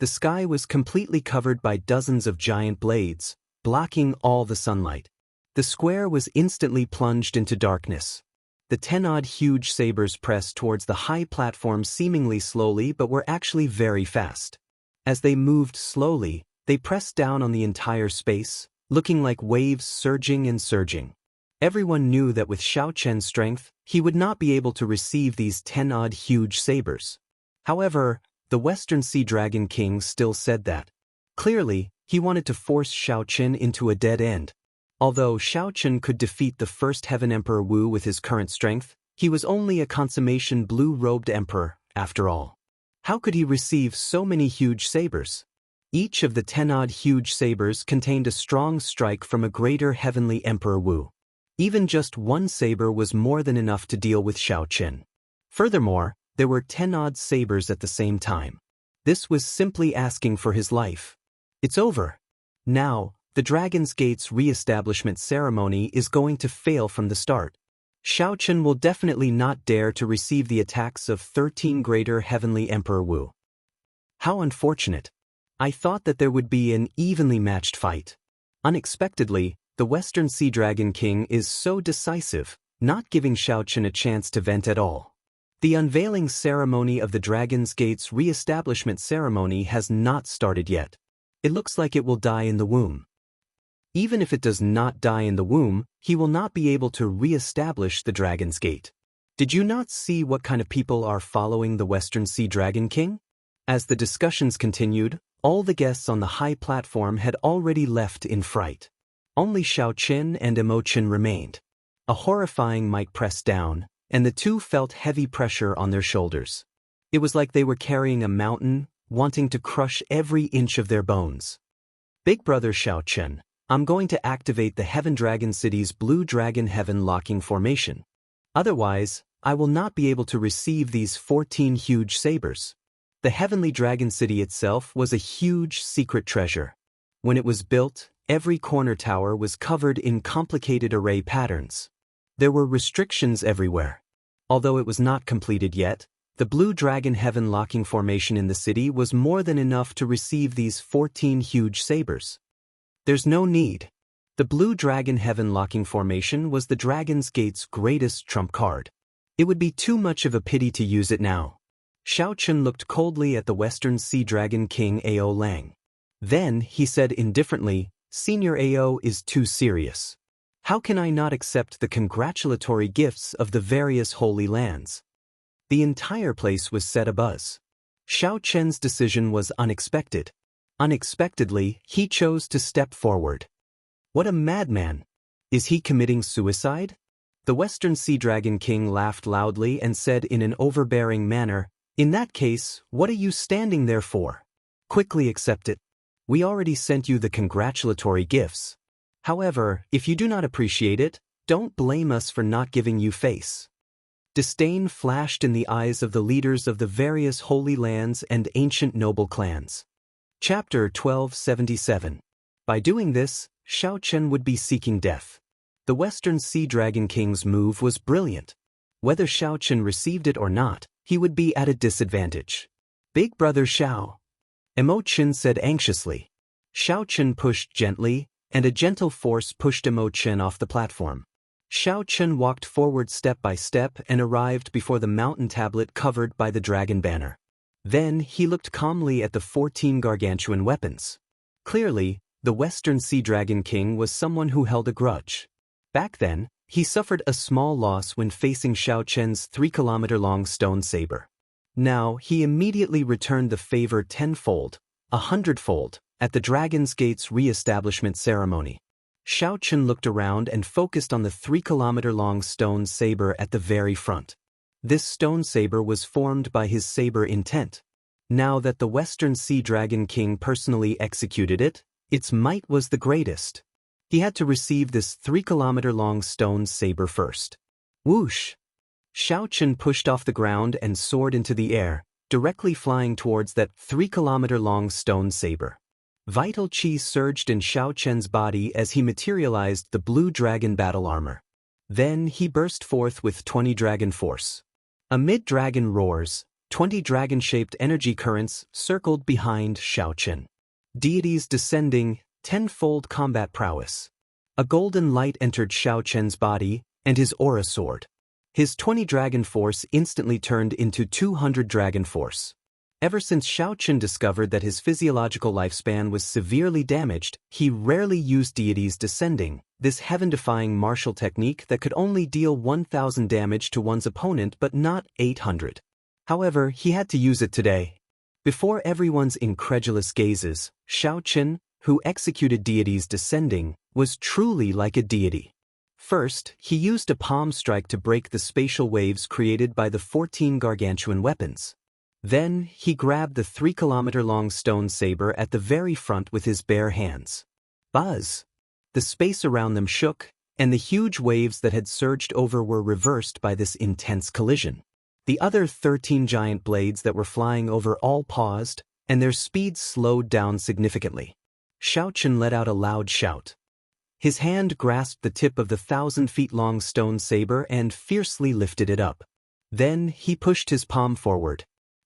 The sky was completely covered by dozens of giant blades, blocking all the sunlight. The square was instantly plunged into darkness. The 10-odd huge sabers pressed towards the high platform seemingly slowly but were actually very fast. As they moved slowly, they pressed down on the entire space, looking like waves surging and surging. Everyone knew that with Xiaochen's strength, he would not be able to receive these 10-odd huge sabers. However, the Western Sea Dragon King still said that. Clearly, he wanted to force Xiaochen into a dead end. Although Xiaochen could defeat the first Heaven Emperor Wu with his current strength, he was only a consummation blue-robed emperor, after all. How could he receive so many huge sabers? Each of the 10-odd huge sabers contained a strong strike from a greater heavenly Emperor Wu. Even just one saber was more than enough to deal with Xiaochen. Furthermore, there were 10-odd sabers at the same time. This was simply asking for his life. It's over. Now, the Dragon's Gate's re-establishment ceremony is going to fail from the start. Xiaochen will definitely not dare to receive the attacks of 13 greater heavenly Emperor Wu. How unfortunate. I thought that there would be an evenly matched fight. Unexpectedly, the Western Sea Dragon King is so decisive, not giving Xiaochen a chance to vent at all. The unveiling ceremony of the Dragon's Gate's re-establishment ceremony has not started yet. It looks like it will die in the womb. Even if it does not die in the womb, he will not be able to re-establish the Dragon's Gate. Did you not see what kind of people are following the Western Sea Dragon King? As the discussions continued, all the guests on the high platform had already left in fright. Only Xiaochen and Imochen remained. A horrifying mic pressed down, and the two felt heavy pressure on their shoulders. It was like they were carrying a mountain, wanting to crush every inch of their bones. Big Brother Xiaochen, I'm going to activate the Heaven Dragon City's Blue Dragon Heaven locking formation. Otherwise, I will not be able to receive these 14 huge sabers. The Heavenly Dragon City itself was a huge secret treasure. When it was built, Every corner tower was covered in complicated array patterns. There were restrictions everywhere. Although it was not completed yet, the Blue Dragon Heaven locking formation in the city was more than enough to receive these 14 huge sabers. There's no need. The Blue Dragon Heaven locking formation was the Dragon's Gate's greatest trump card. It would be too much of a pity to use it now. Xiaochen looked coldly at the Western Sea Dragon King Ao Lang. Then, he said indifferently, "Senior Ao is too serious. How can I not accept the congratulatory gifts of the various holy lands?" The entire place was set abuzz. Xiaochen's decision was unexpected. Unexpectedly, he chose to step forward. What a madman! Is he committing suicide? The Western Sea Dragon King laughed loudly and said in an overbearing manner, "In that case, what are you standing there for? Quickly accept it. We already sent you the congratulatory gifts. However, if you do not appreciate it, don't blame us for not giving you face." Disdain flashed in the eyes of the leaders of the various holy lands and ancient noble clans. Chapter 1277. By doing this, Xiaochen would be seeking death. The Western Sea Dragon King's move was brilliant. Whether Xiaochen received it or not, he would be at a disadvantage. "Big brother Xiao," Imochen said anxiously. Xiaochen pushed gently, and a gentle force pushed Imochen off the platform. Xiaochen walked forward step by step and arrived before the mountain tablet covered by the dragon banner. Then he looked calmly at the 14 gargantuan weapons. Clearly, the Western Sea Dragon King was someone who held a grudge. Back then, he suffered a small loss when facing Xiaochen's 3-kilometer-long stone saber. Now, he immediately returned the favor tenfold, 100-fold, at the Dragon's Gate's re-establishment ceremony. Xiaochen looked around and focused on the 3-kilometer-long stone saber at the very front. This stone saber was formed by his saber intent. Now that the Western Sea Dragon King personally executed it, its might was the greatest. He had to receive this 3-kilometer-long stone saber first. Whoosh! Xiaochen pushed off the ground and soared into the air, directly flying towards that 3-kilometer-long stone saber. Vital chi surged in Xiaochen's body as he materialized the blue dragon battle armor. Then he burst forth with 20 dragon force. Amid dragon roars, 20 dragon-shaped energy currents circled behind Xiaochen. Deities descending, 10-fold combat prowess. A golden light entered Xiaochen's body, and his aura soared. His 20 dragon force instantly turned into 200 dragon force. Ever since Xiaochen discovered that his physiological lifespan was severely damaged, he rarely used deities descending, this heaven-defying martial technique that could only deal 1,000 damage to one's opponent but not 800. However, he had to use it today. Before everyone's incredulous gazes, Xiaochen, who executed deities descending, was truly like a deity. First, he used a palm strike to break the spatial waves created by the 14 gargantuan weapons. Then, he grabbed the 3-kilometer-long stone saber at the very front with his bare hands. Buzz! The space around them shook, and the huge waves that had surged over were reversed by this intense collision. The other 13 giant blades that were flying over all paused, and their speed slowed down significantly. Xiaochen let out a loud shout. His hand grasped the tip of the 1,000-feet-long stone saber and fiercely lifted it up. Then, he pushed his palm forward.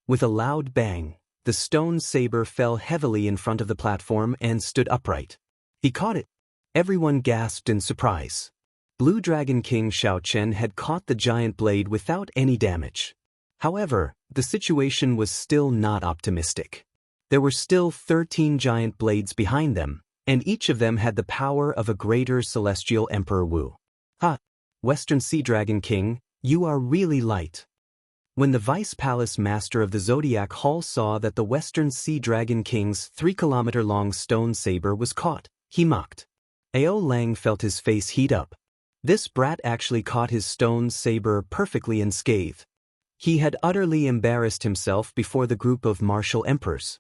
With a loud bang, the stone saber fell heavily in front of the platform and stood upright. He caught it. Everyone gasped in surprise. Blue Dragon King Xiaochen had caught the giant blade without any damage. However, the situation was still not optimistic. There were still 13 giant blades behind them, and each of them had the power of a greater celestial Emperor Wu. "Ha! Western Sea Dragon King, you are really light." When the Vice Palace Master of the Zodiac Hall saw that the Western Sea Dragon King's 3-kilometer-long stone saber was caught, he mocked. Ao Lang felt his face heat up. This brat actually caught his stone saber perfectly unscathed. He had utterly embarrassed himself before the group of martial emperors.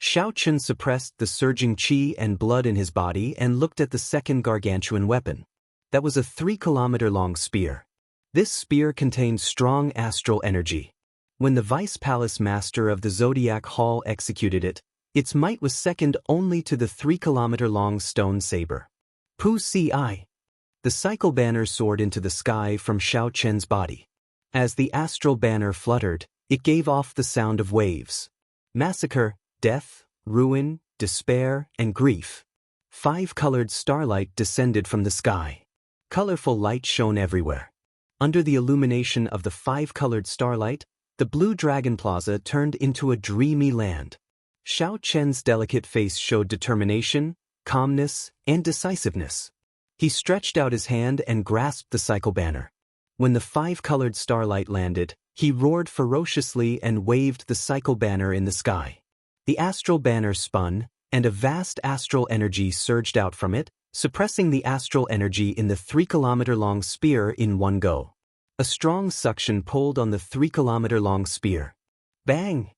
Xiaochen suppressed the surging qi and blood in his body and looked at the second gargantuan weapon. That was a 3-kilometer-long spear. This spear contained strong astral energy. When the Vice Palace Master of the Zodiac Hall executed it, Its might was second only to the 3-kilometer-long stone saber. Pu Si. The cycle banner soared into the sky from Xiao Chen's body. As the astral banner fluttered, it gave off the sound of waves. Massacre, death, ruin, despair, and grief. 5-colored starlight descended from the sky. Colorful light shone everywhere. Under the illumination of the 5-colored starlight, the Blue Dragon Plaza turned into a dreamy land. Xiao Chen's delicate face showed determination, calmness, and decisiveness. He stretched out his hand and grasped the cycle banner. When the 5-colored starlight landed, he roared ferociously and waved the cycle banner in the sky. The astral banner spun, and a vast astral energy surged out from it, suppressing the astral energy in the 3-kilometer-long spear in one go. A strong suction pulled on the 3-kilometer-long spear. Bang!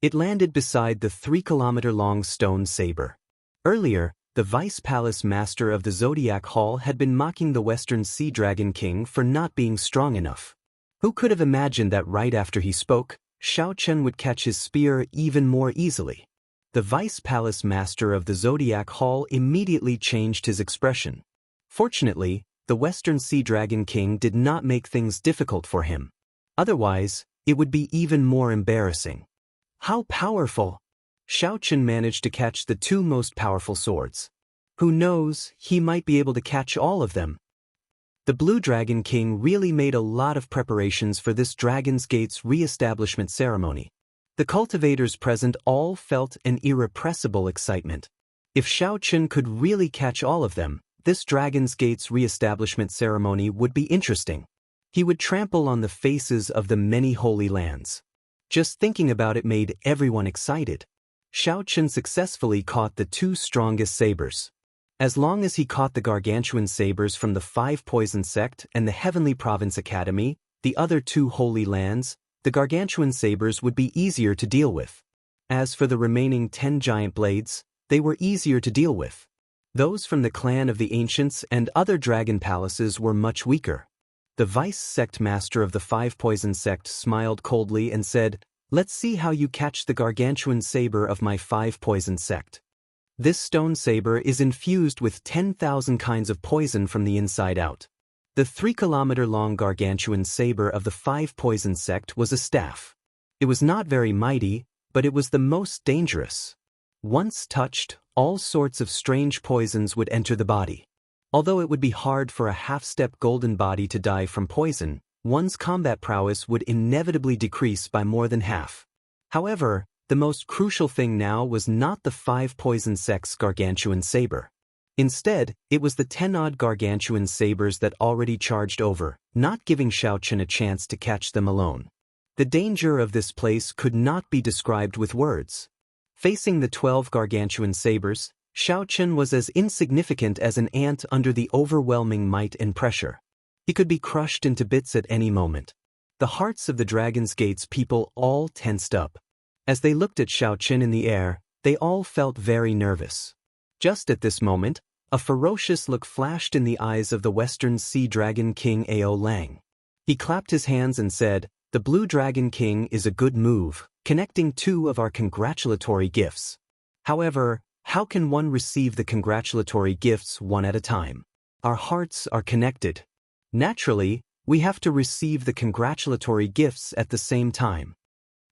It landed beside the 3-kilometer-long stone saber. Earlier, the Vice Palace Master of the Zodiac Hall had been mocking the Western Sea Dragon King for not being strong enough. Who could have imagined that right after he spoke, Xiao Chen would catch his spear even more easily? The Vice Palace Master of the Zodiac Hall immediately changed his expression. Fortunately, the Western Sea Dragon King did not make things difficult for him. Otherwise, it would be even more embarrassing. How powerful! Xiao Chen managed to catch the 2 most powerful swords. Who knows, he might be able to catch all of them. The Blue Dragon King really made a lot of preparations for this Dragon's Gate's re-establishment ceremony. The cultivators present all felt an irrepressible excitement. If Xiao Chen could really catch all of them, this Dragon's Gate's re-establishment ceremony would be interesting. He would trample on the faces of the many holy lands. Just thinking about it made everyone excited. Xiao Chen successfully caught the 2 strongest sabers. As long as he caught the gargantuan sabers from the 5 Poison Sect and the Heavenly Province Academy, the other 2 holy lands, the gargantuan sabers would be easier to deal with. As for the remaining 10 giant blades, they were easier to deal with. Those from the clan of the Ancients and other dragon palaces were much weaker. The Vice Sect Master of the 5 Poison Sect smiled coldly and said, "Let's see how you catch the gargantuan saber of my 5 Poison Sect. This stone saber is infused with 10,000 kinds of poison from the inside out." The 3-kilometer-long gargantuan saber of the 5 Poison Sect was a staff. It was not very mighty, but it was the most dangerous. Once touched, all sorts of strange poisons would enter the body. Although it would be hard for a half-step golden body to die from poison, one's combat prowess would inevitably decrease by more than half. However, the most crucial thing now was not the 5 Poison Sect's gargantuan saber. Instead, it was the 10-odd gargantuan sabers that already charged over, not giving Xiao Chen a chance to catch them alone. The danger of this place could not be described with words. Facing the 12 gargantuan sabers, Xiao Chen was as insignificant as an ant under the overwhelming might and pressure. He could be crushed into bits at any moment. The hearts of the Dragon's Gate's people all tensed up. As they looked at Xiao Chen in the air, they all felt very nervous. Just at this moment, a ferocious look flashed in the eyes of the Western Sea Dragon King Ao Lang. He clapped his hands and said, "The Blue Dragon King is a good move, connecting 2 of our congratulatory gifts. However, how can one receive the congratulatory gifts one at a time? Our hearts are connected. Naturally, we have to receive the congratulatory gifts at the same time."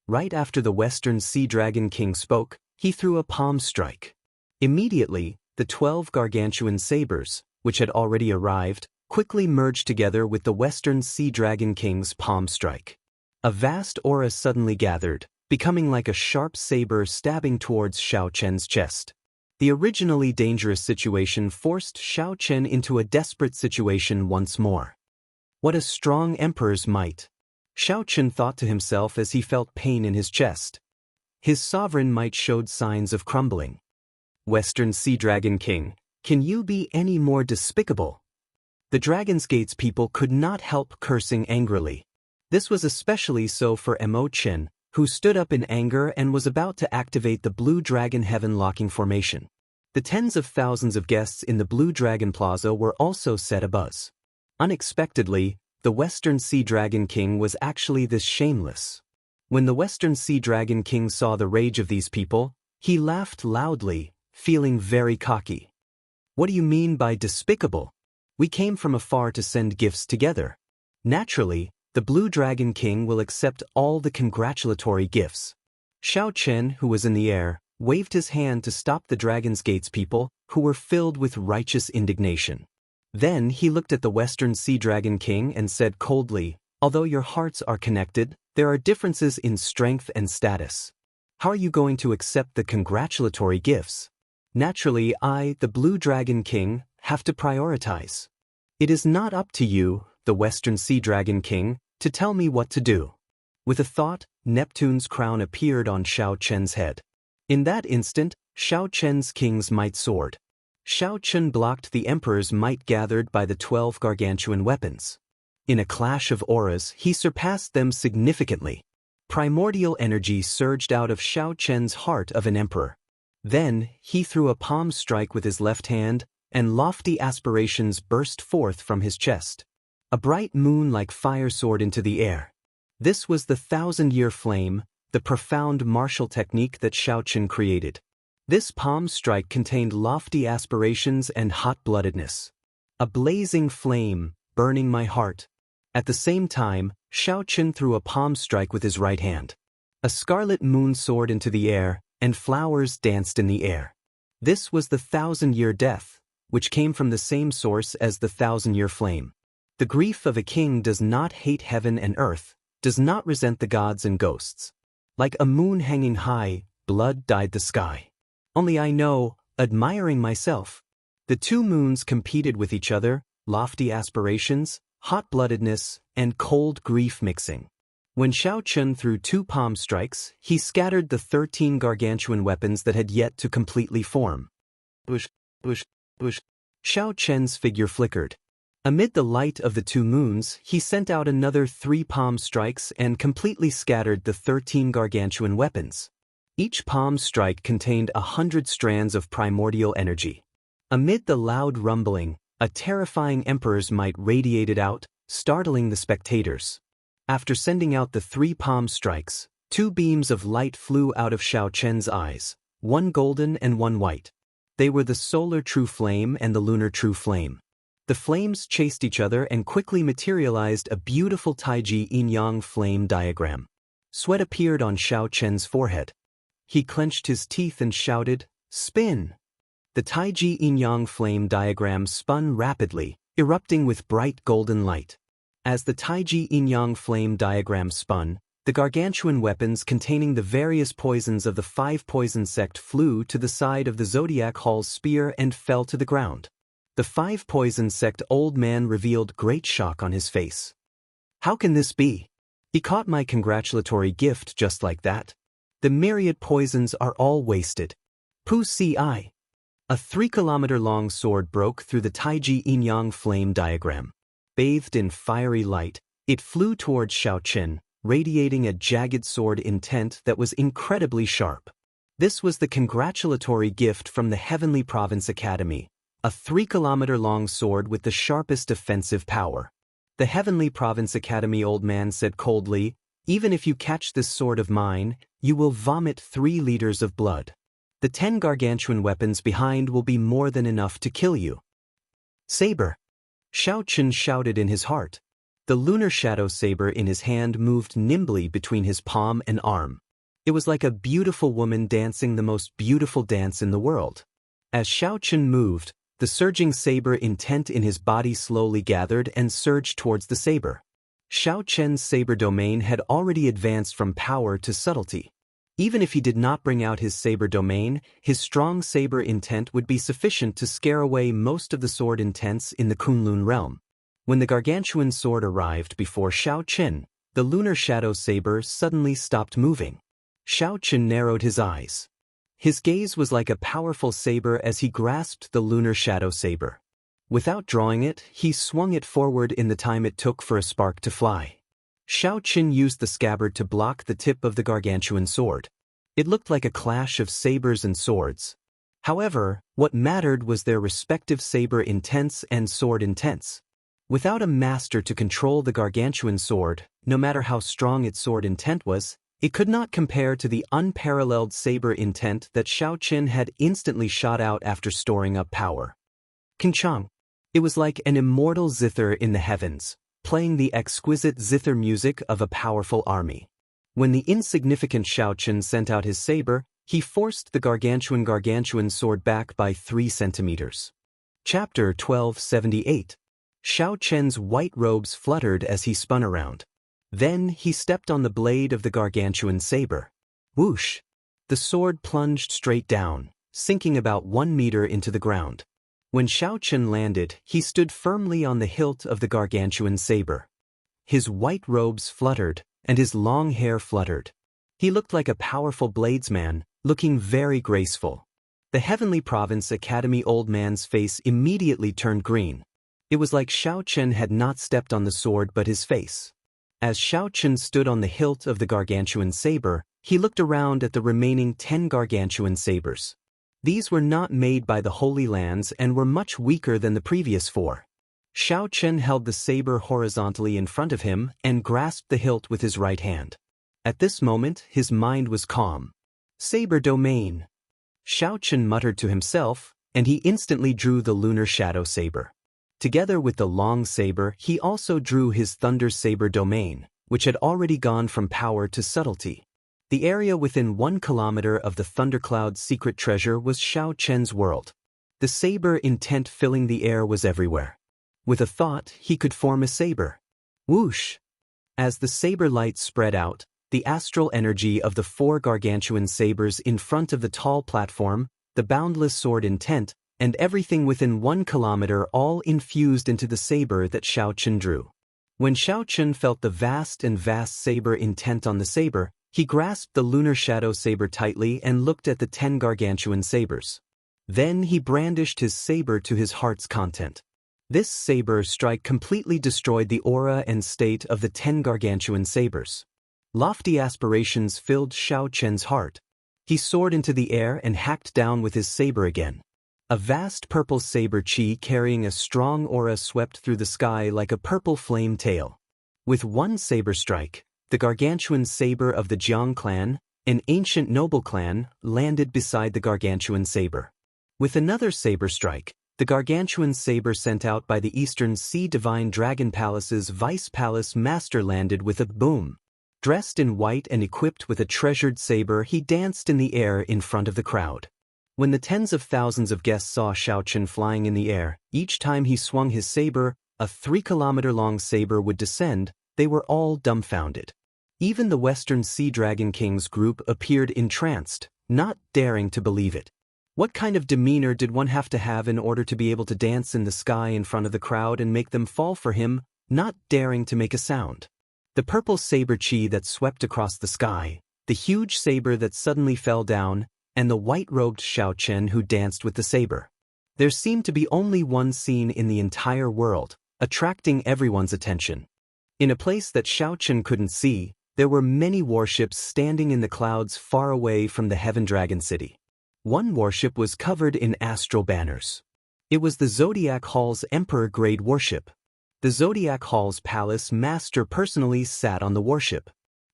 Right after the Western Sea Dragon King spoke, he threw a palm strike. Immediately, the 12 gargantuan sabers, which had already arrived, quickly merged together with the Western Sea Dragon King's palm strike. A vast aura suddenly gathered, becoming like a sharp saber stabbing towards Xiao Chen's chest. The originally dangerous situation forced Xiao Chen into a desperate situation once more. What a strong emperor's might! Xiao Chen thought to himself as he felt pain in his chest. His sovereign might showed signs of crumbling. Western Sea Dragon King, can you be any more despicable? The Dragon's Gate's people could not help cursing angrily. This was especially so for Mo Chen, who stood up in anger and was about to activate the Blue Dragon Heaven locking formation. The tens of thousands of guests in the Blue Dragon Plaza were also set abuzz. Unexpectedly, the Western Sea Dragon King was actually this shameless. When the Western Sea Dragon King saw the rage of these people, He laughed loudly, feeling very cocky. What do you mean by despicable? We came from afar to send gifts together. Naturally, the Blue Dragon King will accept all the congratulatory gifts. Xiao Chen, who was in the air, waved his hand to stop the Dragon's Gate's people, who were filled with righteous indignation. Then he looked at the Western Sea Dragon King and said coldly, although your hearts are connected, there are differences in strength and status. How are you going to accept the congratulatory gifts? Naturally, I, the Blue Dragon King, have to prioritize. It is not up to you, the Western Sea Dragon King, to tell me what to do. With a thought, Neptune's crown appeared on Xiao Chen's head. In that instant, Xiao Chen's king's might soared. Xiao Chen blocked the emperor's might gathered by the 12 gargantuan weapons. In a clash of auras, he surpassed them significantly. Primordial energy surged out of Xiao Chen's heart of an emperor. Then, he threw a palm strike with his left hand, and lofty aspirations burst forth from his chest. A bright moon like fire soared into the air. This was the 1,000-year flame, the profound martial technique that Xiao Chen created. This palm strike contained lofty aspirations and hot-bloodedness. A blazing flame, burning my heart. At the same time, Xiao Chen threw a palm strike with his right hand. A scarlet moon soared into the air, and flowers danced in the air. This was the 1,000-year death, which came from the same source as the 1,000-year flame. The grief of a king does not hate heaven and earth, does not resent the gods and ghosts. Like a moon hanging high, blood dyed the sky. Only I know, admiring myself. The two moons competed with each other, lofty aspirations, hot-bloodedness, and cold grief mixing. When Xiao Chen threw 2 palm strikes, he scattered the 13 gargantuan weapons that had yet to completely form. Bush, bush, bush. Xiao Chen's figure flickered. Amid the light of the 2 moons, he sent out another 3 palm strikes and completely scattered the 13 gargantuan weapons. Each palm strike contained 100 strands of primordial energy. Amid the loud rumbling, a terrifying emperor's might radiated out, startling the spectators. After sending out the 3 palm strikes, 2 beams of light flew out of Xiao Chen's eyes, 1 golden and 1 white. They were the solar true flame and the lunar true flame. The flames chased each other and quickly materialized a beautiful Taiji yin-yang flame diagram. Sweat appeared on Xiao Chen's forehead. He clenched his teeth and shouted, "Spin!" The Taiji yin-yang flame diagram spun rapidly, erupting with bright golden light. As the Taiji yin-yang flame diagram spun, the gargantuan weapons containing the various poisons of the 5 poison sect flew to the side of the Zodiac Hall's spear and fell to the ground. The 5 poison sect old man revealed great shock on his face. How can this be? He caught my congratulatory gift just like that. The myriad poisons are all wasted. Pu Si. A 3-kilometer-long sword broke through the Taiji yin-yang flame diagram. Bathed in fiery light, it flew towards Xiao Chen, radiating a jagged sword intent that was incredibly sharp. This was the congratulatory gift from the Heavenly Province Academy, a 3-kilometer-long sword with the sharpest offensive power. The Heavenly Province Academy old man said coldly, "Even if you catch this sword of mine, you will vomit 3 liters of blood. The 10 gargantuan weapons behind will be more than enough to kill you." Saber! Xiao Chen shouted in his heart. The lunar shadow saber in his hand moved nimbly between his palm and arm. It was like a beautiful woman dancing the most beautiful dance in the world. As Xiao Chen moved, the surging saber intent in his body slowly gathered and surged towards the saber. Xiao Chen's saber domain had already advanced from power to subtlety. Even if he did not bring out his saber domain, his strong saber intent would be sufficient to scare away most of the sword intents in the Kunlun realm. When the gargantuan sword arrived before Xiao Chen, the lunar shadow saber suddenly stopped moving. Xiao Chen narrowed his eyes. His gaze was like a powerful saber as he grasped the lunar shadow saber. Without drawing it, he swung it forward in the time it took for a spark to fly. Xiao Chen used the scabbard to block the tip of the gargantuan sword. It looked like a clash of sabers and swords. However, what mattered was their respective saber intents and sword intents. Without a master to control the gargantuan sword, no matter how strong its sword intent was, It could not compare to the unparalleled saber intent that Xiaoqin had instantly shot out after storing up power. Kinchang. It was like an immortal zither in the heavens, playing the exquisite zither music of a powerful army. When the insignificant Xiaoqin sent out his saber, he forced the gargantuan sword back by 3 centimeters. Chapter 1278. Xiaoqian's white robes fluttered as he spun around. Then he stepped on the blade of the gargantuan saber. Whoosh! The sword plunged straight down, sinking about 1 meter into the ground. When Xiaoqin landed, he stood firmly on the hilt of the gargantuan saber. His white robes fluttered, and his long hair fluttered. He looked like a powerful bladesman, looking very graceful. The Heavenly Province Academy old man's face immediately turned green. It was like Xiaoqin had not stepped on the sword but his face. As Xiaoqin stood on the hilt of the gargantuan saber, he looked around at the remaining 10 gargantuan sabers. These were not made by the Holy Lands and were much weaker than the previous 4. Xiaoqin held the saber horizontally in front of him and grasped the hilt with his right hand. At this moment, his mind was calm. Saber domain. Xiaoqin muttered to himself, and he instantly drew the lunar shadow saber. Together with the long saber, he also drew his thunder saber domain, which had already gone from power to subtlety. The area within 1 kilometer of the thundercloud's secret treasure was Xiaoqian's world. The saber intent filling the air was everywhere. With a thought, he could form a saber. Whoosh! As the saber light spread out, the astral energy of the 4 gargantuan sabers in front of the tall platform, the boundless sword intent, and everything within 1 kilometer all infused into the saber that Xiaoqin drew. When Xiaoqin felt the vast saber intent on the saber, he grasped the lunar shadow saber tightly and looked at the 10 gargantuan sabers. Then he brandished his saber to his heart's content. This saber strike completely destroyed the aura and state of the 10 gargantuan sabers. Lofty aspirations filled Xiaoqian's heart. He soared into the air and hacked down with his saber again. A vast purple saber chi carrying a strong aura swept through the sky like a purple flame tail. With one saber strike, the gargantuan saber of the Jiang clan, an ancient noble clan, landed beside the gargantuan saber. With another saber strike, the gargantuan saber sent out by the Eastern Sea Divine Dragon Palace's Vice Palace Master landed with a boom. Dressed in white and equipped with a treasured saber, he danced in the air in front of the crowd. When the tens of thousands of guests saw Xiaoqin flying in the air, each time he swung his saber, a 3-kilometer-long saber would descend, they were all dumbfounded. Even the Western Sea Dragon Kings group appeared entranced, not daring to believe it. What kind of demeanor did one have to have in order to be able to dance in the sky in front of the crowd and make them fall for him, not daring to make a sound? The purple saber chi that swept across the sky, the huge saber that suddenly fell down, and the white-robed Xiaoqin who danced with the saber. There seemed to be only one scene in the entire world, attracting everyone's attention. In a place that Xiaoqin couldn't see, there were many warships standing in the clouds far away from the Heaven Dragon City. One warship was covered in astral banners. It was the Zodiac Hall's Emperor-grade warship. The Zodiac Hall's palace master personally sat on the warship.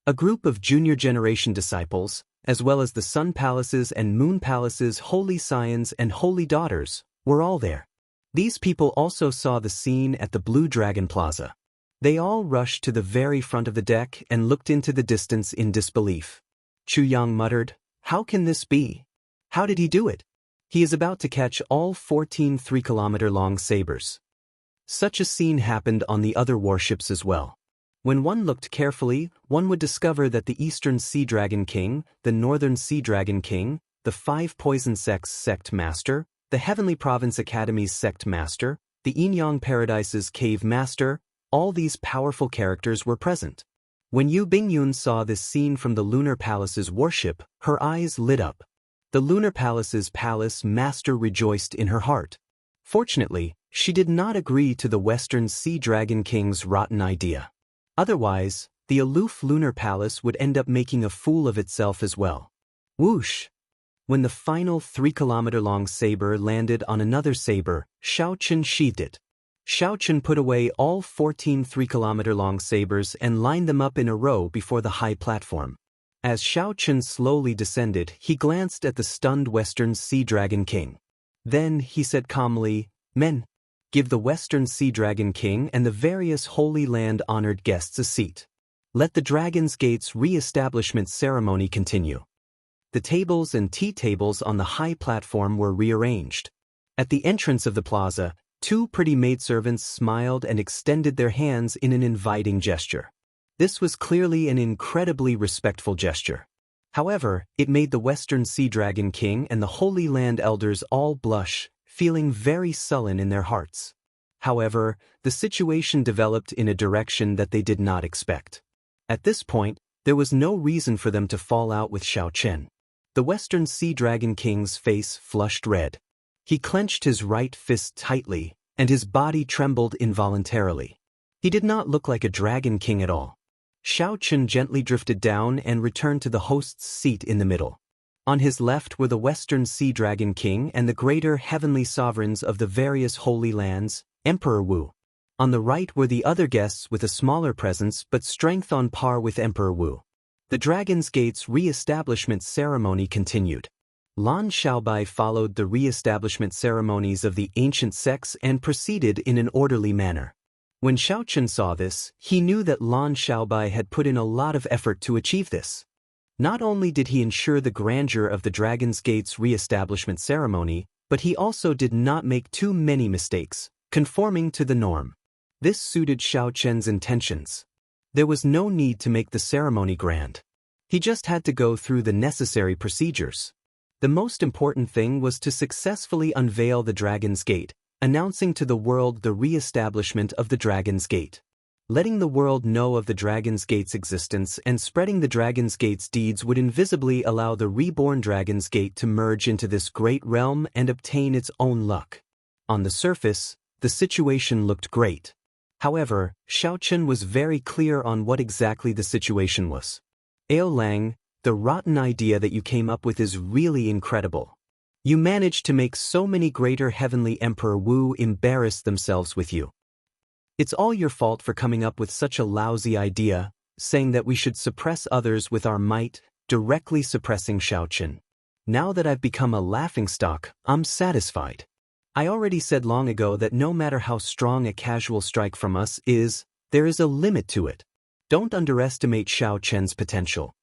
A group of junior generation disciples, as well as the Sun Palace's and Moon Palace's holy scions and holy daughters, were all there. These people also saw the scene at the Blue Dragon Plaza. They all rushed to the very front of the deck and looked into the distance in disbelief. Chu Yang muttered, "How can this be? How did he do it? He is about to catch all 14 3-kilometer-long sabers." Such a scene happened on the other warships as well. When one looked carefully, one would discover that the Eastern Sea Dragon King, the Northern Sea Dragon King, the 5 Poison Sects Sect Master, the Heavenly Province Academy's Sect Master, the Yin-Yang Paradise's Cave Master, all these powerful characters were present. When Yu Bingyun saw this scene from the Lunar Palace's warship, her eyes lit up. The Lunar Palace's palace master rejoiced in her heart. Fortunately, she did not agree to the Western Sea Dragon King's rotten idea. Otherwise, the aloof Lunar Palace would end up making a fool of itself as well. Whoosh! When the final 3-kilometer-long saber landed on another saber, Xiaoqin sheathed it. Xiaoqin put away all 14 3-kilometer-long sabers and lined them up in a row before the high platform. As Xiao Chen slowly descended, he glanced at the stunned Western Sea Dragon King. Then he said calmly, "Men, give the Western Sea Dragon King and the various Holy Land-honored guests a seat. Let the Dragon's Gate's re-establishment ceremony continue." The tables and tea tables on the high platform were rearranged. At the entrance of the plaza, two pretty maidservants smiled and extended their hands in an inviting gesture. This was clearly an incredibly respectful gesture. However, it made the Western Sea Dragon King and the Holy Land elders all blush, feeling very sullen in their hearts. However, the situation developed in a direction that they did not expect. At this point, there was no reason for them to fall out with Xiao Chen. The Western Sea Dragon King's face flushed red. He clenched his right fist tightly, and his body trembled involuntarily. He did not look like a Dragon King at all. Xiao Chen gently drifted down and returned to the host's seat in the middle. On his left were the Western Sea Dragon King and the greater heavenly sovereigns of the various holy lands, Emperor Wu. On the right were the other guests with a smaller presence but strength on par with Emperor Wu. The Dragon's Gate's re-establishment ceremony continued. Lan Xiaobai followed the re-establishment ceremonies of the ancient sects and proceeded in an orderly manner. When Xiao Chen saw this, he knew that Lan Xiaobai had put in a lot of effort to achieve this. Not only did he ensure the grandeur of the Dragon's Gate's re-establishment ceremony, but he also did not make too many mistakes, conforming to the norm. This suited Xiao Chen's intentions. There was no need to make the ceremony grand. He just had to go through the necessary procedures. The most important thing was to successfully unveil the Dragon's Gate, announcing to the world the re-establishment of the Dragon's Gate. Letting the world know of the Dragon's Gate's existence and spreading the Dragon's Gate's deeds would invisibly allow the reborn Dragon's Gate to merge into this great realm and obtain its own luck. On the surface, the situation looked great. However, Xiao Chen was very clear on what exactly the situation was. "Ao Lang, the rotten idea that you came up with is really incredible. You managed to make so many greater heavenly Emperor Wu embarrass themselves with you. It's all your fault for coming up with such a lousy idea, saying that we should suppress others with our might, directly suppressing Xiao Chen. Now that I've become a laughingstock, I'm satisfied. I already said long ago that no matter how strong a casual strike from us is, there is a limit to it. Don't underestimate Xiao Chen's potential.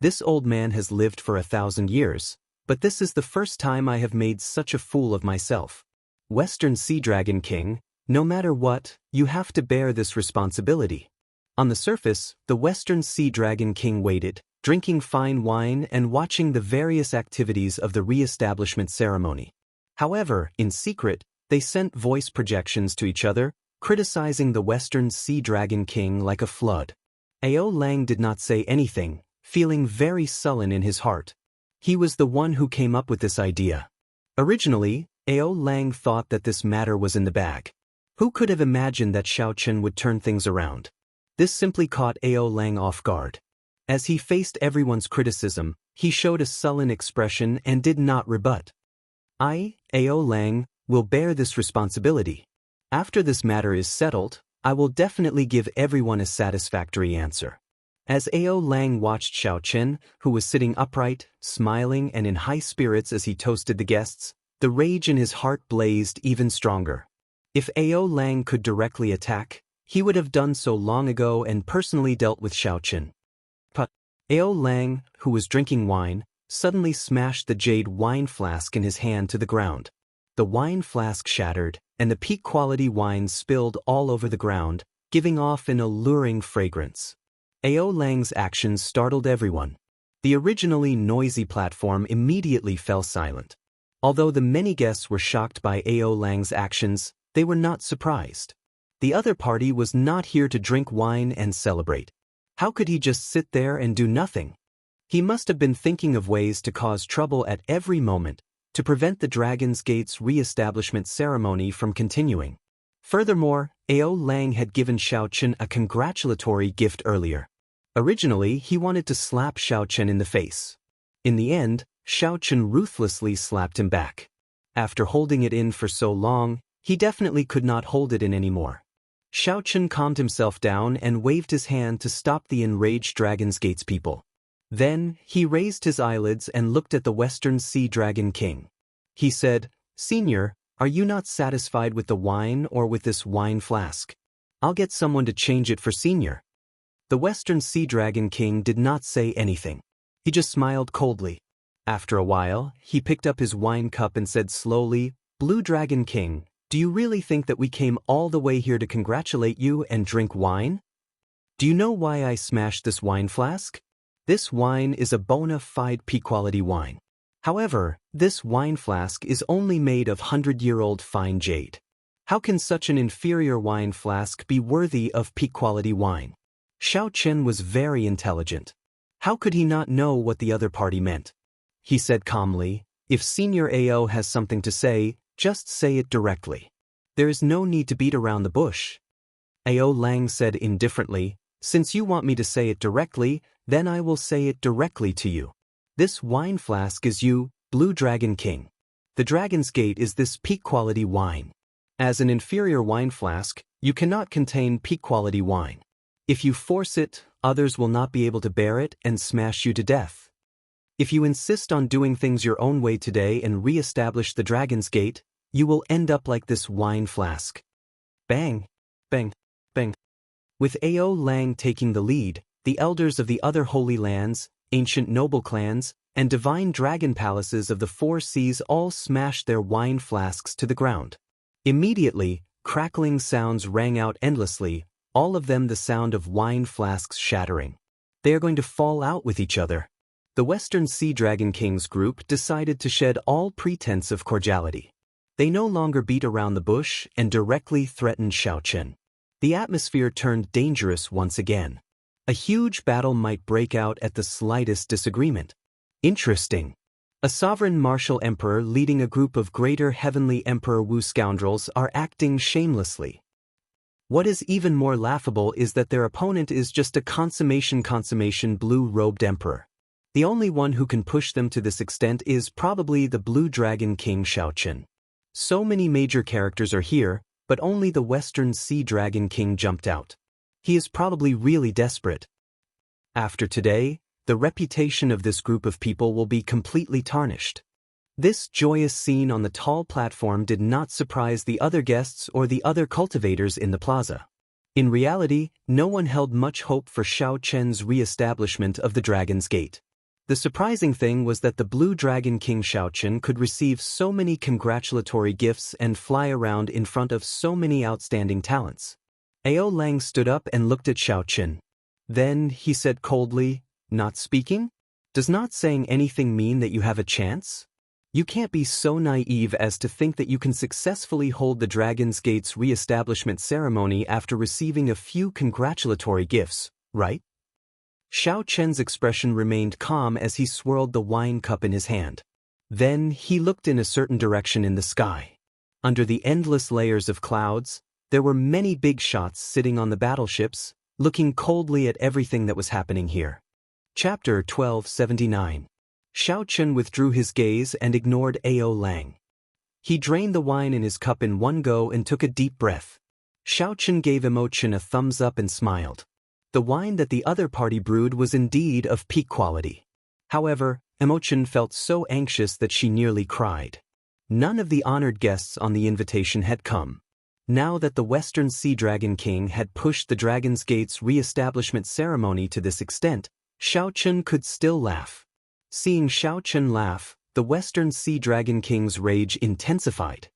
This old man has lived for 1,000 years, but this is the first time I have made such a fool of myself. Western Sea Dragon King, no matter what, you have to bear this responsibility." On the surface, the Western Sea Dragon King waited, drinking fine wine and watching the various activities of the re-establishment ceremony. However, in secret, they sent voice projections to each other, criticizing the Western Sea Dragon King like a flood. Ao Lang did not say anything, feeling very sullen in his heart. He was the one who came up with this idea. Originally, Ao Lang thought that this matter was in the bag. Who could have imagined that Xiao Chen would turn things around? This simply caught Ao Lang off guard. As he faced everyone's criticism, he showed a sullen expression and did not rebut. "I, Ao Lang, will bear this responsibility. After this matter is settled, I will definitely give everyone a satisfactory answer." As Ao Lang watched Xiao Chen, who was sitting upright, smiling and in high spirits as he toasted the guests, the rage in his heart blazed even stronger. If Ao Lang could directly attack, he would have done so long ago and personally dealt with Xiao Chen. But Ao Lang, who was drinking wine, suddenly smashed the jade wine flask in his hand to the ground. The wine flask shattered, and the peak-quality wine spilled all over the ground, giving off an alluring fragrance. Ao Lang's actions startled everyone. The originally noisy platform immediately fell silent. Although the many guests were shocked by Ao Lang's actions, they were not surprised. The other party was not here to drink wine and celebrate. How could he just sit there and do nothing? He must have been thinking of ways to cause trouble at every moment, to prevent the Dragon's Gate's re-establishment ceremony from continuing. Furthermore, Ao Lang had given Xiao Chen a congratulatory gift earlier. Originally, he wanted to slap Xiao Chen in the face. In the end, Xiao Chen ruthlessly slapped him back. After holding it in for so long, he definitely could not hold it in anymore. Xiao Chen calmed himself down and waved his hand to stop the enraged Dragon's Gate's people. Then, he raised his eyelids and looked at the Western Sea Dragon King. He said, "Senior, are you not satisfied with the wine or with this wine flask? I'll get someone to change it for Senior." The Western Sea Dragon King did not say anything. He just smiled coldly. After a while, he picked up his wine cup and said slowly, "Blue Dragon King, do you really think that we came all the way here to congratulate you and drink wine? Do you know why I smashed this wine flask? This wine is a bona fide peak-quality wine. However, this wine flask is only made of 100-year-old fine jade. How can such an inferior wine flask be worthy of peak-quality wine?" Xiao Chen was very intelligent. How could he not know what the other party meant? He said calmly, "If Senior Ao has something to say, just say it directly. There is no need to beat around the bush." Ao Lang said indifferently, "Since you want me to say it directly, then I will say it directly to you. This wine flask is you, Blue Dragon King. The Dragon's Gate is this peak-quality wine. As an inferior wine flask, you cannot contain peak-quality wine. If you force it, others will not be able to bear it and smash you to death. If you insist on doing things your own way today and re-establish the Dragon's Gate, you will end up like this wine flask." Bang, bang, bang. With Ao Lang taking the lead, the elders of the other holy lands, ancient noble clans, and divine dragon palaces of the four seas all smashed their wine flasks to the ground. Immediately, crackling sounds rang out endlessly, all of them the sound of wine flasks shattering. They are going to fall out with each other. The Western Sea Dragon King's group decided to shed all pretense of cordiality. They no longer beat around the bush and directly threatened Xiao Chen. The atmosphere turned dangerous once again. A huge battle might break out at the slightest disagreement. Interesting. A sovereign martial emperor leading a group of greater heavenly emperor Wu scoundrels are acting shamelessly. What is even more laughable is that their opponent is just a consummation blue-robed emperor. The only one who can push them to this extent is probably the Blue Dragon King Xiao Chen. So many major characters are here, but only the Western Sea Dragon King jumped out. He is probably really desperate. After today, the reputation of this group of people will be completely tarnished. This joyous scene on the tall platform did not surprise the other guests or the other cultivators in the plaza. In reality, no one held much hope for Xiao Chen's re-establishment of the Dragon's Gate. The surprising thing was that the Blue Dragon King Xiao Chen could receive so many congratulatory gifts and fly around in front of so many outstanding talents. Ao Lang stood up and looked at Xiao Chen. Then, he said coldly, "Not speaking? Does not saying anything mean that you have a chance? You can't be so naive as to think that you can successfully hold the Dragon's Gate's re-establishment ceremony after receiving a few congratulatory gifts, right?" Xiao Chen's expression remained calm as he swirled the wine cup in his hand. Then he looked in a certain direction in the sky. Under the endless layers of clouds, there were many big shots sitting on the battleships, looking coldly at everything that was happening here. Chapter 1279. Xiao Chen withdrew his gaze and ignored Ao Lang. He drained the wine in his cup in one go and took a deep breath. Xiao Chen gave Immortal a thumbs up and smiled. The wine that the other party brewed was indeed of peak quality. However, Immortal felt so anxious that she nearly cried. None of the honored guests on the invitation had come. Now that the Western Sea Dragon King had pushed the Dragon's Gate's re-establishment ceremony to this extent, Xiao Chen could still laugh. Seeing Xiao Chen laugh, the Western Sea Dragon King's rage intensified.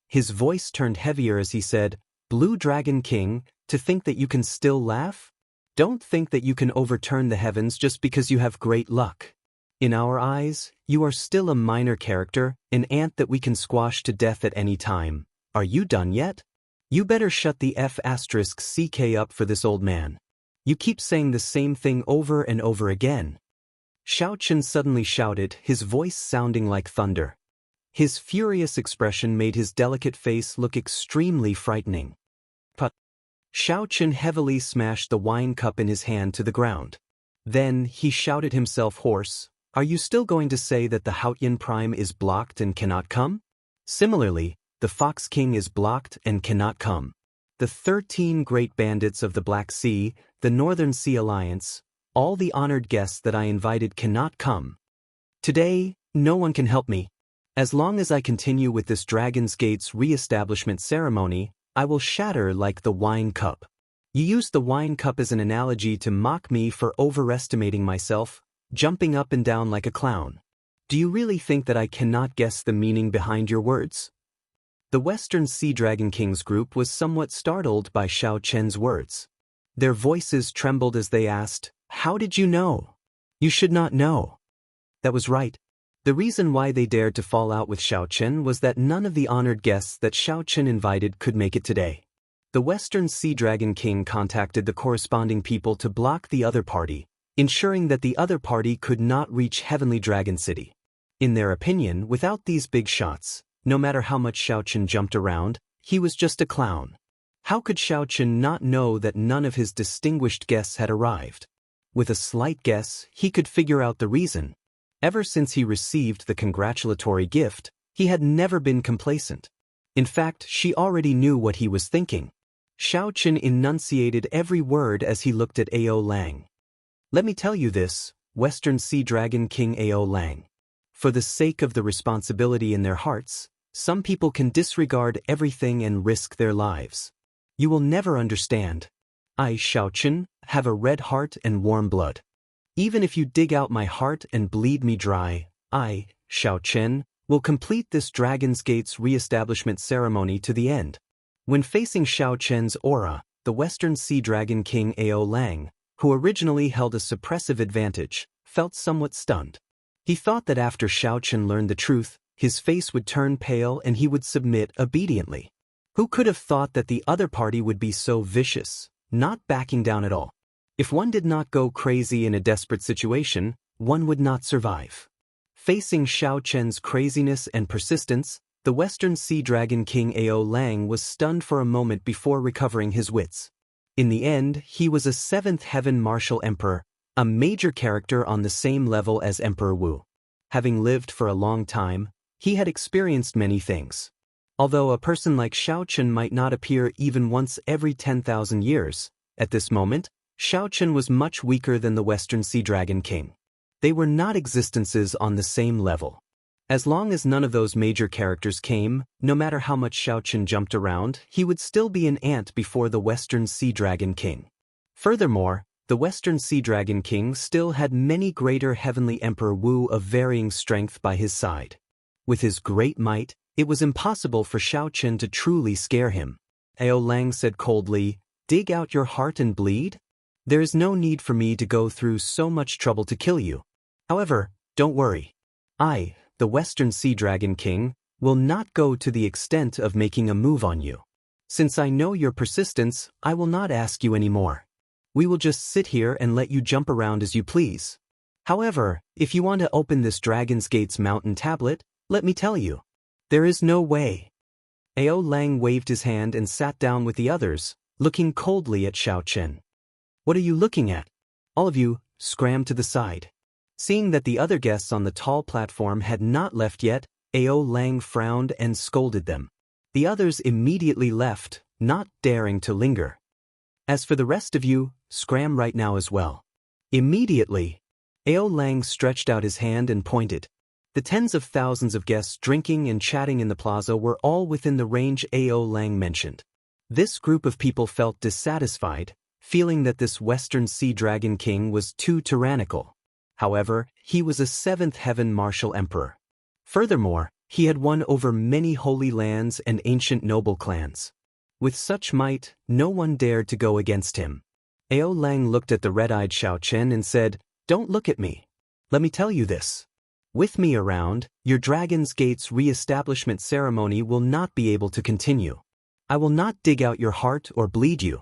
His voice turned heavier as he said, "Blue Dragon King, to think that you can still laugh? Don't think that you can overturn the heavens just because you have great luck. In our eyes, you are still a minor character, an ant that we can squash to death at any time. Are you done yet? You better shut the F***ck up for this old man. You keep saying the same thing over and over again." Xiao Chen suddenly shouted, his voice sounding like thunder. His furious expression made his delicate face look extremely frightening. But Xiao Chen heavily smashed the wine cup in his hand to the ground. Then he shouted himself hoarse, "Are you still going to say that the Haotian Prime is blocked and cannot come? Similarly, the Fox King is blocked and cannot come. The 13 great bandits of the Black Sea, the Northern Sea Alliance, all the honored guests that I invited cannot come. Today, no one can help me. As long as I continue with this Dragon's Gate's re-establishment ceremony, I will shatter like the wine cup. You used the wine cup as an analogy to mock me for overestimating myself, jumping up and down like a clown. Do you really think that I cannot guess the meaning behind your words? The Western Sea Dragon Kings group was somewhat startled by Xiao Chen's words. Their voices trembled as they asked, "How did you know? You should not know." That was right. The reason why they dared to fall out with Xiao Chen was that none of the honored guests that Xiao Chen invited could make it today. The Western Sea Dragon King contacted the corresponding people to block the other party, ensuring that the other party could not reach Heavenly Dragon City. In their opinion, without these big shots, no matter how much Xiao Chen jumped around, he was just a clown. How could Xiao Chen not know that none of his distinguished guests had arrived? With a slight guess, he could figure out the reason. Ever since he received the congratulatory gift, he had never been complacent. In fact, she already knew what he was thinking. Xiao Chen enunciated every word as he looked at Ao Lang. Let me tell you this, Western Sea Dragon King Ao Lang. For the sake of the responsibility in their hearts, some people can disregard everything and risk their lives. You will never understand. I, Xiao Chen, have a red heart and warm blood. Even if you dig out my heart and bleed me dry, I, Xiao Chen, will complete this Dragon's Gate's re-establishment ceremony to the end. When facing Xiao Chen's aura, the Western Sea Dragon King Ao Lang, who originally held a suppressive advantage, felt somewhat stunned. He thought that after Xiao Chen learned the truth, his face would turn pale and he would submit obediently. Who could have thought that the other party would be so vicious, not backing down at all? If one did not go crazy in a desperate situation, one would not survive. Facing Xiao Chen's craziness and persistence, the Western Sea Dragon King Ao Lang was stunned for a moment before recovering his wits. In the end, he was a seventh heaven martial emperor, a major character on the same level as Emperor Wu. Having lived for a long time, he had experienced many things. Although a person like Xiao Chen might not appear even once every 10,000 years, at this moment, Xiao Chen was much weaker than the Western Sea Dragon King. They were not existences on the same level. As long as none of those major characters came, no matter how much Xiao Chen jumped around, he would still be an ant before the Western Sea Dragon King. Furthermore, the Western Sea Dragon King still had many greater Heavenly Emperor Wu of varying strength by his side. With his great might, it was impossible for Xiao Chen to truly scare him. Ao Lang said coldly, "Dig out your heart and bleed? There is no need for me to go through so much trouble to kill you. However, don't worry. I, the Western Sea Dragon King, will not go to the extent of making a move on you. Since I know your persistence, I will not ask you anymore. We will just sit here and let you jump around as you please. However, if you want to open this Dragon's Gate's mountain tablet, let me tell you, there is no way." Ao Lang waved his hand and sat down with the others, looking coldly at Xiao Chen. "What are you looking at? All of you, scram to the side." Seeing that the other guests on the tall platform had not left yet, Ao Lang frowned and scolded them. The others immediately left, not daring to linger. "As for the rest of you, scram right now as well." Immediately, Ao Lang stretched out his hand and pointed. The tens of thousands of guests drinking and chatting in the plaza were all within the range Ao Lang mentioned. This group of people felt dissatisfied, feeling that this Western Sea Dragon King was too tyrannical. However, he was a seventh heaven martial emperor. Furthermore, he had won over many holy lands and ancient noble clans. With such might, no one dared to go against him. Ao Lang looked at the red-eyed Xiao Chen and said, "Don't look at me. Let me tell you this. With me around, your Dragon's Gate's re-establishment ceremony will not be able to continue. I will not dig out your heart or bleed you.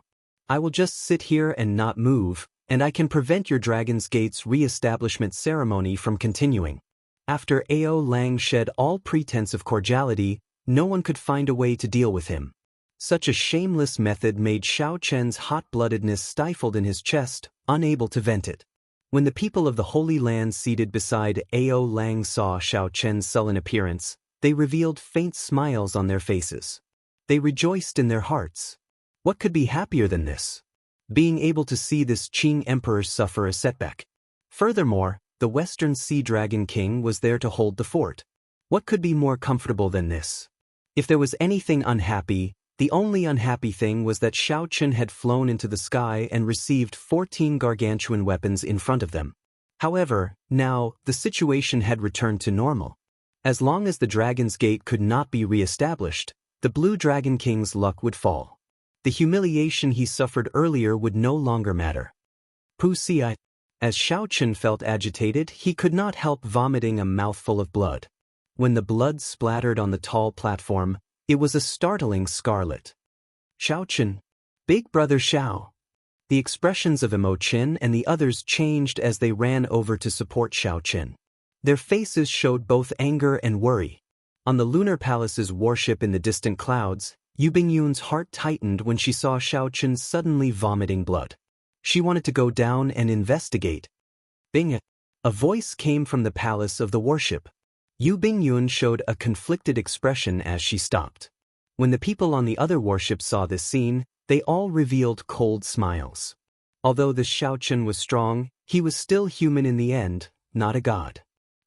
I will just sit here and not move, and I can prevent your Dragon's Gate's re-establishment ceremony from continuing." After Ao Lang shed all pretense of cordiality, no one could find a way to deal with him. Such a shameless method made Xiao Chen's hot-bloodedness stifled in his chest, unable to vent it. When the people of the Holy Land seated beside Ao Lang saw Xiao Chen's sullen appearance, they revealed faint smiles on their faces. They rejoiced in their hearts. What could be happier than this? being able to see this Qing emperor suffer a setback. Furthermore, the Western Sea Dragon King was there to hold the fort. What could be more comfortable than this? If there was anything unhappy, the only unhappy thing was that Xiao Chen had flown into the sky and received 14 gargantuan weapons in front of them. However, now, the situation had returned to normal. As long as the Dragon's Gate could not be re-established, the Blue Dragon King's luck would fall. The humiliation he suffered earlier would no longer matter. Puxi. As Xiao Chen felt agitated, he could not help vomiting a mouthful of blood. When the blood splattered on the tall platform, it was a startling scarlet. Xiao Chen. Big brother Xiao. The expressions of Imo Chen and the others changed as they ran over to support Xiao Chen. Their faces showed both anger and worry. On the Lunar Palace's warship in the distant clouds, Yu Bingyun's heart tightened when she saw Xiao Chen suddenly vomiting blood. She wanted to go down and investigate. Bing! A voice came from the palace of the warship. Yu Bingyun showed a conflicted expression as she stopped. When the people on the other warship saw this scene, they all revealed cold smiles. Although the Xiao Chen was strong, he was still human in the end, not a god.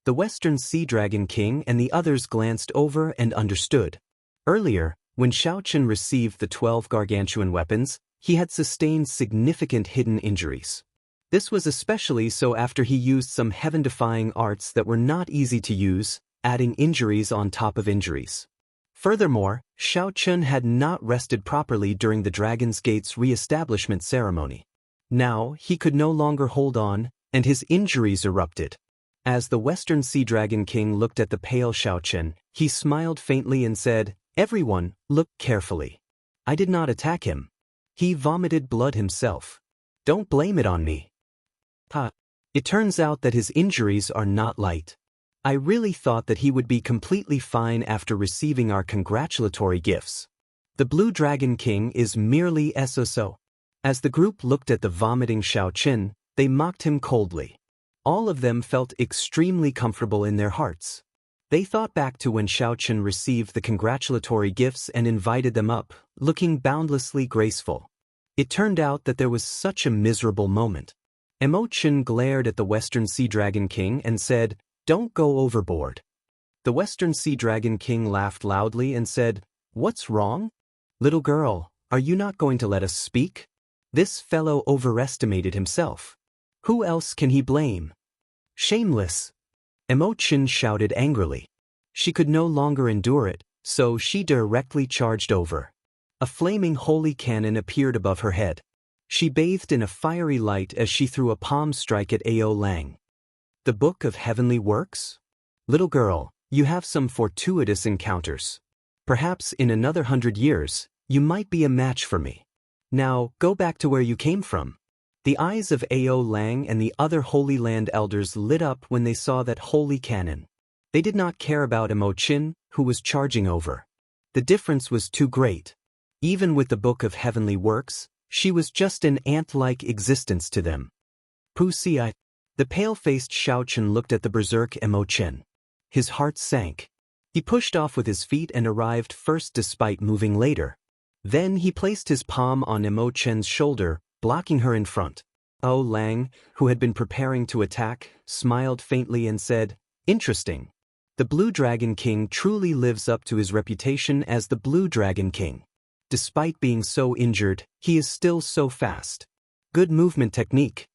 The Western Sea Dragon King and the others glanced over and understood. Earlier, when Xiao Chen received the 12 gargantuan weapons, he had sustained significant hidden injuries. This was especially so after he used some heaven-defying arts that were not easy to use, adding injuries on top of injuries. Furthermore, Xiao Chen had not rested properly during the Dragon's Gate's re-establishment ceremony. Now, he could no longer hold on, and his injuries erupted. As the Western Sea Dragon King looked at the pale Xiao Chen, he smiled faintly and said, "Everyone, look carefully. I did not attack him. He vomited blood himself. Don't blame it on me." It turns out that his injuries are not light. I really thought that he would be completely fine after receiving our congratulatory gifts. The Blue Dragon King is merely so. As the group looked at the vomiting Xiao Chen, they mocked him coldly. All of them felt extremely comfortable in their hearts. They thought back to when Xiao Chen received the congratulatory gifts and invited them up, looking boundlessly graceful. It turned out that there was such a miserable moment. Imo Chen glared at the Western Sea Dragon King and said, "Don't go overboard." The Western Sea Dragon King laughed loudly and said, "What's wrong? Little girl, are you not going to let us speak?" This fellow overestimated himself. Who else can he blame? Shameless! Imo Chen shouted angrily. She could no longer endure it, so she directly charged over. A flaming holy cannon appeared above her head. She bathed in a fiery light as she threw a palm strike at Ao Lang. The Book of Heavenly Works? Little girl, you have some fortuitous encounters. Perhaps in another 100 years, you might be a match for me. Now, go back to where you came from. The eyes of Ao Lang and the other Holy Land elders lit up when they saw that holy cannon. They did not care about Imo Chen, who was charging over. The difference was too great. Even with the Book of Heavenly Works, she was just an ant-like existence to them. Puxi. The pale-faced Xiao Chen looked at the berserk Imo Chen. His heart sank. He pushed off with his feet and arrived first despite moving later. Then he placed his palm on Imo Chen's shoulder, blocking her in front. Ao Lang, who had been preparing to attack, smiled faintly and said, "Interesting. The Blue Dragon King truly lives up to his reputation as the Blue Dragon King. Despite being so injured, he is still so fast. Good movement technique.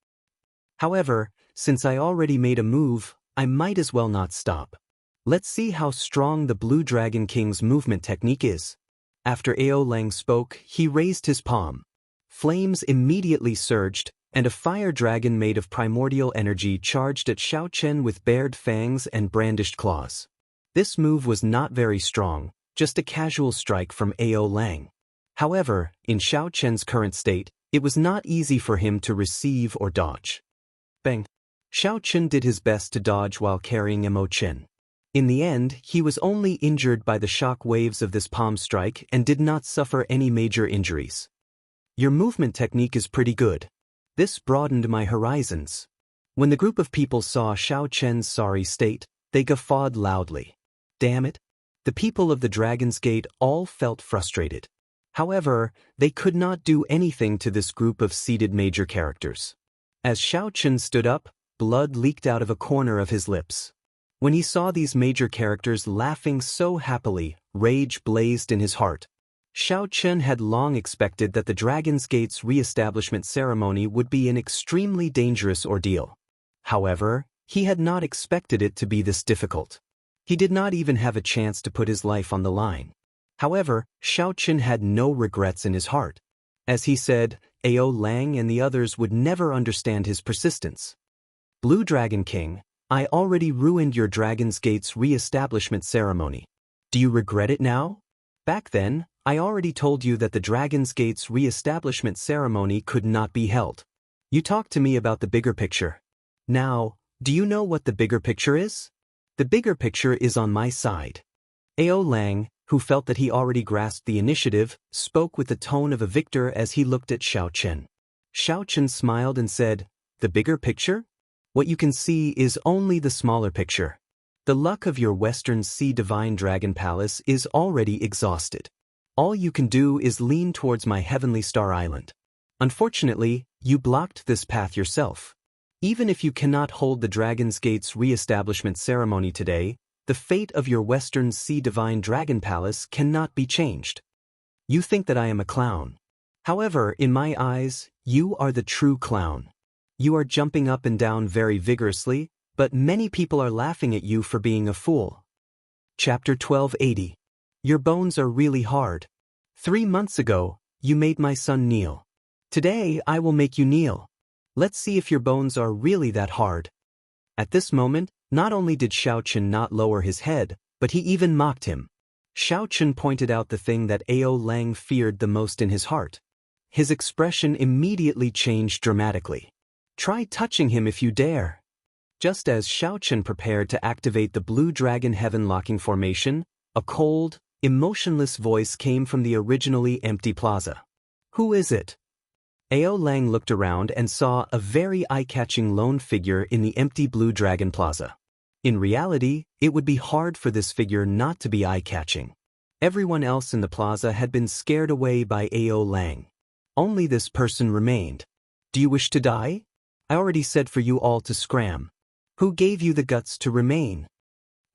However, since I already made a move, I might as well not stop. Let's see how strong the Blue Dragon King's movement technique is." After Ao Lang spoke, he raised his palm. Flames immediately surged, and a fire dragon made of primordial energy charged at Xiao Chen with bared fangs and brandished claws. This move was not very strong, just a casual strike from Ao Lang. However, in Xiao Chen's current state, it was not easy for him to receive or dodge. Bang! Xiao Chen did his best to dodge while carrying Imo Chen. In the end, he was only injured by the shock waves of this palm strike and did not suffer any major injuries. Your movement technique is pretty good. This broadened my horizons. When the group of people saw Xiao Chen's sorry state, they guffawed loudly. Damn it! The people of the Dragon's Gate all felt frustrated. However, they could not do anything to this group of seated major characters. As Xiaochen stood up, blood leaked out of a corner of his lips. When he saw these major characters laughing so happily, rage blazed in his heart. Xiaochen had long expected that the Dragon's Gate's re-establishment ceremony would be an extremely dangerous ordeal. However, he had not expected it to be this difficult. He did not even have a chance to put his life on the line. However, Xiaochen had no regrets in his heart. As he said, Ao Lang and the others would never understand his persistence. Blue Dragon King, I already ruined your Dragon's Gate's re-establishment ceremony. Do you regret it now? Back then, I already told you that the Dragon's Gate's re-establishment ceremony could not be held. You talked to me about the bigger picture. Now, do you know what the bigger picture is? The bigger picture is on my side. Ao Lang, who felt that he already grasped the initiative, spoke with the tone of a victor as he looked at Xiaochen. Xiaochen smiled and said, "The bigger picture? What you can see is only the smaller picture. The luck of your Western Sea Divine Dragon Palace is already exhausted. All you can do is lean towards my Heavenly Star Island. Unfortunately, you blocked this path yourself. Even if you cannot hold the Dragon's Gate's re-establishment ceremony today, the fate of your Western Sea Divine Dragon Palace cannot be changed. You think that I am a clown. However, in my eyes, you are the true clown. You are jumping up and down very vigorously, but many people are laughing at you for being a fool." Chapter 1280. Your bones are really hard. 3 months ago, you made my son kneel. Today, I will make you kneel. Let's see if your bones are really that hard. At this moment, not only did Xiaochen not lower his head, but he even mocked him. Xiaochen pointed out the thing that Ao Lang feared the most in his heart. His expression immediately changed dramatically. "Try touching him if you dare." Just as Xiaochen prepared to activate the Blue Dragon Heaven Locking Formation, a cold, emotionless voice came from the originally empty plaza. "Who is it?" Ao Lang looked around and saw a very eye-catching lone figure in the empty Blue Dragon Plaza. In reality, it would be hard for this figure not to be eye-catching. Everyone else in the plaza had been scared away by Ao Lang. Only this person remained. "Do you wish to die? I already said for you all to scram. Who gave you the guts to remain?"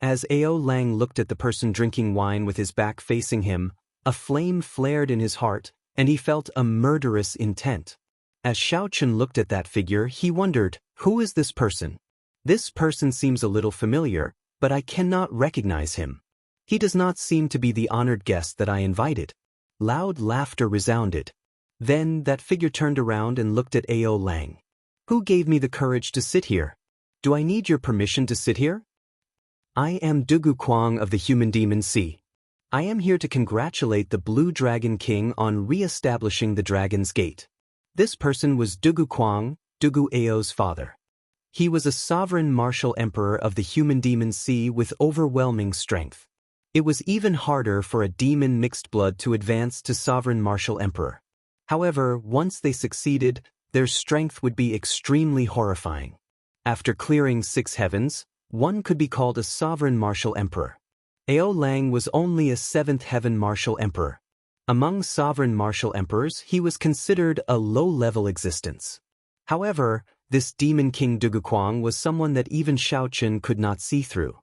As Ao Lang looked at the person drinking wine with his back facing him, a flame flared in his heart, and he felt a murderous intent. As Xiaochen looked at that figure, he wondered, who is this person? This person seems a little familiar, but I cannot recognize him. He does not seem to be the honored guest that I invited. Loud laughter resounded. Then that figure turned around and looked at Ao Lang. "Who gave me the courage to sit here? Do I need your permission to sit here? I am Dugu Kwang of the Human Demon Sea. I am here to congratulate the Blue Dragon King on re-establishing the Dragon's Gate." This person was Dugu Kwang, Dugu Ao's father. He was a sovereign martial emperor of the Human Demon Sea with overwhelming strength. It was even harder for a demon mixed blood to advance to sovereign martial emperor. However, once they succeeded, their strength would be extremely horrifying. After clearing 6 heavens, one could be called a sovereign martial emperor. Ao Lang was only a 7th heaven martial emperor. Among sovereign martial emperors, he was considered a low-level existence. However, this demon king Dugu Kwang was someone that even Xiaochen could not see through.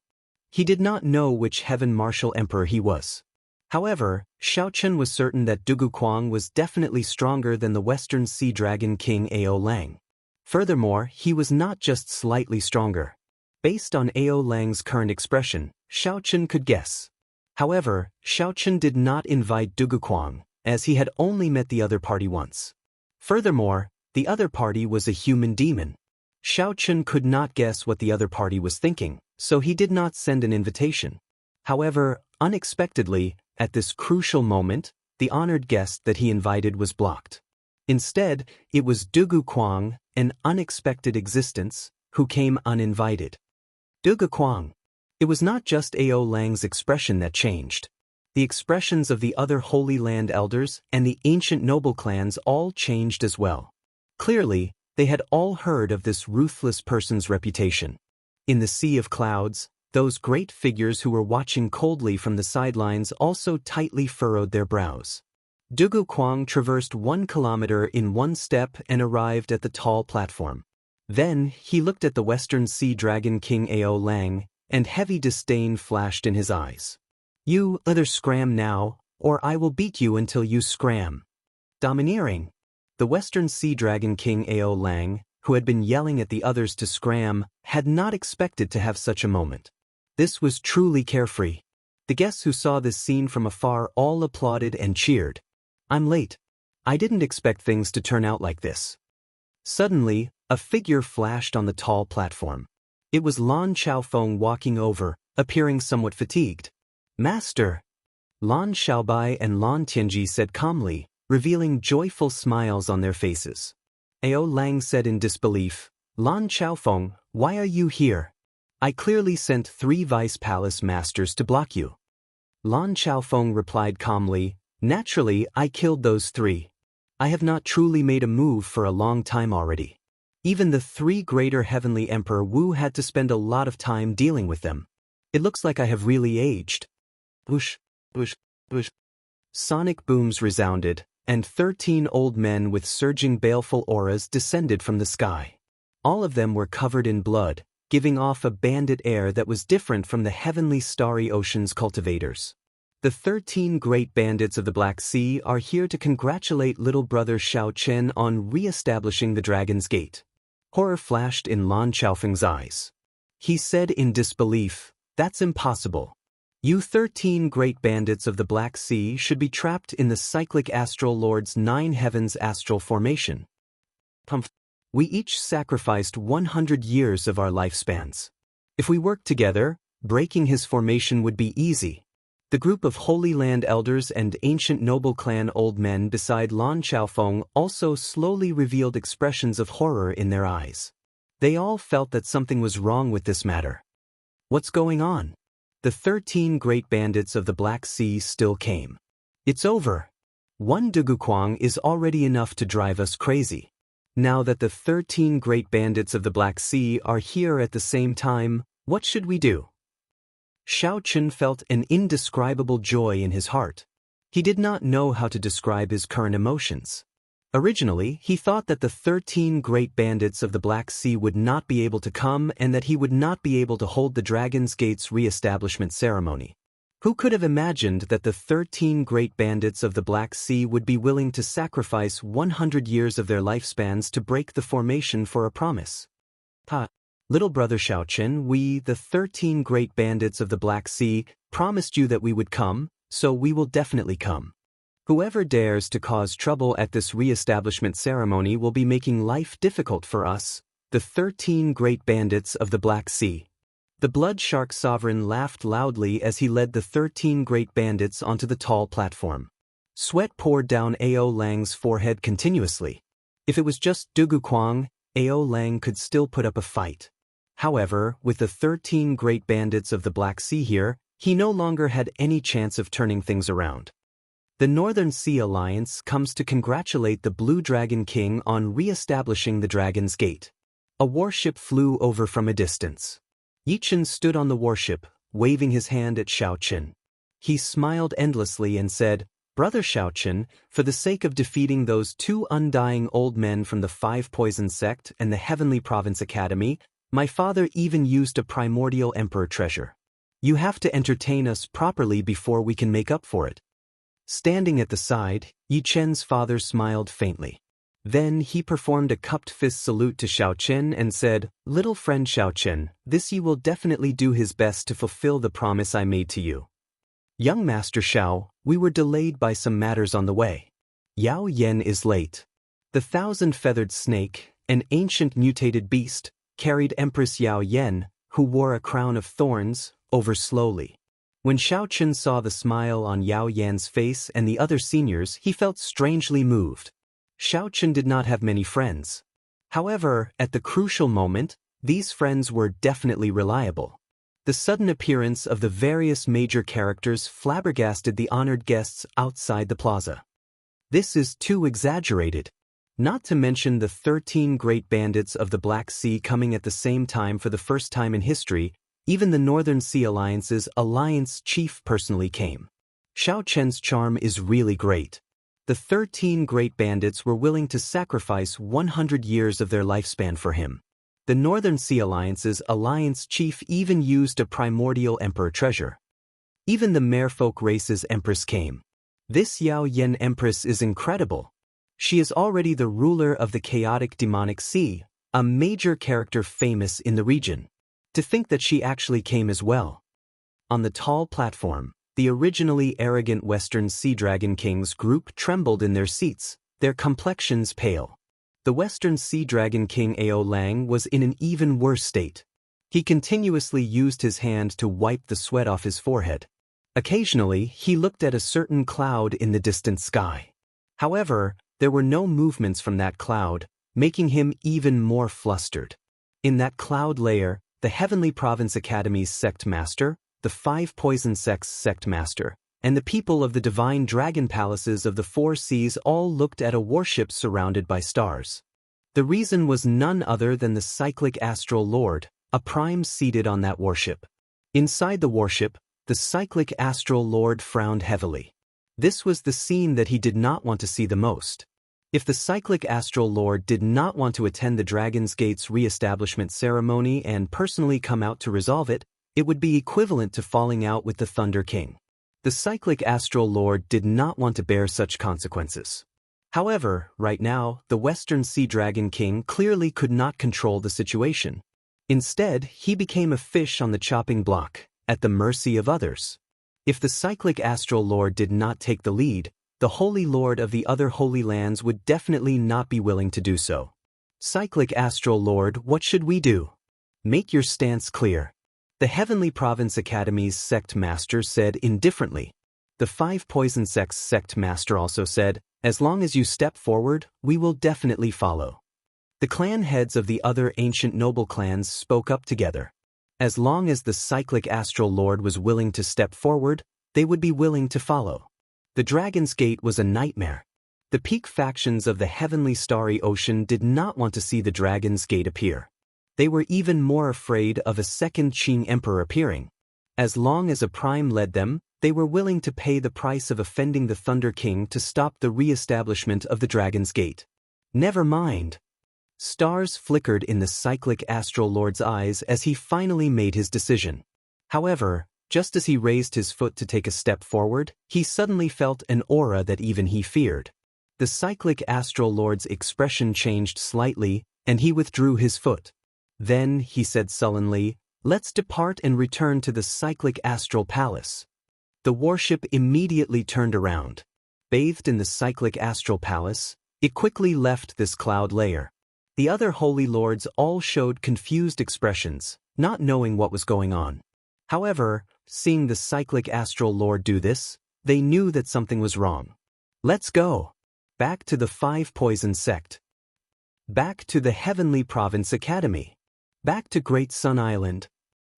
He did not know which heaven martial emperor he was. However, Xiaochen was certain that Dugu Kwang was definitely stronger than the Western Sea Dragon King Ao Lang. Furthermore, he was not just slightly stronger. Based on Ao Lang's current expression, Xiaochen could guess. However, Xiaochen did not invite Dugu Kwang, as he had only met the other party once. Furthermore, the other party was a human demon. Xiaochen could not guess what the other party was thinking, so he did not send an invitation. However, unexpectedly, at this crucial moment, the honored guest that he invited was blocked. Instead, it was Dugu Kwang, an unexpected existence, who came uninvited. Dugu Kwang. It was not just Ao Lang's expression that changed. The expressions of the other Holy Land elders and the ancient noble clans all changed as well. Clearly, they had all heard of this ruthless person's reputation. In the sea of clouds, those great figures who were watching coldly from the sidelines also tightly furrowed their brows. Dugu Kuang traversed 1 kilometer in 1 step and arrived at the tall platform. Then, he looked at the Western Sea Dragon King Ao Lang, and heavy disdain flashed in his eyes. You either scram now, or I will beat you until you scram. Domineering. The Western Sea Dragon King Ao Lang, who had been yelling at the others to scram, had not expected to have such a moment. This was truly carefree. The guests who saw this scene from afar all applauded and cheered. I'm late. I didn't expect things to turn out like this. Suddenly, a figure flashed on the tall platform. It was Lan Xiaofeng walking over, appearing somewhat fatigued. Master! Lan Xiaobai and Lan Tianji said calmly, revealing joyful smiles on their faces. Ao Lang said in disbelief, Lan Xiaofeng, why are you here? I clearly sent 3 vice palace masters to block you. Lan Xiaofeng replied calmly, naturally I killed those 3. I have not truly made a move for a long time already. Even the 3 greater heavenly Emperor Wu had to spend a lot of time dealing with them. It looks like I have really aged. Whoosh, whoosh, whoosh. Sonic booms resounded, and 13 old men with surging baleful auras descended from the sky. All of them were covered in blood, giving off a bandit air that was different from the heavenly starry ocean's cultivators. The 13 great bandits of the Black Sea are here to congratulate little brother Xiao Chen on re-establishing the Dragon's Gate. Horror flashed in Lan Xiaofeng's eyes. He said in disbelief, that's impossible. You 13 great bandits of the Black Sea should be trapped in the cyclic astral lord's 9 heavens astral formation. We each sacrificed 100 years of our lifespans. If we worked together, breaking his formation would be easy. The group of Holy Land elders and ancient noble clan old men beside Lan Xiaofeng also slowly revealed expressions of horror in their eyes. They all felt that something was wrong with this matter. What's going on? The 13 great bandits of the Black Sea still came. It's over. 1 Dugu Kuang is already enough to drive us crazy. Now that the 13 great bandits of the Black Sea are here at the same time, what should we do? Xiao Chen felt an indescribable joy in his heart. He did not know how to describe his current emotions. Originally, he thought that the 13 great bandits of the Black Sea would not be able to come and that he would not be able to hold the Dragon's Gate's re-establishment ceremony. Who could have imagined that the 13 great bandits of the Black Sea would be willing to sacrifice 100 years of their lifespans to break the formation for a promise? Little brother Xiao Chen, we, the 13 great bandits of the Black Sea, promised you that we would come, so we will definitely come. Whoever dares to cause trouble at this re-establishment ceremony will be making life difficult for us, the 13 great bandits of the Black Sea. The Blood Shark Sovereign laughed loudly as he led the 13 great bandits onto the tall platform. Sweat poured down Ao Lang's forehead continuously. If it was just Dugu Kuang, Ao Lang could still put up a fight. However, with the 13 great bandits of the Black Sea here, he no longer had any chance of turning things around. The Northern Sea Alliance comes to congratulate the Blue Dragon King on re-establishing the Dragon's Gate. A warship flew over from a distance. Yi Chen stood on the warship, waving his hand at Xiao Chen. He smiled endlessly and said, Brother Xiao Chen, for the sake of defeating those 2 undying old men from the 5 Poison Sect and the Heavenly Province Academy, my father even used a primordial emperor treasure. You have to entertain us properly before we can make up for it. Standing at the side, Yi Chen's father smiled faintly. Then he performed a cupped fist salute to Xiao Chen and said, Little friend Xiao Chen, this Yi will definitely do his best to fulfill the promise I made to you. Young Master Xiao, we were delayed by some matters on the way. Yao Yan is late. The 1,000-feathered snake, an ancient mutated beast, carried Empress Yao Yan, who wore a crown of thorns, over slowly. When Xiao Chen saw the smile on Yao Yan's face and the other seniors, he felt strangely moved. Xiao Chen did not have many friends. However, at the crucial moment, these friends were definitely reliable. The sudden appearance of the various major characters flabbergasted the honored guests outside the plaza. This is too exaggerated. Not to mention the 13 great bandits of the Black Sea coming at the same time for the first time in history, even the Northern Sea Alliance's alliance chief personally came. Xiao Chen's charm is really great. The 13 great bandits were willing to sacrifice 100 years of their lifespan for him. The Northern Sea Alliance's alliance chief even used a primordial emperor treasure. Even the merfolk race's empress came. This Yao Yen empress is incredible. She is already the ruler of the chaotic demonic sea, a major character famous in the region. To think that she actually came as well. On the tall platform, the originally arrogant Western Sea Dragon King's group trembled in their seats, their complexions pale. The Western Sea Dragon King Ao Lang was in an even worse state. He continuously used his hand to wipe the sweat off his forehead. Occasionally, he looked at a certain cloud in the distant sky. However, there were no movements from that cloud, making him even more flustered. In that cloud layer, the Heavenly Province Academy's sect master, the 5 poison sects sect master, and the people of the divine dragon palaces of the 4 seas all looked at a warship surrounded by stars. The reason was none other than the cyclic astral lord, a prime seated on that warship. Inside the warship, the cyclic astral lord frowned heavily. This was the scene that he did not want to see the most. If the cyclic astral lord did not want to attend the Dragon's Gate's re-establishment ceremony and personally come out to resolve it, it would be equivalent to falling out with the Thunder King. The cyclic astral lord did not want to bear such consequences. However, right now, the Western Sea Dragon King clearly could not control the situation. Instead, he became a fish on the chopping block, at the mercy of others. If the cyclic astral lord did not take the lead, the Holy Lord of the other Holy Lands would definitely not be willing to do so. Cyclic astral lord, what should we do? Make your stance clear. The Heavenly Province Academy's sect master said indifferently. The 5 poison sects sect master also said, as long as you step forward, we will definitely follow. The clan heads of the other ancient noble clans spoke up together. As long as the cyclic astral lord was willing to step forward, they would be willing to follow. The Dragon's Gate was a nightmare. The peak factions of the heavenly starry ocean did not want to see the Dragon's Gate appear. They were even more afraid of a second Qing emperor appearing. As long as a prime led them, they were willing to pay the price of offending the Thunder King to stop the re-establishment of the Dragon's Gate. Never mind. Stars flickered in the cyclic astral lord's eyes as he finally made his decision. However, just as he raised his foot to take a step forward, he suddenly felt an aura that even he feared. The cyclic astral lord's expression changed slightly, and he withdrew his foot. Then, he said sullenly, let's depart and return to the cyclic astral palace. The warship immediately turned around. Bathed in the cyclic astral palace, it quickly left this cloud layer. The other holy lords all showed confused expressions, not knowing what was going on. However, seeing the cyclic astral lord do this, they knew that something was wrong. Let's go. Back to the 5 poison sect. Back to the Heavenly Province Academy. Back to Great Sun Island.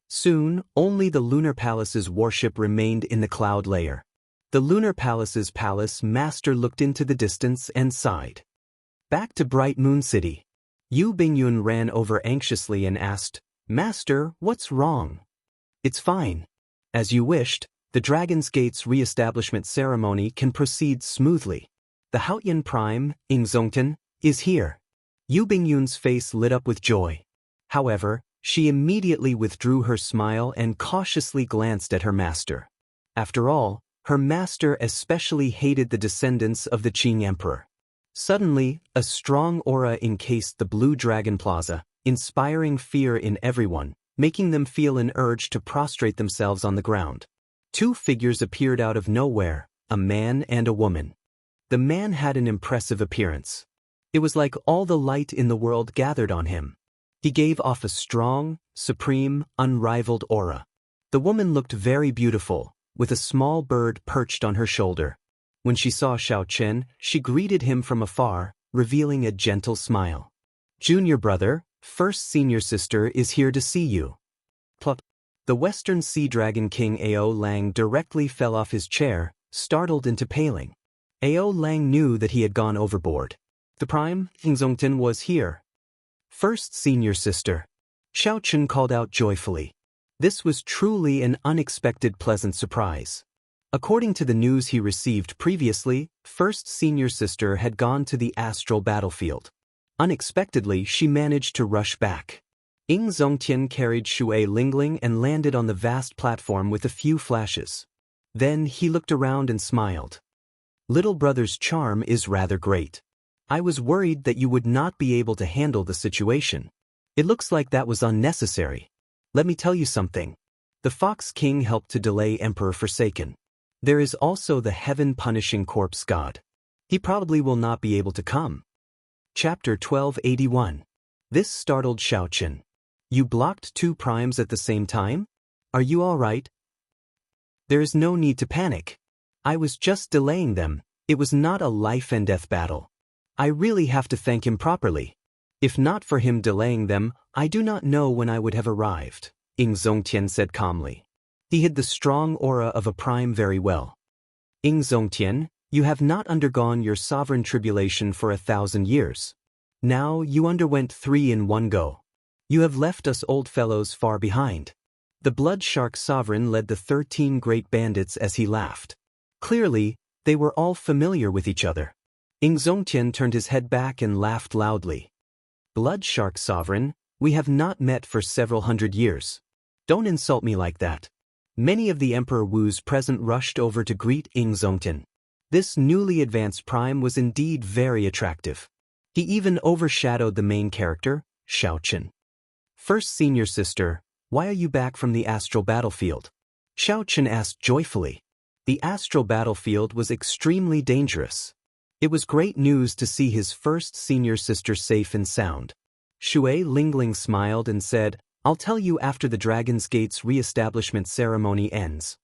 Soon, only the Lunar Palace's warship remained in the cloud layer. The Lunar Palace's palace master looked into the distance and sighed. Back to Bright Moon City. Yu Bingyun ran over anxiously and asked, Master, what's wrong? It's fine. As you wished, the Dragon's Gate's re-establishment ceremony can proceed smoothly. The Haotian Prime, Ingzongtan, is here. Yu Bingyun's face lit up with joy. However, she immediately withdrew her smile and cautiously glanced at her master. After all, her master especially hated the descendants of the Qing Emperor. Suddenly, a strong aura encased the Blue Dragon Plaza, inspiring fear in everyone, making them feel an urge to prostrate themselves on the ground. 2 figures appeared out of nowhere, a man and a woman. The man had an impressive appearance. It was like all the light in the world gathered on him. He gave off a strong, supreme, unrivaled aura. The woman looked very beautiful, with a small bird perched on her shoulder. When she saw Xiao Chen, she greeted him from afar, revealing a gentle smile. Junior brother, first senior sister is here to see you. Plop. The Western Sea Dragon King Ao Lang directly fell off his chair, startled into paling. Ao Lang knew that he had gone overboard. The Prime, Ingzongtan, was here. First senior sister. Xiao Chen called out joyfully. This was truly an unexpected pleasant surprise. According to the news he received previously, first senior sister had gone to the astral battlefield. Unexpectedly, she managed to rush back. Ying Zongtian carried Shui Lingling and landed on the vast platform with a few flashes. Then he looked around and smiled. Little brother's charm is rather great. I was worried that you would not be able to handle the situation. It looks like that was unnecessary. Let me tell you something. The Fox King helped to delay Emperor Forsaken. There is also the heaven-punishing corpse god. He probably will not be able to come. Chapter 1281. This startled Xiaochen. You blocked 2 primes at the same time? Are you all right? There is no need to panic. I was just delaying them. It was not a life-and-death battle. I really have to thank him properly. If not for him delaying them, I do not know when I would have arrived, Ying Zongtian said calmly. He hid the strong aura of a prime very well. Ying Zongtian, you have not undergone your sovereign tribulation for 1,000 years. Now you underwent 3 in one go. You have left us old fellows far behind. The blood shark sovereign led the 13 great bandits as he laughed. Clearly, they were all familiar with each other. Ying Zongtian turned his head back and laughed loudly. Blood shark sovereign, we have not met for several hundred years. Don't insult me like that. Many of the Emperor Wu's present rushed over to greet Ying Zongtian. This newly advanced prime was indeed very attractive. He even overshadowed the main character, Xiaochen. First senior sister, why are you back from the astral battlefield? Xiaochen asked joyfully. The astral battlefield was extremely dangerous. It was great news to see his first senior sister safe and sound. Shui Lingling smiled and said, I'll tell you after the Dragon's Gate's re-establishment ceremony ends.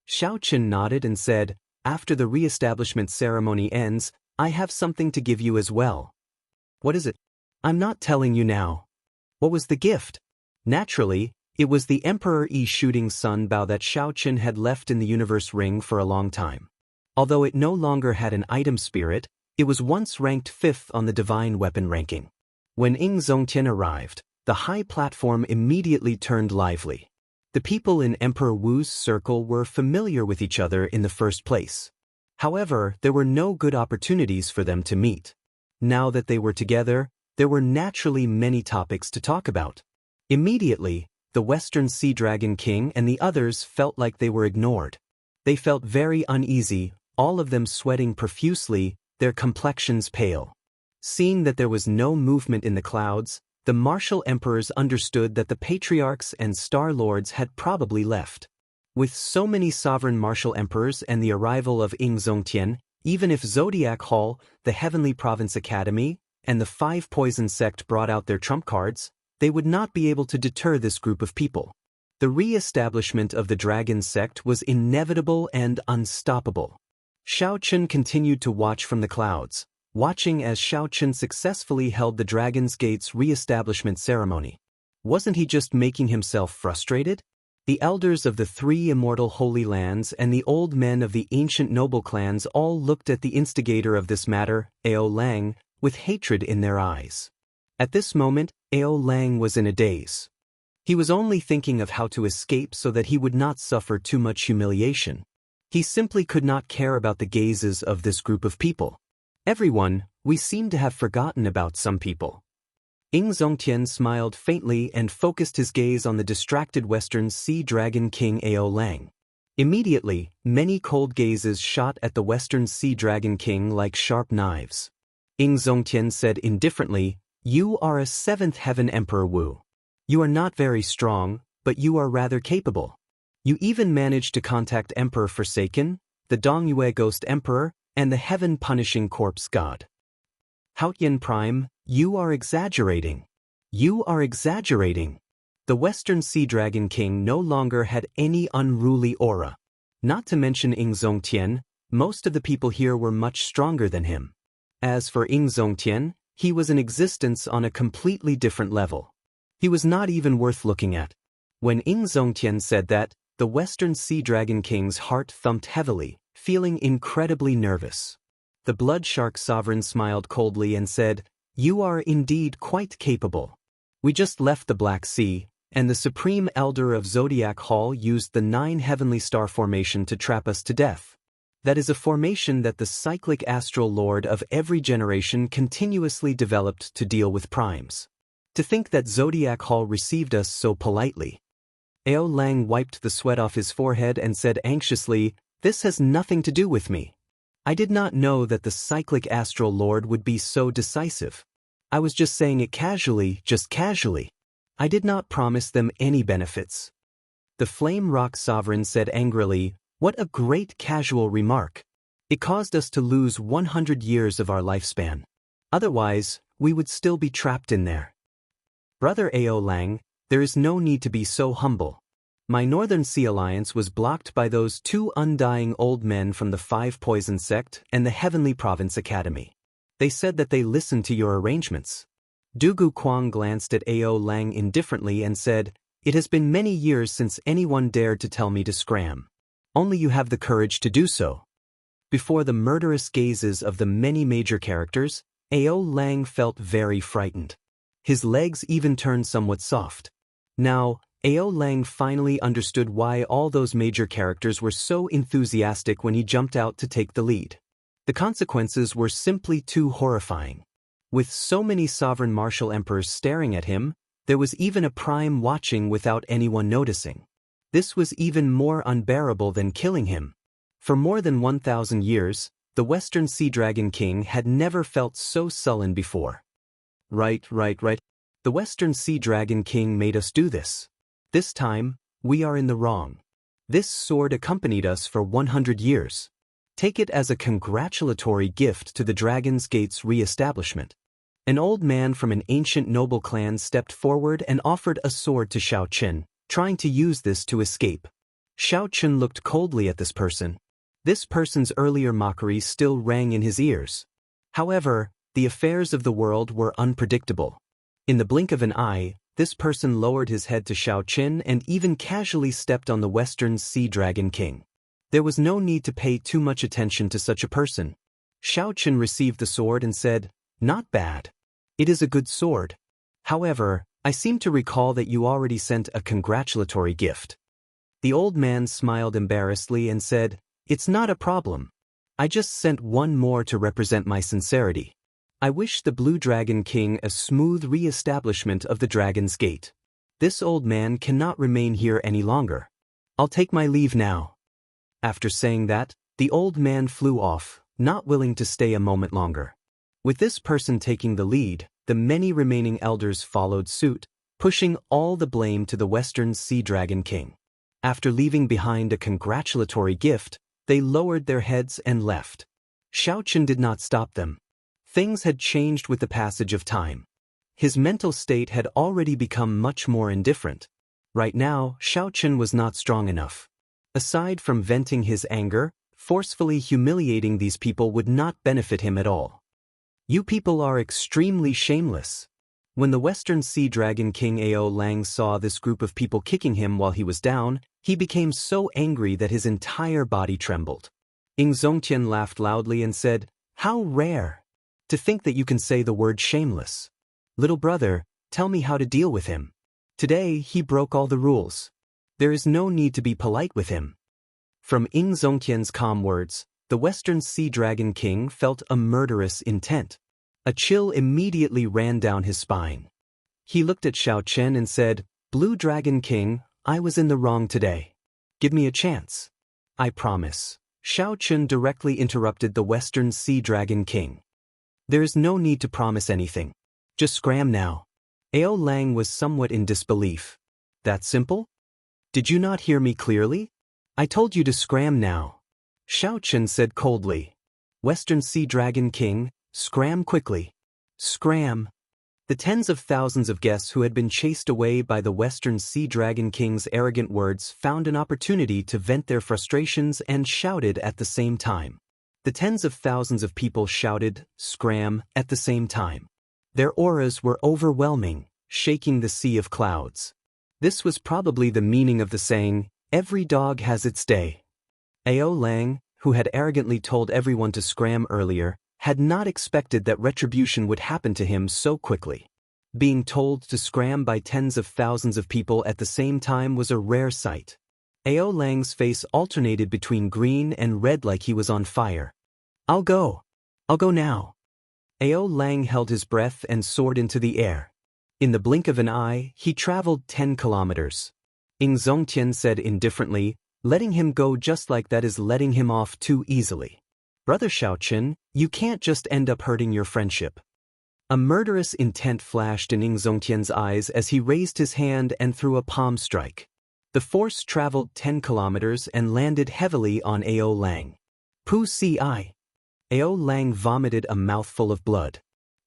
Xiaochen nodded and said, after the re-establishment ceremony ends, I have something to give you as well. What is it? I'm not telling you now. What was the gift? Naturally, it was the Emperor Yi shooting sun bow that Xiaochen had left in the universe ring for a long time. Although it no longer had an item spirit, it was once ranked 5th on the divine weapon ranking. When Ying Zongtian arrived, the high platform immediately turned lively. The people in Emperor Wu's circle were familiar with each other in the first place. However, there were no good opportunities for them to meet. Now that they were together, there were naturally many topics to talk about. Immediately, the Western Sea Dragon King and the others felt like they were ignored. They felt very uneasy, all of them sweating profusely, their complexions pale. Seeing that there was no movement in the clouds, the martial emperors understood that the patriarchs and star lords had probably left. With so many sovereign martial emperors and the arrival of Ying Zongtian, even if Zodiac Hall, the Heavenly Province Academy, and the 5 Poison Sect brought out their trump cards, they would not be able to deter this group of people. The re-establishment of the Dragon Sect was inevitable and unstoppable. Xiaochen continued to watch from the clouds, watching as Xiaochen successfully held the Dragon's Gate's re-establishment ceremony. Wasn't he just making himself frustrated? The elders of the 3 immortal holy lands and the old men of the ancient noble clans all looked at the instigator of this matter, Ao Lang, with hatred in their eyes. At this moment, Ao Lang was in a daze. He was only thinking of how to escape so that he would not suffer too much humiliation. He simply could not care about the gazes of this group of people. Everyone, we seem to have forgotten about some people. Ying Zongtian smiled faintly and focused his gaze on the distracted Western Sea Dragon King Ao Lang. Immediately, many cold gazes shot at the Western Sea Dragon King like sharp knives. Ying Zongtian said indifferently, You are a 7th Heaven Emperor Wu. You are not very strong, but you are rather capable. You even managed to contact Emperor Forsaken, the Dongyue Ghost Emperor, and the heaven-punishing corpse god. Haotian Prime, you are exaggerating. You are exaggerating. The Western Sea Dragon King no longer had any unruly aura. Not to mention Ying Zongtian, most of the people here were much stronger than him. As for Ying Zongtian, he was in existence on a completely different level. He was not even worth looking at. When Ying Zongtian said that, the Western Sea Dragon King's heart thumped heavily, feeling incredibly nervous. The Blood Shark Sovereign smiled coldly and said, You are indeed quite capable. We just left the Black Sea, and the Supreme Elder of Zodiac Hall used the 9 heavenly star formation to trap us to death. That is a formation that the cyclic astral lord of every generation continuously developed to deal with primes. To think that Zodiac Hall received us so politely. Ao Lang wiped the sweat off his forehead and said anxiously, "This has nothing to do with me. I did not know that the cyclic astral lord would be so decisive. I was just saying it casually, just casually. I did not promise them any benefits." The Flame Rock Sovereign said angrily, "What a great casual remark. It caused us to lose 100 years of our lifespan. Otherwise, we would still be trapped in there." "Brother Ao Lang, there is no need to be so humble. My Northern Sea Alliance was blocked by those 2 undying old men from the 5 Poison Sect and the Heavenly Province Academy. They said that they listened to your arrangements." Dugu Kwang glanced at Ao Lang indifferently and said, "It has been many years since anyone dared to tell me to scram. Only you have the courage to do so." Before the murderous gazes of the many major characters, Ao Lang felt very frightened. His legs even turned somewhat soft. Now, Ao Lang finally understood why all those major characters were so enthusiastic when he jumped out to take the lead. The consequences were simply too horrifying. With so many sovereign martial emperors staring at him, there was even a prime watching without anyone noticing. This was even more unbearable than killing him. For more than 1,000 years, the Western Sea Dragon King had never felt so sullen before. Right. The Western Sea Dragon King made us do this. This time, we are in the wrong. This sword accompanied us for 100 years. Take it as a congratulatory gift to the Dragon's Gate's re-establishment. An old man from an ancient noble clan stepped forward and offered a sword to Xiao Qin, trying to use this to escape. Xiao Qin looked coldly at this person. This person's earlier mockery still rang in his ears. However, the affairs of the world were unpredictable. In the blink of an eye, this person lowered his head to Xiao Qin and even casually stepped on the Western Sea Dragon King. There was no need to pay too much attention to such a person. Xiao Qin received the sword and said, "Not bad. It is a good sword. However, I seem to recall that you already sent a congratulatory gift." The old man smiled embarrassedly and said, "It's not a problem. I just sent one more to represent my sincerity. I wish the Blue Dragon King a smooth re-establishment of the Dragon's Gate. This old man cannot remain here any longer. I'll take my leave now." After saying that, the old man flew off, not willing to stay a moment longer. With this person taking the lead, the many remaining elders followed suit, pushing all the blame to the Western Sea Dragon King. After leaving behind a congratulatory gift, they lowered their heads and left. Xiao Qin did not stop them. Things had changed with the passage of time. His mental state had already become much more indifferent. Right now, Xiao Qin was not strong enough. Aside from venting his anger, forcefully humiliating these people would not benefit him at all. "You people are extremely shameless." When the Western Sea Dragon King Ao Lang saw this group of people kicking him while he was down, he became so angry that his entire body trembled. Ying Zongtian laughed loudly and said, "How rare! To think that you can say the word shameless. Little brother, tell me how to deal with him. Today he broke all the rules. There is no need to be polite with him." From Ying Zongtian's calm words, the Western Sea Dragon King felt a murderous intent. A chill immediately ran down his spine. He looked at Xiao Qin and said, "Blue Dragon King, I was in the wrong today. Give me a chance." "I promise." Xiao Qin directly interrupted the Western Sea Dragon King. "There is no need to promise anything. Just scram now." Ao Lang was somewhat in disbelief. "That simple? Did you not hear me clearly? I told you to scram now." Xiao Qin said coldly. "Western Sea Dragon King, scram quickly. Scram." The tens of thousands of guests who had been chased away by the Western Sea Dragon King's arrogant words found an opportunity to vent their frustrations and shouted at the same time. The tens of thousands of people shouted, "Scram," at the same time. Their auras were overwhelming, shaking the sea of clouds. This was probably the meaning of the saying, "Every dog has its day." Ao Lang, who had arrogantly told everyone to scram earlier, had not expected that retribution would happen to him so quickly. Being told to scram by tens of thousands of people at the same time was a rare sight. Ao Lang's face alternated between green and red like he was on fire. I'll go. I'll go now. Ao Lang held his breath and soared into the air. In the blink of an eye, he traveled 10 kilometers. Xianxia said indifferently, letting him go just like that is letting him off too easily. Brother Xiaochen, you can't just end up hurting your friendship. A murderous intent flashed in Xianxia's eyes as he raised his hand and threw a palm strike. The force traveled 10 kilometers and landed heavily on Ao Lang. Pu Si. Ao Lang vomited a mouthful of blood.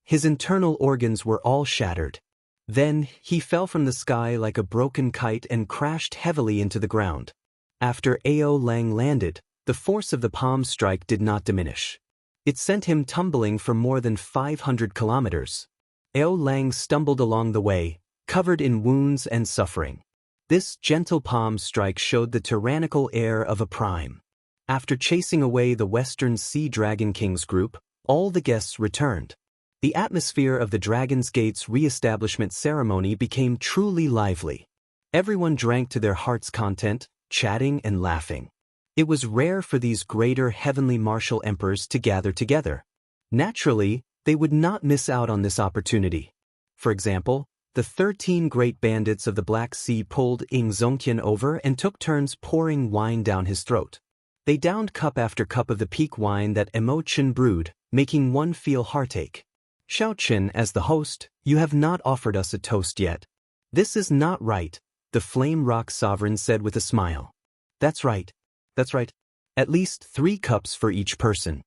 His internal organs were all shattered. Then, he fell from the sky like a broken kite and crashed heavily into the ground. After Ao Lang landed, the force of the palm strike did not diminish. It sent him tumbling for more than 500 kilometers. Ao Lang stumbled along the way, covered in wounds and suffering. This gentle palm strike showed the tyrannical air of a prime. After chasing away the Western Sea Dragon King's group, all the guests returned. The atmosphere of the Dragon's Gate's re-establishment ceremony became truly lively. Everyone drank to their heart's content, chatting and laughing. It was rare for these greater heavenly martial emperors to gather together. Naturally, they would not miss out on this opportunity. For example, the 13 great bandits of the Black Sea pulled Xianxia over and took turns pouring wine down his throat. They downed cup after cup of the peak wine that Immortal brewed, making one feel heartache. Xiaochen, as the host, you have not offered us a toast yet. This is not right, the Flame Rock Sovereign said with a smile. That's right. That's right. At least 3 cups for each person.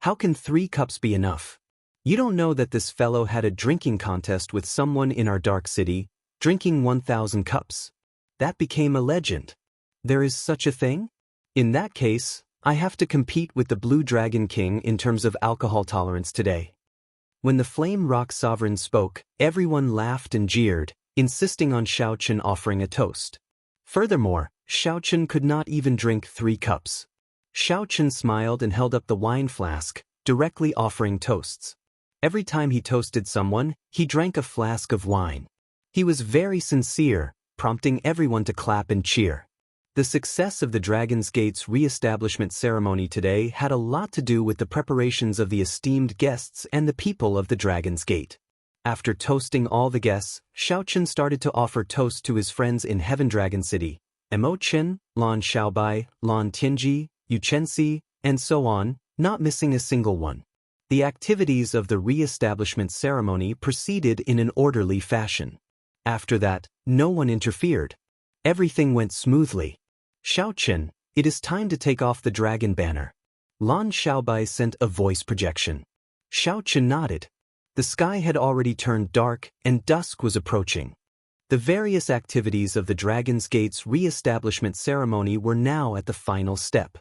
How can 3 cups be enough? You don't know that this fellow had a drinking contest with someone in our dark city, drinking 1,000 cups. That became a legend. There is such a thing? In that case, I have to compete with the Blue Dragon King in terms of alcohol tolerance today. When the Flame Rock Sovereign spoke, everyone laughed and jeered, insisting on Xiaochen offering a toast. Furthermore, Xiaochen could not even drink 3 cups. Xiaochen smiled and held up the wine flask, directly offering toasts. Every time he toasted someone, he drank a flask of wine. He was very sincere, prompting everyone to clap and cheer. The success of the Dragon's Gate's re-establishment ceremony today had a lot to do with the preparations of the esteemed guests and the people of the Dragon's Gate. After toasting all the guests, Xiaochen started to offer toasts to his friends in Heaven Dragon City, Immortal, Lan Xiaobai, Lan Tianji, Yuchensi, and so on, not missing a single one. The activities of the re-establishment ceremony proceeded in an orderly fashion. After that, no one interfered. Everything went smoothly. Xiaochen, it is time to take off the dragon banner. Lan Xiaobai sent a voice projection. Xiaochen nodded. The sky had already turned dark and dusk was approaching. The various activities of the Dragon's Gate's re-establishment ceremony were now at the final step.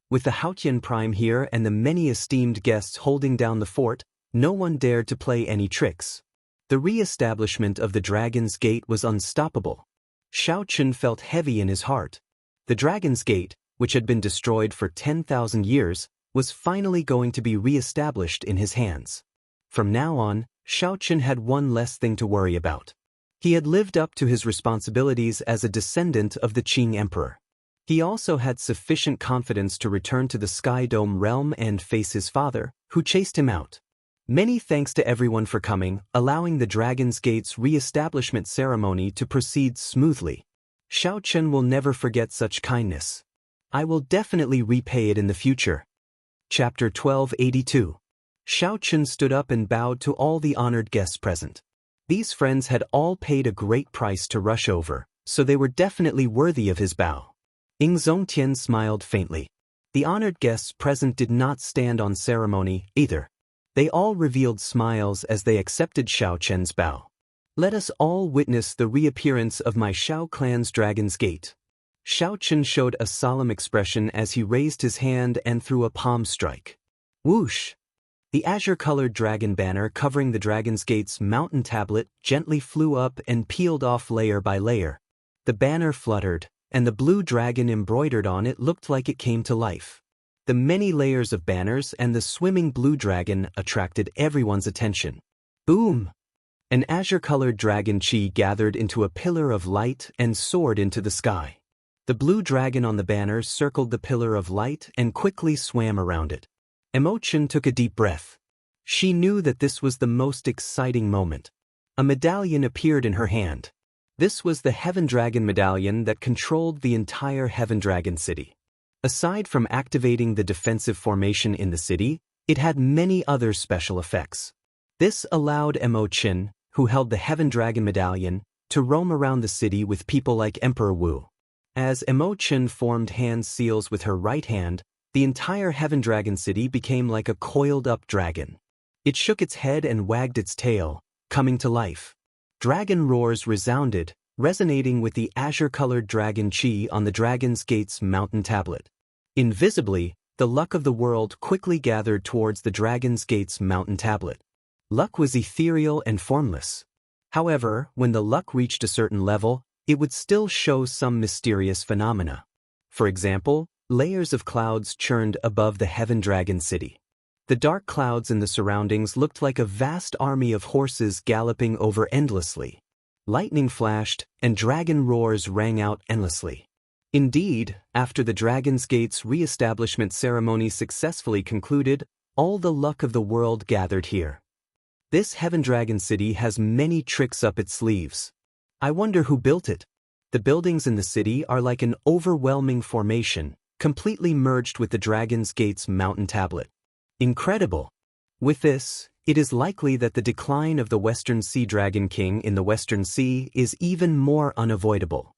With the Haotian Prime here and the many esteemed guests holding down the fort, no one dared to play any tricks. The re-establishment of the Dragon's Gate was unstoppable. Xiaochen felt heavy in his heart. The Dragon's Gate, which had been destroyed for 10,000 years, was finally going to be re-established in his hands. From now on, Xiaochen had one less thing to worry about. He had lived up to his responsibilities as a descendant of the Qing Emperor. He also had sufficient confidence to return to the Sky Dome realm and face his father, who chased him out. Many thanks to everyone for coming, allowing the Dragon's Gate's re-establishment ceremony to proceed smoothly. Xiaochen will never forget such kindness. I will definitely repay it in the future. Chapter 1282. Xiaochen stood up and bowed to all the honored guests present. These friends had all paid a great price to rush over, so they were definitely worthy of his bow. Xianxia smiled faintly. The honored guests present did not stand on ceremony, either. They all revealed smiles as they accepted Xiaochen's bow. Let us all witness the reappearance of my Xiao clan's Dragon's Gate. Xiaochen showed a solemn expression as he raised his hand and threw a palm strike. Whoosh! The azure-colored dragon banner covering the Dragon's Gate's mountain tablet gently flew up and peeled off layer by layer. The banner fluttered, and the blue dragon embroidered on it looked like it came to life. The many layers of banners and the swimming blue dragon attracted everyone's attention. Boom! An azure-colored dragon chi gathered into a pillar of light and soared into the sky. The blue dragon on the banner circled the pillar of light and quickly swam around it. Imochen took a deep breath. She knew that this was the most exciting moment. A medallion appeared in her hand. This was the Heaven Dragon medallion that controlled the entire Heaven Dragon city. Aside from activating the defensive formation in the city, it had many other special effects. This allowed Imochen, who held the Heaven Dragon medallion, to roam around the city with people like Emperor Wu. As Imochen formed hand seals with her right hand, the entire Heaven Dragon city became like a coiled-up dragon. It shook its head and wagged its tail, coming to life. Dragon roars resounded, resonating with the azure-colored dragon chi on the Dragon's Gate's mountain tablet. Invisibly, the luck of the world quickly gathered towards the Dragon's Gate's mountain tablet. Luck was ethereal and formless. However, when the luck reached a certain level, it would still show some mysterious phenomena. For example, layers of clouds churned above the Heaven Dragon city. The dark clouds in the surroundings looked like a vast army of horses galloping over endlessly. Lightning flashed, and dragon roars rang out endlessly. Indeed, after the Dragon's Gate's re-establishment ceremony successfully concluded, all the luck of the world gathered here. This Heaven Dragon city has many tricks up its sleeves. I wonder who built it. The buildings in the city are like an overwhelming formation, completely merged with the Dragon's Gate's mountain tablet. Incredible! With this, it is likely that the decline of the Western Sea Dragon King in the Western Sea is even more unavoidable.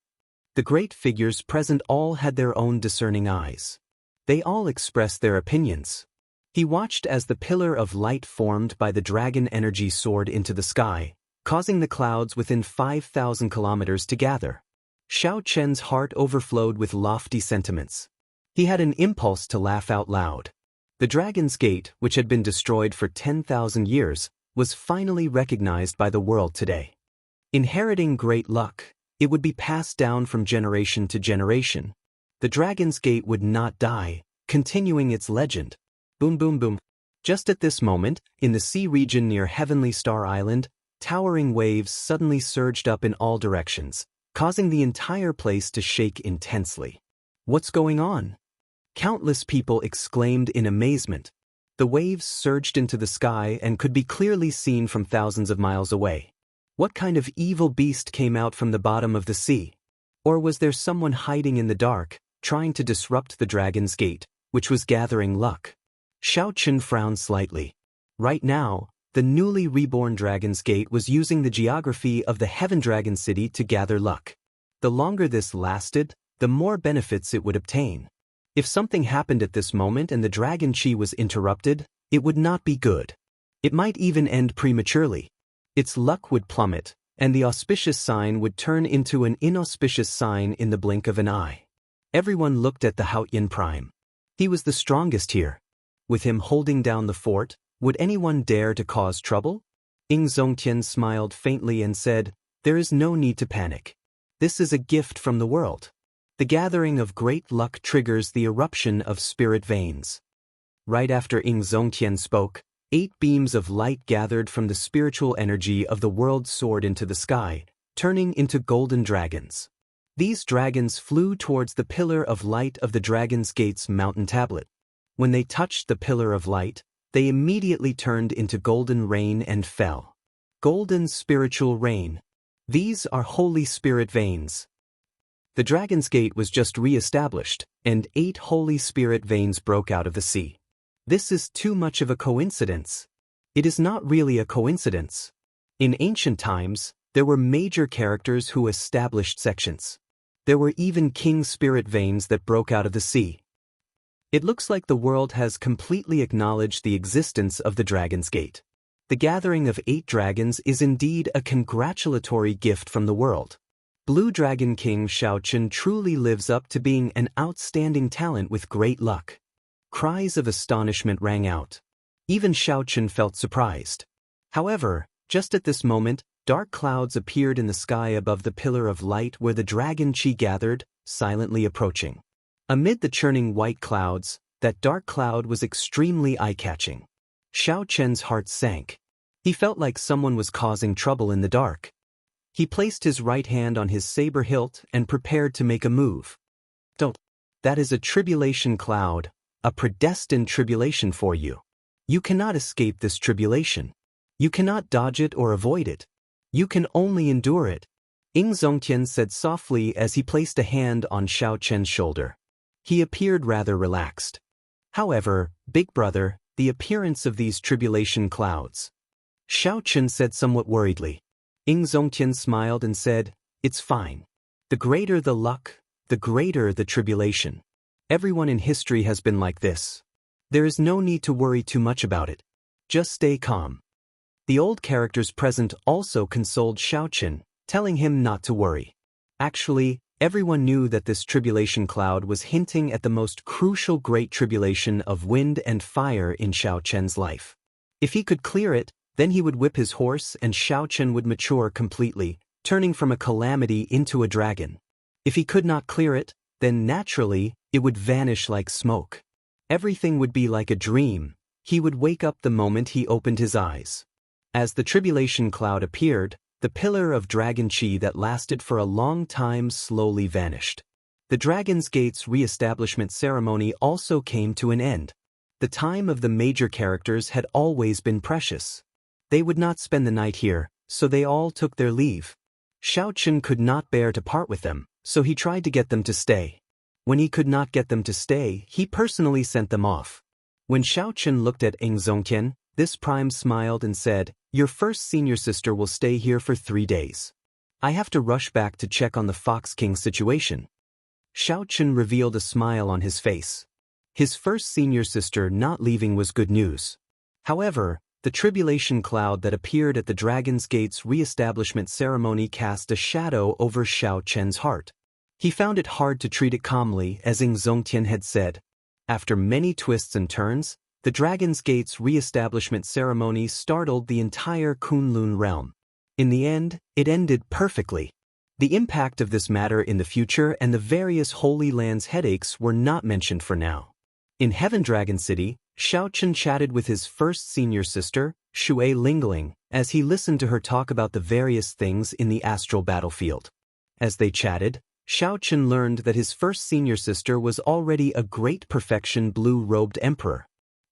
The great figures present all had their own discerning eyes. They all expressed their opinions. He watched as the pillar of light formed by the dragon energy soared into the sky, causing the clouds within 5,000 kilometers to gather. Xiao Chen's heart overflowed with lofty sentiments. He had an impulse to laugh out loud. The Dragon's Gate, which had been destroyed for 10,000 years, was finally recognized by the world today. Inheriting great luck, it would be passed down from generation to generation. The Dragon's Gate would not die, continuing its legend. Boom boom boom. Just at this moment, in the sea region near Heavenly Star Island, towering waves suddenly surged up in all directions, causing the entire place to shake intensely. What's going on? Countless people exclaimed in amazement. The waves surged into the sky and could be clearly seen from thousands of miles away. What kind of evil beast came out from the bottom of the sea? Or was there someone hiding in the dark, trying to disrupt the Dragon's Gate, which was gathering luck? Xiao Chen frowned slightly. Right now, the newly reborn Dragon's Gate was using the geography of the Heaven Dragon City to gather luck. The longer this lasted, the more benefits it would obtain. If something happened at this moment and the Dragon Chi was interrupted, it would not be good. It might even end prematurely. Its luck would plummet, and the auspicious sign would turn into an inauspicious sign in the blink of an eye. Everyone looked at the Haotian Prime. He was the strongest here. With him holding down the fort, would anyone dare to cause trouble? Ying Zongtian smiled faintly and said, "There is no need to panic. This is a gift from the world. The gathering of great luck triggers the eruption of spirit veins." Right after Ying Zongtian spoke, 8 beams of light gathered from the spiritual energy of the world soared into the sky, turning into golden dragons. These dragons flew towards the pillar of light of the Dragon's Gate's mountain tablet. When they touched the pillar of light, they immediately turned into golden rain and fell. Golden spiritual rain. These are holy spirit veins. The Dragon's Gate was just re-established, and 8 holy spirit veins broke out of the sea. This is too much of a coincidence. It is not really a coincidence. In ancient times, there were major characters who established sections. There were even king spirit veins that broke out of the sea. It looks like the world has completely acknowledged the existence of the Dragon's Gate. The gathering of 8 dragons is indeed a congratulatory gift from the world. Blue Dragon King Xiao Chen truly lives up to being an outstanding talent with great luck. Cries of astonishment rang out. Even Xiao Chen felt surprised. However, just at this moment, dark clouds appeared in the sky above the pillar of light where the Dragon Chi gathered, silently approaching. Amid the churning white clouds, that dark cloud was extremely eye-catching. Xiao Chen's heart sank. He felt like someone was causing trouble in the dark. He placed his right hand on his saber hilt and prepared to make a move. Don't. That is a tribulation cloud, a predestined tribulation for you. You cannot escape this tribulation. You cannot dodge it or avoid it. You can only endure it. Zongtian said softly as he placed a hand on Xiao Chen's shoulder. He appeared rather relaxed. However, big brother, the appearance of these tribulation clouds. Xiao Chen said somewhat worriedly. Zongtian smiled and said, "It's fine. The greater the luck, the greater the tribulation. Everyone in history has been like this. There is no need to worry too much about it. Just stay calm." The old characters present also consoled Xiao Chen, telling him not to worry. Actually, everyone knew that this tribulation cloud was hinting at the most crucial great tribulation of wind and fire in Xiao Chen's life. If he could clear it, then he would whip his horse and Xiao Chen would mature completely, turning from a calamity into a dragon. If he could not clear it, then naturally, it would vanish like smoke. Everything would be like a dream. He would wake up the moment he opened his eyes. As the tribulation cloud appeared, the pillar of dragon chi that lasted for a long time slowly vanished. The Dragon's Gate's re-establishment ceremony also came to an end. The time of the major characters had always been precious. They would not spend the night here, so they all took their leave. Xiao Chen could not bear to part with them, so he tried to get them to stay. When he could not get them to stay, he personally sent them off. When Xiao Chen looked at Zongtian, this prime smiled and said, "Your first senior sister will stay here for 3 days. I have to rush back to check on the Fox King situation." Xiao Chen revealed a smile on his face. His first senior sister not leaving was good news. However, the tribulation cloud that appeared at the Dragon's Gate's re-establishment ceremony cast a shadow over Xiao Chen's heart. He found it hard to treat it calmly, as Zongtian had said. After many twists and turns, the Dragon's Gate's re-establishment ceremony startled the entire Kunlun realm. In the end, it ended perfectly. The impact of this matter in the future and the various Holy Lands headaches were not mentioned for now. In Heaven Dragon City, Xiao Chen chatted with his first senior sister, Shui Lingling, as he listened to her talk about the various things in the astral battlefield. As they chatted, Xiao Chen learned that his first senior sister was already a great perfection blue-robed emperor.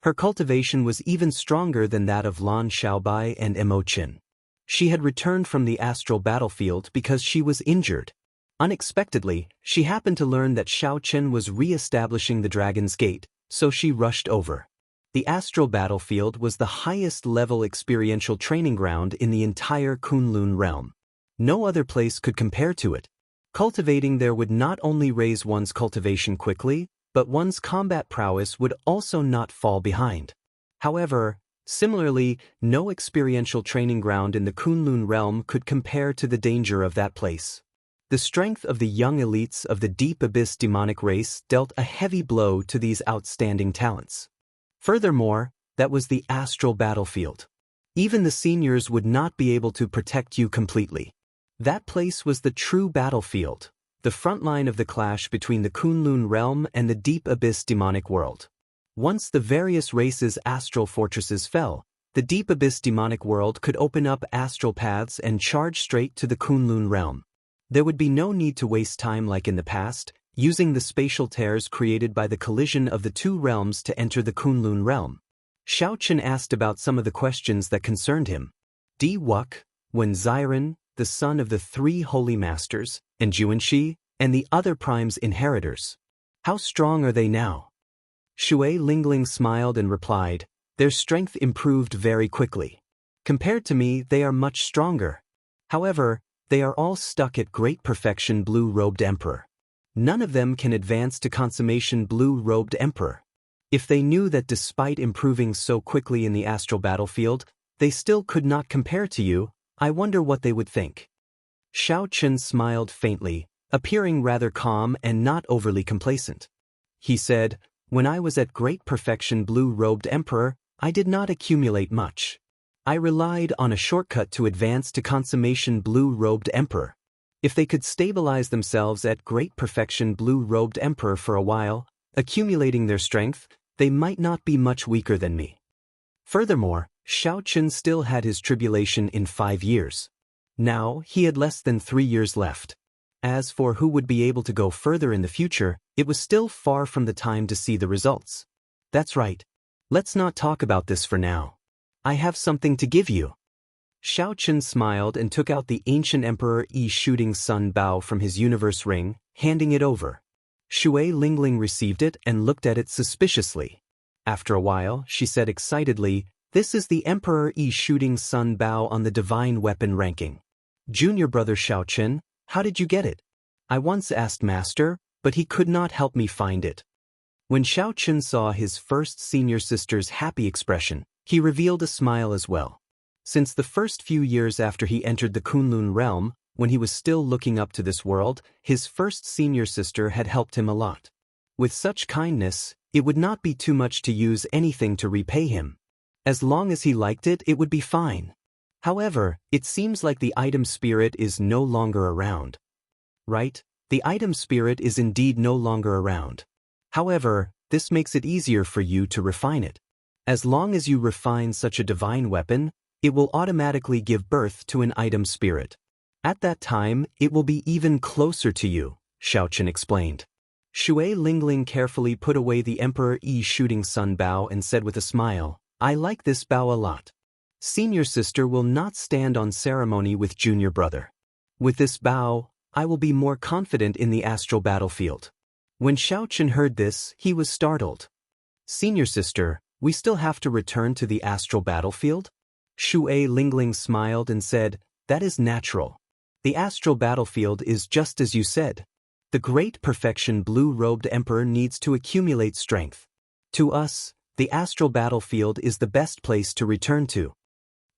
Her cultivation was even stronger than that of Lan Xiaobai and Mo Qin. She had returned from the astral battlefield because she was injured. Unexpectedly, she happened to learn that Xiao Chen was re-establishing the Dragon's Gate, so she rushed over. The astral battlefield was the highest-level experiential training ground in the entire Kunlun realm. No other place could compare to it. Cultivating there would not only raise one's cultivation quickly, but one's combat prowess would also not fall behind. However, similarly, no experiential training ground in the Kunlun realm could compare to the danger of that place. The strength of the young elites of the Deep Abyss demonic race dealt a heavy blow to these outstanding talents. Furthermore, that was the astral battlefield. Even the seniors would not be able to protect you completely. That place was the true battlefield, the front line of the clash between the Kunlun realm and the Deep Abyss demonic world. Once the various races' astral fortresses fell, the Deep Abyss demonic world could open up astral paths and charge straight to the Kunlun realm. There would be no need to waste time like in the past, using the spatial tears created by the collision of the two realms to enter the Kunlun realm. Xiao Chen asked about some of the questions that concerned him. Wuk, when Xiren, the son of the 3 holy masters, and Juanxi, and the other prime's inheritors. How strong are they now? Shui Lingling smiled and replied, "Their strength improved very quickly. Compared to me, they are much stronger. However, they are all stuck at great perfection blue-robed emperor. None of them can advance to consummation blue-robed emperor. If they knew that despite improving so quickly in the astral battlefield, they still could not compare to you, I wonder what they would think." Xiao Chen smiled faintly, appearing rather calm and not overly complacent. He said, "When I was at great perfection blue-robed emperor, I did not accumulate much. I relied on a shortcut to advance to consummation blue-robed emperor. If they could stabilize themselves at great perfection blue-robed emperor for a while, accumulating their strength, they might not be much weaker than me." Furthermore, Xiaochen still had his tribulation in 5 years. Now, he had less than 3 years left. As for who would be able to go further in the future, it was still far from the time to see the results. That's right. Let's not talk about this for now. I have something to give you. Xiaochen smiled and took out the ancient Emperor Yi shooting sun bow from his universe ring, handing it over. Shui Lingling received it and looked at it suspiciously. After a while, she said excitedly, "This is the Emperor Yi shooting sun bow on the divine weapon ranking. Junior brother Xiaochen, how did you get it? I once asked Master, but he could not help me find it." When Xiaochen saw his first senior sister's happy expression, he revealed a smile as well. Since the first few years after he entered the Kunlun realm, when he was still looking up to this world, his first senior sister had helped him a lot. With such kindness, it would not be too much to use anything to repay him. As long as he liked it, it would be fine. However, it seems like the item spirit is no longer around. Right? The item spirit is indeed no longer around. However, this makes it easier for you to refine it. As long as you refine such a divine weapon, it will automatically give birth to an item spirit. At that time, it will be even closer to you, Xiaochen explained. Shui Lingling carefully put away the Emperor Yi shooting sun bow and said with a smile, "I like this bow a lot. Senior sister will not stand on ceremony with junior brother. With this bow, I will be more confident in the astral battlefield." When Xiaochen heard this, he was startled. "Senior sister, we still have to return to the astral battlefield?" Shui Lingling smiled and said, "That is natural. The astral battlefield is just as you said. The great perfection blue-robed emperor needs to accumulate strength. To us, the astral battlefield is the best place to return to."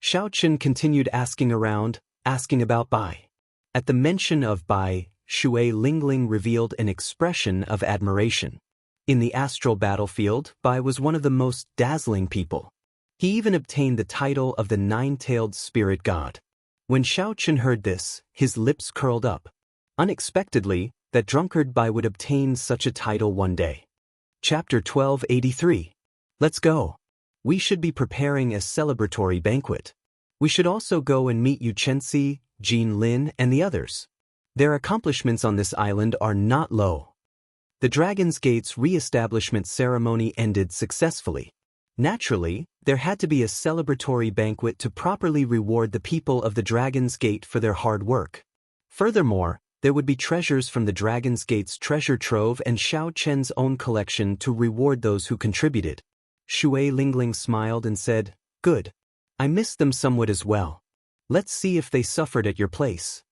Xiaochen continued asking around, asking about Bai. At the mention of Bai, Shui Lingling revealed an expression of admiration. In the astral battlefield, Bai was one of the most dazzling people. He even obtained the title of the nine-tailed spirit god. When Xiaochen heard this, his lips curled up. Unexpectedly, that drunkard Bai would obtain such a title one day. Chapter 1283. Let's go. We should be preparing a celebratory banquet. We should also go and meet Yu Chenxi, Jin Lin, and the others. Their accomplishments on this island are not low. The Dragon's Gate's re-establishment ceremony ended successfully. Naturally, there had to be a celebratory banquet to properly reward the people of the Dragon's Gate for their hard work. Furthermore, there would be treasures from the Dragon's Gate's treasure trove and Xiaochen's own collection to reward those who contributed. Shui Lingling smiled and said, "Good. I missed them somewhat as well. Let's see if they suffered at your place."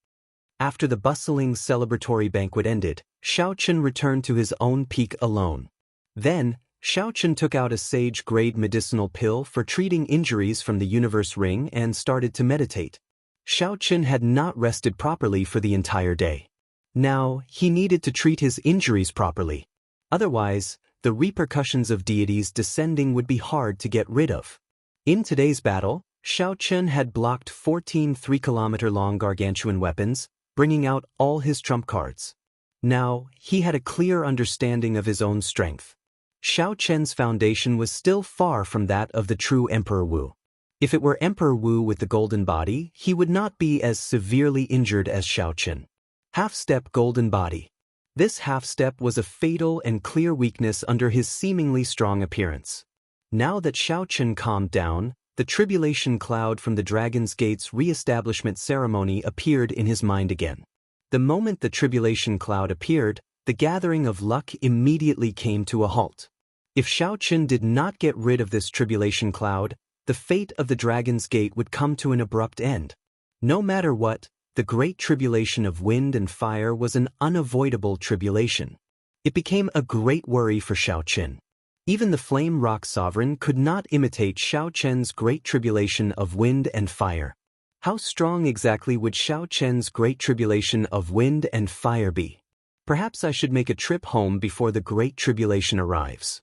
After the bustling celebratory banquet ended, Xiaochen returned to his own peak alone. Then, Xiaochen took out a sage-grade medicinal pill for treating injuries from the universe ring and started to meditate. Xiaochen had not rested properly for the entire day. Now, he needed to treat his injuries properly. Otherwise, the repercussions of deities descending would be hard to get rid of. In today's battle, Xiaochen had blocked 14 3-kilometer-long gargantuan weapons, bringing out all his trump cards. Now, he had a clear understanding of his own strength. Xiaochen's foundation was still far from that of the true Emperor Wu. If it were Emperor Wu with the golden body, he would not be as severely injured as Xiaochen. Half-step golden body. This half-step was a fatal and clear weakness under his seemingly strong appearance. Now that Xiaochen calmed down, the tribulation cloud from the Dragon's Gate's re-establishment ceremony appeared in his mind again. The moment the tribulation cloud appeared, the gathering of luck immediately came to a halt. If Xiaochen did not get rid of this tribulation cloud, the fate of the Dragon's Gate would come to an abrupt end. No matter what, the great tribulation of wind and fire was an unavoidable tribulation. It became a great worry for Xiaochen. Even the Flame Rock Sovereign could not imitate Xiaochen's great tribulation of wind and fire. How strong exactly would Xiaochen's great tribulation of wind and fire be? Perhaps I should make a trip home before the great tribulation arrives.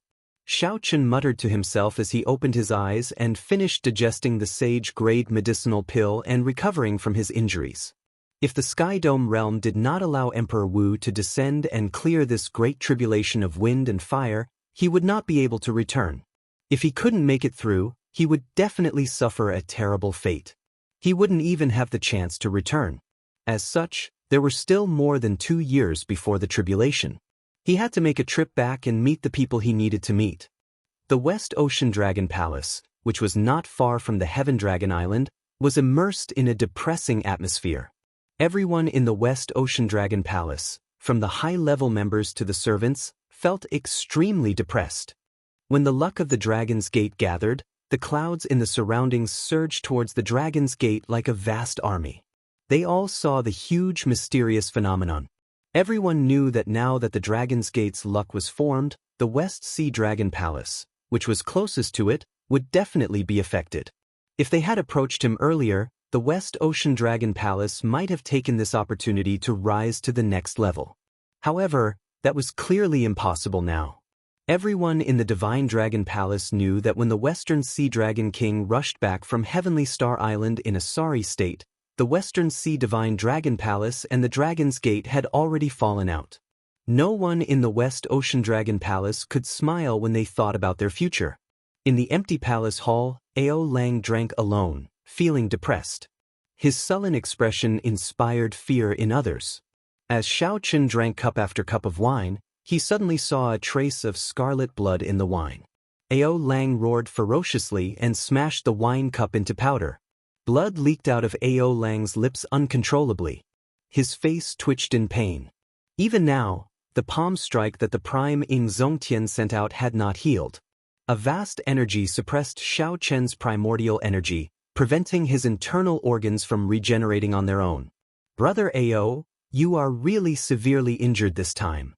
Xiaochen muttered to himself as he opened his eyes and finished digesting the sage-grade medicinal pill and recovering from his injuries. If the Sky Dome realm did not allow Emperor Wu to descend and clear this great tribulation of wind and fire, he would not be able to return. If he couldn't make it through, he would definitely suffer a terrible fate. He wouldn't even have the chance to return. As such, there were still more than 2 years before the tribulation. He had to make a trip back and meet the people he needed to meet. The West Ocean Dragon Palace, which was not far from the Heaven Dragon Island, was immersed in a depressing atmosphere. Everyone in the West Ocean Dragon Palace, from the high-level members to the servants, felt extremely depressed. When the luck of the Dragon's Gate gathered, the clouds in the surroundings surged towards the Dragon's Gate like a vast army. They all saw the huge mysterious phenomenon. Everyone knew that now that the Dragon's Gate's luck was formed, the West Sea Dragon Palace, which was closest to it, would definitely be affected. If they had approached him earlier, the West Ocean Dragon Palace might have taken this opportunity to rise to the next level. However, that was clearly impossible now. Everyone in the Divine Dragon Palace knew that when the Western Sea Dragon King rushed back from Heavenly Star Island in a sorry state, the Western Sea Divine Dragon Palace and the Dragon's Gate had already fallen out. No one in the West Ocean Dragon Palace could smile when they thought about their future. In the empty palace hall, Ao Lang drank alone, feeling depressed. His sullen expression inspired fear in others. As Xiaochen drank cup after cup of wine, he suddenly saw a trace of scarlet blood in the wine. Ao Lang roared ferociously and smashed the wine cup into powder. Blood leaked out of Ao Lang's lips uncontrollably. His face twitched in pain. Even now, the palm strike that the prime Ing Zongtian sent out had not healed. A vast energy suppressed Xiao Chen's primordial energy, preventing his internal organs from regenerating on their own. Brother Ao, you are really severely injured this time.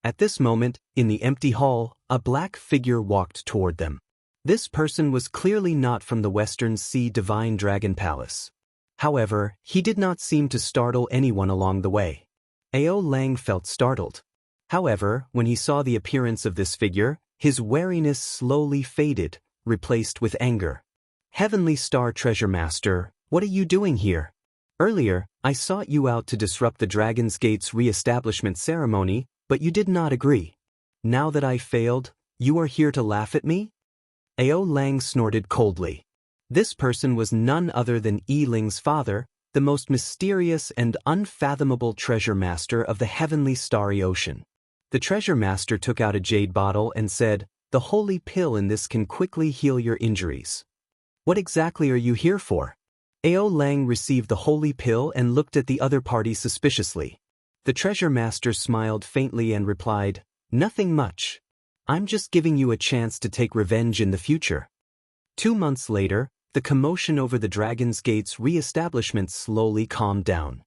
At this moment, in the empty hall, a black figure walked toward them. This person was clearly not from the Western Sea Divine Dragon Palace. However, he did not seem to startle anyone along the way. Ao Lang felt startled. However, when he saw the appearance of this figure, his wariness slowly faded, replaced with anger. Heavenly Star Treasure Master, what are you doing here? Earlier, I sought you out to disrupt the Dragon's Gate's re-establishment ceremony, but you did not agree. Now that I failed, you are here to laugh at me? Ao Lang snorted coldly. This person was none other than Yi Ling's father, the most mysterious and unfathomable treasure master of the heavenly starry ocean. The treasure master took out a jade bottle and said, "The holy pill in this can quickly heal your injuries." What exactly are you here for? Ao Lang received the holy pill and looked at the other party suspiciously. The treasure master smiled faintly and replied, "Nothing much. I'm just giving you a chance to take revenge in the future." 2 months later, the commotion over the Dragon's Gate's re-establishment slowly calmed down.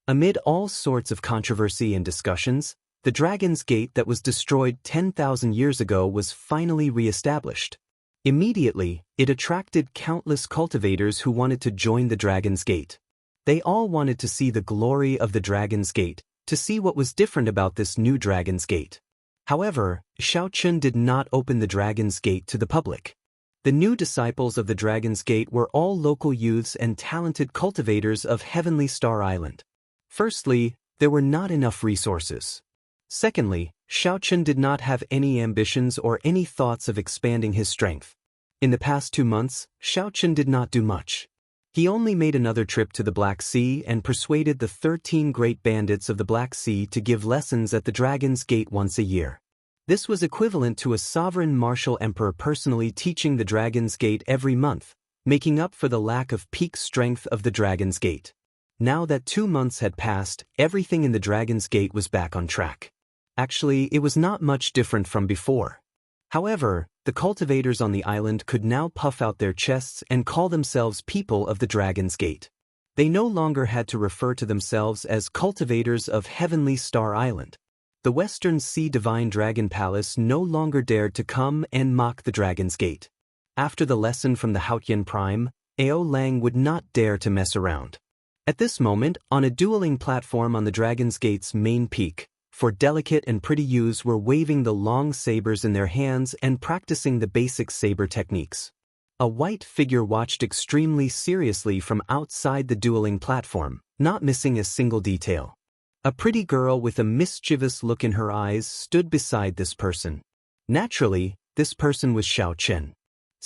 Amid all sorts of controversy and discussions, the Dragon's Gate that was destroyed 10,000 years ago was finally re-established. Immediately, it attracted countless cultivators who wanted to join the Dragon's Gate. They all wanted to see the glory of the Dragon's Gate, to see what was different about this new Dragon's Gate. However, Xiaochen did not open the Dragon's Gate to the public. The new disciples of the Dragon's Gate were all local youths and talented cultivators of Heavenly Star Island. Firstly, there were not enough resources. Secondly, Xiaochen did not have any ambitions or any thoughts of expanding his strength. In the past 2 months, Xiaochen did not do much. He only made another trip to the Black Sea and persuaded the 13 great bandits of the Black Sea to give lessons at the Dragon's Gate once a year. This was equivalent to a sovereign martial emperor personally teaching the Dragon's Gate every month, making up for the lack of peak strength of the Dragon's Gate. Now that 2 months had passed, everything in the Dragon's Gate was back on track. Actually, it was not much different from before. However, the cultivators on the island could now puff out their chests and call themselves people of the Dragon's Gate. They no longer had to refer to themselves as cultivators of Heavenly Star Island. The Western Sea Divine Dragon Palace no longer dared to come and mock the Dragon's Gate. After the lesson from the Haotian Prime, Ao Lang would not dare to mess around. At this moment, on a dueling platform on the Dragon's Gate's main peak, 4 delicate and pretty youths were waving the long sabers in their hands and practicing the basic saber techniques. A white figure watched extremely seriously from outside the dueling platform, not missing a single detail. A pretty girl with a mischievous look in her eyes stood beside this person. Naturally, this person was Xiaochen.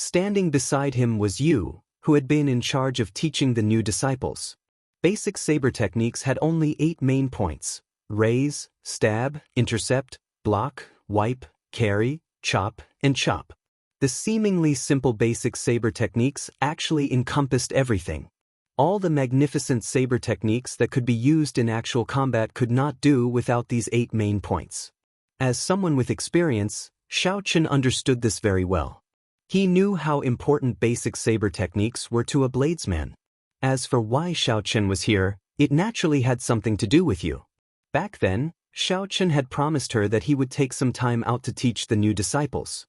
Standing beside him was Yu, who had been in charge of teaching the new disciples. Basic saber techniques had only 8 main points: raise, stab, intercept, block, wipe, carry, chop, and chop. The seemingly simple basic saber techniques actually encompassed everything. All the magnificent saber techniques that could be used in actual combat could not do without these 8 main points. As someone with experience, Xiaochen understood this very well. He knew how important basic saber techniques were to a bladesman. As for why Xiaochen was here, it naturally had something to do with you. Back then, Xiaochen had promised her that he would take some time out to teach the new disciples.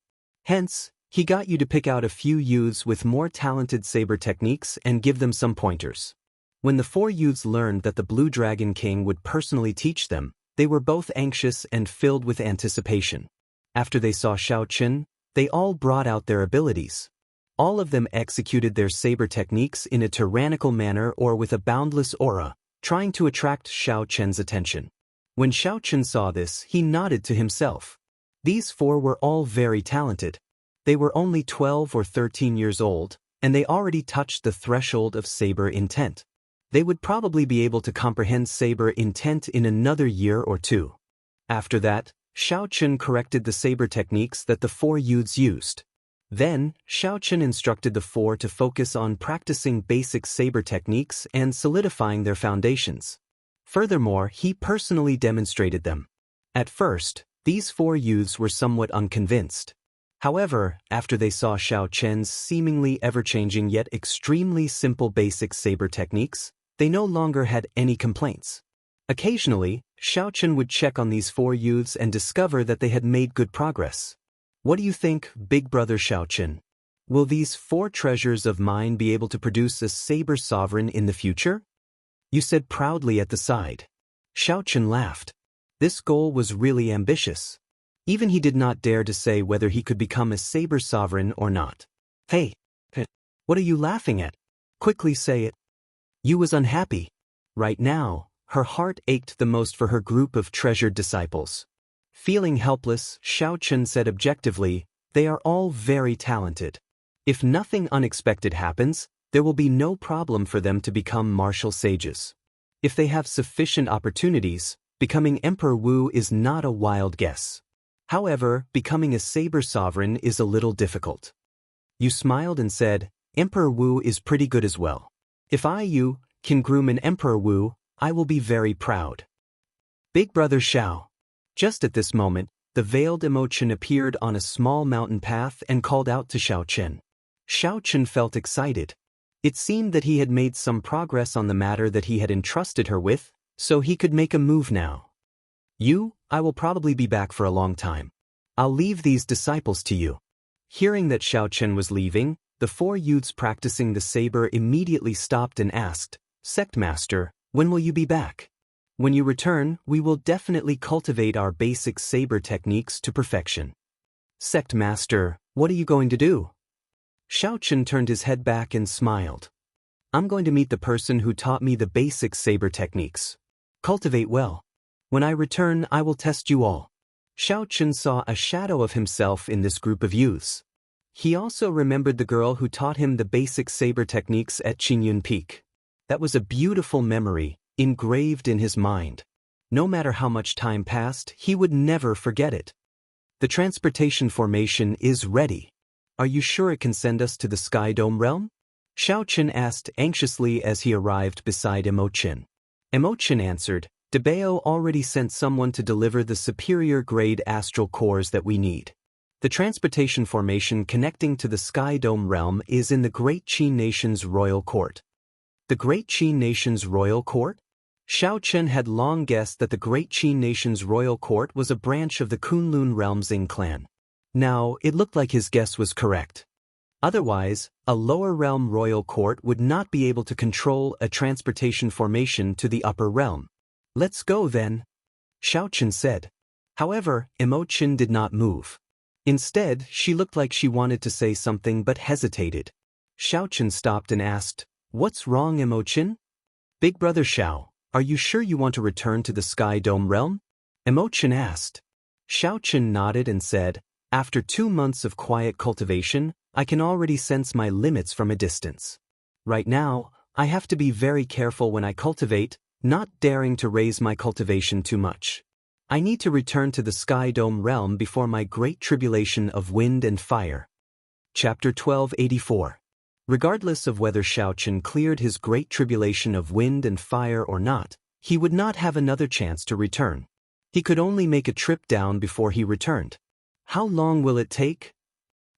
Hence, he got you to pick out a few youths with more talented saber techniques and give them some pointers. When the 4 youths learned that the Blue Dragon King would personally teach them, they were both anxious and filled with anticipation. After they saw Xiaochen, they all brought out their abilities. All of them executed their saber techniques in a tyrannical manner or with a boundless aura, trying to attract Xiaochen's attention. When Xiaochen saw this, he nodded to himself. These 4 were all very talented. They were only 12 or 13 years old, and they already touched the threshold of saber intent. They would probably be able to comprehend saber intent in another year or 2. After that, Xiaochen corrected the saber techniques that the 4 youths used. Then, Xiaochen instructed the 4 to focus on practicing basic saber techniques and solidifying their foundations. Furthermore, he personally demonstrated them. At first, these 4 youths were somewhat unconvinced. However, after they saw Xiaochen's seemingly ever-changing yet extremely simple basic saber techniques, they no longer had any complaints. Occasionally, Xiaochen would check on these 4 youths and discover that they had made good progress. What do you think, big brother Xiaochen? Will these 4 treasures of mine be able to produce a saber sovereign in the future? You said proudly at the side. Xiaochen laughed. This goal was really ambitious. Even he did not dare to say whether he could become a saber sovereign or not. Hey, what are you laughing at? Quickly say it. Yu was unhappy. Right now, her heart ached the most for her group of treasured disciples. Feeling helpless, Xiaochen said objectively, they are all very talented. If nothing unexpected happens, there will be no problem for them to become martial sages. If they have sufficient opportunities, becoming Emperor Wu is not a wild guess. However, becoming a saber sovereign is a little difficult. You smiled and said, Emperor Wu is pretty good as well. If I, Yu, can groom an Emperor Wu, I will be very proud. Big brother Xiao. Just at this moment, the veiled Immortal appeared on a small mountain path and called out to Xiaochen. Xiaochen felt excited. It seemed that he had made some progress on the matter that he had entrusted her with, so he could make a move now. You, I will probably be back for a long time. I'll leave these disciples to you. Hearing that Xiaochen was leaving, the 4 youths practicing the saber immediately stopped and asked, Sect Master, when will you be back? When you return, we will definitely cultivate our basic saber techniques to perfection. Sect Master, what are you going to do? Xiaochen turned his head back and smiled. I'm going to meet the person who taught me the basic saber techniques. Cultivate well. When I return, I will test you all. Xiaochen saw a shadow of himself in this group of youths. He also remembered the girl who taught him the basic saber techniques at Qingyun Peak. That was a beautiful memory, engraved in his mind. No matter how much time passed, he would never forget it. The transportation formation is ready. Are you sure it can send us to the Sky Dome realm? Xiaochen asked anxiously as he arrived beside Immortal. Immortal answered, Debao already sent someone to deliver the superior-grade astral cores that we need. The transportation formation connecting to the Sky Dome realm is in the Great Qin Nation's royal court. The Great Qin Nation's royal court? Xiaochen had long guessed that the Great Qin Nation's royal court was a branch of the Kunlun realm's Ing clan. Now, it looked like his guess was correct. Otherwise, a lower realm royal court would not be able to control a transportation formation to the upper realm. Let's go then, Xiaochen said. However, Immortal did not move. Instead, she looked like she wanted to say something but hesitated. Xiaochen stopped and asked, What's wrong, Immortal? Big brother Xiao, are you sure you want to return to the Sky Dome realm? Immortal asked. Xiaochen nodded and said, After 2 months of quiet cultivation, I can already sense my limits from a distance. Right now, I have to be very careful when I cultivate, not daring to raise my cultivation too much. I need to return to the Sky Dome realm before my great tribulation of wind and fire. Chapter 1284. Regardless of whether Xiaochen cleared his great tribulation of wind and fire or not, he would not have another chance to return. He could only make a trip down before he returned. How long will it take?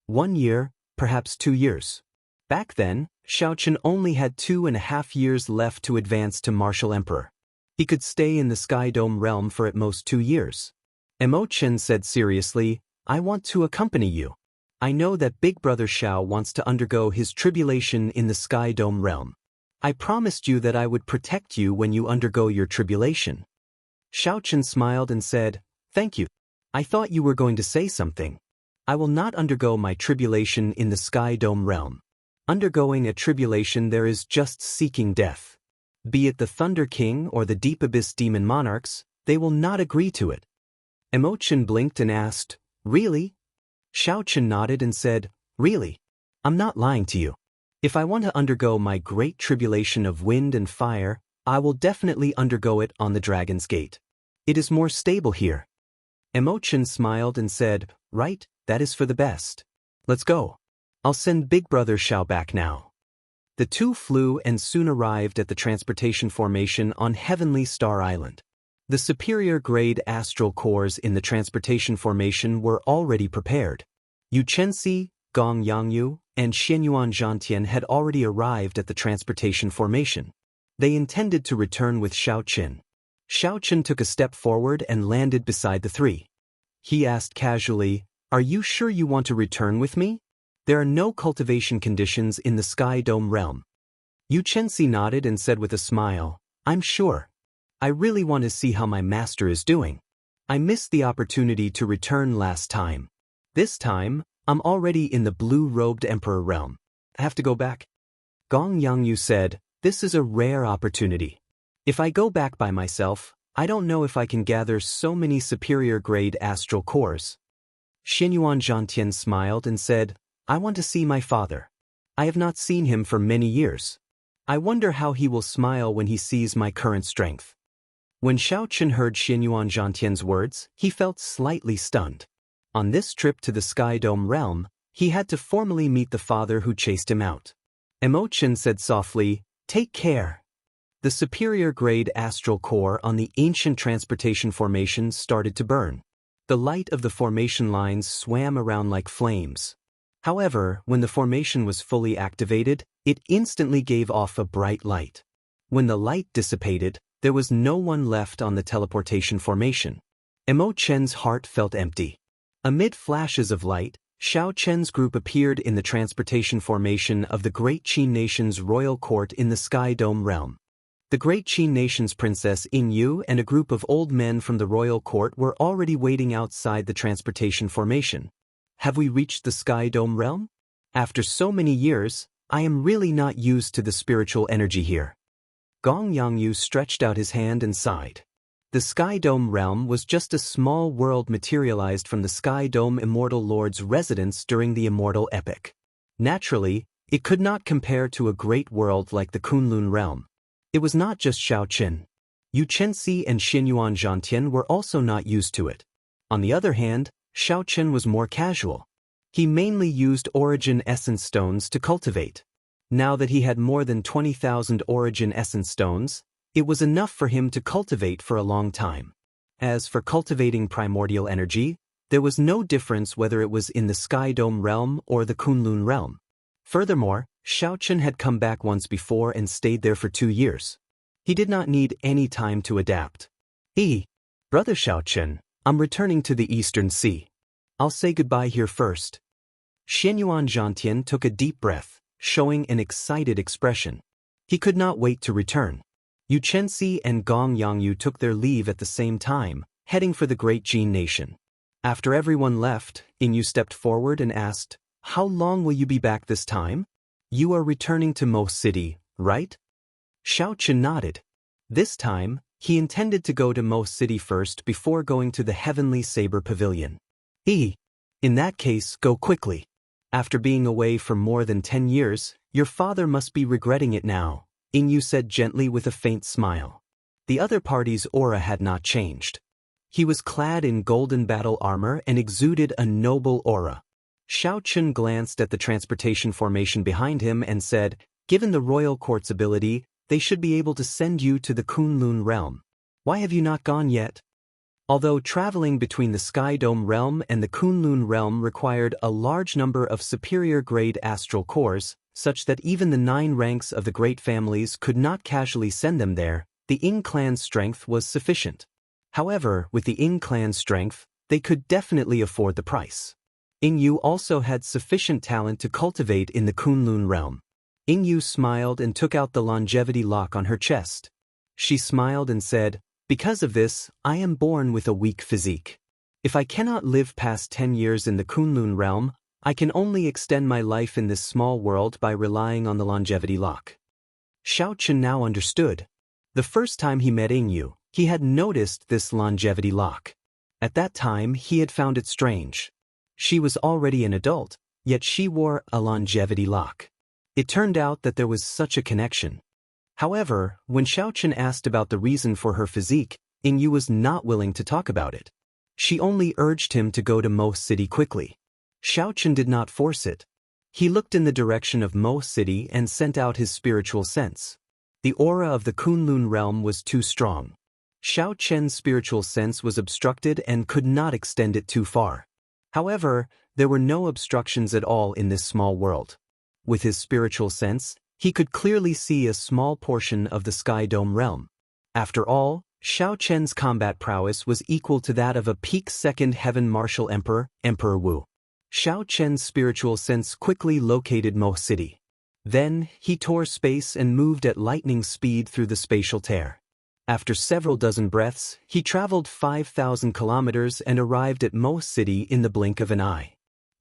1 year, perhaps 2 years. Back then, Xiaochen only had 2.5 years left to advance to Martial Emperor. He could stay in the Sky Dome realm for at most 2 years. Imochen said seriously, I want to accompany you. I know that Big Brother Xiao wants to undergo his tribulation in the Sky Dome realm. I promised you that I would protect you when you undergo your tribulation. Xiaochen smiled and said, Thank you. I thought you were going to say something. I will not undergo my tribulation in the Sky Dome realm. Undergoing a tribulation there is just seeking death. Be it the Thunder King or the Deep Abyss Demon Monarchs, they will not agree to it. Imochen blinked and asked, Really? Xiaochen nodded and said, Really? I'm not lying to you. If I want to undergo my great tribulation of wind and fire, I will definitely undergo it on the Dragon's Gate. It is more stable here. Imochen smiled and said, Right, that is for the best. Let's go. I'll send Big Brother Xiao back now. The two flew and soon arrived at the transportation formation on Heavenly Star Island. The superior-grade astral cores in the transportation formation were already prepared. Yu Chenxi, Gong Yangyu, and Xuan Xianxia had already arrived at the transportation formation. They intended to return with Xiaochen. Xiaochen took a step forward and landed beside the three. He asked casually, Are you sure you want to return with me? There are no cultivation conditions in the Sky Dome realm. Yu Chenxi nodded and said with a smile, I'm sure. I really want to see how my master is doing. I missed the opportunity to return last time. This time, I'm already in the blue-robed emperor realm. I have to go back. Gong Yangyu said, This is a rare opportunity. If I go back by myself, I don't know if I can gather so many superior-grade astral cores. Xuan Xianxia smiled and said, I want to see my father. I have not seen him for many years. I wonder how he will smile when he sees my current strength. When Xiaochen heard Xuan Xianxia's words, he felt slightly stunned. On this trip to the Sky Dome realm, he had to formally meet the father who chased him out. Imochen said softly, Take care. The superior-grade astral core on the ancient transportation formation started to burn. The light of the formation lines swam around like flames. However, when the formation was fully activated, it instantly gave off a bright light. When the light dissipated, there was no one left on the teleportation formation. Imochen's heart felt empty. Amid flashes of light, Xiaochen's group appeared in the transportation formation of the Great Qin Nation's royal court in the Sky Dome realm. The Great Qin Nation's Princess Yu and a group of old men from the royal court were already waiting outside the transportation formation. Have we reached the Sky Dome realm? After so many years, I am really not used to the spiritual energy here. Gong Yangyu stretched out his hand and sighed. The Sky Dome realm was just a small world materialized from the Sky Dome Immortal Lord's residence during the Immortal epic. Naturally, it could not compare to a great world like the Kunlun realm. It was not just Xiaochen. Yu Chenxi and Xuan Xianxia were also not used to it. On the other hand, Xiaochen was more casual. He mainly used origin essence stones to cultivate. Now that he had more than 20,000 origin essence stones, it was enough for him to cultivate for a long time. As for cultivating primordial energy, there was no difference whether it was in the Sky Dome realm or the Kunlun realm. Furthermore, Xiaochen had come back once before and stayed there for 2 years. He did not need any time to adapt. Brother Xiaochen, I'm returning to the Eastern Sea. I'll say goodbye here first. Xuan Xianxia took a deep breath, showing an excited expression. He could not wait to return. Yu Chenxi and Gong Yangyu took their leave at the same time, heading for the Great Qin Nation. After everyone left, Yu stepped forward and asked, How long will you be back this time? You are returning to Mo City, right? Xiaochen nodded. This time, he intended to go to Mo City first before going to the Heavenly Saber Pavilion. In that case, go quickly. After being away for more than 10 years, your father must be regretting it now, Ingyu said gently with a faint smile. The other party's aura had not changed. He was clad in golden battle armor and exuded a noble aura. Xiaoqun glanced at the transportation formation behind him and said, given the royal court's ability, they should be able to send you to the Kunlun realm. Why have you not gone yet? Although traveling between the Sky Dome realm and the Kunlun realm required a large number of superior-grade astral cores, such that even the 9 ranks of the great families could not casually send them there, the Ing clan's strength was sufficient. However, with the Ing clan's strength, they could definitely afford the price. Ingyu also had sufficient talent to cultivate in the Kunlun realm. Ingyu smiled and took out the longevity lock on her chest. She smiled and said, because of this, I am born with a weak physique. If I cannot live past 10 years in the Kunlun realm, I can only extend my life in this small world by relying on the longevity lock. Xiaoqun now understood. The first time he met Ingyu, he had noticed this longevity lock. At that time, he had found it strange. She was already an adult, yet she wore a longevity lock. It turned out that there was such a connection. However, when Xiaoqun asked about the reason for her physique, Ingyu was not willing to talk about it. She only urged him to go to Mo City quickly. Xiaoqun did not force it. He looked in the direction of Mo City and sent out his spiritual sense. The aura of the Kunlun realm was too strong. Xiaoqun's spiritual sense was obstructed and could not extend it too far. However, there were no obstructions at all in this small world. With his spiritual sense, he could clearly see a small portion of the Sky Dome realm. After all, Xiaoqun's combat prowess was equal to that of a peak second heaven martial emperor, Emperor Wu. Xiaoqun's spiritual sense quickly located Mo City. Then, he tore space and moved at lightning speed through the spatial tear. After several dozen breaths, he traveled 5,000 kilometers and arrived at Mo City in the blink of an eye.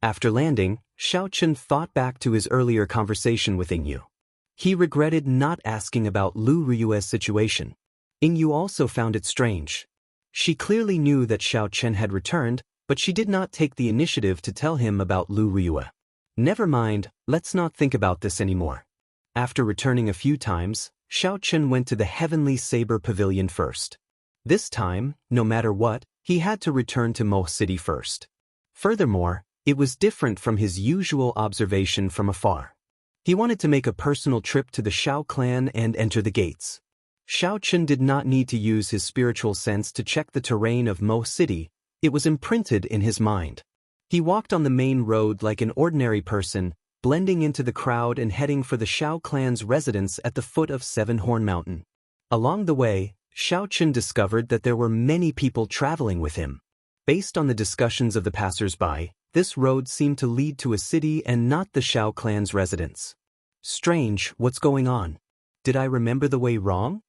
After landing, Xiaoqun thought back to his earlier conversation with Ingyu. He regretted not asking about Lu Riyue's situation. Ingyu also found it strange. She clearly knew that Xiaoqun had returned, but she did not take the initiative to tell him about Lu Riyue. Never mind, let's not think about this anymore. After returning a few times, Xiaoqun went to the Heavenly Saber Pavilion first. This time, no matter what, he had to return to Mo City first. Furthermore, it was different from his usual observation from afar. He wanted to make a personal trip to the Xiao clan and enter the gates. Xiaoqun did not need to use his spiritual sense to check the terrain of Mo City. It was imprinted in his mind. He walked on the main road like an ordinary person, blending into the crowd and heading for the Xiao clan's residence at the foot of Seven Horn Mountain. Along the way, Xiaoqun discovered that there were many people traveling with him. Based on the discussions of the passers-by, this road seemed to lead to a city and not the Xiao clan's residence. Strange, what's going on? Did I remember the way wrong?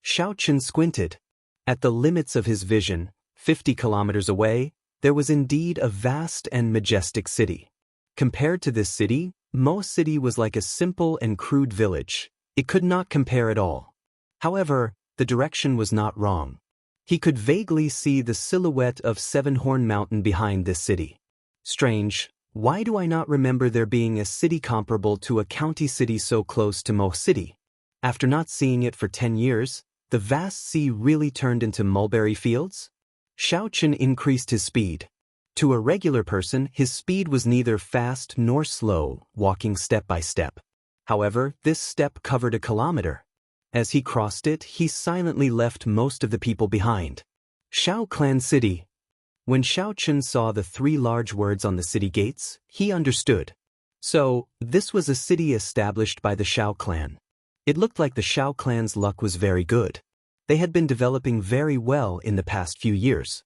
Xiaoqun squinted. At the limits of his vision, 50 kilometers away, there was indeed a vast and majestic city. Compared to this city, Mo City was like a simple and crude village. It could not compare at all. However, the direction was not wrong. He could vaguely see the silhouette of Seven Horn Mountain behind this city. Strange, why do I not remember there being a city comparable to a county city so close to Mo City? After not seeing it for 10 years, the vast sea really turned into mulberry fields? Xiaoqun increased his speed. To a regular person, his speed was neither fast nor slow, walking step by step. However, this step covered a kilometer. As he crossed it, he silently left most of the people behind. Xiao Clan City. When Xiaoqun saw the 3 large words on the city gates, he understood. So, this was a city established by the Xiao clan. It looked like the Xiao clan's luck was very good. They had been developing very well in the past few years.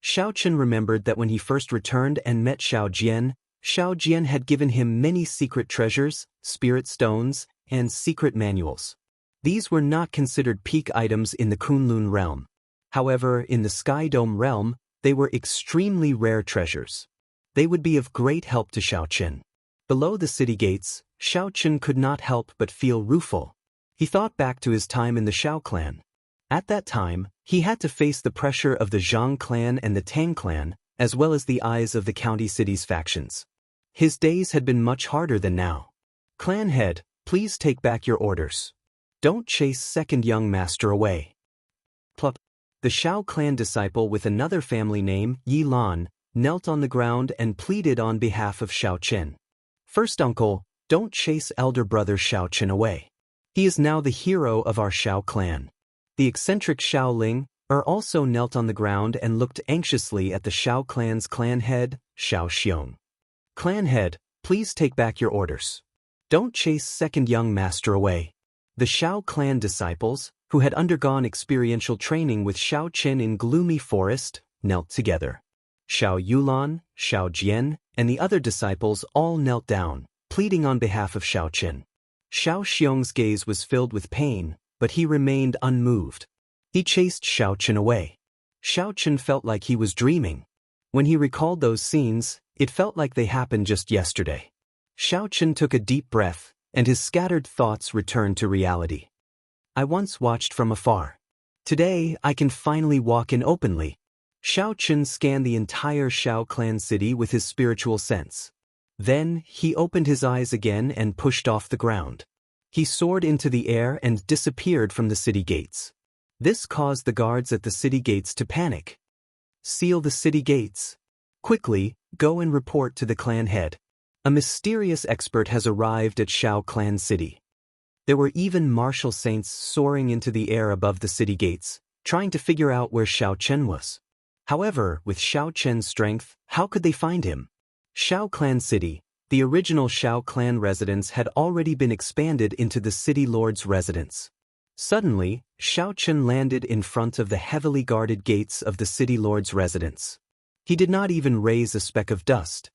Xiaoqun remembered that when he first returned and met Xiao Jian had given him many secret treasures, spirit stones, and secret manuals. These were not considered peak items in the Kunlun realm. However, in the Sky Dome realm, they were extremely rare treasures. They would be of great help to Xiaoqun. Below the city gates, Xiaoqun could not help but feel rueful. He thought back to his time in the Xiao clan. At that time, he had to face the pressure of the Zhang clan and the Tang clan, as well as the eyes of the county city's factions. His days had been much harder than now. Clan head, please take back your orders. Don't chase second young master away. Plop. The Shao clan disciple with another family name, Yi Lan, knelt on the ground and pleaded on behalf of Shao Chen. First uncle, don't chase elder brother Shao Chen away. He is now the hero of our Shao clan. The eccentric Shao Ling also knelt on the ground and looked anxiously at the Shao clan's clan head, Shao Xiong. Clan head, please take back your orders. Don't chase second young master away. The Shao clan disciples, who had undergone experiential training with Shao Chen in Gloomy Forest, knelt together. Shao Yulan, Shao Jian, and the other disciples all knelt down, pleading on behalf of Shao Chen. Shao Xiong's gaze was filled with pain, but he remained unmoved. He chased Shao Chen away. Shao Chen felt like he was dreaming. When he recalled those scenes, it felt like they happened just yesterday. Shao Chen took a deep breath, and his scattered thoughts returned to reality. I once watched from afar. Today, I can finally walk in openly. Shao Chen scanned the entire Shao clan city with his spiritual sense. Then, he opened his eyes again and pushed off the ground. He soared into the air and disappeared from the city gates. This caused the guards at the city gates to panic. Seal the city gates. Quickly, go and report to the clan head. A mysterious expert has arrived at Shao clan city. There were even martial saints soaring into the air above the city gates, trying to figure out where Shao Chen was. However, with Shao Chen's strength, how could they find him? Shao clan city, the original Shao clan residence had already been expanded into the city lord's residence. Suddenly, Shao Chen landed in front of the heavily guarded gates of the city lord's residence. He did not even raise a speck of dust.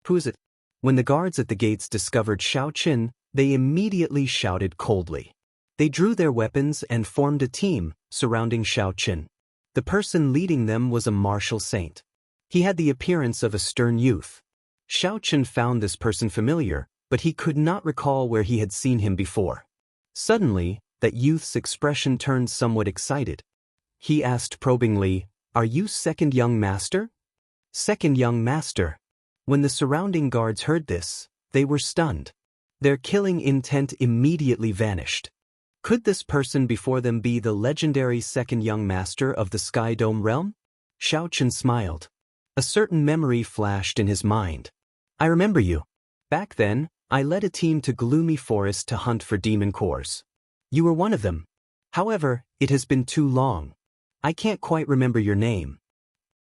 Who is it? When the guards at the gates discovered Shao Chen, they immediately shouted coldly. They drew their weapons and formed a team, surrounding Shao Chen. The person leading them was a martial saint. He had the appearance of a stern youth. Shao Chen found this person familiar, but he could not recall where he had seen him before. Suddenly, that youth's expression turned somewhat excited. He asked probingly, "Are you second young master?" Second young master. When the surrounding guards heard this, they were stunned. Their killing intent immediately vanished. Could this person before them be the legendary second young master of the Sky Dome realm? Shao Chen smiled. A certain memory flashed in his mind. I remember you. Back then, I led a team to Gloomy Forest to hunt for demon cores. You were one of them. However, it has been too long. I can't quite remember your name.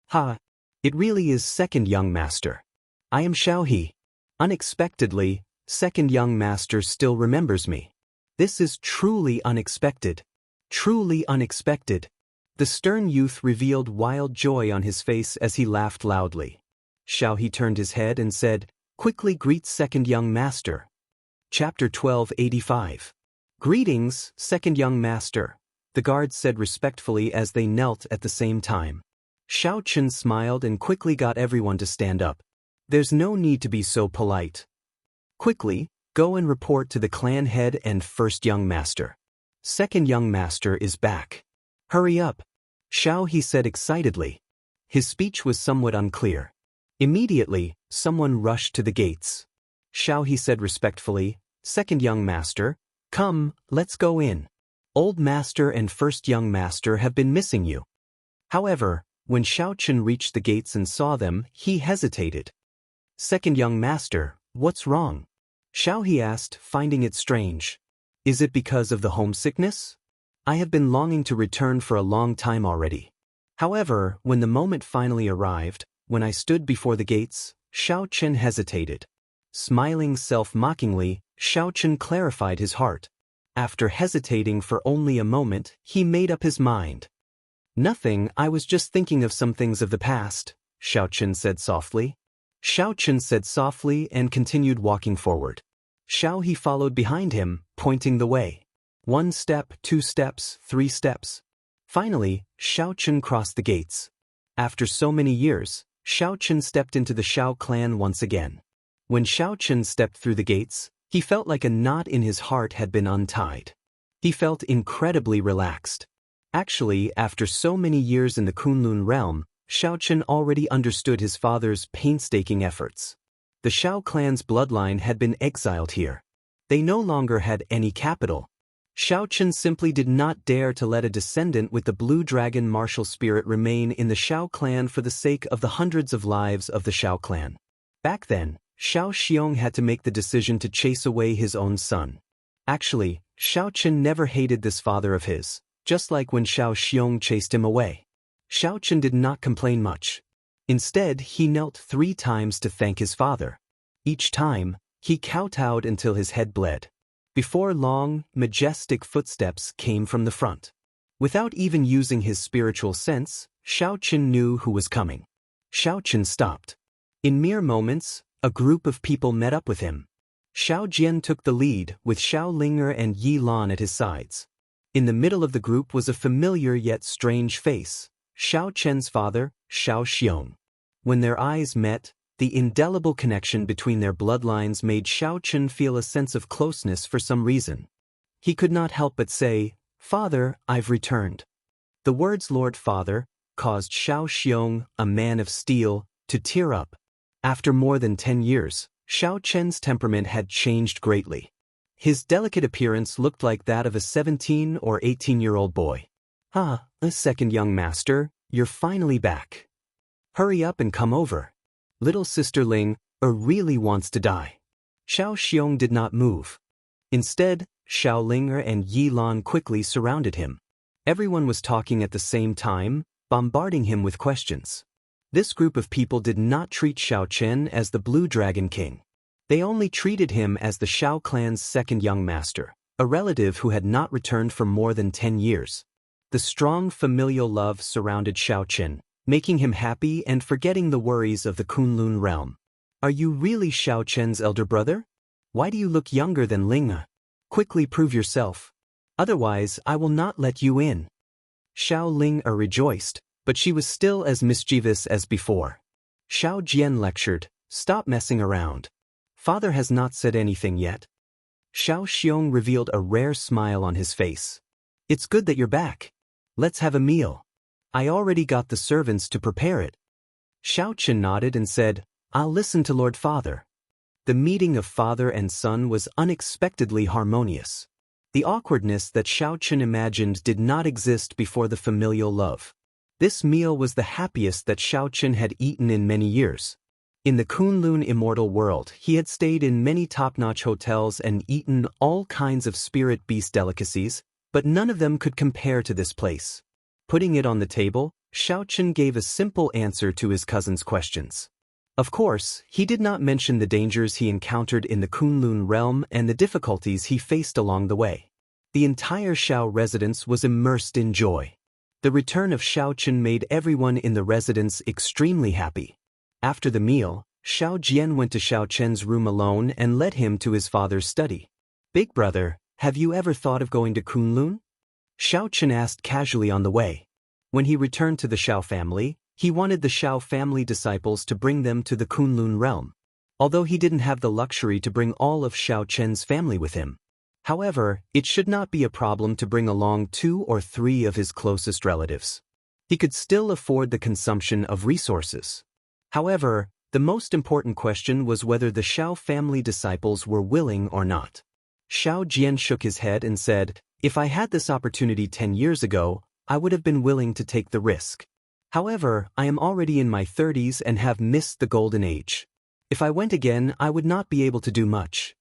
Ha! It really is second young master. I am Shao He. Unexpectedly, second young master still remembers me. This is truly unexpected. Truly unexpected. The stern youth revealed wild joy on his face as he laughed loudly. Shao He turned his head and said, "Quickly greet second young master." Chapter 1285. Greetings, second young master, the guards said respectfully as they knelt at the same time. Shao Chen smiled and quickly got everyone to stand up. There's no need to be so polite. Quickly, go and report to the clan head and first young master. Second young master is back. Hurry up. Shao He said excitedly. His speech was somewhat unclear. Immediately, someone rushed to the gates. Shao He said respectfully, "Second young master, come, let's go in. Old master and first young master have been missing you." However, when Shao Chen reached the gates and saw them, he hesitated. Second young master, what's wrong? Shao He asked, finding it strange. Is it because of the homesickness? I have been longing to return for a long time already. However, when the moment finally arrived, when I stood before the gates, Shao Chen hesitated. Smiling self-mockingly, Shao Chen clarified his heart. After hesitating for only a moment, he made up his mind. Nothing, I was just thinking of some things of the past, Shao Chen said softly. Shao Chen said softly and continued walking forward. Shao He followed behind him, pointing the way. 1 step, 2 steps, 3 steps. Finally, Shao Chen crossed the gates. After so many years, Shao Chen stepped into the Shao clan once again. When Shao Chen stepped through the gates, he felt like a knot in his heart had been untied. He felt incredibly relaxed. Actually, after so many years in the Kunlun realm, Xiaochen already understood his father's painstaking efforts. The Xiao clan's bloodline had been exiled here. They no longer had any capital. Xiaochen simply did not dare to let a descendant with the blue dragon martial spirit remain in the Xiao clan for the sake of the hundreds of lives of the Xiao clan. Back then, Xiao Xiong had to make the decision to chase away his own son. Actually, Xiaochen never hated this father of his, just like when Xiao Xiong chased him away. Xiaochen did not complain much. Instead, he knelt 3 times to thank his father. Each time, he kowtowed until his head bled. Before long, majestic footsteps came from the front. Without even using his spiritual sense, Xiaochen knew who was coming. Xiaochen stopped. In mere moments, a group of people met up with him. Xiao Jian took the lead, with Xiao Linger and Yi Lan at his sides. In the middle of the group was a familiar yet strange face, Xiao Chen's father, Xiao Xiong. When their eyes met, the indelible connection between their bloodlines made Xiao Chen feel a sense of closeness for some reason. He could not help but say, "Father, I've returned." The words "Lord Father" caused Xiao Xiong, a man of steel, to tear up. After more than 10 years, Xiao Chen's temperament had changed greatly. His delicate appearance looked like that of a 17 or 18-year-old boy. "Ah, a second young master, you're finally back. Hurry up and come over. Little sister Ling really wants to die." Xiao Xiong did not move. Instead, Xiao Linger and Yi Lan quickly surrounded him. Everyone was talking at the same time, bombarding him with questions. This group of people did not treat Xiao Chen as the Blue Dragon King. They only treated him as the Xiao clan's second young master, a relative who had not returned for more than 10 years. The strong familial love surrounded Xiao Chen, making him happy and forgetting the worries of the Kunlun realm. "Are you really Xiao Chen's elder brother? Why do you look younger than Ling? Quickly prove yourself. Otherwise, I will not let you in." Xiao Ling rejoiced, but she was still as mischievous as before. Xiao Jian lectured, "Stop messing around. Father has not said anything yet." Xiao Xiong revealed a rare smile on his face. "It's good that you're back. Let's have a meal. I already got the servants to prepare it." Xiao Chen nodded and said, "I'll listen to Lord Father." The meeting of father and son was unexpectedly harmonious. The awkwardness that Xiao Chen imagined did not exist before the familial love. This meal was the happiest that Xiao Chen had eaten in many years. In the Kunlun immortal world, he had stayed in many top-notch hotels and eaten all kinds of spirit beast delicacies, but none of them could compare to this place. Putting it on the table, Xiao Chen gave a simple answer to his cousin's questions. Of course, he did not mention the dangers he encountered in the Kunlun realm and the difficulties he faced along the way. The entire Xiao residence was immersed in joy. The return of Xiao Chen made everyone in the residence extremely happy. After the meal, Xiao Jian went to Xiao Chen's room alone and led him to his father's study. "Big brother, have you ever thought of going to Kunlun?" Xiao Chen asked casually on the way. When he returned to the Xiao family, he wanted the Xiao family disciples to bring them to the Kunlun realm. Although he didn't have the luxury to bring all of Xiao Chen's family with him. However, it should not be a problem to bring along 2 or 3 of his closest relatives. He could still afford the consumption of resources. However, the most important question was whether the Xiao family disciples were willing or not. Xiao Jian shook his head and said, "If I had this opportunity 10 years ago, I would have been willing to take the risk. However, I am already in my 30s and have missed the golden age. If I went again, I would not be able to do much."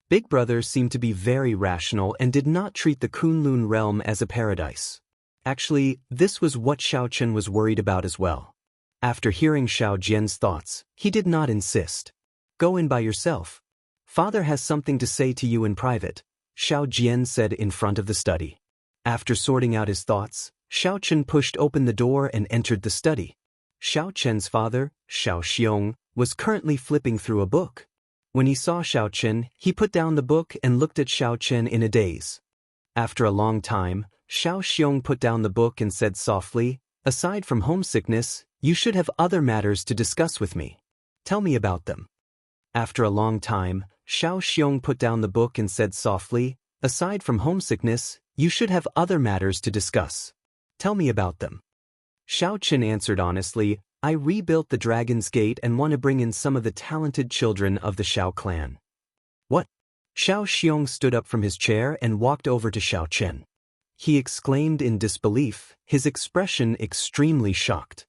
Big brother seemed to be very rational and did not treat the Kunlun realm as a paradise. Actually, this was what Xiao Chen was worried about as well. After hearing Xiao Jian's thoughts, he did not insist. "Go in by yourself. Father has something to say to you in private," Xiao Jian said in front of the study. After sorting out his thoughts, Xiao Chen pushed open the door and entered the study. Xiao Chen's father, Xiao Xiong, was currently flipping through a book. When he saw Xiao Chen, he put down the book and looked at Xiao Chen in a daze. After a long time, Xiao Xiong put down the book and said softly, "Aside from homesickness, you should have other matters to discuss with me. Tell me about them." After a long time, Xiao Xiong put down the book and said softly, "Aside from homesickness, you should have other matters to discuss. Tell me about them." Xiaochen answered honestly, I rebuilt the Dragon's Gate and want to bring in some of the talented children of the Xiao clan. What? Xiao Xiong stood up from his chair and walked over to Xiaochen. He exclaimed in disbelief, his expression extremely shocked.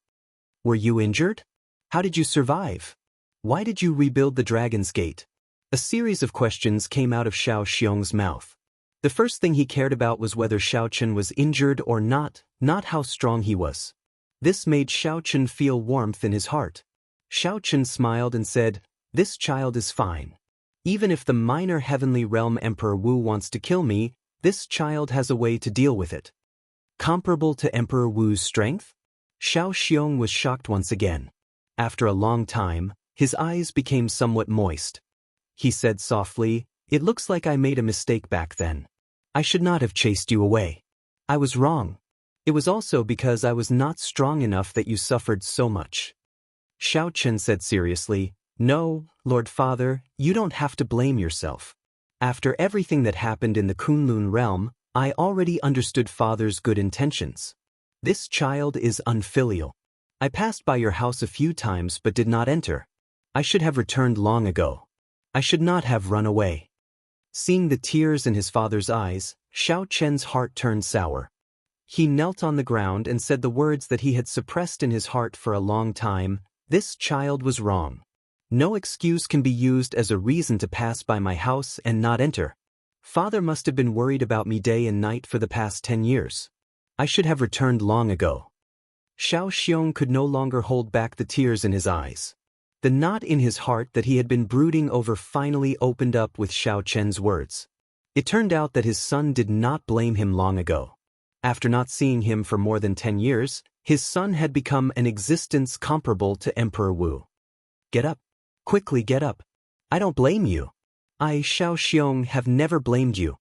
Were you injured? How did you survive? Why did you rebuild the Dragon's Gate? A series of questions came out of Xiao Xiong's mouth. The first thing he cared about was whether Xiaochen was injured or not how strong he was. This made Xiaochen feel warmth in his heart. Xiaochen smiled and said, This child is fine. Even if the minor heavenly realm Emperor Wu wants to kill me, this child has a way to deal with it. Comparable to Emperor Wu's strength? Xiao Xiong was shocked once again. After a long time, his eyes became somewhat moist. He said softly, It looks like I made a mistake back then. I should not have chased you away. I was wrong. It was also because I was not strong enough that you suffered so much. Xiaochen said seriously, No, Lord Father, you don't have to blame yourself. After everything that happened in the Kunlun realm, I already understood Father's good intentions. This child is unfilial. I passed by your house a few times but did not enter. I should have returned long ago. I should not have run away. Seeing the tears in his father's eyes, Xiaochen's heart turned sour. He knelt on the ground and said the words that he had suppressed in his heart for a long time, This child was wrong. No excuse can be used as a reason to pass by my house and not enter. Father must have been worried about me day and night for the past 10 years. I should have returned long ago. Xiao Xiong could no longer hold back the tears in his eyes. The knot in his heart that he had been brooding over finally opened up with Xiaochen's words. It turned out that his son did not blame him long ago. After not seeing him for more than 10 years, his son had become an existence comparable to Emperor Wu. Get up. Quickly get up. I don't blame you. I, Xiao Xiong, have never blamed you.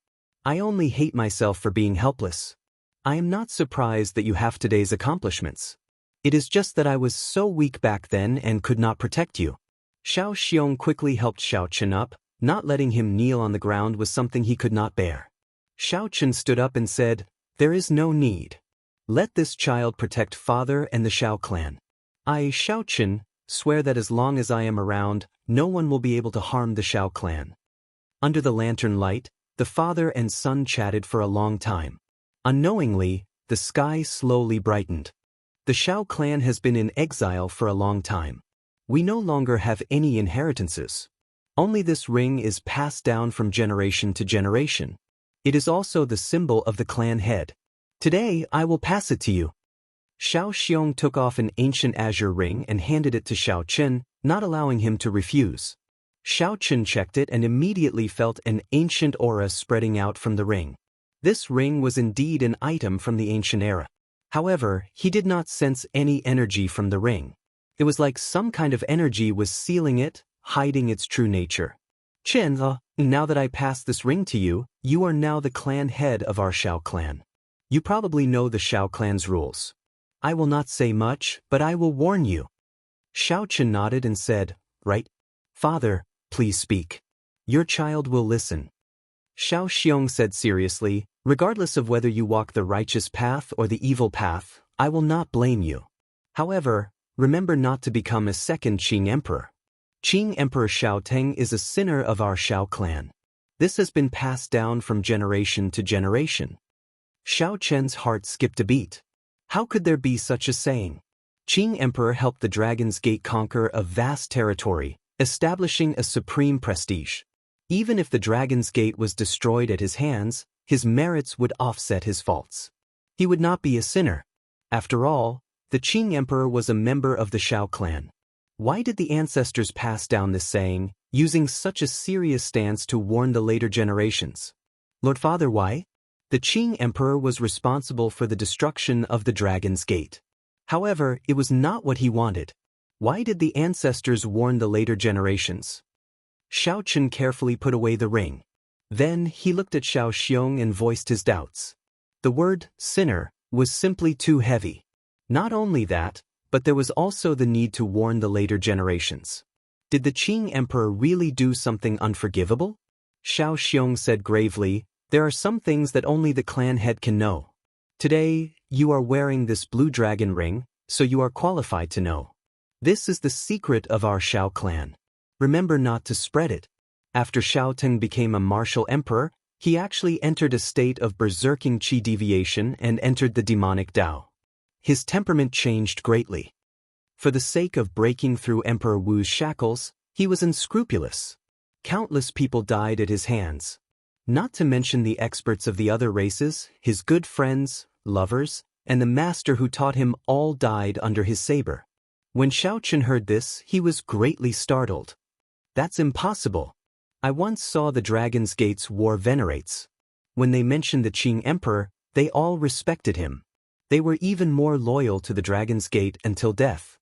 I only hate myself for being helpless. I am not surprised that you have today's accomplishments. It is just that I was so weak back then and could not protect you. Xiao Xiong quickly helped Xiaochen up. Not letting him kneel on the ground was something he could not bear. Xiaochen stood up and said, There is no need. Let this child protect Father and the Xiao clan. I, Xiaochen, swear that as long as I am around, no one will be able to harm the Xiao clan. Under the lantern light, the father and son chatted for a long time. Unknowingly, the sky slowly brightened. The Xiao clan has been in exile for a long time. We no longer have any inheritances. Only this ring is passed down from generation to generation. It is also the symbol of the clan head. Today, I will pass it to you. Xiao Xiong took off an ancient azure ring and handed it to Xiao Chen, not allowing him to refuse. Xiao Chen checked it and immediately felt an ancient aura spreading out from the ring. This ring was indeed an item from the ancient era. However, he did not sense any energy from the ring. It was like some kind of energy was sealing it, hiding its true nature. Chen, now that I pass this ring to you, you are now the clan head of our Xiao clan. You probably know the Xiao clan's rules. I will not say much, but I will warn you. Xiao Chen nodded and said, Right. Father, please speak. Your child will listen. Xiao Xiong said seriously, Regardless of whether you walk the righteous path or the evil path, I will not blame you. However, remember not to become a second Qing emperor. Qing Emperor Xiao Teng is a sinner of our Xiao clan. This has been passed down from generation to generation. Xiao Chen's heart skipped a beat. How could there be such a saying? Qing Emperor helped the Dragon's Gate conquer a vast territory, establishing a supreme prestige. Even if the Dragon's Gate was destroyed at his hands, his merits would offset his faults. He would not be a sinner. After all, the Qing Emperor was a member of the Xiao clan. Why did the ancestors pass down this saying, using such a serious stance to warn the later generations? Lord Father, why? The Qing Emperor was responsible for the destruction of the Dragon's Gate. However, it was not what he wanted. Why did the ancestors warn the later generations? Xiao Chen carefully put away the ring. Then he looked at Xiao Xiong and voiced his doubts. The word, sinner, was simply too heavy. Not only that, but there was also the need to warn the later generations. Did the Qing Emperor really do something unforgivable? Xiao Xiong said gravely, There are some things that only the clan head can know. Today, you are wearing this blue dragon ring, so you are qualified to know. This is the secret of our Shao clan. Remember not to spread it. After Shao Teng became a martial emperor, he actually entered a state of berserking qi deviation and entered the demonic Dao. His temperament changed greatly. For the sake of breaking through Emperor Wu's shackles, he was unscrupulous. Countless people died at his hands. Not to mention the experts of the other races, his good friends, lovers, and the master who taught him all died under his saber. When Xiaochen heard this, he was greatly startled. That's impossible. I once saw the Dragon's Gate's war venerates. When they mentioned the Qing Emperor, they all respected him. They were even more loyal to the Dragon's Gate until death.